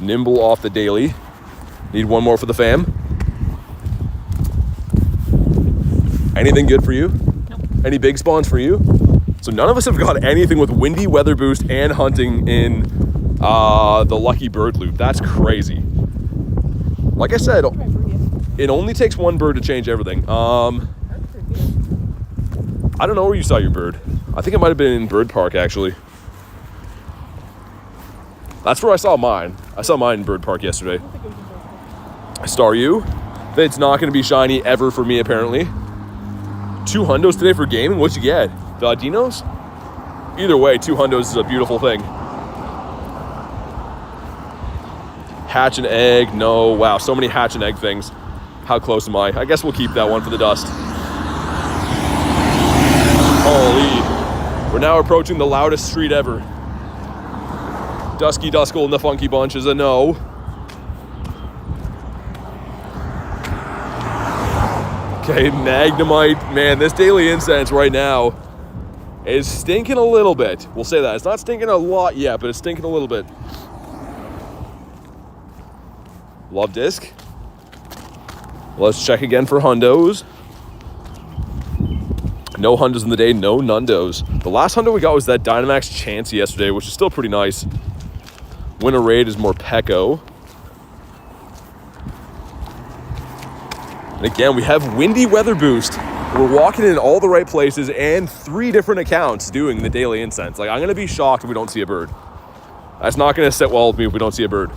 Nimble off the daily. Need one more for the fam. Anything good for you? Nope. Any big spawns for you? So none of us have got anything with Windy, Weather Boost, and hunting in the Lucky Bird loop. That's crazy. Like I said, it only takes 1 bird to change everything. I don't know where you saw your bird. I think it might have been in Bird Park, actually. That's where I saw mine. I saw mine in Bird Park yesterday. Star U. It's not going to be shiny ever for me, apparently. 2 hundos today for gaming? What'd you get? The Audinos? Either way, 2 hundos is a beautiful thing. Hatch and egg. No. Wow, so many hatch and egg things. How close am I? I guess we'll keep that one for the dust. Holy. We're now approaching the loudest street ever. Dusky Duskull and the Funky Bunch is a no. Okay, Magnemite. Man, this daily incense right now is stinking a little bit. We'll say that. It's not stinking a lot yet, but it's stinking a little bit. Love Disc. Let's check again for hundos. No hundos in the day, no nundos. The last hundo we got was that Dynamax Chansey yesterday, which is still pretty nice. Winter Raid is more Pecco. And again, we have Windy Weather Boost. We're walking in all the right places and 3 different accounts doing the daily incense. Like, I'm going to be shocked if we don't see a bird. That's not going to sit well with me if we don't see a bird.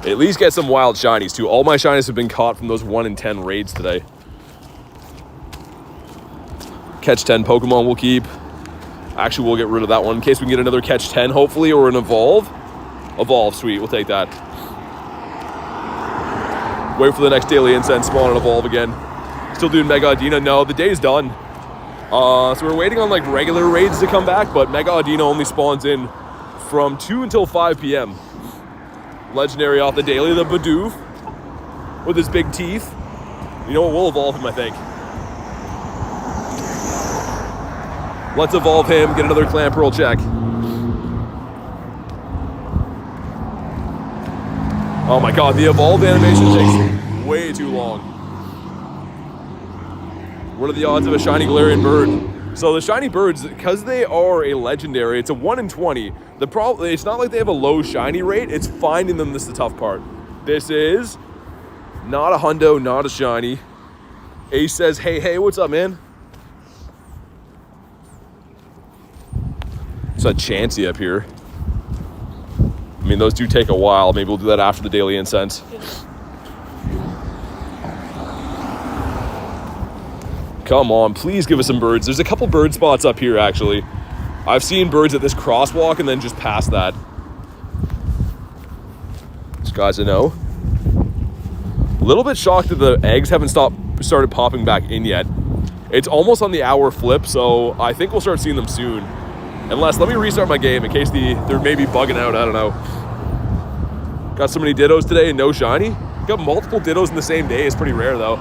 At least get some wild shinies, too. All my shinies have been caught from those 1 in 10 raids today. Catch 10 Pokemon we'll keep. Actually, we'll get rid of that one in case we can get another Catch 10, hopefully, or an Evolve. Evolve, sweet, we'll take that. Wait for the next daily incense spawn and Evolve again. Still doing Mega Audino. No, the day's done. So we're waiting on like regular raids to come back, but Mega Audino only spawns in from 2 until 5 p.m. Legendary off the daily, the Bidoof with his big teeth. You know what, we'll evolve him, I think. Let's evolve him, get another Clan Pearl check. Oh my god, the evolve animation takes way too long. What are the odds of a shiny Galarian bird? So the shiny birds, because they are a legendary, it's a 1 in 20. The problem, it's not like they have a low shiny rate, it's finding them that's the tough part. This is not a hundo, not a shiny. Ace says, hey, what's up, man? It's a Chansey up here. I mean, those do take a while. Maybe we'll do that after the daily incense. Come on, please give us some birds. There's a couple bird spots up here, actually. I've seen birds at this crosswalk and then just past that. Just guys to know. A little bit shocked that the eggs haven't started popping back in yet. It's almost on the hour flip, so I think we'll start seeing them soon. Unless, let me restart my game in case they're maybe bugging out, I don't know. Got so many dittos today and no shiny. Got multiple dittos in the same day, it's pretty rare though.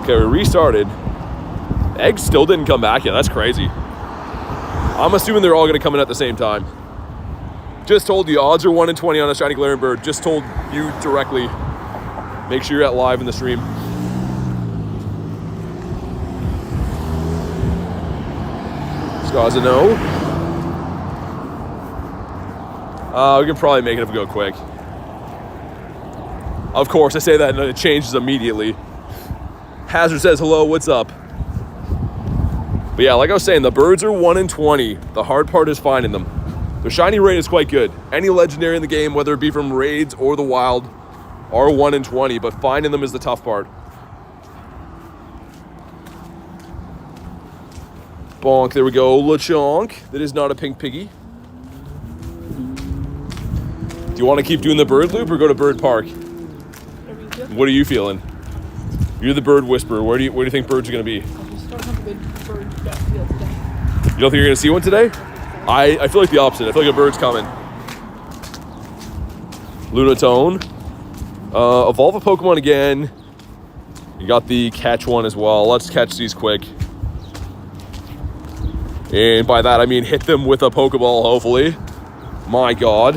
Okay, we restarted. Eggs still didn't come back yet, that's crazy. I'm assuming they're all gonna come in at the same time. Just told you, odds are 1 in 20 on a shiny glaring bird. Just told you directly. Make sure you're at live in the stream. Guys, a no. We can probably make it if we go quick. Of course, I say that and it changes immediately. Hazard says hello, what's up? But yeah, like I was saying, the birds are 1 in 20. The hard part is finding them. Their shiny rate is quite good. Any legendary in the game, whether it be from raids or the wild, are 1 in 20, but finding them is the tough part. Bonk, there we go, LeChonk. That is not a pink piggy. Do you want to keep doing the bird loop or go to Bird Park? What are you feeling? You're the bird whisperer. Where do you think birds are going to be? I just don't have a good bird gut feel today. You don't think you're going to see one today? I feel like the opposite. I feel like a bird's coming. Lunatone. Evolve a Pokemon again. You got the catch one as well. Let's catch these quick. And by that, I mean hit them with a Pokeball, hopefully. My God.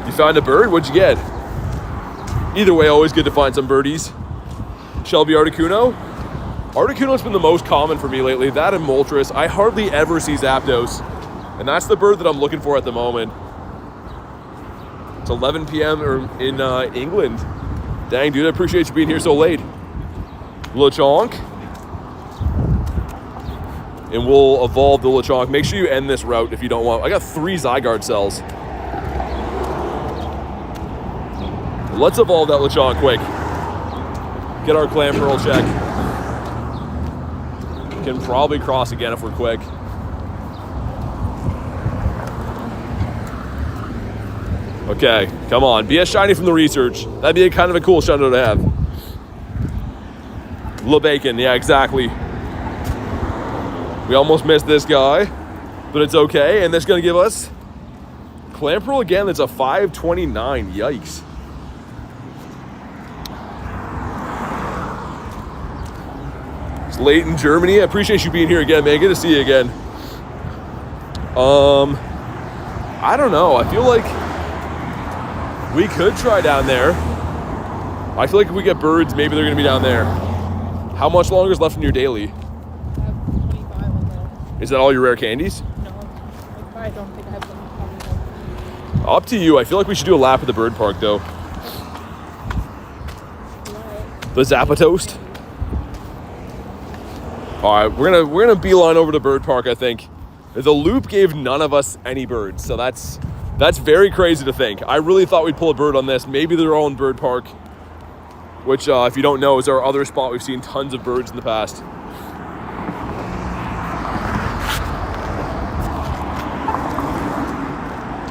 You found a bird? What'd you get? Either way, always good to find some birdies. Shelby Articuno. Articuno's been the most common for me lately. That and Moltres. I hardly ever see Zapdos. And that's the bird that I'm looking for at the moment. It's 11 p.m. in England. Dang, dude, I appreciate you being here so late. LeChonk. And we'll evolve the LeChonk. Make sure you end this route if you don't want. I got 3 Zygarde cells. Let's evolve that LeChonk quick. Get our Clam Pearl check. Can probably cross again if we're quick. Okay, come on. Be a shiny from the research. That'd be kind of a cool Shundo to have. LeBacon, yeah, exactly. We almost missed this guy, but it's okay. And that's going to give us Clamperl again. That's a 529. Yikes. It's late in Germany. I appreciate you being here again, man. Good to see you again. I don't know. I feel like we could try down there. I feel like if we get birds, maybe they're going to be down there. How much longer is left in your daily? Is that all your rare candies? No, I don't think I have them. Up to you. I feel like we should do a lap at the bird park, though. The Zapdos. All right, we're gonna beeline over to bird park. I think the loop gave none of us any birds, so that's very crazy to think. I really thought we'd pull a bird on this. Maybe they're all in bird park, which, if you don't know, is our other spot. We've seen tons of birds in the past.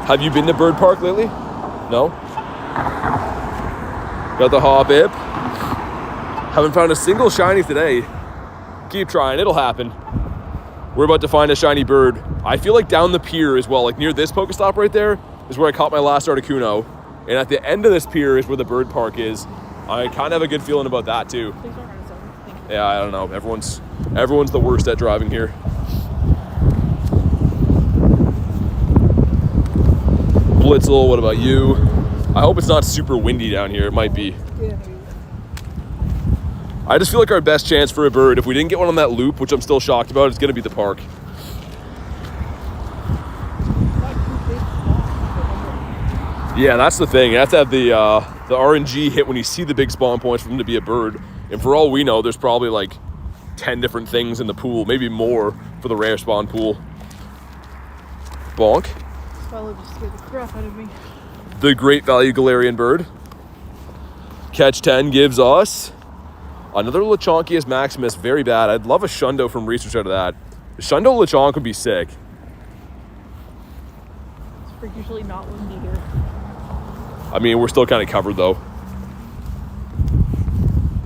Have you been to Bird Park lately? No? Got the Hobbip. Haven't found a single shiny today. Keep trying, it'll happen. We're about to find a shiny bird. I feel like down the pier as well, like near this Pokestop right there is where I caught my last Articuno. And at the end of this pier is where the Bird Park is. I kind of have a good feeling about that too. Yeah, I don't know. Everyone's the worst at driving here. Blitzel, what about you? I hope it's not super windy down here. It might be. I just feel like our best chance for a bird, if we didn't get one on that loop, which I'm still shocked about, is going to be the park. Yeah, that's the thing. You have to have the RNG hit when you see the big spawn points for them to be a bird. And for all we know, there's probably like 10 different things in the pool, maybe more for the rare spawn pool. Bonk. Swallow just scared the crap out of me. the great value Galarian bird. Catch 10 gives us another Lechonkius Maximus, very bad. I'd love a Shundo from research out of that. The Shundo Lechonk would be sick. It's usually not windy here. I mean, we're still kind of covered though.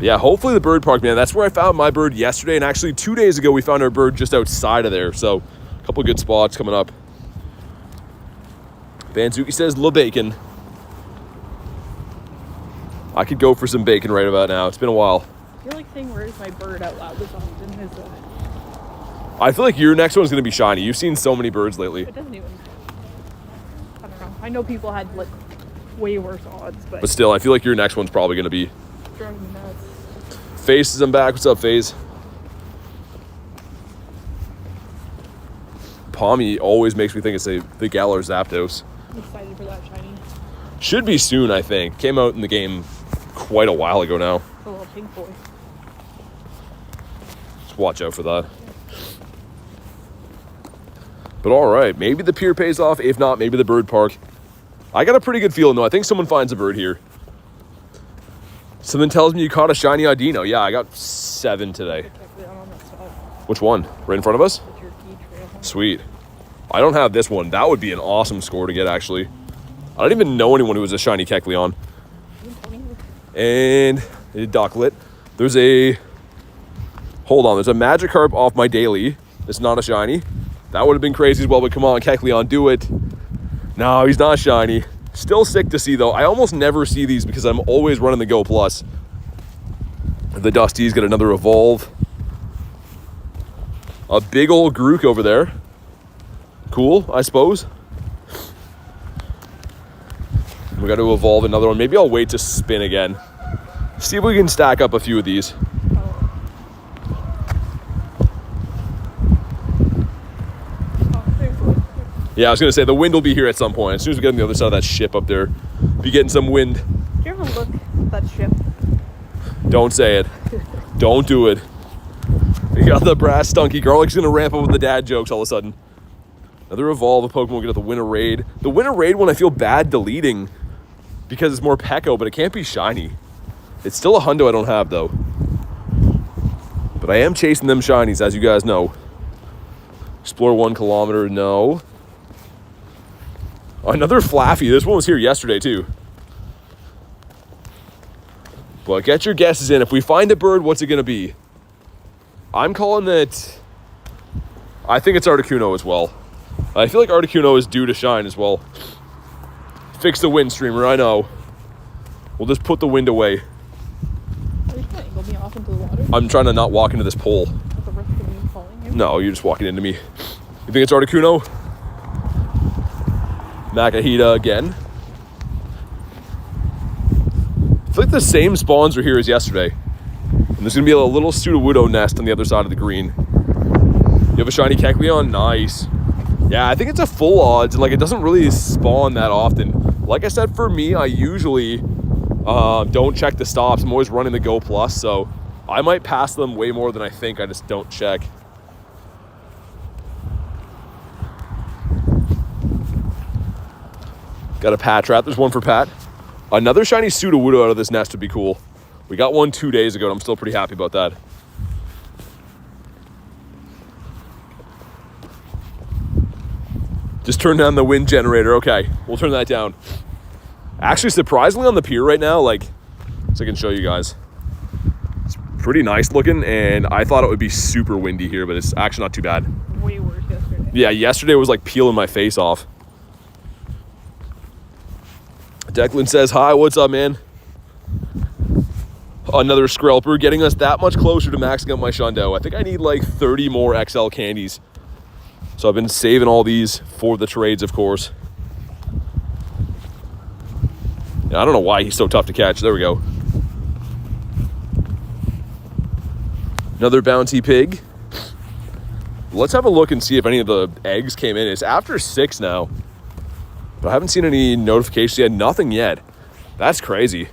Yeah, hopefully the bird park, man. That's where I found my bird yesterday, and actually 2 days ago we found our bird just outside of there. So a couple good spots coming up. Banzuki says, "La bacon." I could go for some bacon right about now. It's been a while. I feel like saying "where's my bird" out loud this often is I feel like your next one's going to be shiny. You've seen so many birds lately. it doesn't even. I don't know. I know people had like way worse odds, But still, I feel like your next one's probably going to be. it's driving me nuts. Face is I'm back. What's up, Faze? Palmy always makes me think it's the Galar Zapdos. I'm excited for that shiny. Should be soon, I think. Came out in the game quite a while ago now. The little pink boy. Just watch out for that. But all right, maybe the pier pays off. If not, maybe the bird park. I got a pretty good feeling, though. I think someone finds a bird here. Something tells me you caught a shiny Audino. Yeah, I got 7 today. Exactly, I'm on that spot. Which one? Right in front of us? It's your key trail. Sweet. I don't have this one. That would be an awesome score to get, actually. I don't even know anyone who was a shiny Kecleon. And a Ducklet. There's a... Hold on. There's a Magikarp off my daily. It's not a shiny. That would have been crazy as well, but come on, Kecleon, do it. No, he's not shiny. Still sick to see, though. I almost never see these because I'm always running the Go Plus. The Dusty's got another Evolve. A big old Grook over there. Cool, I suppose. We got to evolve another one. Maybe I'll wait to spin again. See if we can stack up a few of these. Yeah, I was going to say, the wind will be here at some point. As soon as we get on the other side of that ship up there, be getting some wind. Do you ever look at that ship? Don't say it. Don't do it. You got the brass stunky. Garlic's going to ramp up with the dad jokes all of a sudden. Another evolve of Pokemon. We'll get the Winter Raid. The Winter Raid one I feel bad deleting because it's more Pekko, but it can't be shiny. It's still a hundo I don't have, though. But I am chasing them shinies, as you guys know. Explore 1 kilometer. No. Another Flaffy. This one was here yesterday, too. But get your guesses in. If we find a bird, what's it going to be? I'm calling it... I think it's Articuno as well. I feel like Articuno is due to shine as well. Fix the wind, streamer, I know. We'll just put the wind away. Are you trying to angle me off into the water? I'm trying to not walk into this pole. At the risk of me falling in? No, you're just walking into me. You think it's Articuno? Makahita again. I feel like the same spawns are here as yesterday. And there's going to be a little Sudowoodo nest on the other side of the green. You have a shiny Kecleon? Nice. Yeah, I think it's a full odds, and like it doesn't really spawn that often. Like I said, for me, I usually don't check the stops. I'm always running the Go Plus, so I might pass them way more than I think. I just don't check. Got a Patrat. There's one for Pat. Another shiny Sudowoodo out of this nest would be cool. We got one 2 days ago, and I'm still pretty happy about that. Just turn down the wind generator. Okay, we'll turn that down. Actually, surprisingly on the pier right now, like, so I can show you guys. It's pretty nice looking, and I thought it would be super windy here, but it's actually not too bad. Way worse yesterday. Yeah, yesterday was like peeling my face off. Declan says, hi, what's up, man? Another Skrelper, getting us that much closer to maxing out my Shundo. I think I need like 30 more XL candies. So I've been saving all these for the trades, of course. And I don't know why he's so tough to catch. There we go. Another bounty pig. Let's have a look and see if any of the eggs came in. It's after 6 now. But I haven't seen any notifications yet. Nothing yet. That's crazy.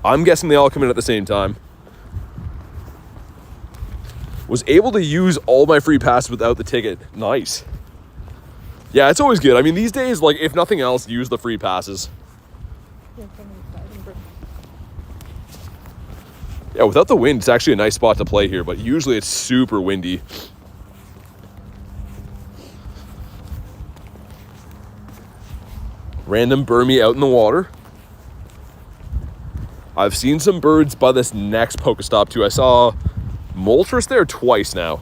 I'm guessing they all come in at the same time. Was able to use all my free passes without the ticket. Nice. Yeah, it's always good. I mean, these days, like, if nothing else, use the free passes. Yeah, without the wind, it's actually a nice spot to play here, but usually it's super windy. Random Burmy out in the water. I've seen some birds by this next Pokestop too. I saw Moltres there twice now.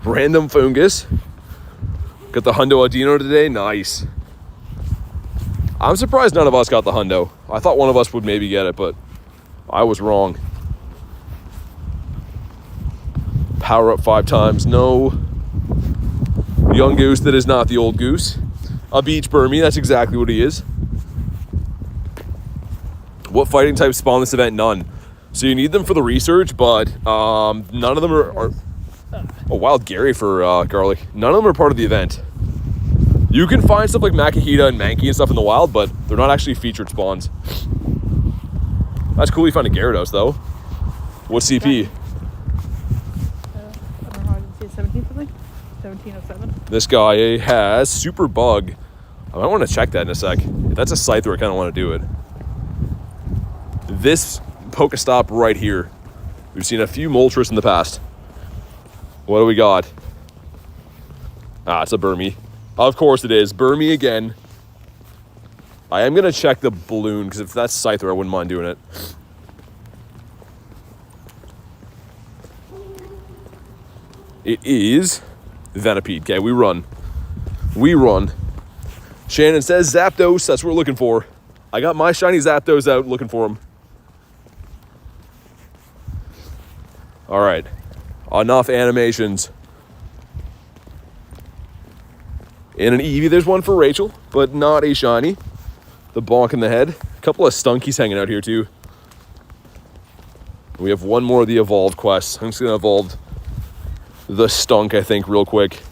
Random Fungus. Got the Hundo Audino today. Nice. I'm surprised none of us got the Hundo. I thought one of us would maybe get it, but I was wrong. Power up 5 times. No. Young goose that is not the old goose. A beach Burmy. That's exactly what he is. What fighting types spawn this event? None. So you need them for the research, but none of them are oh, wild Gary for garlic. None of them are part of the event. You can find stuff like Makahita and Mankey and stuff in the wild, but they're not actually featured spawns. That's cool you found a Gyarados though. What CP? I don't know how to say 17 something. 1707. This guy has Super Bug. I might want to check that in a sec. If that's a Scyther, I kind of want to do it. This Pokestop right here. We've seen a few Moltres in the past. What do we got? Ah, it's a Burmy. Of course it is. Burmy again. I am going to check the balloon, because if that's Scyther, I wouldn't mind doing it. It is Venipede. Okay, we run. We run. Shannon says Zapdos. That's what we're looking for. I got my shiny Zapdos out looking for him. All right. Enough animations. In an Eevee, there's one for Rachel, but not a shiny. The bonk in the head. A couple of Stunkies hanging out here too. We have one more of the evolved quests. I'm just going to evolve the Stunk, I think, real quick.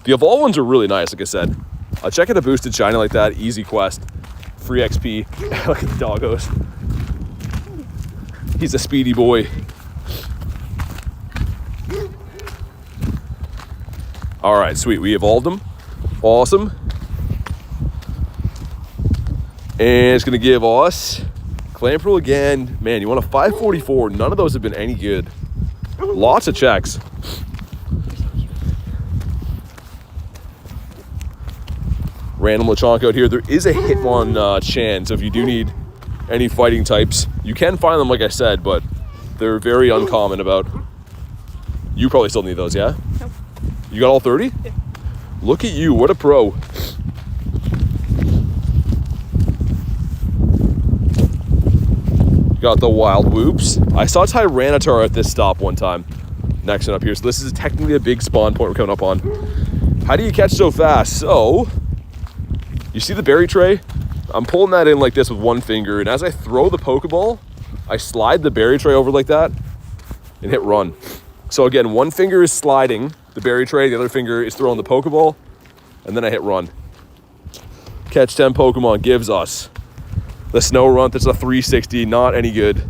The evolved ones are really nice, like I said. I'll check out a boosted shiny like that. Easy quest. Free XP. Look at the doggos. He's a speedy boy. All right, sweet. We evolved him. Awesome. And it's going to give us Clamperl again. Man, you want a 544. None of those have been any good. Lots of checks. Random Lechonk out here. There is a Hitmon Chan, so if you do need any fighting types, you can find them, like I said, but they're very uncommon about. You probably still need those, yeah? Nope. You got all 30? Yeah. Look at you, what a pro. Got the Wild Whoops. I saw Tyranitar at this stop one time. Next one up here. So this is technically a big spawn point we're coming up on. How do you catch so fast? So, you see the berry tray? I'm pulling that in like this with one finger, and as I throw the Pokeball, I slide the berry tray over like that and hit run. So again, one finger is sliding the berry tray, the other finger is throwing the Pokeball, and then I hit run. Catch 10 Pokemon gives us the Snow Runt. That's a 360, not any good.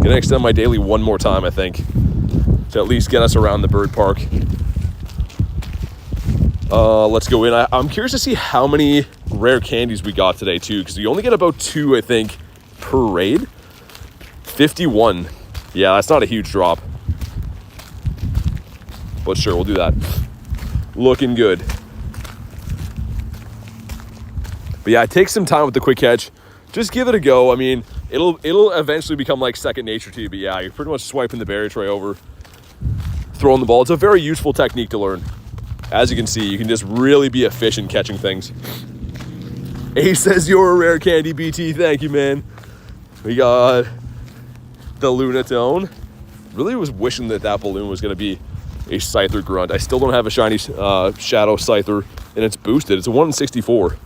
Gonna extend my daily one more time, I think, to at least get us around the bird park. Let's go in. I'm curious to see how many rare candies we got today too, because we only get about 2, I think, per raid. 51. Yeah, that's not a huge drop. But sure, we'll do that. Looking good. But yeah, take some time with the quick catch. Just give it a go. I mean, it'll eventually become like second nature to you. But yeah, you're pretty much swiping the berry tray over, throwing the ball. It's a very useful technique to learn. As you can see, you can just really be efficient catching things. Ace says you're a rare candy, BT. Thank you, man. We got the Lunatone. Really was wishing that balloon was going to be a Scyther Grunt. I still don't have a shiny Shadow Scyther, and it's boosted. It's a 1 in 64.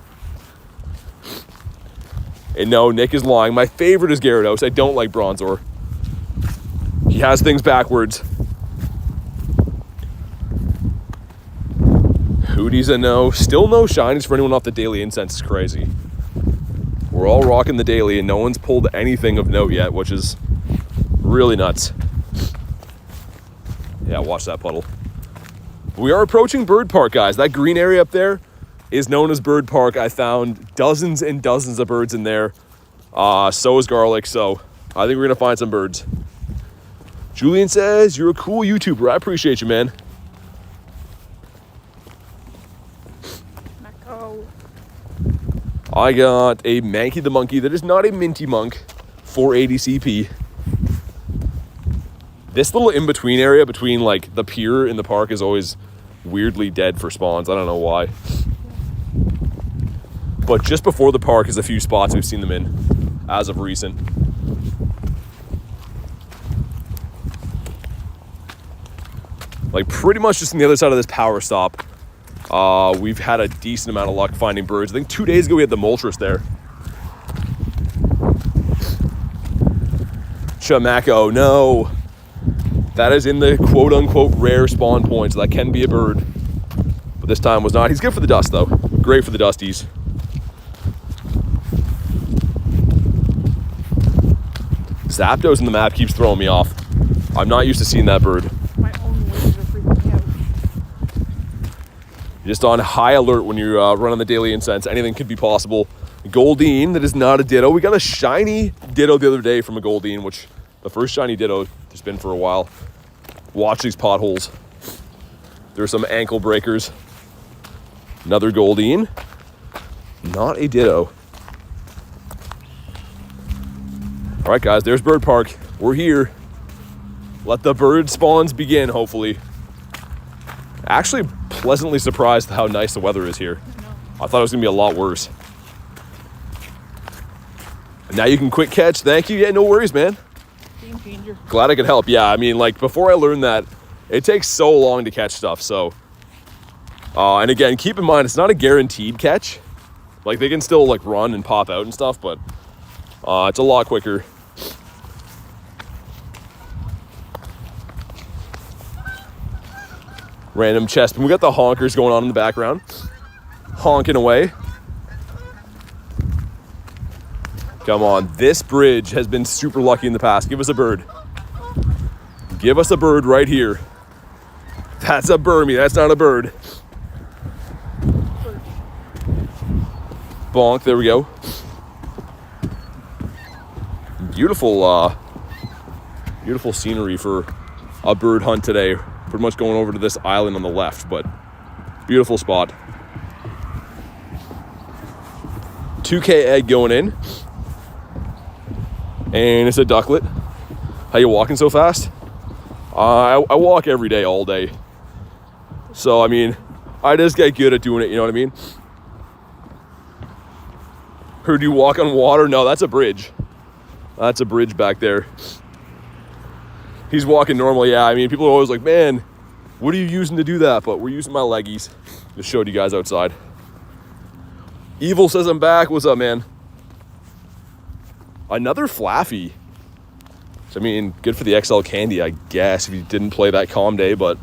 And no, Nick is lying. My favorite is Gyarados. I don't like Bronzor. He has things backwards. Hootie's a no. Still no shinies for anyone off the daily incense. Is crazy. We're all rocking the daily, and no one's pulled anything of note yet, which is really nuts. Yeah, watch that puddle. We are approaching Bird Park, guys. That green area up there, is known as Bird Park. I found dozens and dozens of birds in there. So is Garlic, so I think we're gonna find some birds. Julian says, you're a cool YouTuber. I appreciate you, man. Oh. I got a Mankey the Monkey that is not a Minty Monk, 480 CP. This little in-between area between like the pier and the park is always weirdly dead for spawns. I don't know why. But just before the park is a few spots we've seen them in as of recent. Like pretty much just on the other side of this power stop, we've had a decent amount of luck finding birds. I think 2 days ago we had the Moltres there. Chamako, no. That is in the quote-unquote rare spawn point, so that can be a bird. But this time was not. He's good for the dust, though. Great for the dusties. Zapdos in the map keeps throwing me off. I'm not used to seeing that bird. My own waves are freaking me out. You're just on high alert when you run on the daily incense. Anything could be possible. Goldeen, that is not a Ditto. We got a shiny Ditto the other day from a Goldeen, which the first shiny Ditto there's been for a while. Watch these potholes. There's some ankle breakers. Another Goldeen. Not a Ditto. All right, guys, there's Bird Park. We're here. Let the bird spawns begin, hopefully. Actually, pleasantly surprised how nice the weather is here. I thought it was gonna be a lot worse. And now you can quick catch. Thank you. Yeah, no worries, man. Game changer. Glad I could help. Yeah, I mean, like, before I learned that, it takes so long to catch stuff, so. And again, keep in mind, it's not a guaranteed catch. Like, they can still, like, run and pop out and stuff, but it's a lot quicker. Random chest. And we got the honkers going on in the background. Honking away. Come on. This bridge has been super lucky in the past. Give us a bird. Give us a bird right here. That's a Burmy. That's not a bird. Bonk. There we go. Beautiful, beautiful scenery for a bird hunt today. Pretty much going over to this island on the left, but beautiful spot. 2K egg going in. And it's a ducklet. How you walking so fast? I walk every day, all day. So, I mean, I just get good at doing it, you know what I mean? Heard you walk on water? No, that's a bridge. That's a bridge back there. He's walking normal, yeah. I mean, people are always like, man, what are you using to do that? But we're using my leggies. Just showed you guys outside. Evil says I'm back. What's up, man? Another Flaffy. So, I mean, good for the XL candy, I guess, if you didn't play that calm day. But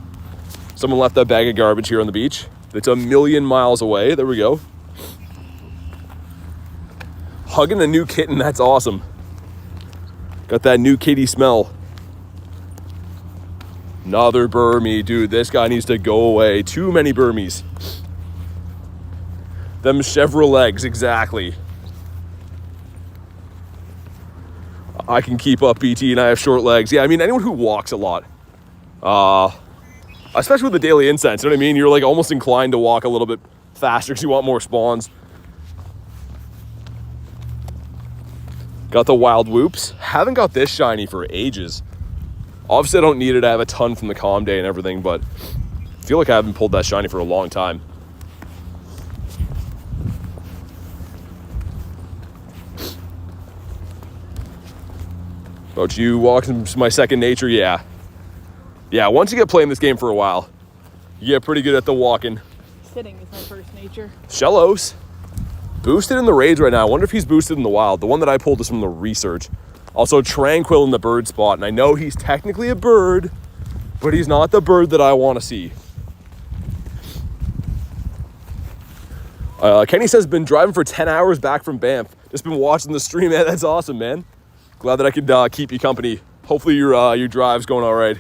someone left that bag of garbage here on the beach. It's a million miles away. There we go. Hugging a new kitten. That's awesome. Got that new kitty smell. Another Burmy. Dude, this guy needs to go away. Too many Burmies. Them Chevrolet legs, exactly. I can keep up, BT, and I have short legs. Yeah, I mean, anyone who walks a lot, especially with the daily incense, you know what I mean? You're like almost inclined to walk a little bit faster because you want more spawns. Got the wild whoops. Haven't got this shiny for ages. Obviously, I don't need it. I have a ton from the calm day and everything, but I feel like I haven't pulled that shiny for a long time. About you walking my second nature, yeah. Yeah, once you get playing this game for a while, you get pretty good at the walking. Sitting is my first nature. Shellos. Boosted in the raids right now. I wonder if he's boosted in the wild. The one that I pulled is from the research. Also, Tranquil in the bird spot. And I know he's technically a bird, but he's not the bird that I want to see. Kenny says, been driving for 10 hours back from Banff. Just been watching the stream, man. That's awesome, man. Glad that I could keep you company. Hopefully your drive's going all right.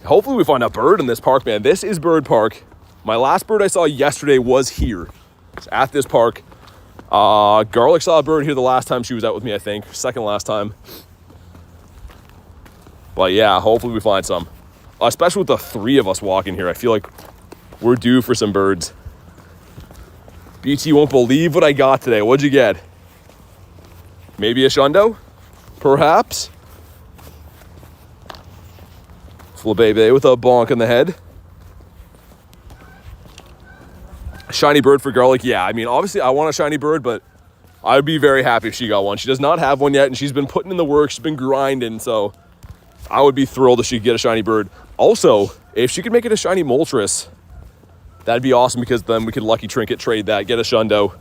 Hopefully we find a bird in this park, man. This is Bird Park. My last bird I saw yesterday was here. It's at this park. Garlic saw a bird here the last time she was out with me, I think. Second last time. But yeah, hopefully we find some. Especially with the 3 of us walking here. I feel like we're due for some birds. BT won't believe what I got today. What'd you get? Maybe a Shundo? Perhaps? Full baby with a bonk in the head. Shiny bird for Garlic. Yeah, I mean, obviously I want a shiny bird, but I'd be very happy if she got one. She does not have one yet, and she's been putting in the work. She's been grinding, so I would be thrilled if she could get a shiny bird. Also, if she could make it a shiny Moltres, that'd be awesome, because then we could lucky trinket trade that, get a Shundo,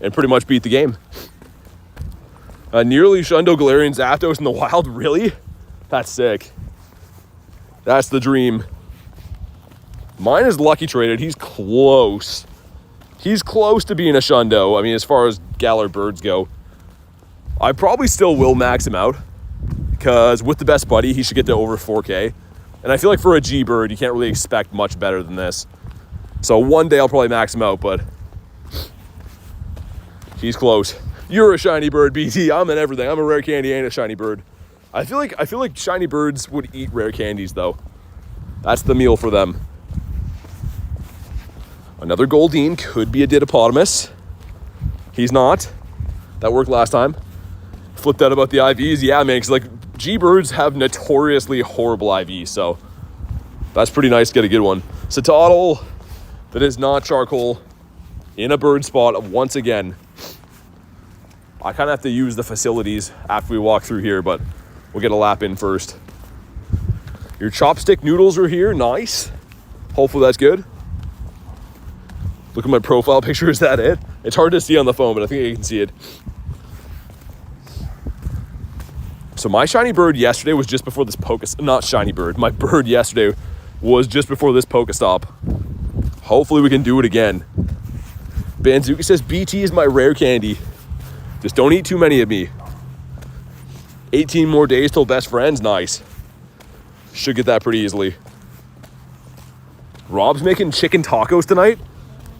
and pretty much beat the game. Nearly Shundo, Galarian, Zapdos in the wild. Really? That's sick. That's the dream. Mine is lucky traded. He's close. He's close to being a Shundo. I mean, as far as Galar birds go. I probably still will max him out, because with the best buddy, he should get to over 4K. And I feel like for a G bird, you can't really expect much better than this. So one day I'll probably max him out, but he's close. You're a shiny bird, BT. I'm in everything. I'm a rare candy and a shiny bird. I feel like shiny birds would eat rare candies, though. That's the meal for them. Another Goldeen could be a Didopotamus. He's not. That worked last time. Flipped out about the IVs. Yeah, man, because like G-birds have notoriously horrible IVs, so that's pretty nice to get a good one. Citadel, that is not charcoal, in a bird spot once again. I kind of have to use the facilities after we walk through here, but we'll get a lap in first. Your chopstick noodles are here. Nice. Hopefully that's good. Look at my profile picture. Is that it? It's hard to see on the phone, but I think you can see it. So my shiny bird yesterday was just before this not shiny bird. My bird yesterday was just before this Pokestop. Hopefully we can do it again. Banzuki says, BT is my rare candy. Just don't eat too many of me. 18 more days till best friends. Nice. Should get that pretty easily. Rob's making chicken tacos tonight.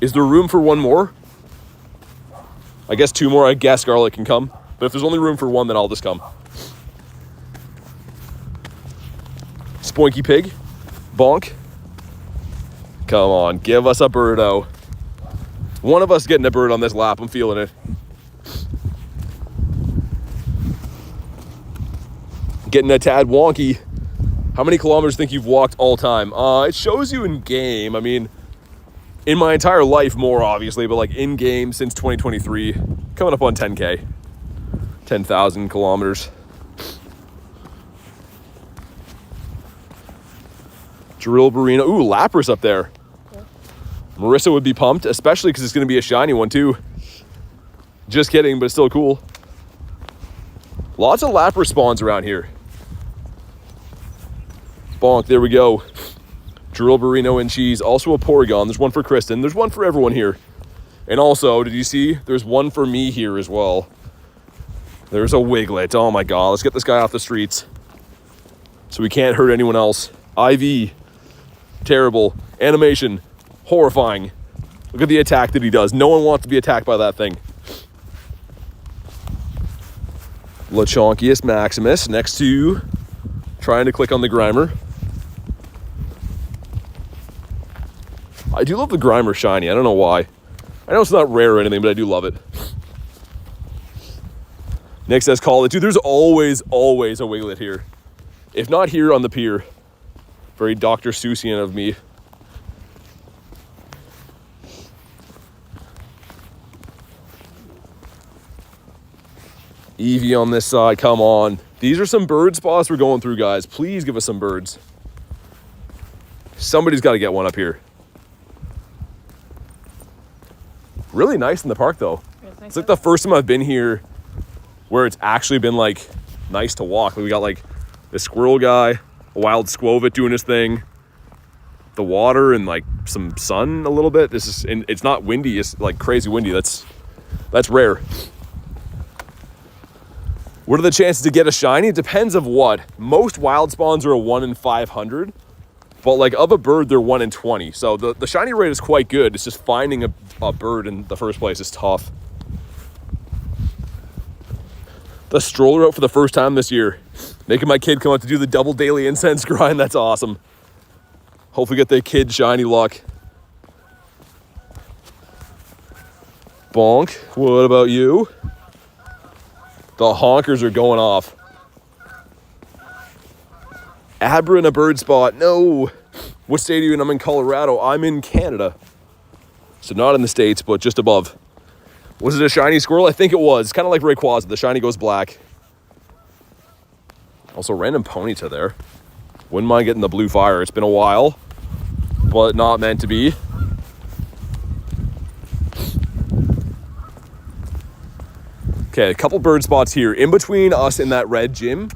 Is there room for one more? I guess 2 more. I guess Garlic can come. But if there's only room for 1, then I'll just come. Spoinky pig. Bonk. Come on. Give us a birdo. One of us getting a bird on this lap. I'm feeling it. Getting a tad wonky. How many kilometers think you've walked all time? It shows you in game. I mean, in my entire life more, obviously, but like in game since 2023, coming up on 10K. 10,000 kilometers. Drill Barina. Ooh, Lapras up there. Yeah. Marissa would be pumped, especially because it's going to be a shiny one too. Just kidding, but it's still cool. Lots of Lapras spawns around here. Bonk, there we go. Drill Burrino and cheese. Also a Porygon. There's one for Kristen. There's one for everyone here. And also, did you see? There's one for me here as well. There's a Wiglet. Oh my god. Let's get this guy off the streets, so we can't hurt anyone else. IV. Terrible. Animation. Horrifying. Look at the attack that he does. No one wants to be attacked by that thing. Lechonkius Maximus next to... Trying to click on the Grimer. I do love the Grimer shiny. I don't know why. I know it's not rare or anything, but I do love it. Nick says call it. Dude, there's always a Wiglet here. If not here, on the pier. Very Dr. Seussian of me. Eevee on this side, come on. These are some bird spots we're going through, guys. Please give us some birds. Somebody's got to get one up here. Really nice in the park, though. It's like the first time I've been here where it's actually been, like, nice to walk. We got, like, this squirrel guy, a wild Squovit doing his thing, the water, and, like, some sun a little bit. It's not windy. It's, like, crazy windy. That's rare. What are the chances to get a shiny? It depends of what. Most wild spawns are a 1 in 500. But like of a bird, they're 1 in 20. So the shiny rate is quite good. It's just finding a bird in the first place is tough. The stroller out for the first time this year. Making my kid come out to do the double daily incense grind. That's awesome. Hopefully get the kid shiny luck. Bonk. What about you? The honkers are going off. Abra in a bird spot. No. What state are you in? I'm in Colorado. I'm in Canada. So not in the States, but just above. Was it a shiny squirrel? I think it was. Kind of like Rayquaza. The shiny goes black. Also, random Ponyta there. Wouldn't mind getting the blue fire. It's been a while, but not meant to be. Okay, a couple bird spots here. In between us and that red gym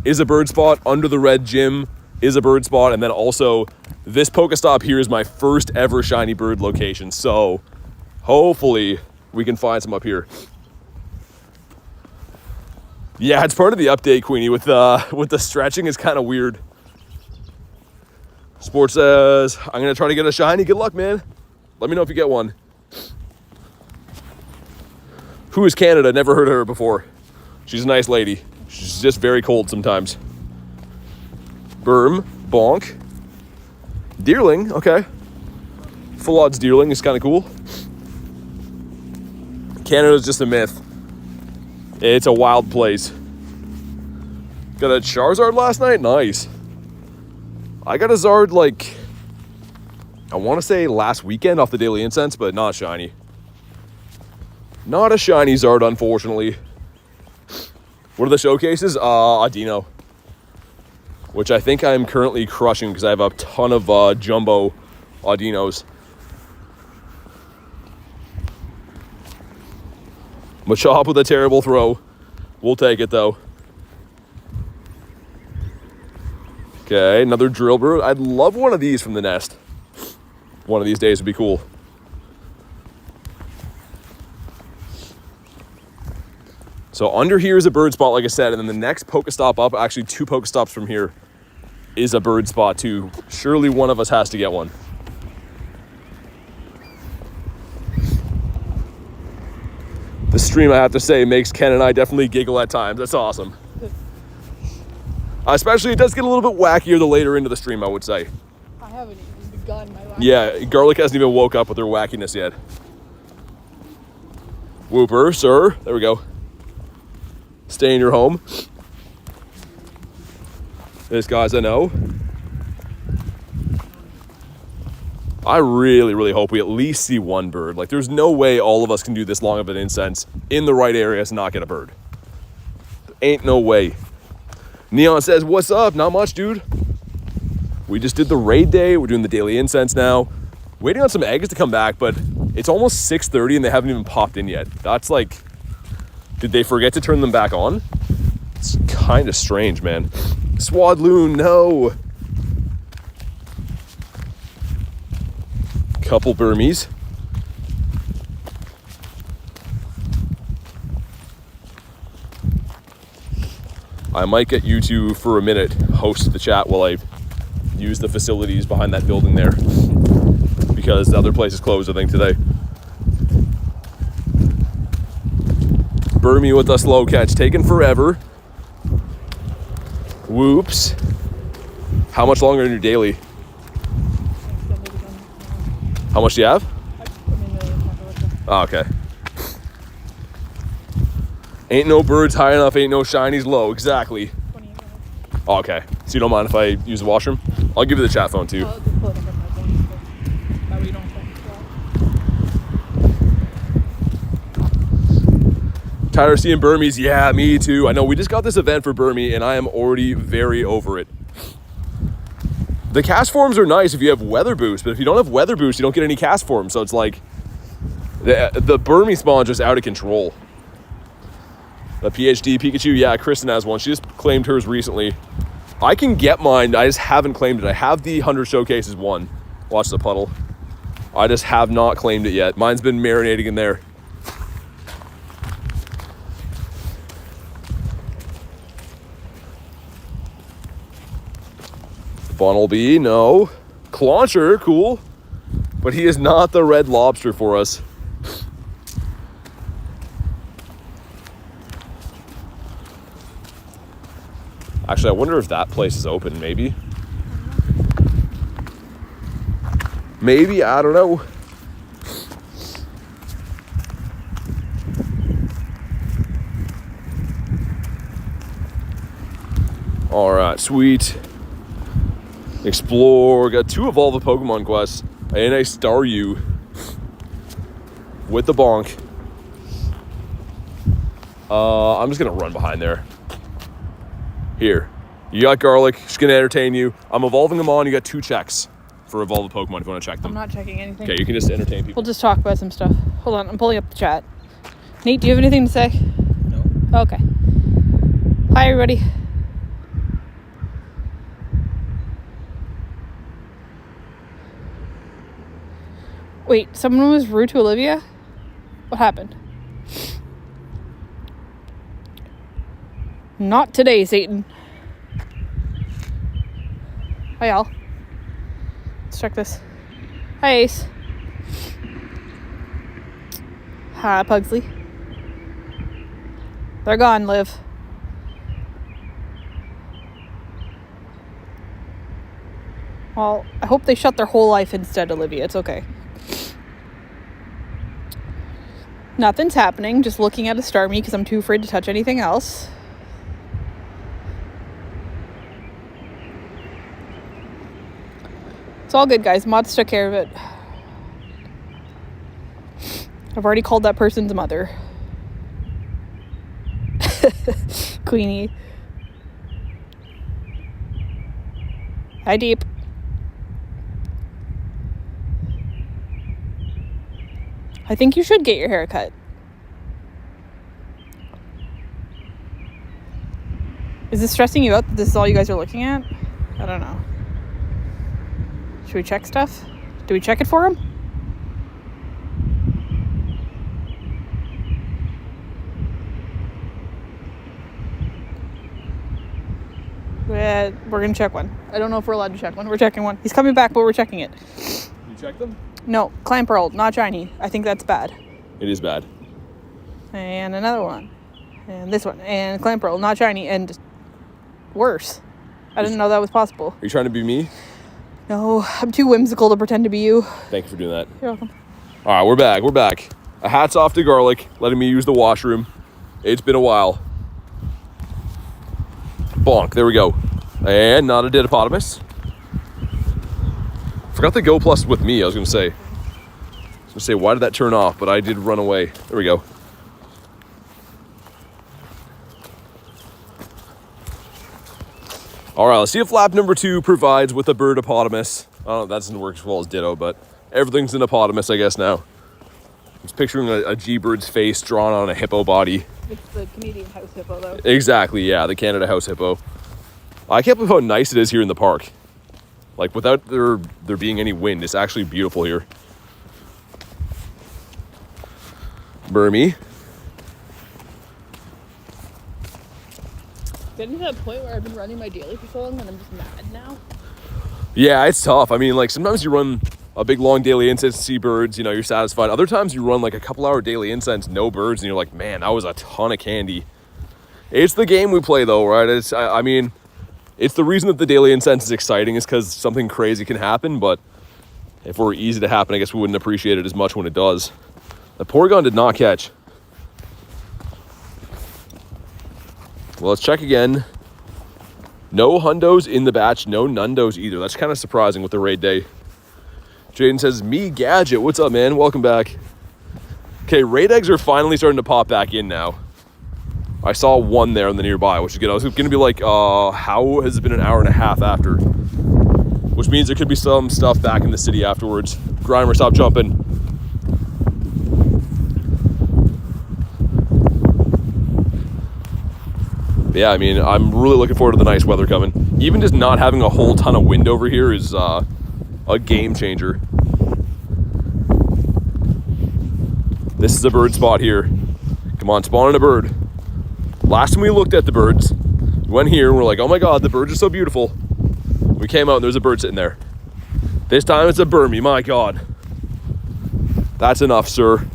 is a bird spot. Under the red gym is a bird spot. And then also, this Pokestop here is my first ever shiny bird location. So, hopefully, we can find some up here. Yeah, it's part of the update, Queenie. With the stretching, is kind of weird. Sports says, I'm going to try to get a shiny. Good luck, man. Let me know if you get one. Who is Canada? Never heard of her before. She's a nice lady. She's just very cold sometimes. Berm. Bonk. Deerling. Okay. Full odds Deerling is kind of cool. Canada's just a myth. It's a wild place. Got a Charizard last night? Nice. I got a Zard like, I want to say last weekend off the Daily Incense, but not shiny. Not a shiny Zard, unfortunately. What are the showcases? Audino. Which I think I'm currently crushing because I have a ton of jumbo Audinos. Machop with a terrible throw. We'll take it though. Okay, another drill bird. I'd love one of these from the nest. One of these days would be cool. So under here is a bird spot, like I said, and then the next Pokestop up, actually 2 Pokestops from here, is a bird spot too. Surely one of us has to get one. The stream, I have to say, makes Ken and I definitely giggle at times. That's awesome. Especially, it does get a little bit wackier the later into the stream, I would say. I haven't even begun my wacky. Yeah, Garlic hasn't even woke up with her wackiness yet. Whooper, sir. There we go. Stay in your home. This guy's a no. I really, really hope we at least see one bird. Like, there's no way all of us can do this long of an incense in the right areas and not get a bird. Ain't no way. Neon says, what's up? Not much, dude. We just did the raid day. We're doing the daily incense now. Waiting on some eggs to come back, but it's almost 6:30 and they haven't even popped in yet. That's like, did they forget to turn them back on? It's kind of strange, man. Swadloon, no. Couple Burmese. I might get you two for a minute host the chat while I use the facilities behind that building there, because the other place is closed, I think, today. Burmy with a slow catch, taking forever. Whoops. How much longer in your daily? How much do you have? Oh, okay. Ain't no birds high enough, ain't no shinies low. Exactly. Oh, okay. So you don't mind if I use the washroom? I'll give you the chat phone too. I'll just pull it up on my phone, so that way you don't think. Tired of seeing Burmese? Yeah, me too. I know, we just got this event for Burmy and I am already very over it. The cast forms are nice if you have weather boost, but if you don't have weather boost, you don't get any cast forms. So it's like, the Burmy spawn just out of control. The PhD Pikachu, yeah, Kristen has one. She just claimed hers recently. I can get mine, I just haven't claimed it. I have the 100 Showcases one. Watch the puddle. I just have not claimed it yet. Mine's been marinating in there. Funnelbee, no. Clauncher, cool. But he is not the red lobster for us. Actually, I wonder if that place is open, maybe. Maybe, I don't know. All right, sweet. Explore. Got 2 Evolve a Pokemon quests and a Staryu with the bonk. I'm just gonna run behind there. Here, you got Garlic. She's gonna entertain you. I'm evolving them on. You got 2 checks for Evolve a Pokemon if you want to check them. I'm not checking anything. Okay, you can just entertain people. We'll just talk about some stuff. Hold on, I'm pulling up the chat. Nate, do you have anything to say? No. Okay. Hi, everybody. Wait, someone was rude to Olivia? What happened? Not today, Satan. Hi, y'all. Let's check this. Hi, Ace. Hi, Pugsley. They're gone, Liv. Well, I hope they shut their whole life instead, Olivia. It's okay. Nothing's happening. Just looking at a Starmie because I'm too afraid to touch anything else. It's all good, guys. Mods took care of it. I've already called that person's mother. Queenie. Hi, Deep. I think you should get your hair cut. Is this stressing you out that this is all you guys are looking at? I don't know. Should we check stuff? Do we check it for him? We're gonna check one. I don't know if we're allowed to check one. We're checking one. He's coming back, but we're checking it. You check them? No, clam pearl, not shiny. I think that's bad. It is bad. And another one. And this one. And clam pearl, not shiny. And worse. I didn't know that was possible. Are you trying to be me? No, I'm too whimsical to pretend to be you. Thank you for doing that. You're welcome. All right, we're back. We're back. A hat's off to Garlic, letting me use the washroom. It's been a while. Bonk. There we go. And not a Didippotamus. Forgot the Go Plus with me, I was going to say. Why did that turn off? But I did run away. There we go. All right, let's see if lap number 2 provides with a Birdippotamus. I don't know if that doesn't work as well as Ditto, but everything's an Hippopotamus, I guess, now. I'm just picturing a G-Bird's face drawn on a hippo body. It's the Canadian house hippo, though. Exactly, yeah, the Canada house hippo. I can't believe how nice it is here in the park. Like, without there being any wind, it's actually beautiful here. Burmy. Getting to that point where I've been running my daily for so long and I'm just mad now. Yeah, it's tough. I mean, like, sometimes you run a big, long daily incense to see birds, you know, you're satisfied. Other times you run, like, a couple-hour daily incense, no birds, and you're like, man, that was a ton of candy. It's the game we play, though, right? I mean, it's the reason that the daily incense is exciting is because something crazy can happen, but if it were easy to happen, I guess we wouldn't appreciate it as much when it does. The Porygon did not catch. Well, let's check again. No Hundos in the batch, no Nundos either. That's kind of surprising with the raid day. Jaden says, me Gadget, what's up, man? Welcome back. Okay, raid eggs are finally starting to pop back in now. I saw one there in the nearby, which is good. I was going to be like, how has it been an hour and a half after? Which means there could be some stuff back in the city afterwards. Grimer, stop jumping. But yeah, I mean, I'm really looking forward to the nice weather coming. Even just not having a whole ton of wind over here is a game changer. This is a bird spot here. Come on, spawn in a bird. Last time we looked at the birds, we went here and we're like, oh my god, the birds are so beautiful. We We came out and there's a bird sitting there. This time it's a Burmy, my God. That's enough, sir.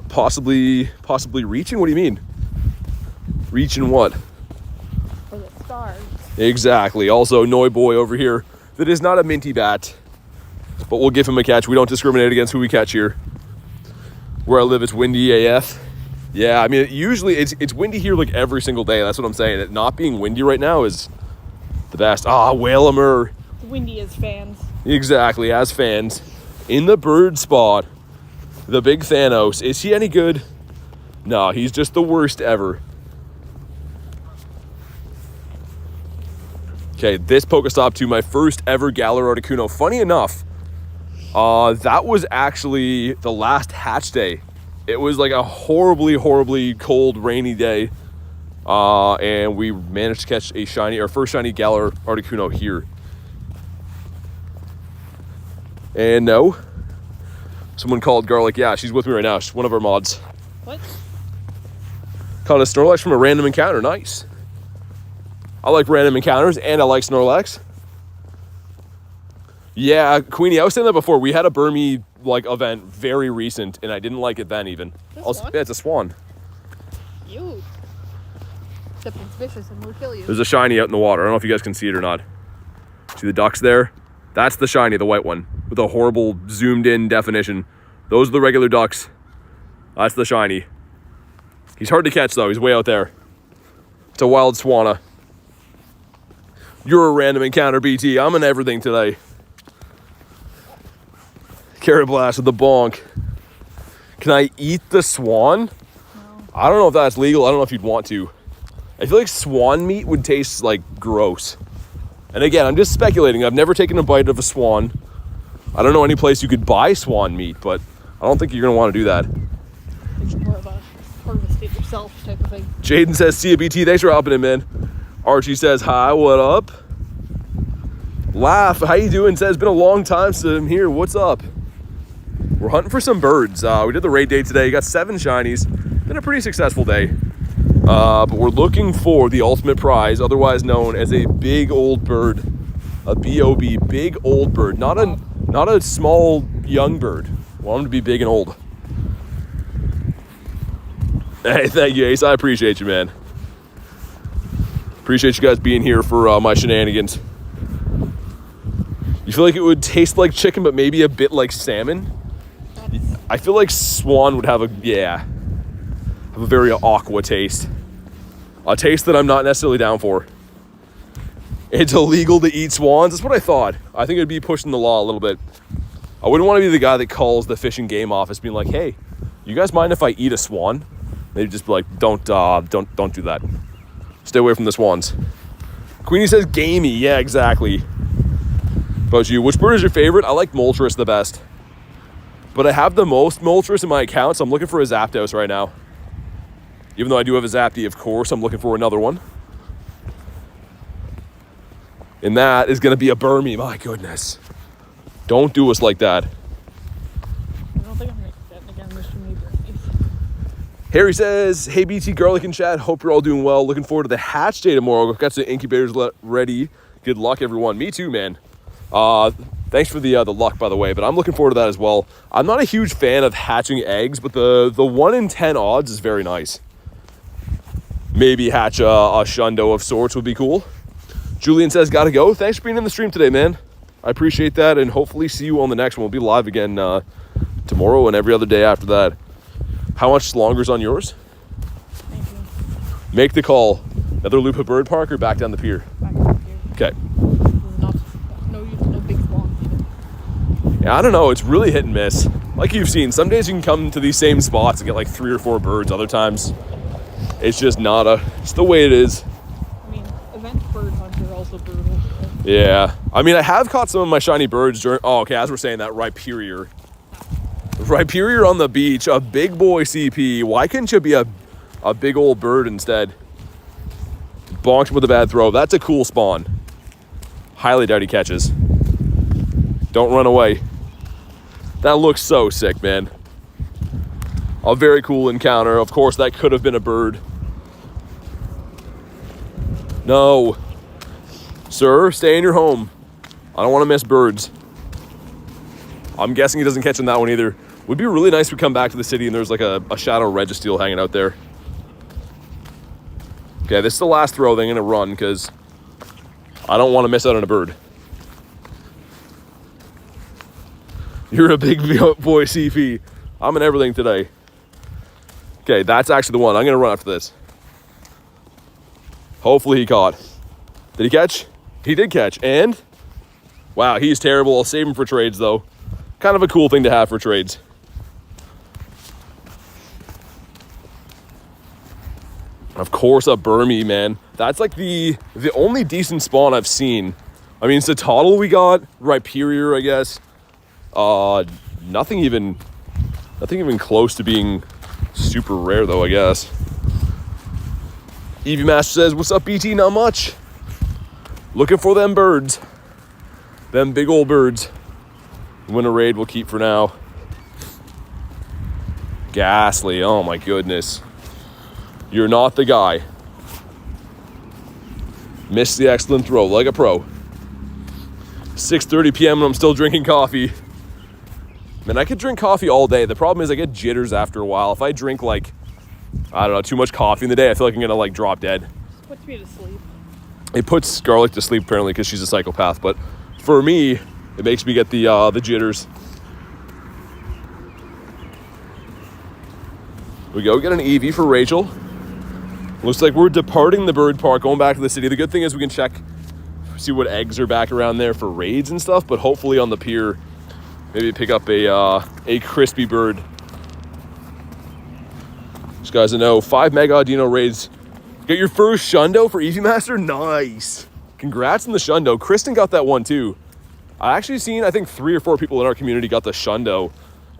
Possibly reaching? What do you mean? Reaching what? For the stars. Exactly. Also, Noi Boy over here. That is not a minty bat, but we'll give him a catch. We don't discriminate against who we catch here. Where I live, it's windy AF. Yeah, I mean, usually it's windy here like every single day. That's what I'm saying. It not being windy right now is the best. Ah, Whalemer. It's windy as fans. Exactly, as fans. In the bird spot. The big Thanos. Is he any good? No, he's just the worst ever. Okay, this Pokestop to my first ever Galar Articuno. Funny enough, that was actually the last hatch day. It was like a horribly cold, rainy day. And we managed to catch our first shiny Galar Articuno here. And no. Someone called Garlic. Yeah, she's with me right now. She's one of our mods. What? Caught a Snorlax from a random encounter. Nice. I like random encounters, and I like Snorlax. Yeah, Queenie, I was saying that before. We had a Burmy event very recent, and I didn't like it then even. Yeah, it's a swan. You. Except it's vicious and will kill you. There's a shiny out in the water. I don't know if you guys can see it or not. See the ducks there? That's the shiny, the white one, with a horrible zoomed-in definition. Those are the regular ducks. That's the shiny. He's hard to catch, though. He's way out there. It's a wild swanna. You're a random encounter, BT. I'm in everything today. Carrot Blast with the bonk. Can I eat the swan? No. I don't know if that's legal. I don't know if you'd want to. I feel like swan meat would taste gross. And again, I'm just speculating. I've never taken a bite of a swan. I don't know any place you could buy swan meat, but I don't think you're going to want to do that. It's more of a harvest it yourself type of thing. Jaden says, see ya, BT. Thanks for hopping in, man. Archie says, hi, what up? Laugh, how you doing? Says, been a long time since I'm here. What's up? We're hunting for some birds. We did the raid day today. Got 7 shinies. Been a pretty successful day. But we're looking for the ultimate prize, otherwise known as a big old bird. A B.O.B., big old bird. Not a small young bird. I want him to be big and old. Hey, thank you, Ace. I appreciate you, man. Appreciate you guys being here for my shenanigans. You feel like it would taste like chicken, but maybe a bit like salmon? I feel like swan would have a very aqua taste. A taste that I'm not necessarily down for. It's illegal to eat swans. That's what I thought. I think it'd be pushing the law a little bit. I wouldn't want to be the guy that calls the Fish and Game office being like, hey, you guys mind if I eat a swan? They'd just be like, don't do that. Stay away from the swans. Queenie says gamey. Yeah, exactly. About you, which bird is your favorite? I like Moltres the best. But I have the most Moltres in my account, so I'm looking for a Zapdos right now. Even though I do have a Zapdy, of course, I'm looking for another one. And that is going to be a Burmy. My goodness. Don't do us like that. I don't think I'm going to get that again, Mr. Burmies. Harry says, hey, BT, Garlic and chat. Hope you're all doing well. Looking forward to the hatch day tomorrow. I've got some incubators ready. Good luck, everyone. Me too, man. Thanks for the luck, by the way, but I'm looking forward to that as well. I'm not a huge fan of hatching eggs, but the 1 in 10 odds is very nice. Maybe hatch a Shundo of sorts would be cool. Julian says, gotta go. Thanks for being in the stream today, man. I appreciate that, and hopefully see you on the next one. We'll be live again tomorrow and every other day after that. How much longer's on yours? Thank you. Make the call. Another loop at Bird Park or back down the pier? Back up here. Okay. This is not, no big swans either. Yeah, I don't know. It's really hit and miss. Like you've seen, some days you can come to these same spots and get like 3 or 4 birds. Other times, it's just it's the way it is. I mean, event bird hunts are also brutal. Yeah. I mean, I have caught some of my shiny birds during... Oh, okay, as we're saying that, Rhyperior. Rhyperior on the beach, a big boy CP. Why couldn't you be a big old bird instead? Bonked with a bad throw. That's a cool spawn. Highly doubt he catches. Don't run away. That looks so sick, man. A very cool encounter. Of course, that could have been a bird. No. Sir, stay in your home. I don't want to miss birds. I'm guessing he doesn't catch on that one either. Would be really nice if we come back to the city and there's like a shadow registeel hanging out there. Okay, this is the last throw. They're going to run because I don't want to miss out on a bird. You're a big boy, CP. I'm in everything today. Okay, that's actually the one. I'm going to run after this. Hopefully he caught. Did he catch? He did catch. And? Wow, he's terrible. I'll save him for trades, though. Kind of a cool thing to have for trades. Of course, a Burmy, man. That's like the only decent spawn I've seen. I mean, Satotl we got. Rhyperior, I guess. Nothing even close to being super rare, though, I guess. Eevee Master says, what's up, BT? Not much. Looking for them birds. Them big old birds. Win a raid we'll keep for now. Ghastly. Oh, my goodness. You're not the guy. Missed the excellent throw like a pro. 6:30 p.m. and I'm still drinking coffee. Man, I could drink coffee all day. The problem is I get jitters after a while. If I drink, like, I don't know, too much coffee in the day, I feel like I'm going to, like, drop dead. Puts me to sleep. It puts Garlic to sleep, apparently, because she's a psychopath. But for me, it makes me get the jitters. We go get an Eevee for Rachel. Looks like we're departing the bird park, going back to the city. The good thing is we can check, see what eggs are back around there for raids and stuff. But hopefully on the pier, maybe pick up a crispy bird. Just guys to know, 5 Mega Audino Raids. Get your first Shundo for Eevee Master? Nice. Congrats on the Shundo. Kristen got that one too. I actually seen, I think 3 or 4 people in our community got the Shundo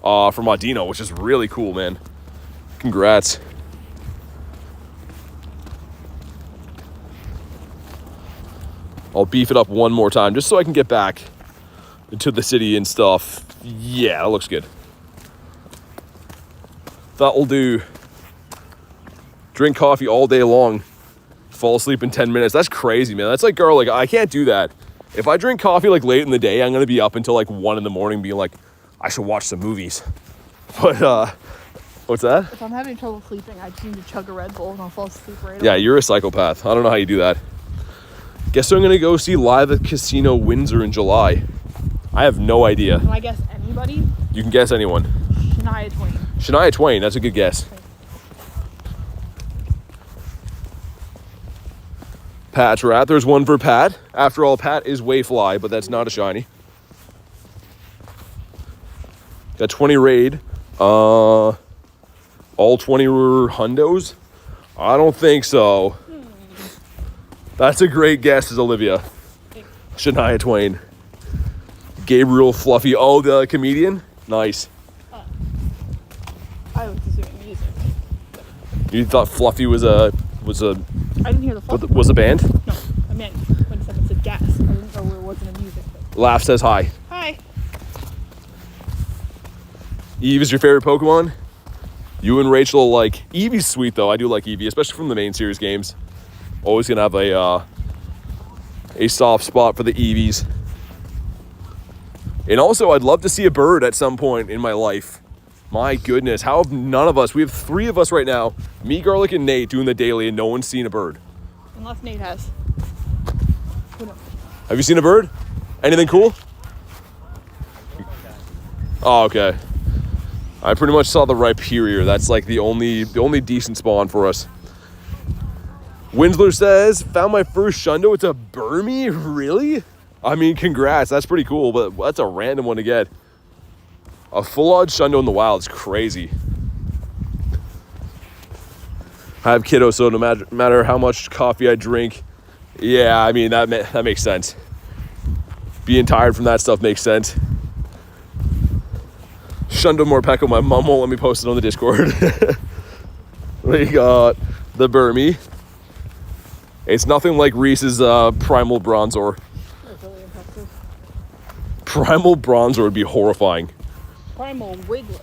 from Audino, which is really cool, man. Congrats. I'll beef it up one more time just so I can get back into the city and stuff. Yeah, that looks good. That'll do. Drink coffee all day long. Fall asleep in 10 minutes. That's crazy, man. That's like Garlic. I can't do that. If I drink coffee like late in the day, I'm going to be up until like 1 in the morning being like, I should watch some movies. But, what's that? If I'm having trouble sleeping, I just need to chug a Red Bull and I'll fall asleep right away. Yeah, you're a psychopath. I don't know how you do that. Guess I'm going to go see Live at Casino Windsor in July. I have no idea. Can I guess anybody? You can guess anyone. Shania Twain. Shania Twain, that's a good guess. Pat's Rat, there's one for Pat. After all, Pat is Wayfly, but that's not a shiny. Got 20 raid. All 20 were hundos? I don't think so. That's a great guess, is Olivia. Shania Twain. Gabriel Fluffy. Oh, the comedian? Nice. I was assuming music. You thought Fluffy was a I didn't hear the Fluffy. was a band? No, I meant when someone said gas. I didn't know it wasn't a music. But... Laugh says hi. Hi. Eve is your favorite Pokemon? You and Rachel like Eevee's sweet though. I do like Eevee, especially from the main series games. Always gonna have a soft spot for the Eevees. And also, I'd love to see a bird at some point in my life. My goodness, how have none of us? We have 3 of us right now. Me, Garlic, and Nate doing the daily, and no one's seen a bird. Unless Nate has. Have you seen a bird? Anything cool? Oh, okay. I pretty much saw the Rhyperior. That's like the only decent spawn for us. Winsler says, found my first Shundo. It's a Burmy? Really? I mean, congrats. That's pretty cool, but that's a random one to get. A full-on Shundo in the wild is crazy. I have kiddos, so no matter how much coffee I drink, yeah, I mean, that makes sense. Being tired from that stuff makes sense. Shundo Morpeko, my mom won't let me post it on the Discord. We got the Burmy. It's nothing like Reese's Primal Bronzor. That's really impressive. Primal Bronzor would be horrifying. Primal Wiggler.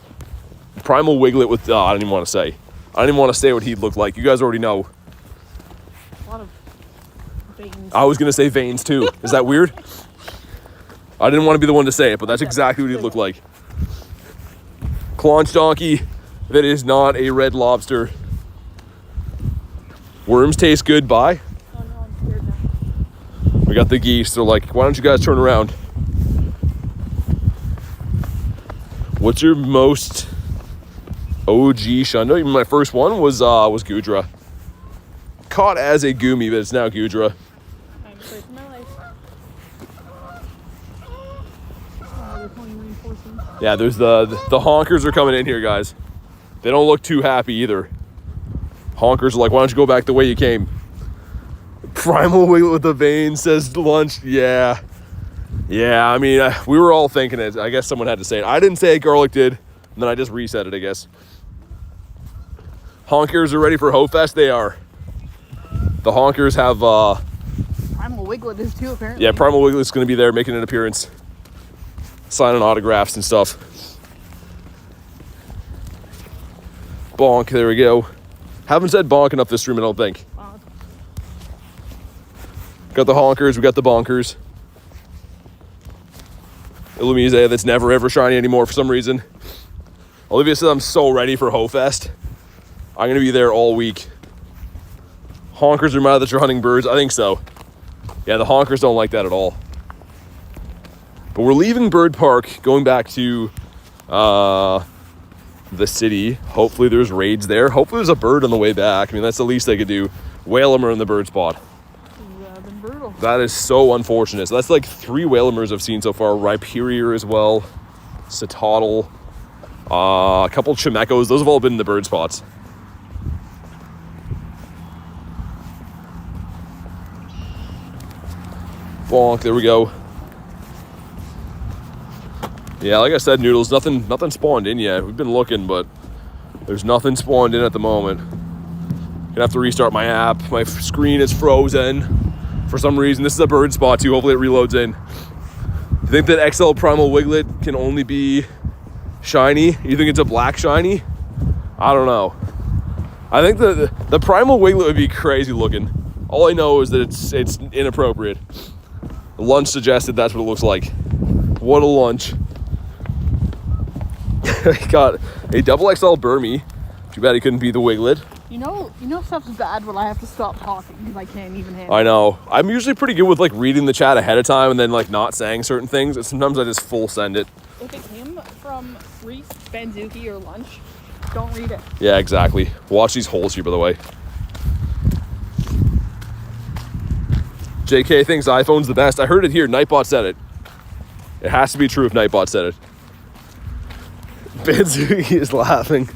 Primal Wiglet with, I don't even want to say. I don't even want to say what he'd look like. You guys already know. A lot of veins. I was going to say veins too. Is that weird? I didn't want to be the one to say it, but that's exactly what he'd look like. Claunch donkey that is not a red lobster. Worms taste good. Bye. Oh no, I'm scared now. We got the geese. They're like, why don't you guys turn around? What's your most OG Shundo? Even my first one was Gudra. Caught as a Goomy, but it's now Gudra. I'm afraid for my life. Oh, they're pulling reinforcements. Yeah, there's the honkers are coming in here, guys. They don't look too happy either. Honkers are like, why don't you go back the way you came? Primal Wiglet with the veins says lunch. Yeah. Yeah, I mean, we were all thinking it. I guess someone had to say it. I didn't say it, Garlic did. And then I just reset it, I guess. Honkers are ready for Ho Fest. They are. The honkers have, Primal Wiglet is too, apparently. yeah, Primal Wiglet's going to be there making an appearance. Signing autographs and stuff. Bonk, there we go. Haven't said bonk enough this stream, I don't think. Wow. Got the honkers, we got the bonkers. Illumise that's never ever shiny anymore for some reason. Olivia said I'm so ready for Ho Fest. I'm going to be there all week. Honkers are mad that you're hunting birds. I think so. Yeah, the honkers don't like that at all. But we're leaving Bird Park, going back to the city. Hopefully there's raids there. Hopefully there's a bird on the way back. I mean, that's the least they could do. Whalemur in the bird spot. It's been brutal. That is so unfortunate. So that's like 3 Whalemurs I've seen so far. Rhyperior as well. Satotl. A couple Chimekos. Those have all been in the bird spots. Bonk, there we go. Yeah, like I said, Noodles, nothing spawned in yet. We've been looking, but there's nothing spawned in at the moment. Gonna have to restart my app. My screen is frozen for some reason. This is a bird spot too. Hopefully it reloads in. Do you think that XL Primal Wiglet can only be shiny? You think it's a black shiny? I don't know. I think the Primal Wiglet would be crazy looking. All I know is that it's inappropriate. Lunch suggested that's what it looks like. What a lunch. Got a double XL Burmy. Too bad he couldn't be the Wiglet. You know stuff's bad when I have to stop talking because I can't even handle it. I know. I'm usually pretty good with like reading the chat ahead of time and then like not saying certain things. And sometimes I just full send it. If it came from Reese, Banzuki, or Lunch, don't read it. Yeah, exactly. Watch these holes here, by the way. JK thinks iPhone's the best. I heard it here. Nightbot said it. It has to be true if Nightbot said it. Banzuki is laughing.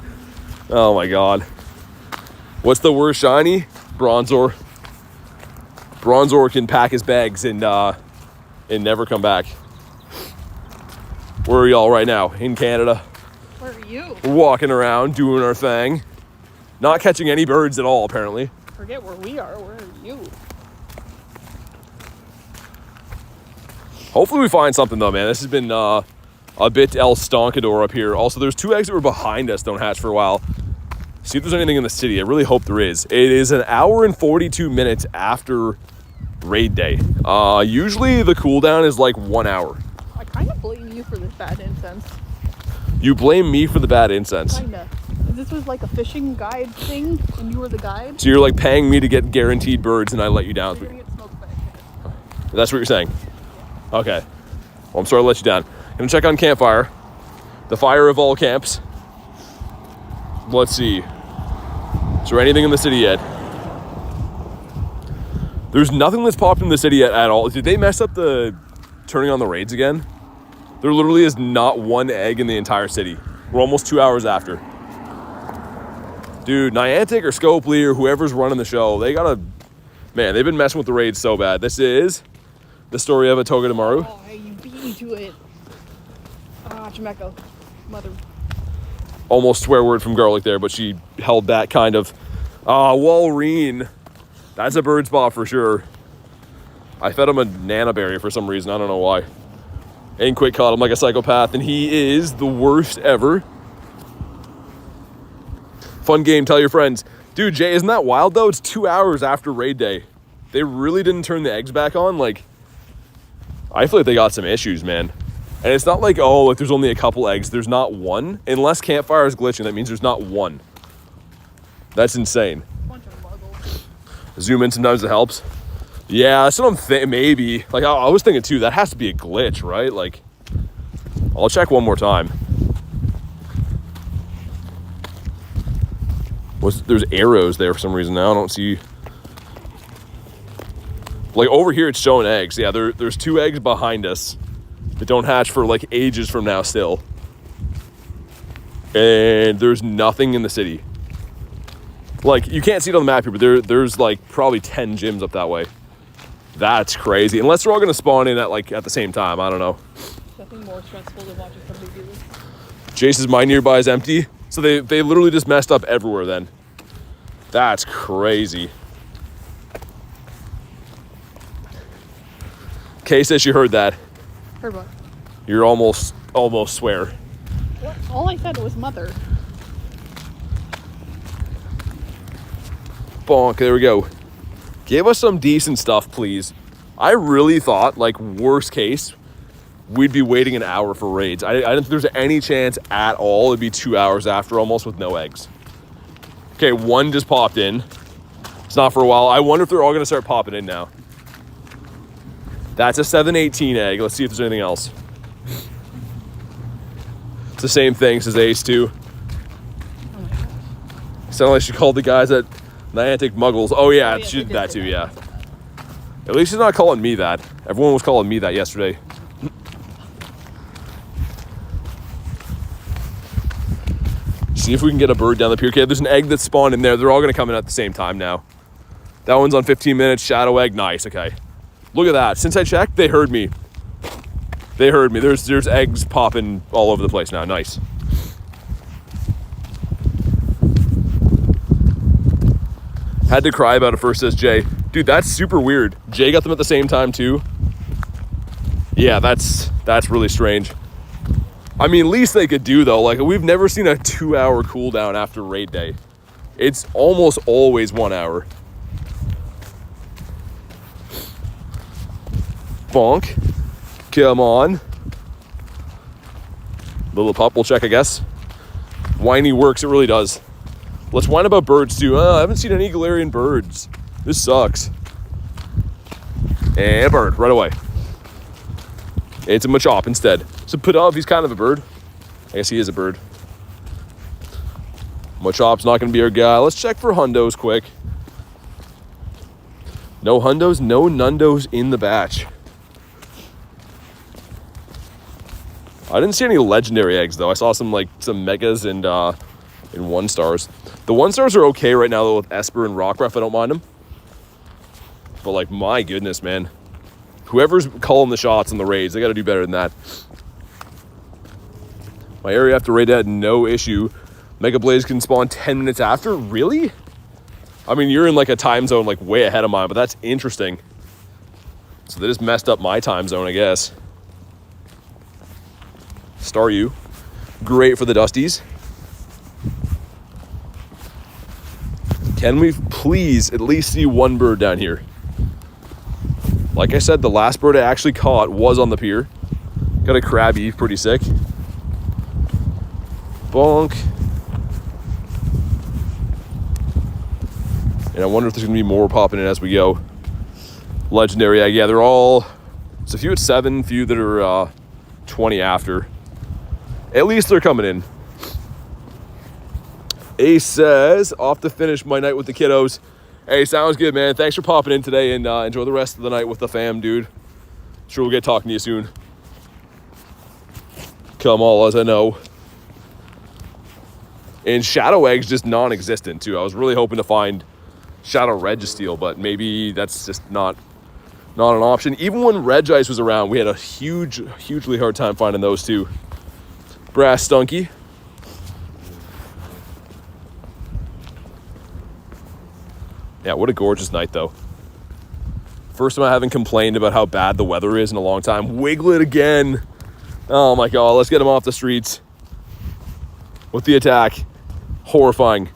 Oh my god. What's the worst shiny? Bronzor. Bronzor can pack his bags and never come back. Where are y'all right now? In Canada. Where are you? We're walking around doing our thing. Not catching any birds at all, apparently. Forget where we are. Where are you? Hopefully we find something though, man. This has been a bit El Stonkador up here. Also, there's 2 eggs that were behind us don't hatch for a while. See if there's anything in the city. I really hope there is. It is an hour and 42 minutes after raid day. Usually the cooldown is like 1 hour. I kind of blame you for this bad incense. You blame me for the bad incense. Kinda. This was like a fishing guide thing, and you were the guide. So you're like paying me to get guaranteed birds and I let you down. You're gonna get smoked by a chicken. That's what you're saying? Okay. Well, I'm sorry to let you down. Gonna check on campfire. The fire of all camps. Let's see. Is there anything in the city yet? There's nothing that's popped in the city yet at all. Did they mess up the turning on the raids again? There literally is not 1 egg in the entire city. We're almost 2 hours after. Dude, Niantic or Scopely or whoever's running the show, they gotta... Man, they've been messing with the raids so bad. This is the story of a Togedemaru. Oh, hey, you beat me to it. Ah, Chimeko. Mother. Almost swear word from Garlic there, but she held back kind of. Walreen. That's a bird spot for sure. I fed him a nanaberry for some reason. I don't know why. Ain't quit caught him like a psychopath, and he is the worst ever. Fun game, tell your friends. Dude, Jay, isn't that wild though? It's 2 hours after raid day. They really didn't turn the eggs back on. Like, I feel like they got some issues, man. And it's not like, oh, like there's only a couple eggs. There's not one. Unless campfire is glitching, that means there's not one. That's insane. Bunch of muggles. Zoom in sometimes it helps. Yeah, that's what I'm thinking. Maybe. Like, I was thinking too, that has to be a glitch, right? Like, I'll check one more time. There's arrows there for some reason now. I don't see. Like, over here, it's showing eggs. Yeah, there's 2 eggs behind us that don't hatch for, like, ages from now still. And there's nothing in the city. Like, you can't see it on the map here, but there's, like, probably 10 gyms up that way. That's crazy. Unless they're all going to spawn in at the same time. I don't know. Nothing more stressful than watching somebody do this. Jace's mine nearby is empty. So they literally just messed up everywhere then. That's crazy. Kay says she heard that. Heard what? You're almost swear. What? All I said was mother. Bonk, there we go. Give us some decent stuff, please. I really thought, like, worst case, we'd be waiting an hour for raids. I didn't think there's any chance at all. It'd be 2 hours after almost with no eggs. Okay, one just popped in. It's not for a while. I wonder if they're all going to start popping in now. That's a 718 egg. Let's see if there's anything else. It's the same thing, says Ace too. Oh my gosh. Sounded like she called the guys at Niantic Muggles. Oh yeah, she did they that did too, say yeah. At least she's not calling me that. Everyone was calling me that yesterday. See if we can get a bird down the pier. Okay, there's an egg that's spawned in there. They're all going to come in at the same time now. That one's on 15 minutes. Shadow egg. Nice. Okay. Look at that. Since I checked, they heard me. They heard me. There's eggs popping all over the place now. Nice. Had to cry about it first, says Jay. Dude, that's super weird. Jay got them at the same time too. Yeah, that's really strange. I mean, least they could do though, like we've never seen a 2 hour cooldown after raid day. It's almost always 1 hour. Bonk. Come on. Little pup, we'll check, I guess. Whiny works, it really does. Let's whine about birds too. I haven't seen any Galarian birds. This sucks. And a bird, right away. It's a Machop instead. So Pidove, he's kind of a bird. I guess he is a bird. Machop's not going to be our guy. Let's check for Hundos quick. No Hundos, no Nundos in the batch. I didn't see any legendary eggs though. I saw some megas and 1-stars. The 1-stars are okay right now though with Esper and Rock Breath. I don't mind them. But like, my goodness, man. Whoever's calling the shots on the raids, they got to do better than that. My area after raid had no issue. Mega Blaze can spawn 10 minutes after? Really? I mean, you're in like a time zone like way ahead of mine, but that's interesting. So they just messed up my time zone, I guess. Star U. Great for the Dusties. Can we please at least see one bird down here? Like I said, the last bird I actually caught was on the pier. Got a crabby, pretty sick. Bonk. And I wonder if there's gonna be more popping in as we go. Legendary egg, yeah, they're all, it's a few at 7, few that are 20 after. At least they're coming in. Ace says, off to finish my night with the kiddos. Hey, sounds good, man. Thanks for popping in today, and enjoy the rest of the night with the fam, dude. Sure we'll get talking to you soon. Come all as I know. And Shadow Egg's just non-existent, too. I was really hoping to find Shadow Registeel, but maybe that's just not an option. Even when Regice was around, we had a hugely hard time finding those, too. Brass Stunky. Yeah, what a gorgeous night, though. First time I haven't complained about how bad the weather is in a long time. Wiglet again. Oh, my God. Let's get him off the streets. With the attack. Horrifying.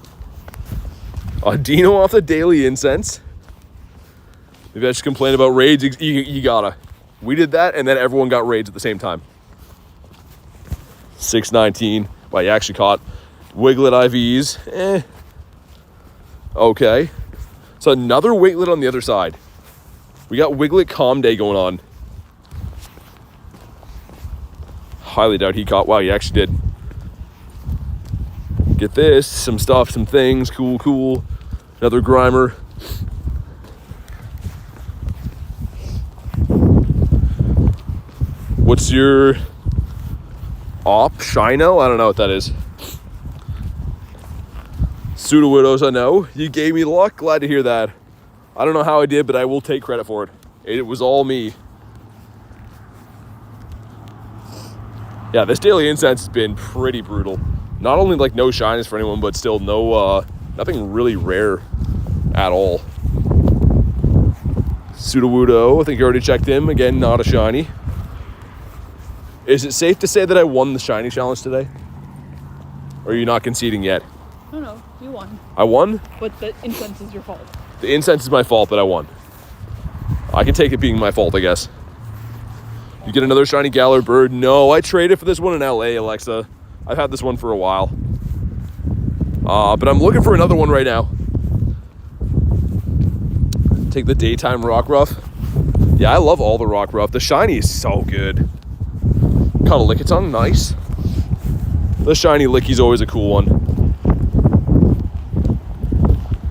Audino off the daily incense. Maybe I should complain about raids. You gotta. We did that, and then everyone got raids at the same time. 619. Well, you actually caught Wiglet IVs. Okay. So another Wiglet on the other side. We got Wiglet Calm Day going on. Highly doubt he caught. Wow, he actually did. Get this. Some stuff, some things. Cool. Another Grimer. What's your op? Shino? I don't know what that is. Pseudo Widows, I know. You gave me luck. Glad to hear that. I don't know how I did, but I will take credit for it. It was all me. Yeah, this daily incense has been pretty brutal. Not only like no shinies for anyone, but still no nothing really rare at all. Sudowoodo, I think you already checked him. Again, not a shiny. Is it safe to say that I won the shiny challenge today? Or are you not conceding yet? No, you won. I won? But the incense is your fault. The incense is my fault, but I won. I can take it being my fault, I guess. You get another shiny Galar bird. No, I traded for this one in LA, Alexa. I've had this one for a while. But I'm looking for another one right now. Take the daytime Rockruff. Yeah, I love all the Rockruff. The shiny is so good. Caught a Lickitung, nice. The shiny Licky's always a cool one.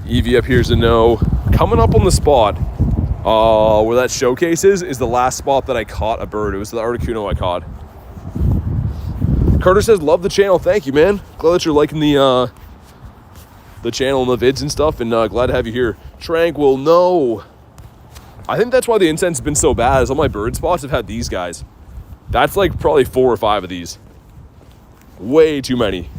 Eevee up here's a no. Coming up on the spot where that showcase is the last spot that I caught a bird. It was the Articuno I caught. Carter says, love the channel. Thank you, man. Glad that you're liking the channel and the vids and stuff, and glad to have you here. Tranquil, no. I think that's why the incense has been so bad, is all my bird spots have had these guys. That's like probably 4 or 5 of these. Way too many.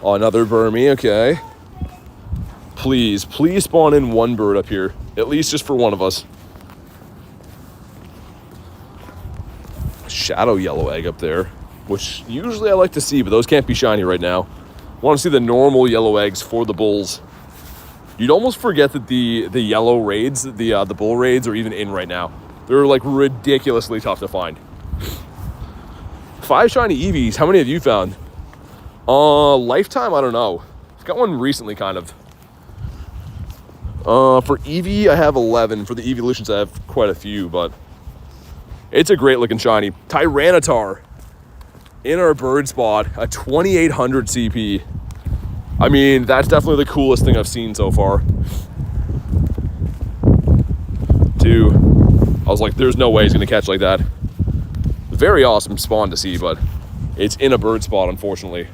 Oh, another Burmy, okay. Please spawn in one bird up here. At least just for one of us. Shadow yellow egg up there, which usually I like to see, but those can't be shiny right now. Want to see the normal yellow eggs for the bulls. You'd almost forget that the yellow raids, the bull raids are even in right now. They're like ridiculously tough to find. 5 shiny Eevees, how many have you found? Lifetime, I don't know. I've got one recently, kind of. For Eevee, I have 11. For the evolutions, I have quite a few, but it's a great looking shiny. Tyranitar in our bird spot, a 2800 CP. I mean, that's definitely the coolest thing I've seen so far. 2. I was like, there's no way he's gonna catch like that. Very awesome spawn to see, but it's in a bird spot, unfortunately.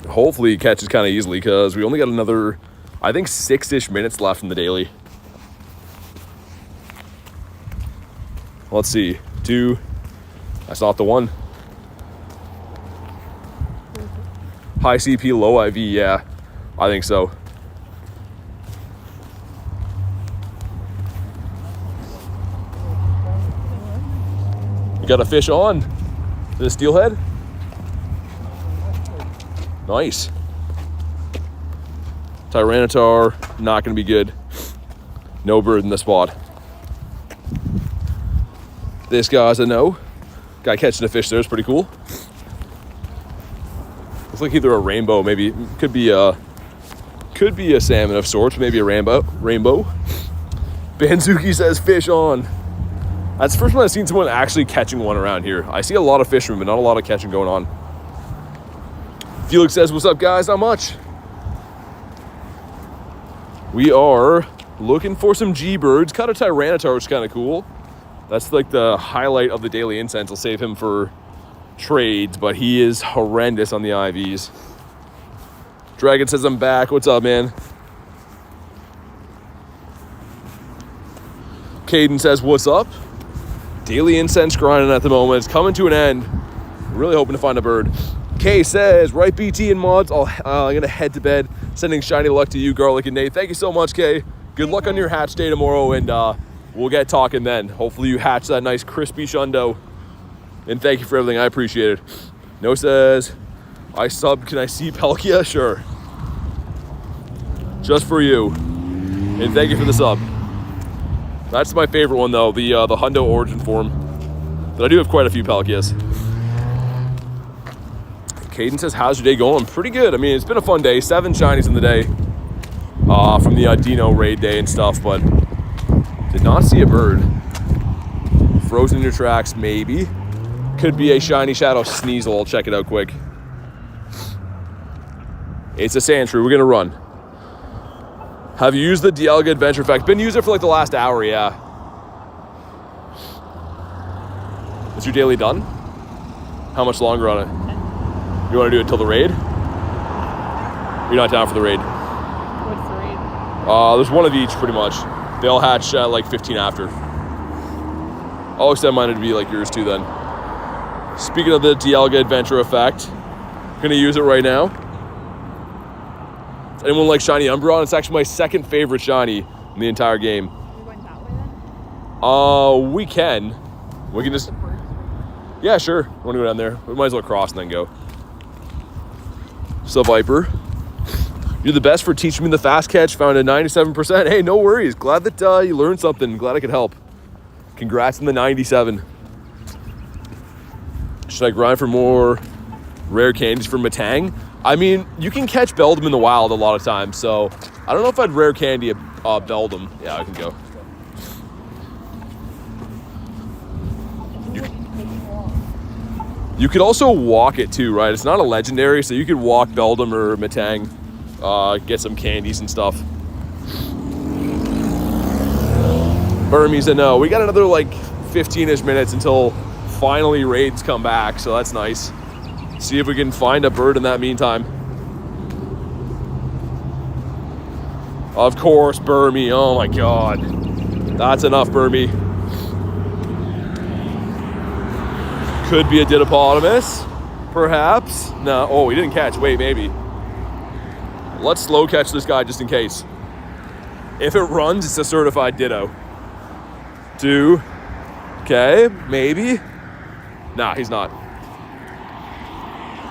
Hopefully he catches kind of easily, because we only got another, I think, 6-ish minutes left in the daily. Let's see. 2. That's not the one. High CP, low IV, yeah. I think so. You got a fish on? Is it a steelhead? Nice. Tyranitar, not going to be good. No bird in the spot. This guy's a no. Guy catching a fish there is pretty cool. Looks like either a rainbow, maybe. Could be a salmon of sorts, maybe a rainbow. Banzuki says fish on. That's the first time I've seen someone actually catching one around here. I see a lot of fishermen, but not a lot of catching going on. Felix says, what's up, guys? Not much. We are looking for some G-birds. Caught a Tyranitar, which is kind of cool. That's like the highlight of the daily incense. I'll save him for trades, but he is horrendous on the IVs. Dragon says, I'm back. What's up, man? Caden says, what's up? Daily incense grinding at the moment. It's coming to an end. Really hoping to find a bird. Kay says, right BT and mods, I'm gonna head to bed. Sending shiny luck to you, Garlic and Nate. Thank you so much, Kay. Good luck on your hatch day tomorrow, and we'll get talking then. Hopefully you hatch that nice crispy Shundo. And thank you for everything. I appreciate it. No says, I sub. Can I see Palkia? Sure. Just for you. And thank you for the sub. That's my favorite one, though. The Hundo Origin form. But I do have quite a few Palkias. Caden says, how's your day going? Pretty good. I mean, it's been a fun day. 7 shinies in the day. From the Audino Raid day and stuff, but did not see a bird. Frozen in your tracks, maybe. Could be a shiny Shadow Sneasel. I'll check it out quick. It's a Sandshrew. We're gonna run. Have you used the Dialga Adventure Effect? Been using it for like the last hour, yeah. Is your daily done? How much longer on it? You want to do it till the raid? You're not down for the raid? What's the raid? There's one of each, pretty much. They all hatch at like 15 after. I'll extend mine to be like yours too then. Speaking of the Dialga Adventure Effect, I'm gonna use it right now. Anyone like Shiny Umbreon? It's actually my second favorite shiny in the entire game. Are we going that way then? We can. We can just... Yeah, sure. I want to go down there. We might as well cross and then go. So, Viper, you're the best for teaching me the fast catch. Found a 97%. Hey, no worries. Glad that you learned something. Glad I could help. Congrats on the 97. Should I grind for more rare candies for Matang? I mean, you can catch Beldum in the wild a lot of times, so I don't know if I'd rare candy Beldum. Yeah, I can go. You could also walk it too, right? It's not a legendary, so you could walk Beldum or Matang, get some candies and stuff. Burmese, I know. We got another like 15-ish minutes until finally raids come back, so that's nice. See if we can find a bird in that meantime. Of course, Burmy. Oh my god. That's enough, Burmy. Could be a Didopotamus, perhaps. No, oh, we didn't catch. Wait, maybe. Let's slow catch this guy just in case. If it runs, it's a certified Ditto. 2. Okay, maybe. Nah, he's not.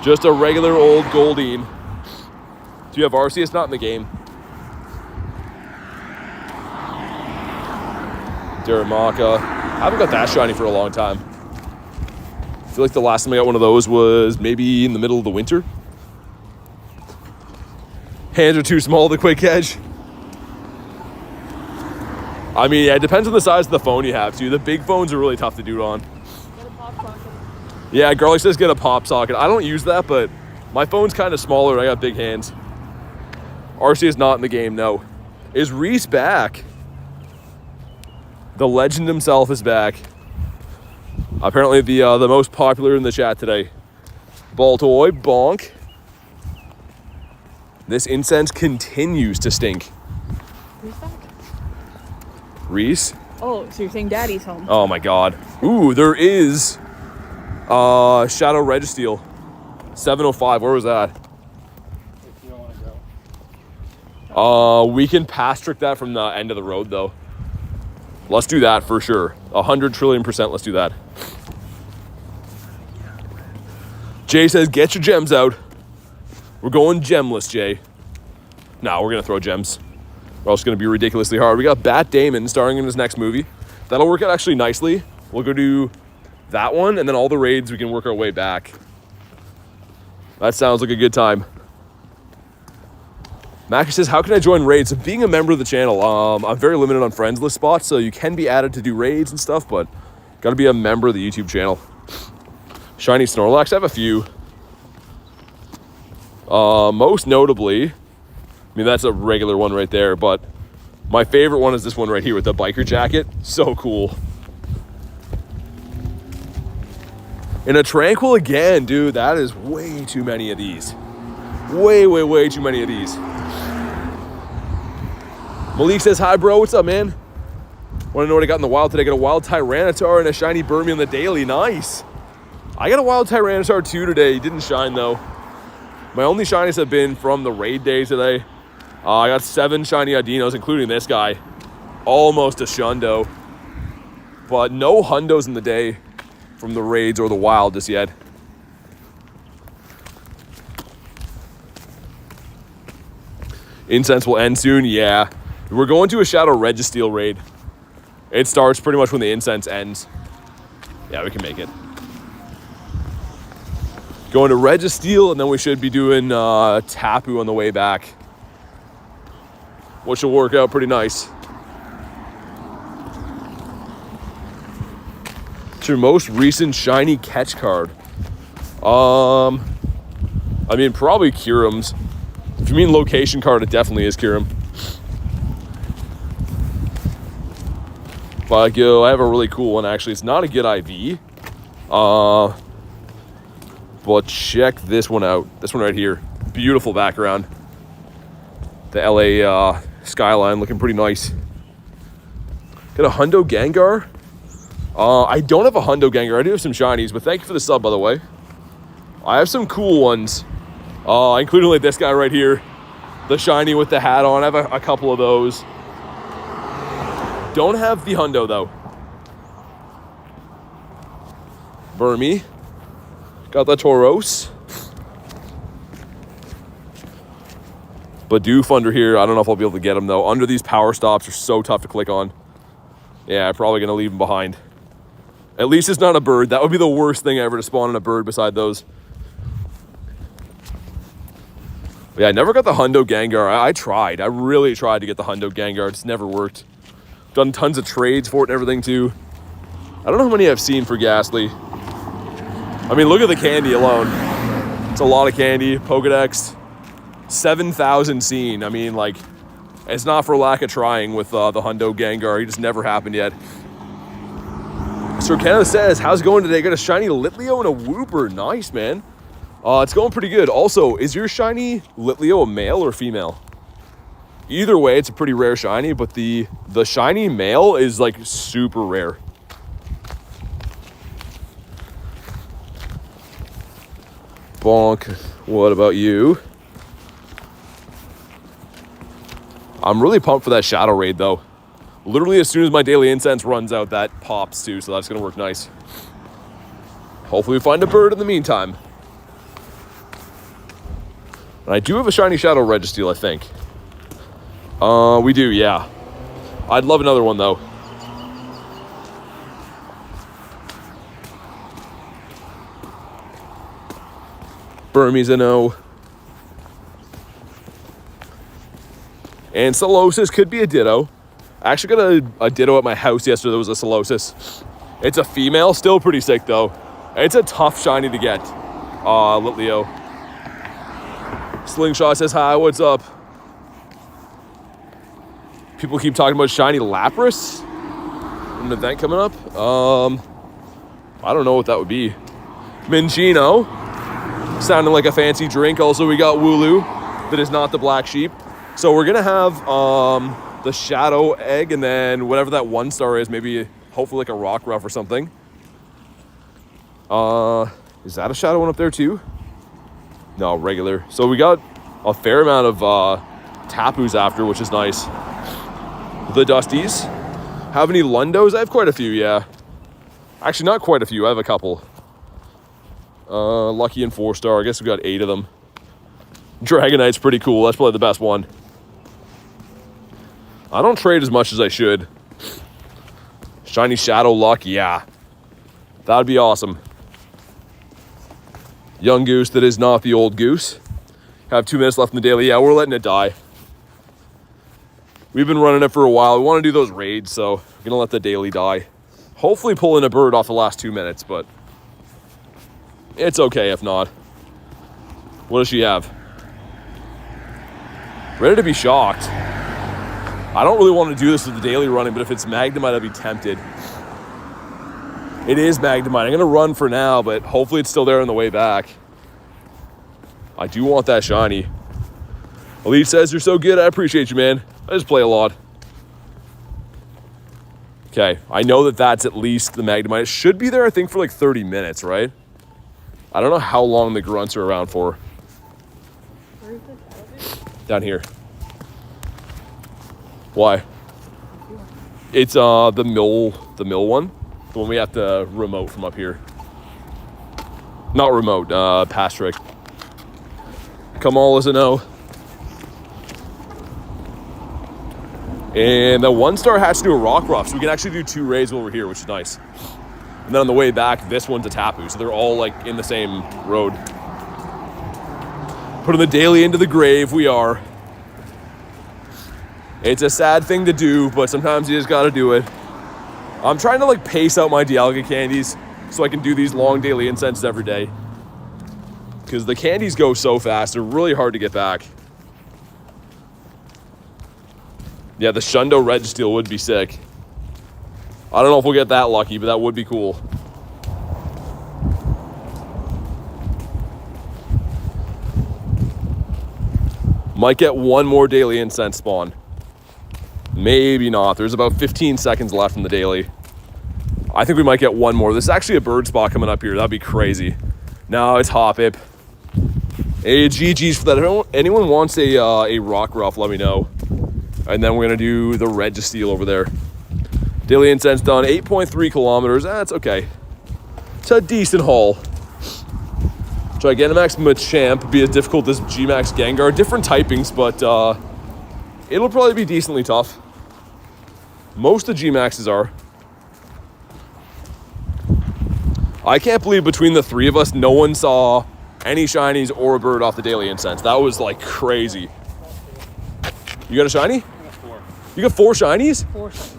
Just a regular old Goldeen. Do you have Arceus? Not in the game. Daramaka. I haven't got that shiny for a long time. I feel like the last time I got one of those was maybe in the middle of the winter. Hands are too small to quick catch. I mean, yeah, it depends on the size of the phone you have, too. The big phones are really tough to do it on. Get a pop socket. Yeah, Garlic says get a pop socket. I don't use that, but my phone's kind of smaller and I got big hands. RC is not in the game, no. Is Reese back? The legend himself is back. Apparently the most popular in the chat today. Baltoy, bonk. This incense continues to stink. Who's back? Reese? Oh, so you're saying Daddy's home. Oh my god. Ooh, there is Shadow Registeel. 705. Where was that? If you don't want to go. We can pass trick that from the end of the road though. Let's do that for sure. 100 trillion%. Let's do that. Jay says, get your gems out. We're going gemless, Jay. Nah, we're gonna throw gems. Or else it's gonna be ridiculously hard. We got Bat Damon starring in his next movie. That'll work out actually nicely. We'll go do that one, and then all the raids, we can work our way back. That sounds like a good time. Mackie says, how can I join raids? So being a member of the channel, I'm very limited on friends list spots, so you can be added to do raids and stuff, but gotta be a member of the YouTube channel. Shiny Snorlax, I have a few. Most notably, I mean, that's a regular one right there, but my favorite one is this one right here with the biker jacket. So cool. And a Tranquil again, dude. That is way too many of these. Way, way, way too many of these. Malik says, hi, bro. What's up, man? Want to know what I got in the wild today? I got a wild Tyranitar and a shiny Burmy on the daily. Nice. I got a wild Tyranitar too today. Didn't shine, though. My only shinies have been from the raid day today. I got 7 shiny Audinos, including this guy. Almost a Shundo. But no Hundos in the day from the raids or the wild just yet. Incense will end soon, yeah. We're going to a Shadow Registeel raid. It starts pretty much when the incense ends. Yeah, we can make it. Going to Registeel, and then we should be doing Tapu on the way back, which will work out pretty nice. It's your most recent shiny catch card. I mean, probably Kyurem's. If you mean location card, it definitely is Kyurem. But I have a really cool one, actually. It's not a good IV. But check this one out. This one right here. Beautiful background. The LA skyline looking pretty nice. Got a Hundo Gengar. I don't have a Hundo Gengar. I do have some shinies, but thank you for the sub, by the way. I have some cool ones, including like this guy right here. The shiny with the hat on. I have a couple of those. Don't have the Hundo, though. Burmy. Got the Tauros. Bidoof under here. I don't know if I'll be able to get him, though. Under these power stops are so tough to click on. Yeah, I'm probably going to leave him behind. At least it's not a bird. That would be the worst thing ever to spawn in a bird beside those. But yeah, I never got the Hundo Gengar. I tried. I really tried to get the Hundo Gengar. It's never worked. Done tons of trades for it and everything, too. I don't know how many I've seen for Ghastly. I mean, look at the candy alone. It's a lot of candy. Pokedex. 7,000 seen. I mean, like, it's not for lack of trying with the Hundo Gengar. It just never happened yet. Sir Canada says, how's it going today? Got a shiny Litleo and a Wooper. Nice, man. It's going pretty good. Also, is your shiny Litleo a male or female? Either way, it's a pretty rare shiny, but the shiny male is like super rare. Bonk. What about you? I'm really pumped for that Shadow Raid, though. Literally, as soon as my daily incense runs out, that pops, too, so that's going to work nice. Hopefully, we find a bird in the meantime. And I do have a shiny Shadow Registeel, I think. We do, yeah. I'd love another one, though. Burmese, I know. And Solosis could be a Ditto. I actually got a Ditto at my house yesterday that was a Solosis. It's a female, still pretty sick, though. It's a tough shiny to get. Litleo. Slingshot says, hi, what's up? People keep talking about shiny Lapras. An event coming up. I don't know what that would be. Minchino. Sounding like a fancy drink. Also, we got Wooloo. That is not the black sheep. So we're going to have the Shadow Egg and then whatever that 1-star is. Maybe, hopefully, like a Rock Ruff or something. Is that a Shadow one up there, too? No, regular. So we got a fair amount of Tapus after, which is nice. The Dusties. Have any Lundos? I have quite a few, yeah. Actually, not quite a few. I have a couple. Lucky and 4-star. I guess we got 8 of them. Dragonite's pretty cool. That's probably the best one. I don't trade as much as I should. Shiny Shadow Luck, yeah. That'd be awesome. Young Goose that is not the old Goose. Have 2 minutes left in the daily. Yeah, we're letting it die. We've been running it for a while. We want to do those raids, so we're going to let the daily die. Hopefully pull in a bird off the last 2 minutes, but it's okay if not. What does she have? Ready to be shocked. I don't really want to do this with the daily running, but if it's Magnemite, I'd be tempted. It is Magnemite. I'm going to run for now, but hopefully it's still there on the way back. I do want that shiny. Elite says, you're so good. I appreciate you, man. I just play a lot. Okay, I know that that's at least the Magnemite. It should be there, I think, for like 30 minutes, right? I don't know how long the grunts are around for. Where is it? Down here. Why? It's the mill one. The one we have to remote from up here. Not remote, pass trick. Come all as a no. And the 1-star has to do a rock rough, so we can actually do 2 raids while we're here, which is nice. And then on the way back, this one's a tapu, so they're all like in the same road. Putting the daily into the grave, we are. It's a sad thing to do, but sometimes you just gotta do it. I'm trying to like pace out my Dialga candies so I can do these long daily incenses every day. Because the candies go so fast, they're really hard to get back. Yeah, the Shundo Red Steel would be sick. I don't know if we'll get that lucky, but that would be cool. Might get one more daily incense spawn. Maybe not. There's about 15 seconds left in the daily. I think we might get one more. There's actually a bird spot coming up here. That'd be crazy. No, it's Hoppip. Hey, GG's for that. If anyone wants a rock rough, let me know. And then we're going to do the Registeel over there. Daily incense done, 8.3 kilometers. That's okay. It's a decent haul. Gigantamax Machamp be as difficult as Gmax Gengar. Different typings, but it'll probably be decently tough. Most of Gmaxes are. I can't believe between the 3 of us, no one saw any shinies or a bird off the daily incense. That was like crazy. You got a shiny? You got 4 shinies? 4 shinies.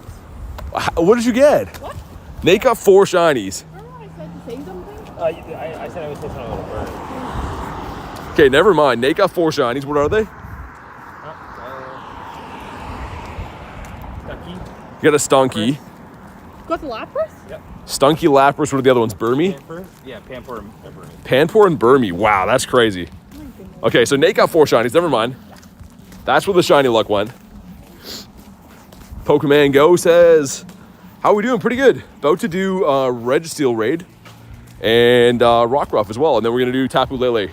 What did you get? What? Nate got 4 shinies. Remember when I said to say something? I said I was hitting a little bird. Okay, never mind. Nate got 4 shinies. What are they? Ducky. You got a Stunky. Got the Lapras? Yep. Stunky, Lapras. What are the other ones? Burmy? Pamper? Yeah, Pampor and Burmy. Panpour and Burmy. Wow, that's crazy. Okay, so Nate got 4 shinies. Never mind. That's where the shiny luck went. Pokémon GO says, how are we doing? Pretty good. About to do Registeel Raid and Rock Ruff as well. And then we're going to do Tapu Lele.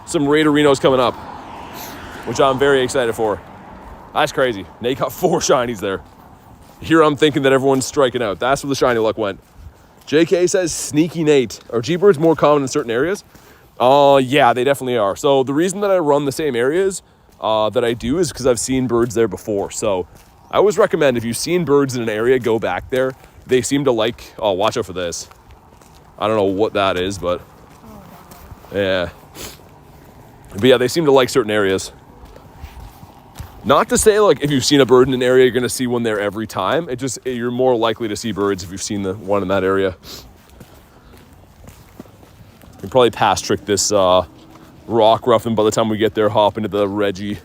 Some Raid Arenos coming up, which I'm very excited for. That's crazy. Nate got 4 shinies there. Here I'm thinking that everyone's striking out. That's where the shiny luck went. JK says Sneaky Nate. Are G-Birds more common in certain areas? Yeah, they definitely are. So the reason that I run the same areas that I do is because I've seen birds there before. So I always recommend if you've seen birds in an area, go back there. They seem to like, oh, watch out for this. I don't know what that is, but yeah. But yeah, they seem to like certain areas. Not to say like if you've seen a bird in an area, you're going to see one there every time. It just, you're more likely to see birds if you've seen the one in that area. You can probably pass trick this rock ruff, and by the time we get there, hop into the Reggie.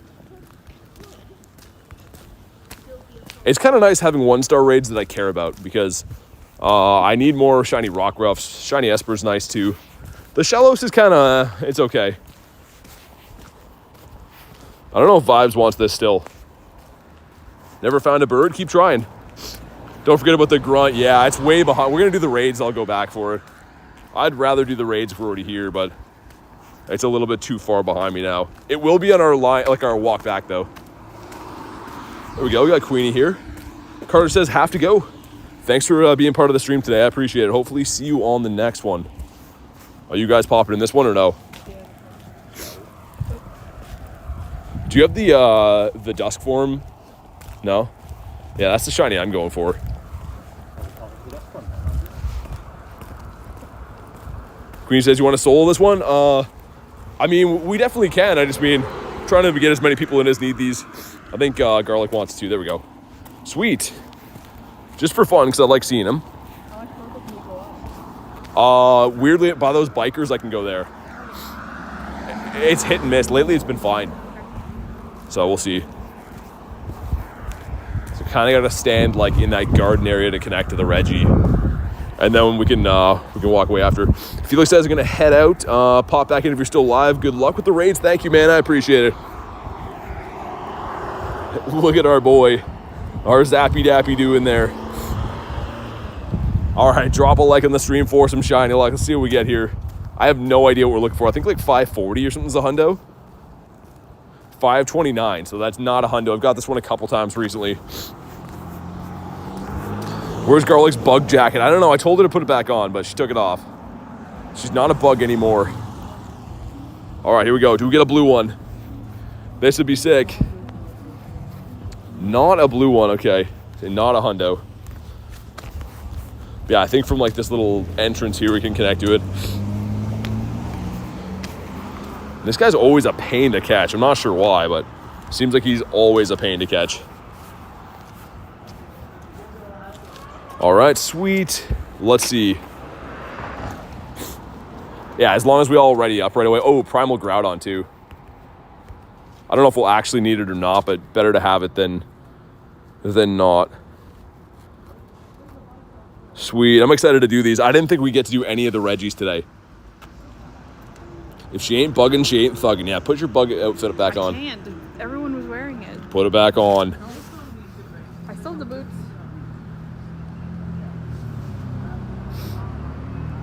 It's kind of nice having 1-star raids that I care about because I need more shiny rock ruffs. Shiny Esper's nice too. The Shellos is kind of, it's okay. I don't know if Vibes wants this still. Never found a bird? Keep trying. Don't forget about the grunt. Yeah, it's way behind. We're going to do the raids. I'll go back for it. I'd rather do the raids if we're already here, but it's a little bit too far behind me now. It will be on our line, like our walk back though. There we go. We got Queenie here. Carter says, have to go. Thanks for being part of the stream today. I appreciate it. Hopefully see you on the next one. Are you guys popping in this one or no? Do you have the dusk form? No? Yeah, that's the shiny I'm going for. Queen says, you want to solo this one? I mean, we definitely can. I just mean, trying to get as many people in as need these. I think Garlic wants to. There we go. Sweet. Just for fun, because I like seeing them. How much further can you go up? Weirdly, by those bikers, I can go there. It's hit and miss. Lately, it's been fine. So we'll see. So kind of got to stand like in that garden area to connect to the Reggie, and then we can walk away after. Felix says I'm gonna head out. Pop back in if you're still alive. Good luck with the raids. Thank you, man. I appreciate it. Look at our boy, our Zappy Dappy doing there. All right, drop a like on the stream for some shiny luck. Let's see what we get here. I have no idea what we're looking for. I think like 540 or something's a hundo. 529, so that's not a hundo. I've got this one a couple times recently. Where's Garlic's bug jacket? I don't know. I told her to put it back on, but she took it off. She's not a bug anymore. All right, here we go. Do we get a blue one? This would be sick. Not a blue one, okay. Not a hundo. Yeah, I think from like this little entrance here we can connect to it. This guy's always a pain to catch. I'm not sure why, but seems like he's always a pain to catch. All right, sweet. Let's see. Yeah, as long as we all ready up right away. Oh, Primal Groudon too. I don't know if we'll actually need it or not, but better to have it than not. Sweet. I'm excited to do these. I didn't think we'd get to do any of the Reggies today. If she ain't bugging, she ain't thugging. Yeah, put your bug outfit back on. I can't. Everyone was wearing it. Put it back on. I sold the boots.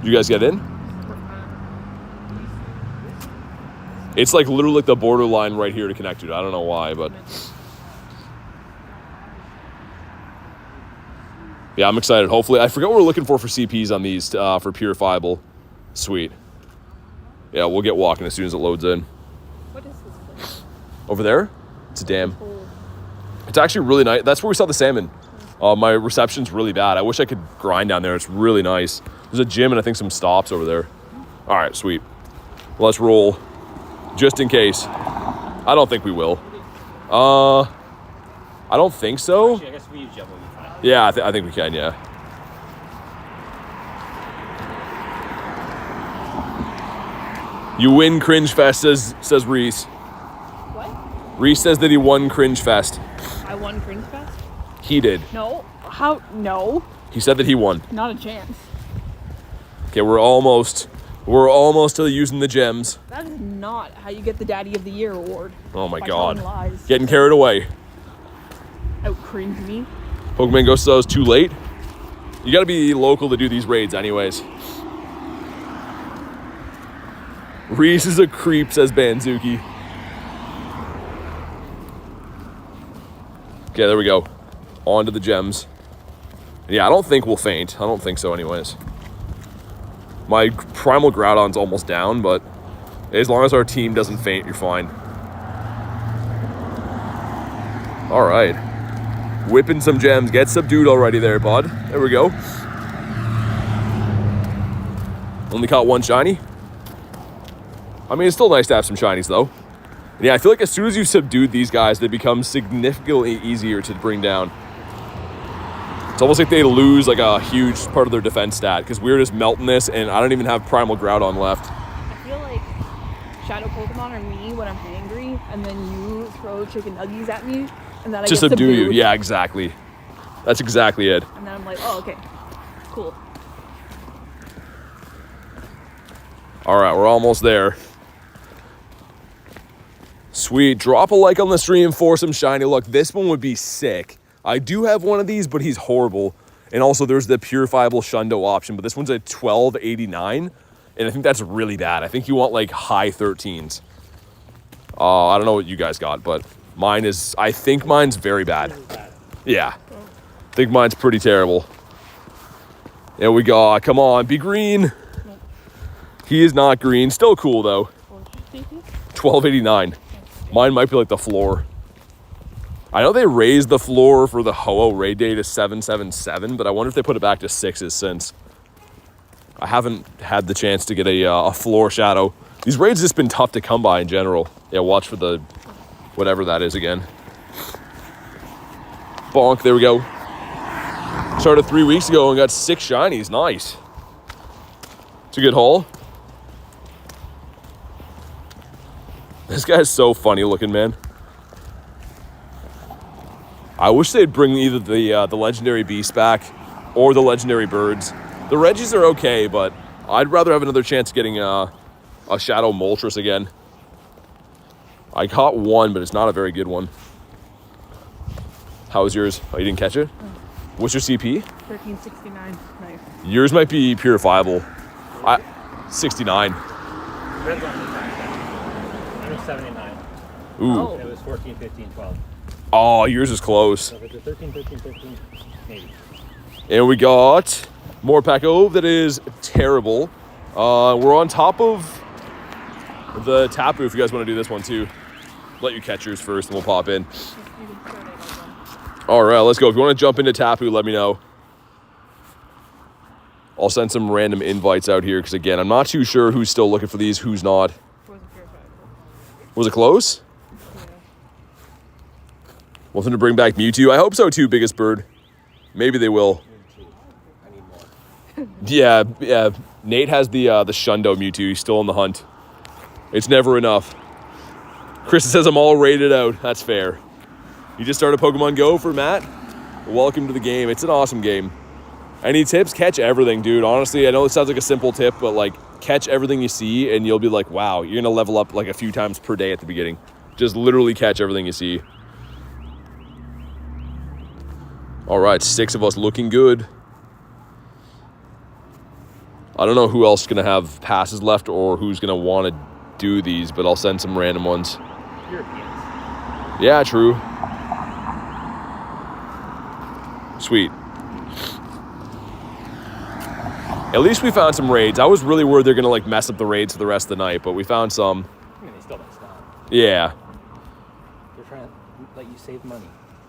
You guys get in? It's like literally like the borderline right here to connect to. I don't know why, but yeah, I'm excited. Hopefully, I forgot what we're looking for CPs on these for purifiable. Sweet. Yeah, we'll get walking as soon as it loads in. What is this place? Over there? It's a dam. It's actually really nice. That's where we saw the salmon. My reception's really bad. I wish I could grind down there. It's really nice. There's a gym and I think some stops over there. All right, sweet. Let's roll. Just in case. I don't think we will. I don't think so. Actually, I guess we use jumbo. Yeah, I think we can, yeah. You win Cringe Fest, says Reese. What? Reese says that he won Cringe Fest. I won Grindz Fest? He did. No. How? No. He said that he won. Not a chance. Okay, we're almost to using the gems. That is not how you get the Daddy of the Year award. Oh my by god. telling lies. Getting carried away. Out cringe me. Pokemon GO says too late. You gotta be local to do these raids anyways. Reese is a creep, says Banzuki. Okay, there we go. On to the gems. Yeah, I don't think we'll faint. I don't think so anyways. My Primal Groudon's almost down, but as long as our team doesn't faint, you're fine. All right. Whipping some gems. Get subdued already there, bud. There we go. Only caught one shiny. I mean, it's still nice to have some shinies, though. And yeah, I feel like as soon as you subdued these guys, they become significantly easier to bring down. It's almost like they lose like a huge part of their defense stat because we're just melting this, and I don't even have Primal Groudon left. I feel like Shadow Pokemon are me when I'm angry, and then you throw chicken nuggies at me, and then I To get subdue you. subdued. Yeah, exactly. That's exactly it. And then I'm like, oh, okay, cool. All right, we're almost there. Sweet. Drop a like on the stream for some shiny luck. This one would be sick. I do have one of these, but he's horrible. And also there's the purifiable Shundo option, but this one's at $12.89. And I think that's really bad. I think you want like high 13s. I don't know what you guys got, but mine is, I think mine's very bad. Yeah. I think mine's pretty terrible. There we go. Come on, be green. He is not green. Still cool though. $12.89. Mine might be like the floor. I know they raised the floor for the Ho-Oh raid day to $777, but I wonder if they put it back to 6s since. I haven't had the chance to get a floor shadow. These raids just been tough to come by in general. Yeah, watch for the whatever that is again. Bonk, there we go. Started 3 weeks ago and got 6 shinies. Nice. It's a good haul. This guy's so funny looking, man. I wish they'd bring either the legendary beasts back or the legendary birds. The Reggies are okay, but I'd rather have another chance getting a Shadow Moltres again. I caught one, but it's not a very good one. How was yours? Oh, you didn't catch it? What's your CP? 1369. Nice. Yours might be purifiable. 69. Red one was 79. Ooh. Oh. It was 14, 15, 12. Oh, yours is close. So if it's a 13, 13, 15, maybe. And we got more Paco. That is terrible. We're on top of the Tapu if you guys want to do this one too. Let you catch yours first and we'll pop in. All right, let's go. If you want to jump into Tapu, let me know. I'll send some random invites out here because, again, I'm not too sure who's still looking for these, who's not. Was it close? Yeah. Want them to bring back Mewtwo? I hope so too, biggest bird. Maybe they will. I need more. Yeah. Nate has the Shundo Mewtwo. He's still on the hunt. It's never enough. Chris says I'm all rated out. That's fair. You just started Pokemon GO for Matt? Welcome to the game. It's an awesome game. Any tips? Catch everything, dude. Honestly, I know it sounds like a simple tip, but like catch everything you see and you'll be like, wow, you're going to level up like a few times per day at the beginning. Just literally catch everything you see. All right, 6 of us looking good. I don't know who else is going to have passes left or who's going to want to do these, but I'll send some random ones. Europeans. Yeah, true. Sweet. At least we found some raids. I was really worried they're going to like mess up the raids for the rest of the night, but we found some. I mean, they still don't stop. Yeah. They're trying to let you save money.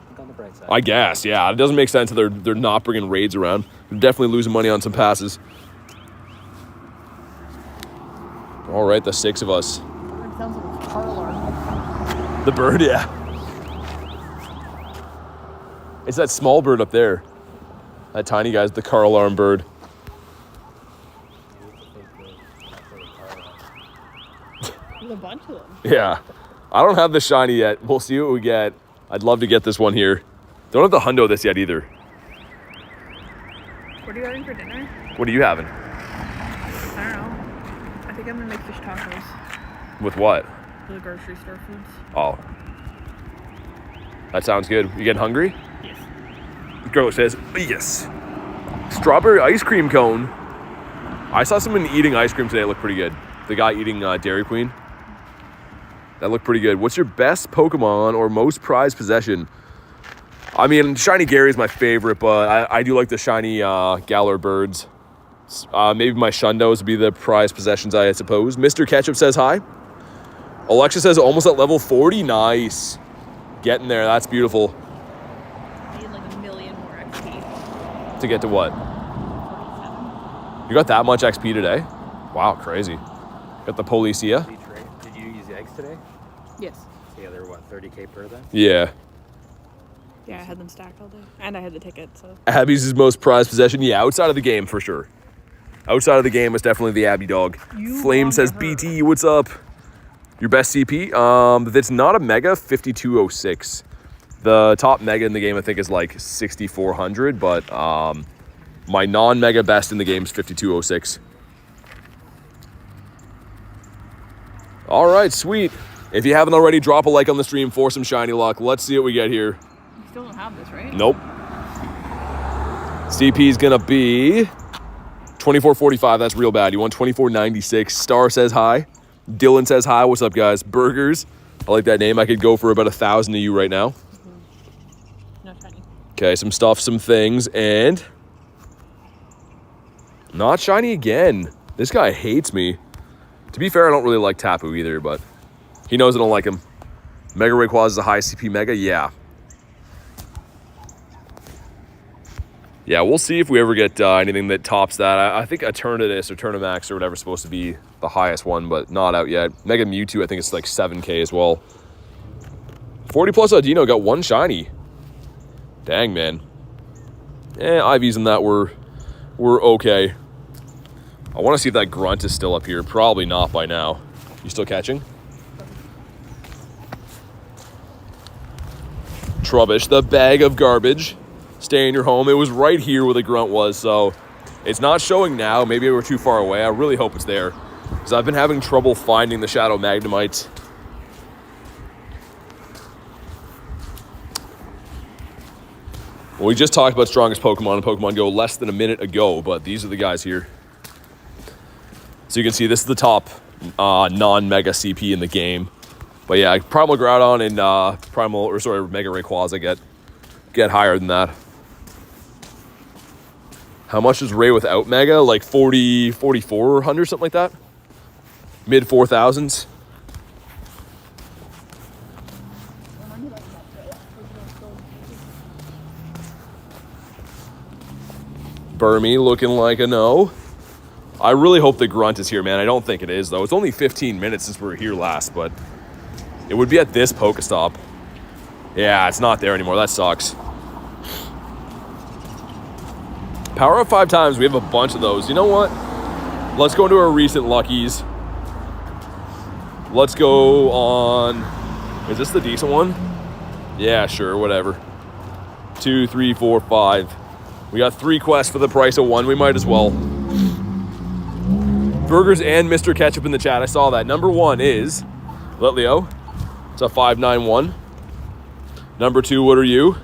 Think on the bright side. I guess, yeah. It doesn't make sense that they're not bringing raids around. They're definitely losing money on some passes. All right, the 6 of us. It sounds like a car alarm. The bird, yeah. It's that small bird up there. That tiny guy's the car alarm bird. There's a bunch of them. Yeah. I don't have the shiny yet. We'll see what we get. I'd love to get this one here. Don't have the hundo this yet either. What are you having for dinner? What are you having? I don't know. I think I'm gonna make fish tacos. With what? For the grocery store foods. Oh. That sounds good. You getting hungry? Yes. Girl says, yes. Strawberry ice cream cone. I saw someone eating ice cream today. It looked pretty good. The guy eating Dairy Queen. That looked pretty good. What's your best Pokemon or most prized possession? I mean, Shiny Gary is my favorite, but I do like the shiny Galar birds. Maybe my Shundos would be the prized possessions, I suppose. Mr. Ketchup says hi. Alexa says almost at level 40. Nice. Getting there. That's beautiful. I need like a million more XP. To get to what? 47. You got that much XP today? Wow, crazy. Got the Policia. Did you use the eggs today? Yes. So yeah, they're what, 30k per then? Yeah. Yeah, I had them stacked all day. And I had the ticket, so. Abby's his most prized possession. Yeah, outside of the game for sure. Outside of the game is definitely the Abby dog. Flame says, BT, what's up? Your best CP? If it's not a Mega, 5206. The top Mega in the game, I think, is like 6400, but my non-Mega best in the game is 5206. All right, sweet. If you haven't already, drop a like on the stream for some shiny luck. Let's see what we get here. You still don't have this, right? Nope. CP is going to be 2445. That's real bad. You want 2496. Star says hi. Dylan says hi. What's up, guys? Burgers. I like that name. I could go for about 1,000 to you right now. Mm-hmm. Not shiny. Okay, some stuff, some things, and not shiny again. This guy hates me. To be fair, I don't really like Tapu either, but he knows I don't like him. Mega Rayquaza is a high CP Mega? Yeah. Yeah, we'll see if we ever get anything that tops that. I think Eternatus or Eternamax or whatever is supposed to be the highest one, but not out yet. Mega Mewtwo, I think it's like 7K as well. 40 plus Audino got 1 shiny. Dang, man. IVs in that were okay. I want to see if that grunt is still up here. Probably not by now. You still catching? Trubbish, the bag of garbage. Stay in your home. It was right here where the grunt was, so it's not showing now. Maybe we're too far away. I really hope it's there, because I've been having trouble finding the Shadow Magnemites. Well, we just talked about strongest Pokemon in Pokemon GO less than a minute ago, but these are the guys here. So you can see this is the top non-Mega CP in the game. But yeah, Primal Groudon and Mega Rayquaza get higher than that. How much is Ray without Mega? Like 4,400, something like that? Mid 4,000s. Burmy looking like a no. I really hope the Grunt is here, man. I don't think it is, though. It's only 15 minutes since we were here last, but it would be at this Pokestop. Yeah, it's not there anymore. That sucks. Power up 5 times. We have a bunch of those. You know what? Let's go into our recent luckies. Let's go on... Is this the decent one? Yeah, sure. Whatever. 2, 3, 4, 5. We got 3 quests for the price of 1. We might as well. Burgers and Mr. Ketchup in the chat. I saw that. Number 1 is Litleo. It's a 591. Number 2, what are you?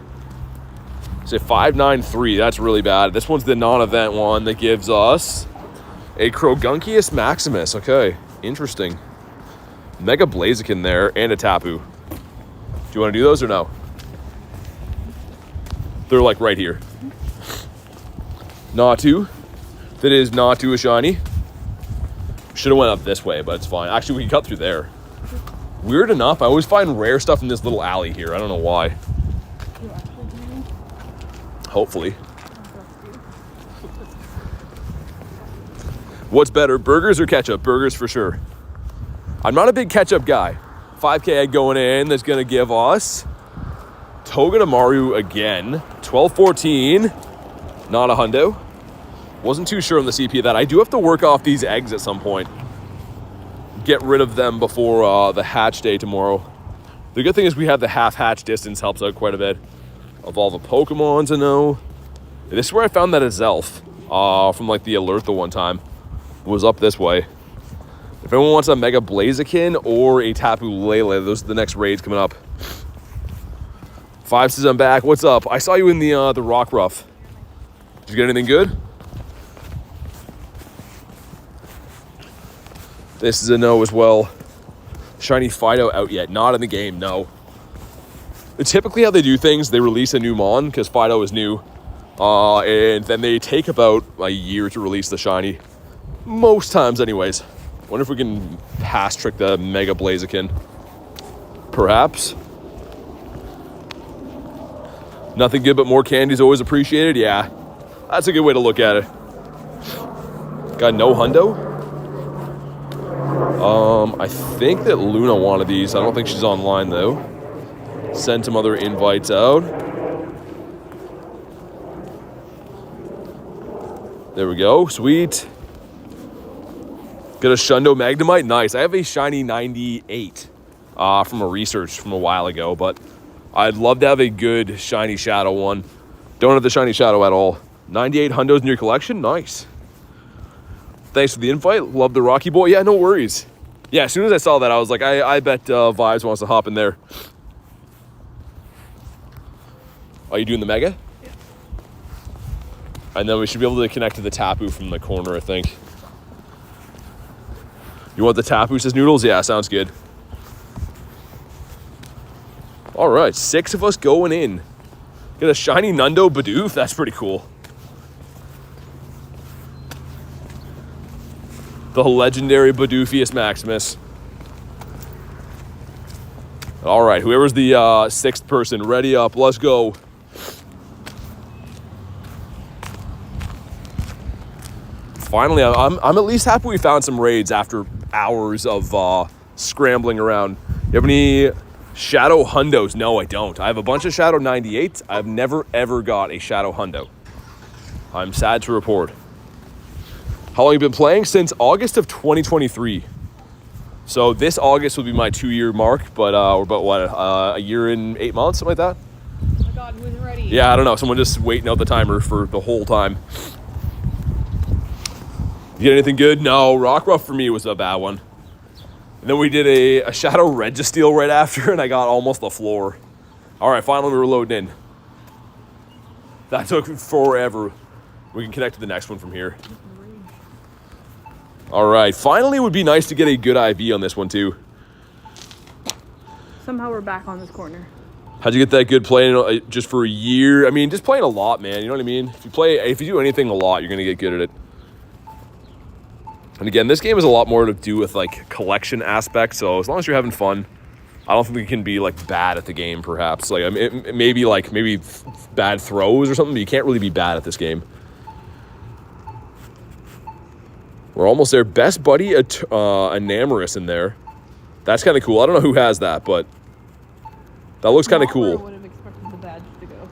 It's a 593. That's really bad. This one's the non-event one that gives us a Crogunkius Maximus. Okay, interesting. Mega Blaziken there and a Tapu. Do you want to do those or no? They're like right here. Natu. That is Natu a shiny. Should have went up this way, but it's fine. Actually, we can cut through there. Weird enough, I always find rare stuff in this little alley here. I don't know why. Hopefully. What's better, burgers or ketchup? Burgers for sure. I'm not a big ketchup guy. 5K egg going in. That's going to give us Togedemaru again. 12-14. Not a hundo. Wasn't too sure on the CP of that. I do have to work off these eggs at some point. Get rid of them before the hatch day tomorrow. The good thing is we have the half hatch distance. Helps out quite a bit. Evolve a Pokemon to know. This is where I found that Azelf from like the alert the one time. Was up this way. If anyone wants a Mega Blaziken or a Tapu Lele, those are the next raids coming up. 5 says I'm back. What's up? I saw you in the Rock Ruff. Did you get anything good? This is a no as well. Shiny Fido out yet? Not in the game, no. Typically how they do things, they release a new Mon because Fido is new. And then they take about a year to release the shiny. Most times anyways. Wonder if we can pass trick the Mega Blaziken. Perhaps. Nothing good but more candy is always appreciated. Yeah, that's a good way to look at it. Got no hundo. I think that Luna wanted these. I don't think she's online though. Send some other invites out. There we go. Sweet. Get a Shundo Magnemite. Nice. I have a shiny 98 from a research from a while ago, but I'd love to have a good shiny Shadow one. Don't have the shiny Shadow at all. 98 hundos in your collection? Nice. Thanks for the invite. Love the Rocky Boy. Yeah, no worries. Yeah, as soon as I saw that, I was like, I bet Vibes wants to hop in there. Are you doing the Mega? Yeah. And then we should be able to connect to the Tapu from the corner, I think. You want the Tapu, says Noodles? Yeah, sounds good. All right, 6 of us going in. Get a shiny Nundo Bidoof. That's pretty cool. The legendary Bidoofius Maximus. All right, whoever's the 6th person, ready up. Let's go. Finally, I'm at least happy we found some raids after hours of scrambling around. You have any Shadow Hundos? No, I don't. I have a bunch of Shadow 98s. I've never, ever got a Shadow Hundo. I'm sad to report. How long have you been playing? Since August of 2023. So this August will be my 2-year mark, but we're about, what, a year and 8 months, something like that? Oh my god, who isn't ready? Yeah, I don't know. Someone just waiting out the timer for the whole time. You get anything good? No, Rock Ruff for me was a bad one. And then we did a Shadow Registeel right after, and I got almost the floor. All right, finally we were loading in. That took forever. We can connect to the next one from here. All right, finally it would be nice to get a good IV on this one too. Somehow we're back on this corner. How'd you get that good playing just for a year? I mean, just playing a lot, man. You know what I mean? If you do anything a lot, you're gonna get good at it. And again, this game has a lot more to do with like collection aspects. So as long as you're having fun, I don't think you can be like bad at the game. Perhaps like maybe bad throws or something. But you can't really be bad at this game. We're almost there. Best buddy, Enamorous in there. That's kind of cool. I don't know who has that, but that looks kind of cool. I would have expected the badge to go.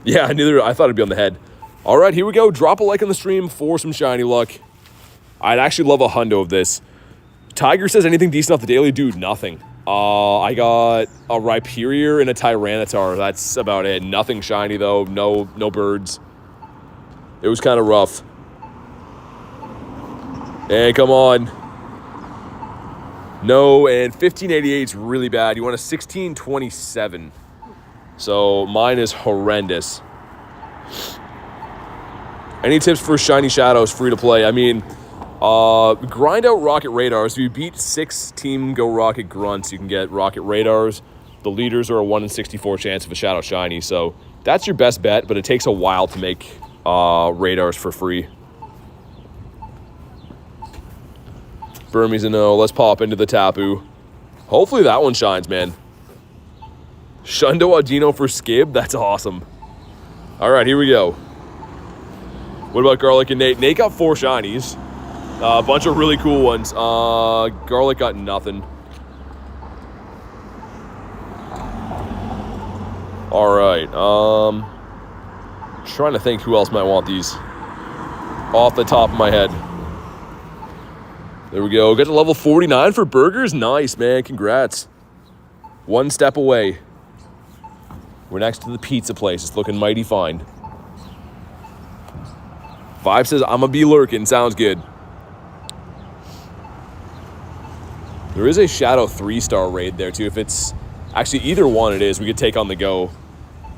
Yeah, I thought it'd be on the head. All right, here we go. Drop a like on the stream for some shiny luck. I'd actually love a hundo of this. Tiger says anything decent off the daily? Dude, nothing. I got a Rhyperior and a Tyranitar. That's about it. Nothing shiny, though. No birds. It was kind of rough. And come on. No, and 1588 is really bad. You want a 1627. So mine is horrendous. Any tips for shiny shadows free to play? I mean, grind out rocket radars. If you beat 6 Team Go Rocket grunts, you can get rocket radars. The leaders are a 1 in 64 chance of a shadow shiny. So that's your best bet, but it takes a while to make radars for free. Burmese a no. Let's pop into the Tapu. Hopefully that one shines, man. Shundo Audino for Skib. That's awesome. All right, here we go. What about Garlic and Nate? Nate got 4 shinies. A bunch of really cool ones. Garlic got nothing. All right. Trying to think who else might want these off the top of my head. There we go. Got to level 49 for burgers. Nice, man. Congrats. One step away. We're next to the pizza place. It's looking mighty fine. Vibe says, I'm going to be lurking. Sounds good. There is a Shadow 3-star raid there, too. If it's actually either one it is, we could take on the go.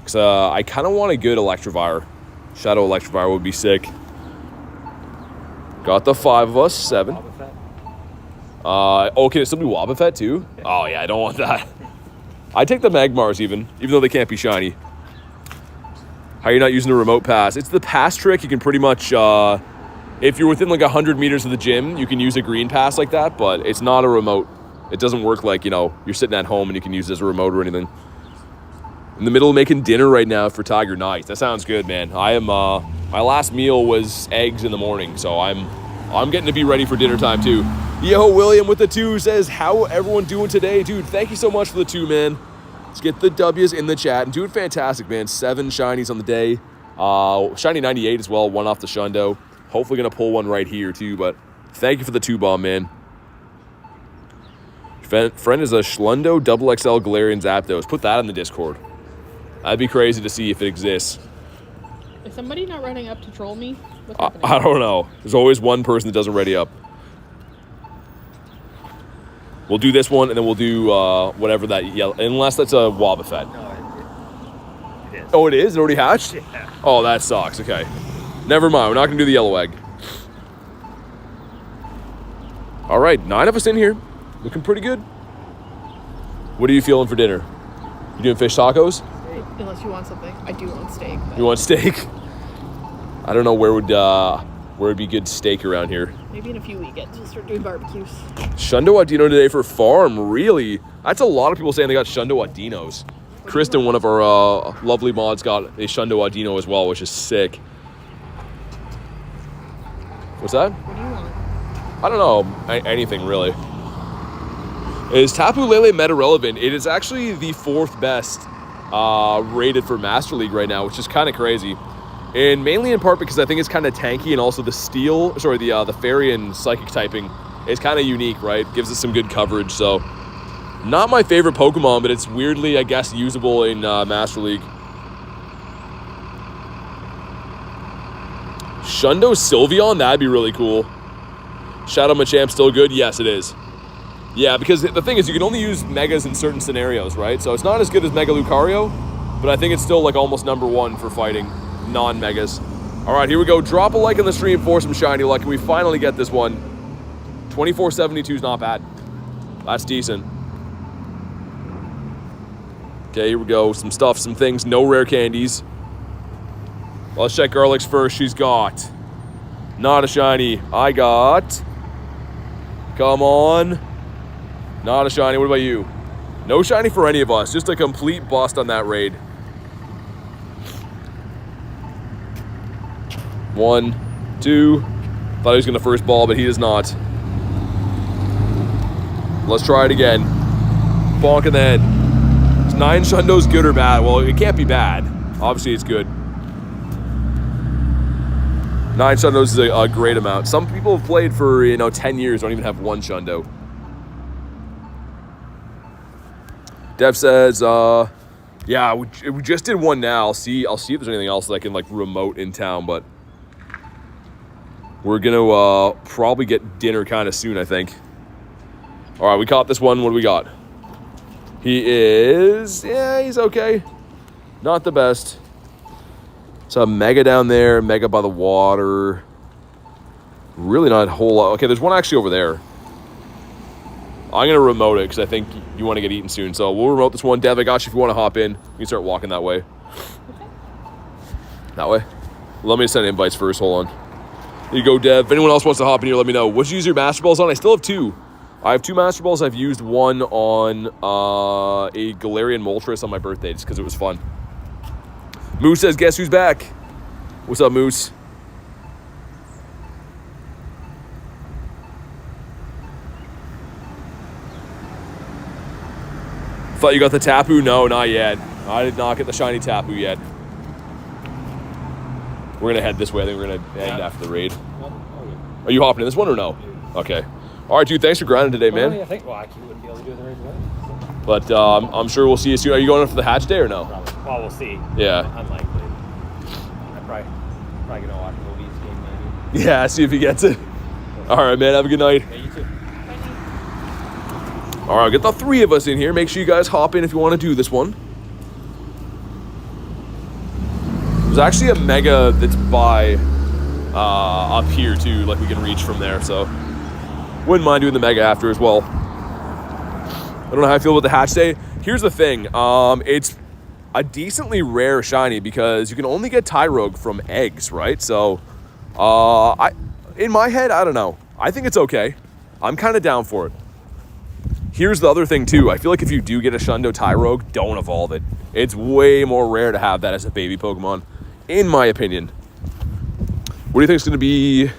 Because I kind of want a good Electivire. Shadow Electivire would be sick. Got the 5 of us. 7. Oh, can it still be Wobbuffet too? Oh yeah, I don't want that. I take the Magmars even though they can't be shiny. How are you not using a remote pass? It's the pass trick. You can pretty much, if you're within like 100 meters of the gym, you can use a green pass like that, but it's not a remote. It doesn't work like, you're sitting at home and you can use it as a remote or anything. In the middle of making dinner right now for Tiger. Nice. That sounds good, man. I am, my last meal was eggs in the morning, so I'm getting to be ready for dinner time too. Yo, William with the 2 says, how everyone doing today? Dude, thank you so much for the 2, man. Let's get the W's in the chat. And doing fantastic, man. 7 shinies on the day. Shiny 98 as well, 1 off the Shundo. Hopefully going to pull one right here too, but thank you for the 2 bomb, man. Friend is a Schlundo XXL Galarian Zapdos. Put that in the Discord. That'd be crazy to see if it exists. Is somebody not running up to troll me? What's happening? I don't know. There's always one person that doesn't ready up. We'll do this one, and then we'll do whatever that yellow... Unless that's a Wobbuffet. No, it is. Oh, it is? It already hatched? Yeah. Oh, that sucks. Okay. Never mind. We're not going to do the yellow egg. All right. 9 of us in here. Looking pretty good. What are you feeling for dinner? You doing fish tacos? Unless you want something. I do want steak. But You want steak? I don't know where would be good steak around here. maybe in a few weekends we'll start doing barbecues. Shundo Audino today for farm. Really? That's a lot of people saying they got Shundo Audinos. Kristen, one of our lovely mods, got a Shundo Audino as well, which is sick. What's that? What do you want? I don't know. Anything, really. Is Tapu Lele meta relevant? It is actually the 4th best rated for Master League right now, which is kind of crazy. And mainly in part because I think it's kind of tanky, and also the the Fairy and Psychic typing is kind of unique, right? Gives us some good coverage, so not my favorite Pokemon, but it's weirdly, I guess, usable in Master League. Shundo Sylveon, that'd be really cool. Shadow Machamp still good? Yes, it is. Yeah, because the thing is, you can only use Megas in certain scenarios, right? So it's not as good as Mega Lucario, but I think it's still like almost #1 for fighting non-Megas. All right, here we go. Drop a like on the stream for some shiny luck, and we finally get this one. 2472 is not bad. That's decent. Okay, here we go. Some stuff, some things. No rare candies. Let's check Garlic's first. She's got not a shiny. I got. Come on. Not a shiny. What about you? No shiny for any of us. Just a complete bust on that raid. 1, 2. Thought he was going to first ball, but he does not. Let's try it again. Bonk in the head. Is 9 Shundos good or bad? Well, it can't be bad. Obviously, it's good. 9 Shundos is a great amount. Some people have played for, 10 years, don't even have 1 Shundo. Dev says, yeah, we just did one now. I'll see if there's anything else that I can, remote in town, but we're gonna probably get dinner kind of soon, I think. All right, we caught this one. What do we got? He's okay. Not the best. So Mega down there, Mega by the water. Really not a whole lot. Okay, there's one actually over there. I'm going to remote it because I think you want to get eaten soon. So we'll remote this one. Dev, I got you if you want to hop in. You can start walking that way. Okay. That way? Let me send invites first. Hold on. There you go, Dev. If anyone else wants to hop in here, let me know. What'd you use your Master Balls on? I still have 2. I have 2 Master Balls. I've used one on a Galarian Moltres on my birthday just because it was fun. Moose says, guess who's back? What's up, Moose? Thought you got the Tapu? No, not yet. I did not get the shiny Tapu yet. We're going to head this way. I think we're going to end after the raid. Are you hopping in this one or no? Okay. All right, dude. Thanks for grinding today, man. I think, I wouldn't be able to do it the raid today. But I'm sure we'll see you soon. Are you going for the hatch day or no? Probably. Well, we'll see. Yeah. Unlikely. I'm probably going to watch the Leafs game maybe. Yeah, see if he gets it. All right, man. Have a good night. Yeah, you too. All right, get the 3 of us in here. Make sure you guys hop in if you want to do this one. There's actually a Mega that's by up here too, we can reach from there. So wouldn't mind doing the Mega after as well. I don't know how I feel about the hatch day. Here's the thing. It's a decently rare shiny because you can only get Tyrogue from eggs, right? So in my head, I don't know. I think it's okay. I'm kind of down for it. Here's the other thing too. I feel like if you do get a Shundo Tyrogue, don't evolve it. It's way more rare to have that as a baby Pokemon, in my opinion. What do you think is going to be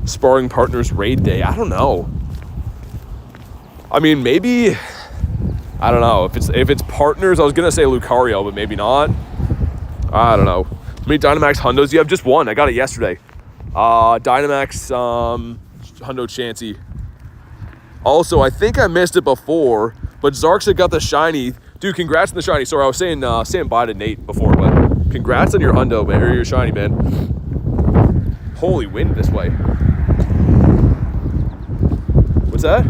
Sparring Partners Raid Day? I don't know. I mean, maybe, I don't know. If it's partners, I was going to say Lucario, but maybe not. I don't know. How many Dynamax Hundos do you have? Just one. I got it yesterday. Dynamax Hundo Chansey. Also, I think I missed it before, but Zarksa got the shiny. Dude, congrats on the shiny. Sorry, I was saying bye to Nate before, but congrats on your Hundo, man, or your shiny, man. Holy wind this way. What's that?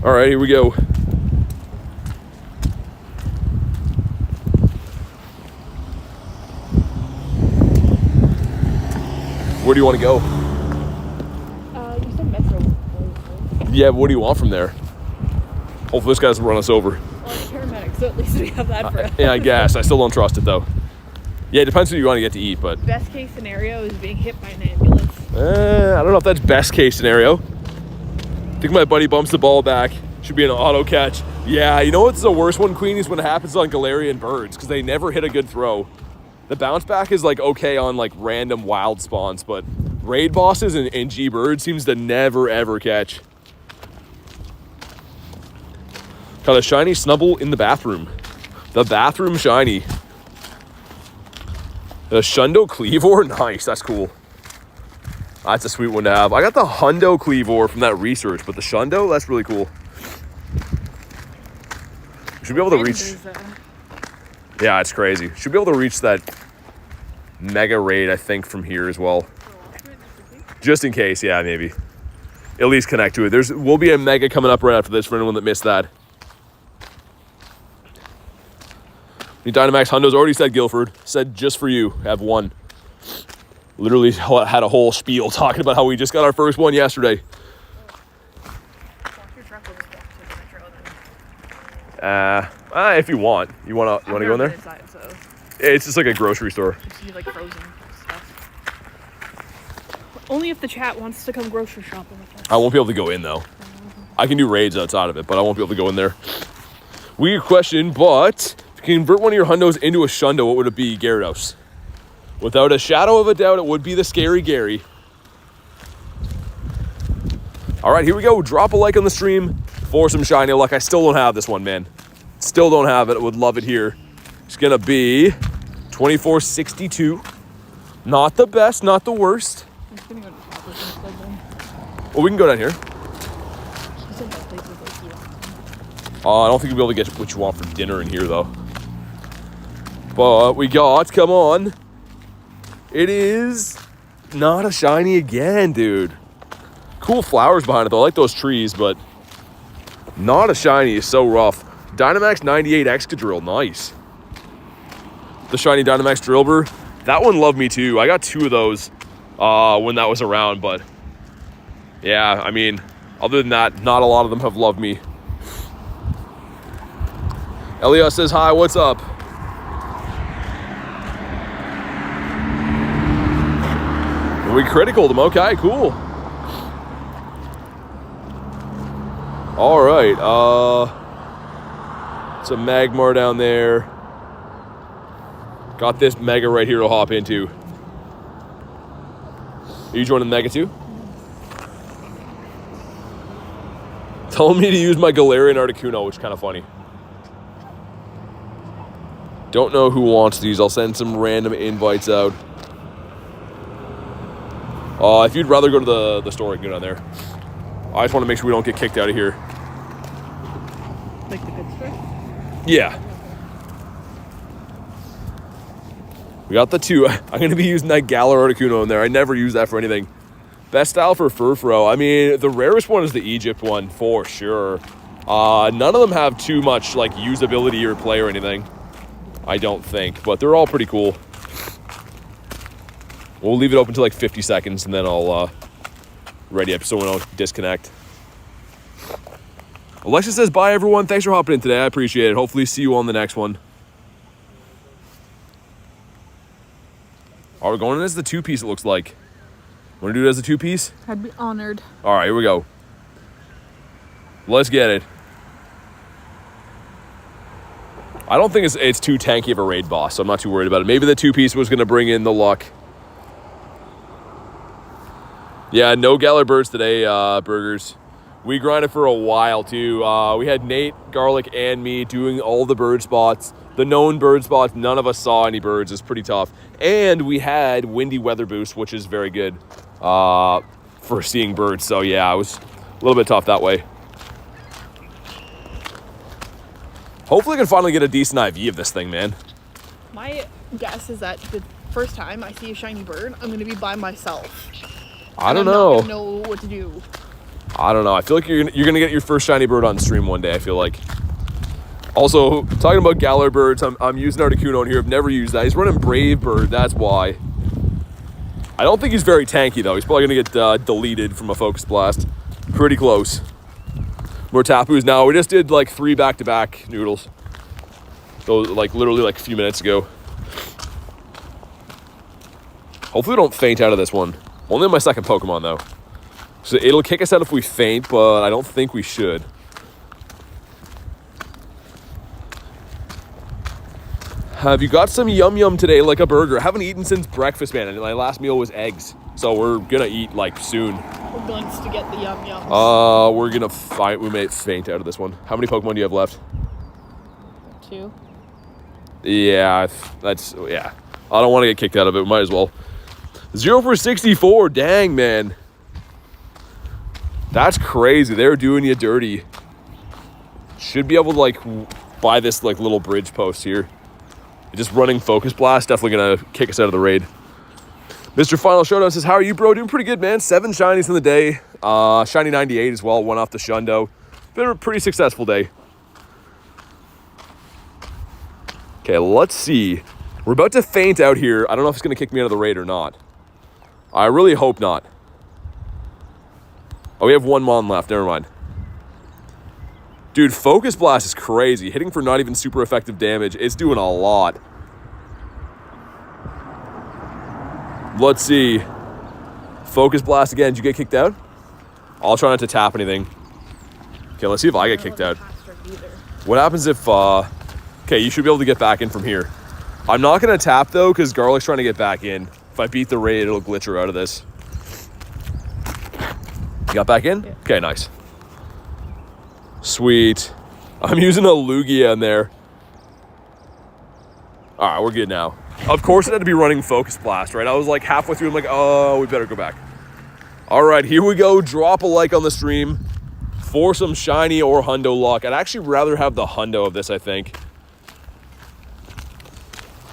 All right, here we go. Where do you want to go? You said Metro. Yeah, what do you want from there? Hopefully this guy doesn't run us over. Well, it's paramedic, so at least we have that for us. Yeah, I guess. I still don't trust it, though. Yeah, it depends who you want to get to eat, but... Best case scenario is being hit by an ambulance. I don't know if that's best case scenario. I think my buddy bumps the ball back. Should be an auto catch. Yeah, you know what's the worst one, Queen, is when it happens on Galarian birds, because they never hit a good throw. The bounce back is, okay on, random wild spawns, but raid bosses and G-Bird seems to never, ever catch. Got a shiny Snubble in the bathroom. The bathroom shiny. The Shundo Cleavor? Nice, that's cool. That's a sweet one to have. I got the Hundo Cleavor from that research, but the Shundo, that's really cool. Should be able to reach... Yeah, it's crazy. Should be able to reach that Mega Raid, I think, from here as well. Just in case, yeah, maybe. At least connect to it. Will be a Mega coming up right after this for anyone that missed that. The Dynamax Hundo's already said Guilford. Said just for you. Have one. Literally had a whole spiel talking about how we just got our first one yesterday. Your truck will just walk to the Metro and then If you want. You wanna go in there? Inside, so It's just like a grocery store. just need like frozen stuff. Only if the chat wants to come grocery shopping with us. I won't be able to go in though. I can do raids outside of it, but I won't be able to go in there. Weird question, but if you convert one of your hundos into a Shundo, what would it be, Gyarados? Without a shadow of a doubt, it would be the Scary Gary. All right, here we go. Drop a like on the stream for some shiny luck. I still don't have this one, man. Still don't have it. Would love it here. It's gonna be 2462. Not the best, not the worst. I'm just gonna go to Shoppers instead then. Well, we can go down here. She said that place was like here. I don't think we'll be able to get what you want for dinner in here, though. But we got, come on. It is not a shiny again, dude. Cool flowers behind it, though. I like those trees, but not a shiny is so rough. Dynamax 98 Excadrill, nice. The shiny Dynamax Drillbur, that one loved me too. I got 2 of those when that was around, but yeah, I mean, other than that, not a lot of them have loved me. Elias says, hi, what's up? We critical them, okay, cool. All right, it's a Magmar down there. Got this Mega right here to hop into. Are you joining the Mega too? Telling me to use my Galarian Articuno, which is kind of funny. Don't know who wants these. I'll send some random invites out. If you'd rather go to the store, you can go down there. I just want to make sure we don't get kicked out of here. Like the good store? Yeah. We got the 2. I'm going to be using that Galar Articuno in there. I never use that for anything. Best style for Furfro. I mean, the rarest one is the Egypt one, for sure. None of them have too much, like, usability or play or anything. I don't think. But they're all pretty cool. We'll leave it open to like 50 seconds, and then I'll ready up so we don't disconnect. Alexa says, bye, everyone. Thanks for hopping in today. I appreciate it. Hopefully see you on the next one. Are we going in as the 2-piece, it looks like? Want to do it as a 2-piece? I'd be honored. All right, here we go. Let's get it. I don't think it's too tanky of a raid boss, so I'm not too worried about it. Maybe the 2-piece was going to bring in the luck. Yeah, no Galar birds today, Burgers. We grinded for a while, too. We had Nate, Garlic, and me doing all the bird spots. The known bird spots, none of us saw any birds. It's pretty tough. And we had Windy Weather Boost, which is very good for seeing birds. So, yeah, it was a little bit tough that way. Hopefully I can finally get a decent IV of this thing, man. My guess is that the first time I see a shiny bird, I'm going to be by myself. I don't know. I'm not going to know what to do. I don't know. I feel like you're gonna get your first shiny bird on stream one day, I feel like. Also, talking about Galar birds, I'm using Articuno in here. I've never used that. He's running Brave Bird, that's why. I don't think he's very tanky, though. He's probably gonna get deleted from a Focus Blast. Pretty close. More Tapus now. We just did like 3 back-to-back noodles. So, like, literally like a few minutes ago. Hopefully we don't faint out of this one. Only on my second Pokemon, though. So it'll kick us out if we faint, but I don't think we should. Have you got some yum yum today, like a burger? I haven't eaten since breakfast, man, and my last meal was eggs. So we're gonna eat, like, soon. We're going to get the yum yums. We're gonna fight. We may faint out of this one. How many Pokemon do you have left? 2. Yeah, yeah. I don't want to get kicked out of it. Might as well. 0 for 64. Dang, man. That's crazy. They're doing you dirty. Should be able to, like, buy this, like, little bridge post here. Just running Focus Blast, definitely going to kick us out of the raid. Mr. Final Showdown says, how are you, bro? Doing pretty good, man. 7 shinies in the day. Shiny 98 as well. 1 off the Shundo. Been a pretty successful day. Okay, let's see. We're about to faint out here. I don't know if it's going to kick me out of the raid or not. I really hope not. Oh, we have 1 Mon left. Never mind. Dude, Focus Blast is crazy. Hitting for not even super effective damage. It's doing a lot. Let's see. Focus Blast again. Did you get kicked out? I'll try not to tap anything. Okay, let's see if I get kicked out. What happens if... Okay, you should be able to get back in from here. I'm not going to tap, though, because Garlic's trying to get back in. If I beat the raid, it'll glitch her out of this. You got back in? Yeah. Okay, nice. Sweet. I'm using a Lugia in there. All right, we're good now. Of course, it had to be running Focus Blast, right? I was like halfway through. I'm like, oh, we better go back. All right, here we go. Drop a like on the stream for some shiny or hundo luck. I'd actually rather have the hundo of this, I think.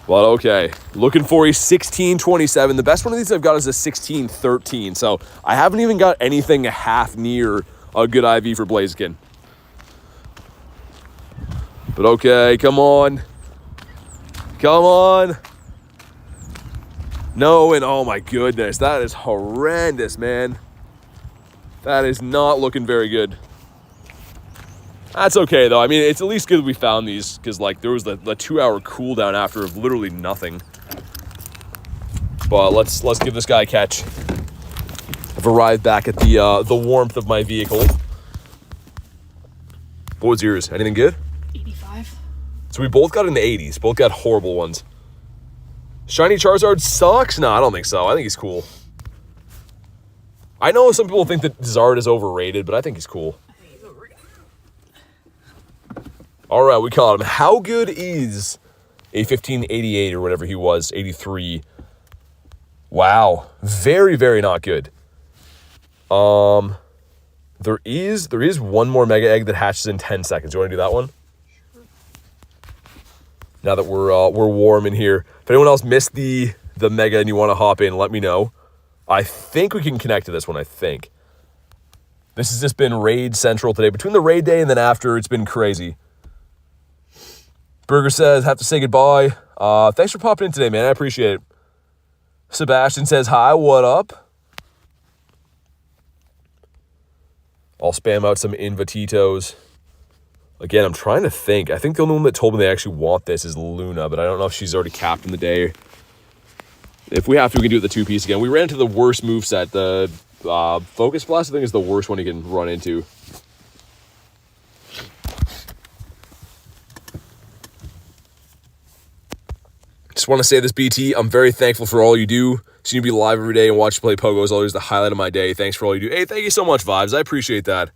But okay, looking for a 1627. The best one of these I've got is a 1613. So I haven't even got anything half near a good IV for Blaziken. But okay, come on. Come on. No, and oh my goodness, that is horrendous, man. That is not looking very good. That's okay, though. I mean, it's at least good we found these, because, like, there was the 2-hour cooldown after of literally nothing. But let's give this guy a catch. I've arrived back at the warmth of my vehicle. What was yours? Anything good? 85. So we both got in the 80s. Both got horrible ones. Shiny Charizard sucks? No, I don't think so. I think he's cool. I know some people think that Zard is overrated, but I think he's cool. All right, we caught him. How good is a 1588 or whatever he was, 83? Wow, very, very not good. There is one more Mega Egg that hatches in 10 seconds. You want to do that one? Sure. Now that we're warm in here. If anyone else missed the Mega and you want to hop in, let me know. I think we can connect to this one, I think. This has just been Raid Central today. Between the Raid Day and then after, it's been crazy. Burger says, have to say goodbye. Thanks for popping in today, man. I appreciate it. Sebastian says, hi, what up? I'll spam out some Invititos. Again, I'm trying to think. I think the only one that told me they actually want this is Luna, but I don't know if she's already capped in the day. If we have to, we can do it the two-piece again. We ran into the worst moveset. The Focus Blast, I think, is the worst one you can run into. Just want to say this, BT. I'm very thankful for all you do. Seeing you be live every day and watch you play Pogo is always the highlight of my day. Thanks for all you do. Hey, thank you so much, Vibes. I appreciate that.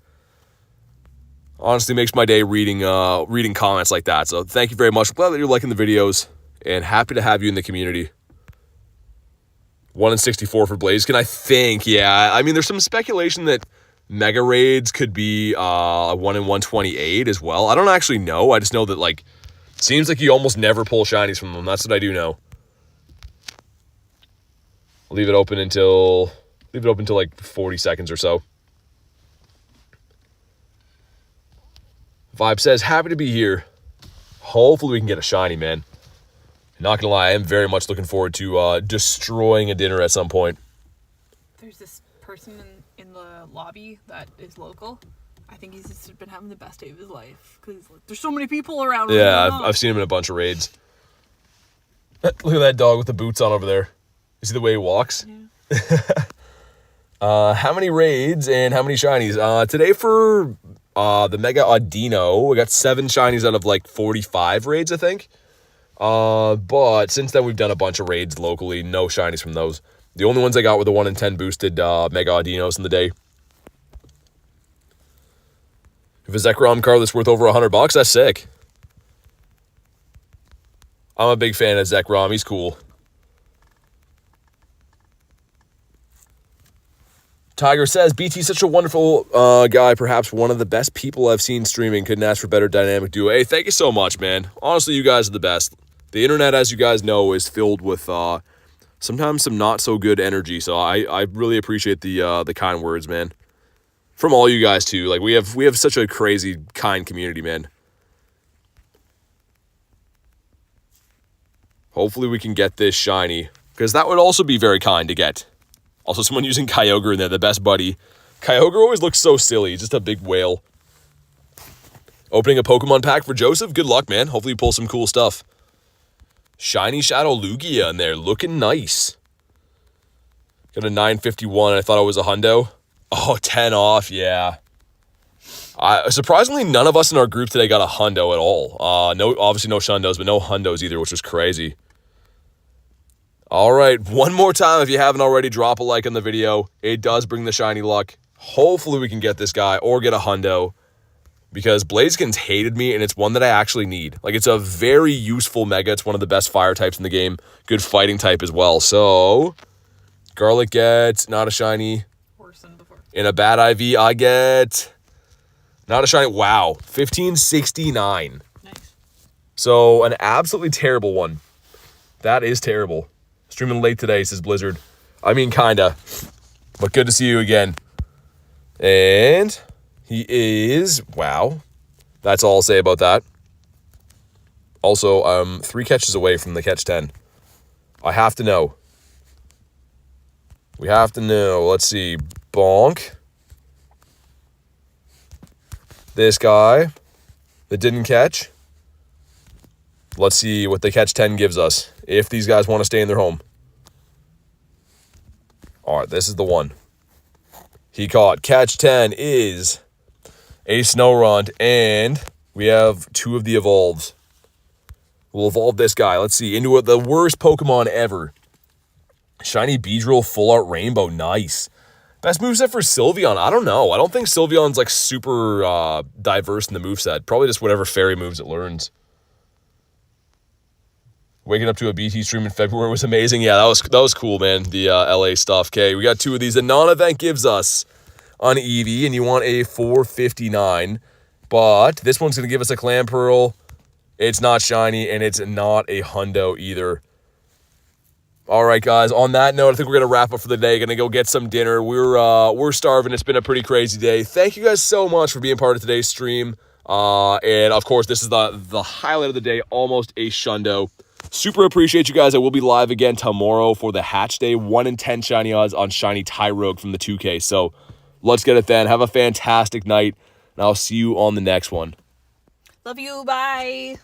Honestly, makes my day reading comments like that. So thank you very much. I'm glad that you're liking the videos and happy to have you in the community. 1 in 64 for Blaziken, I think. Yeah, I mean, there's some speculation that Mega Raids could be a 1 in 128 as well. I don't actually know. I just know that, like, seems like you almost never pull shinies from them. That's what I do know. I'll leave it open until like 40 seconds or so. Vibe says, happy to be here. Hopefully we can get a shiny, man. Not gonna lie, I am very much looking forward to destroying a dinner at some point. There's this person in the lobby that is local. I think he's just been having the best day of his life because like, there's so many people around. Yeah, I've seen him in a bunch of raids. Look at that dog with the boots on over there. You see the way he walks? Yeah. How many raids and how many shinies? Today for the Mega Audino, we got 7 shinies out of like 45 raids, I think. But since then we've done a bunch of raids locally. No shinies from those. The only ones I got were the 1 in 10 boosted Mega Audinos in the day. If a Zekrom card that's worth over $100, that's sick. I'm a big fan of Zekrom. He's cool. Tiger says, BT's such a wonderful guy, perhaps one of the best people I've seen streaming. Couldn't ask for better dynamic duo. Hey, thank you so much, man. Honestly, you guys are the best. The internet, as you guys know, is filled with sometimes some not so good energy. So I really appreciate the kind words, man. From all you guys too. Like we have such a crazy kind community, man. Hopefully we can get this shiny, because that would also be very kind to get. Also, someone using Kyogre in there, the best buddy. Kyogre always looks so silly. He's just a big whale. Opening a Pokemon pack for Joseph. Good luck, man. Hopefully you pull some cool stuff. Shiny Shadow Lugia in there. Looking nice. Got a 951. I thought it was a hundo. Oh, 10 off. Yeah. Surprisingly, none of us in our group today got a hundo at all. No, obviously no shundos, but no hundos either, which was crazy. All right, one more time if you haven't already, drop a like on the video. It does bring the shiny luck. Hopefully we can get this guy or get a hundo, because Blaziken's hated me, and it's one that I actually need. Like, it's a very useful mega. It's one of the best fire types in the game. Good fighting type as well. So, Garlic gets not a shiny. Worse than before. In a bad IV, I get not a shiny. Wow, 1569. Nice. So, an absolutely terrible one. That is terrible. Streaming late today, says Blizzard. I mean, kinda. But good to see you again. And he is... Wow. That's all I'll say about that. Also, I'm 3 catches away from the catch 10. I have to know. We have to know. Let's see. Bonk. This guy that didn't catch. Let's see what the catch 10 gives us, if these guys want to stay in their home. All right, this is the one. He caught. Catch 10 is a Snorunt, and we have 2 of the evolves. We'll evolve this guy. Let's see. Into the worst Pokemon ever. Shiny Beedrill Full Art Rainbow. Nice. Best moveset for Sylveon? I don't know. I don't think Sylveon's like super diverse in the moveset. Probably just whatever fairy moves it learns. Waking up to a BT stream in February was amazing. Yeah, that was cool, man. The LA stuff. Okay, we got 2 of these. The non-event gives us on Eevee, and you want a 459. But this one's going to give us a Clam Pearl. It's not shiny, and it's not a hundo either. All right, guys. On that note, I think we're going to wrap up for the day. Going to go get some dinner. We're starving. It's been a pretty crazy day. Thank you guys so much for being part of today's stream. And, of course, this is the highlight of the day, almost a shundo. Super appreciate you guys. I will be live again tomorrow for the hatch day. 1 in 10 shiny odds on shiny Tyrogue from the 2K. So let's get it then. Have a fantastic night, and I'll see you on the next one. Love you. Bye.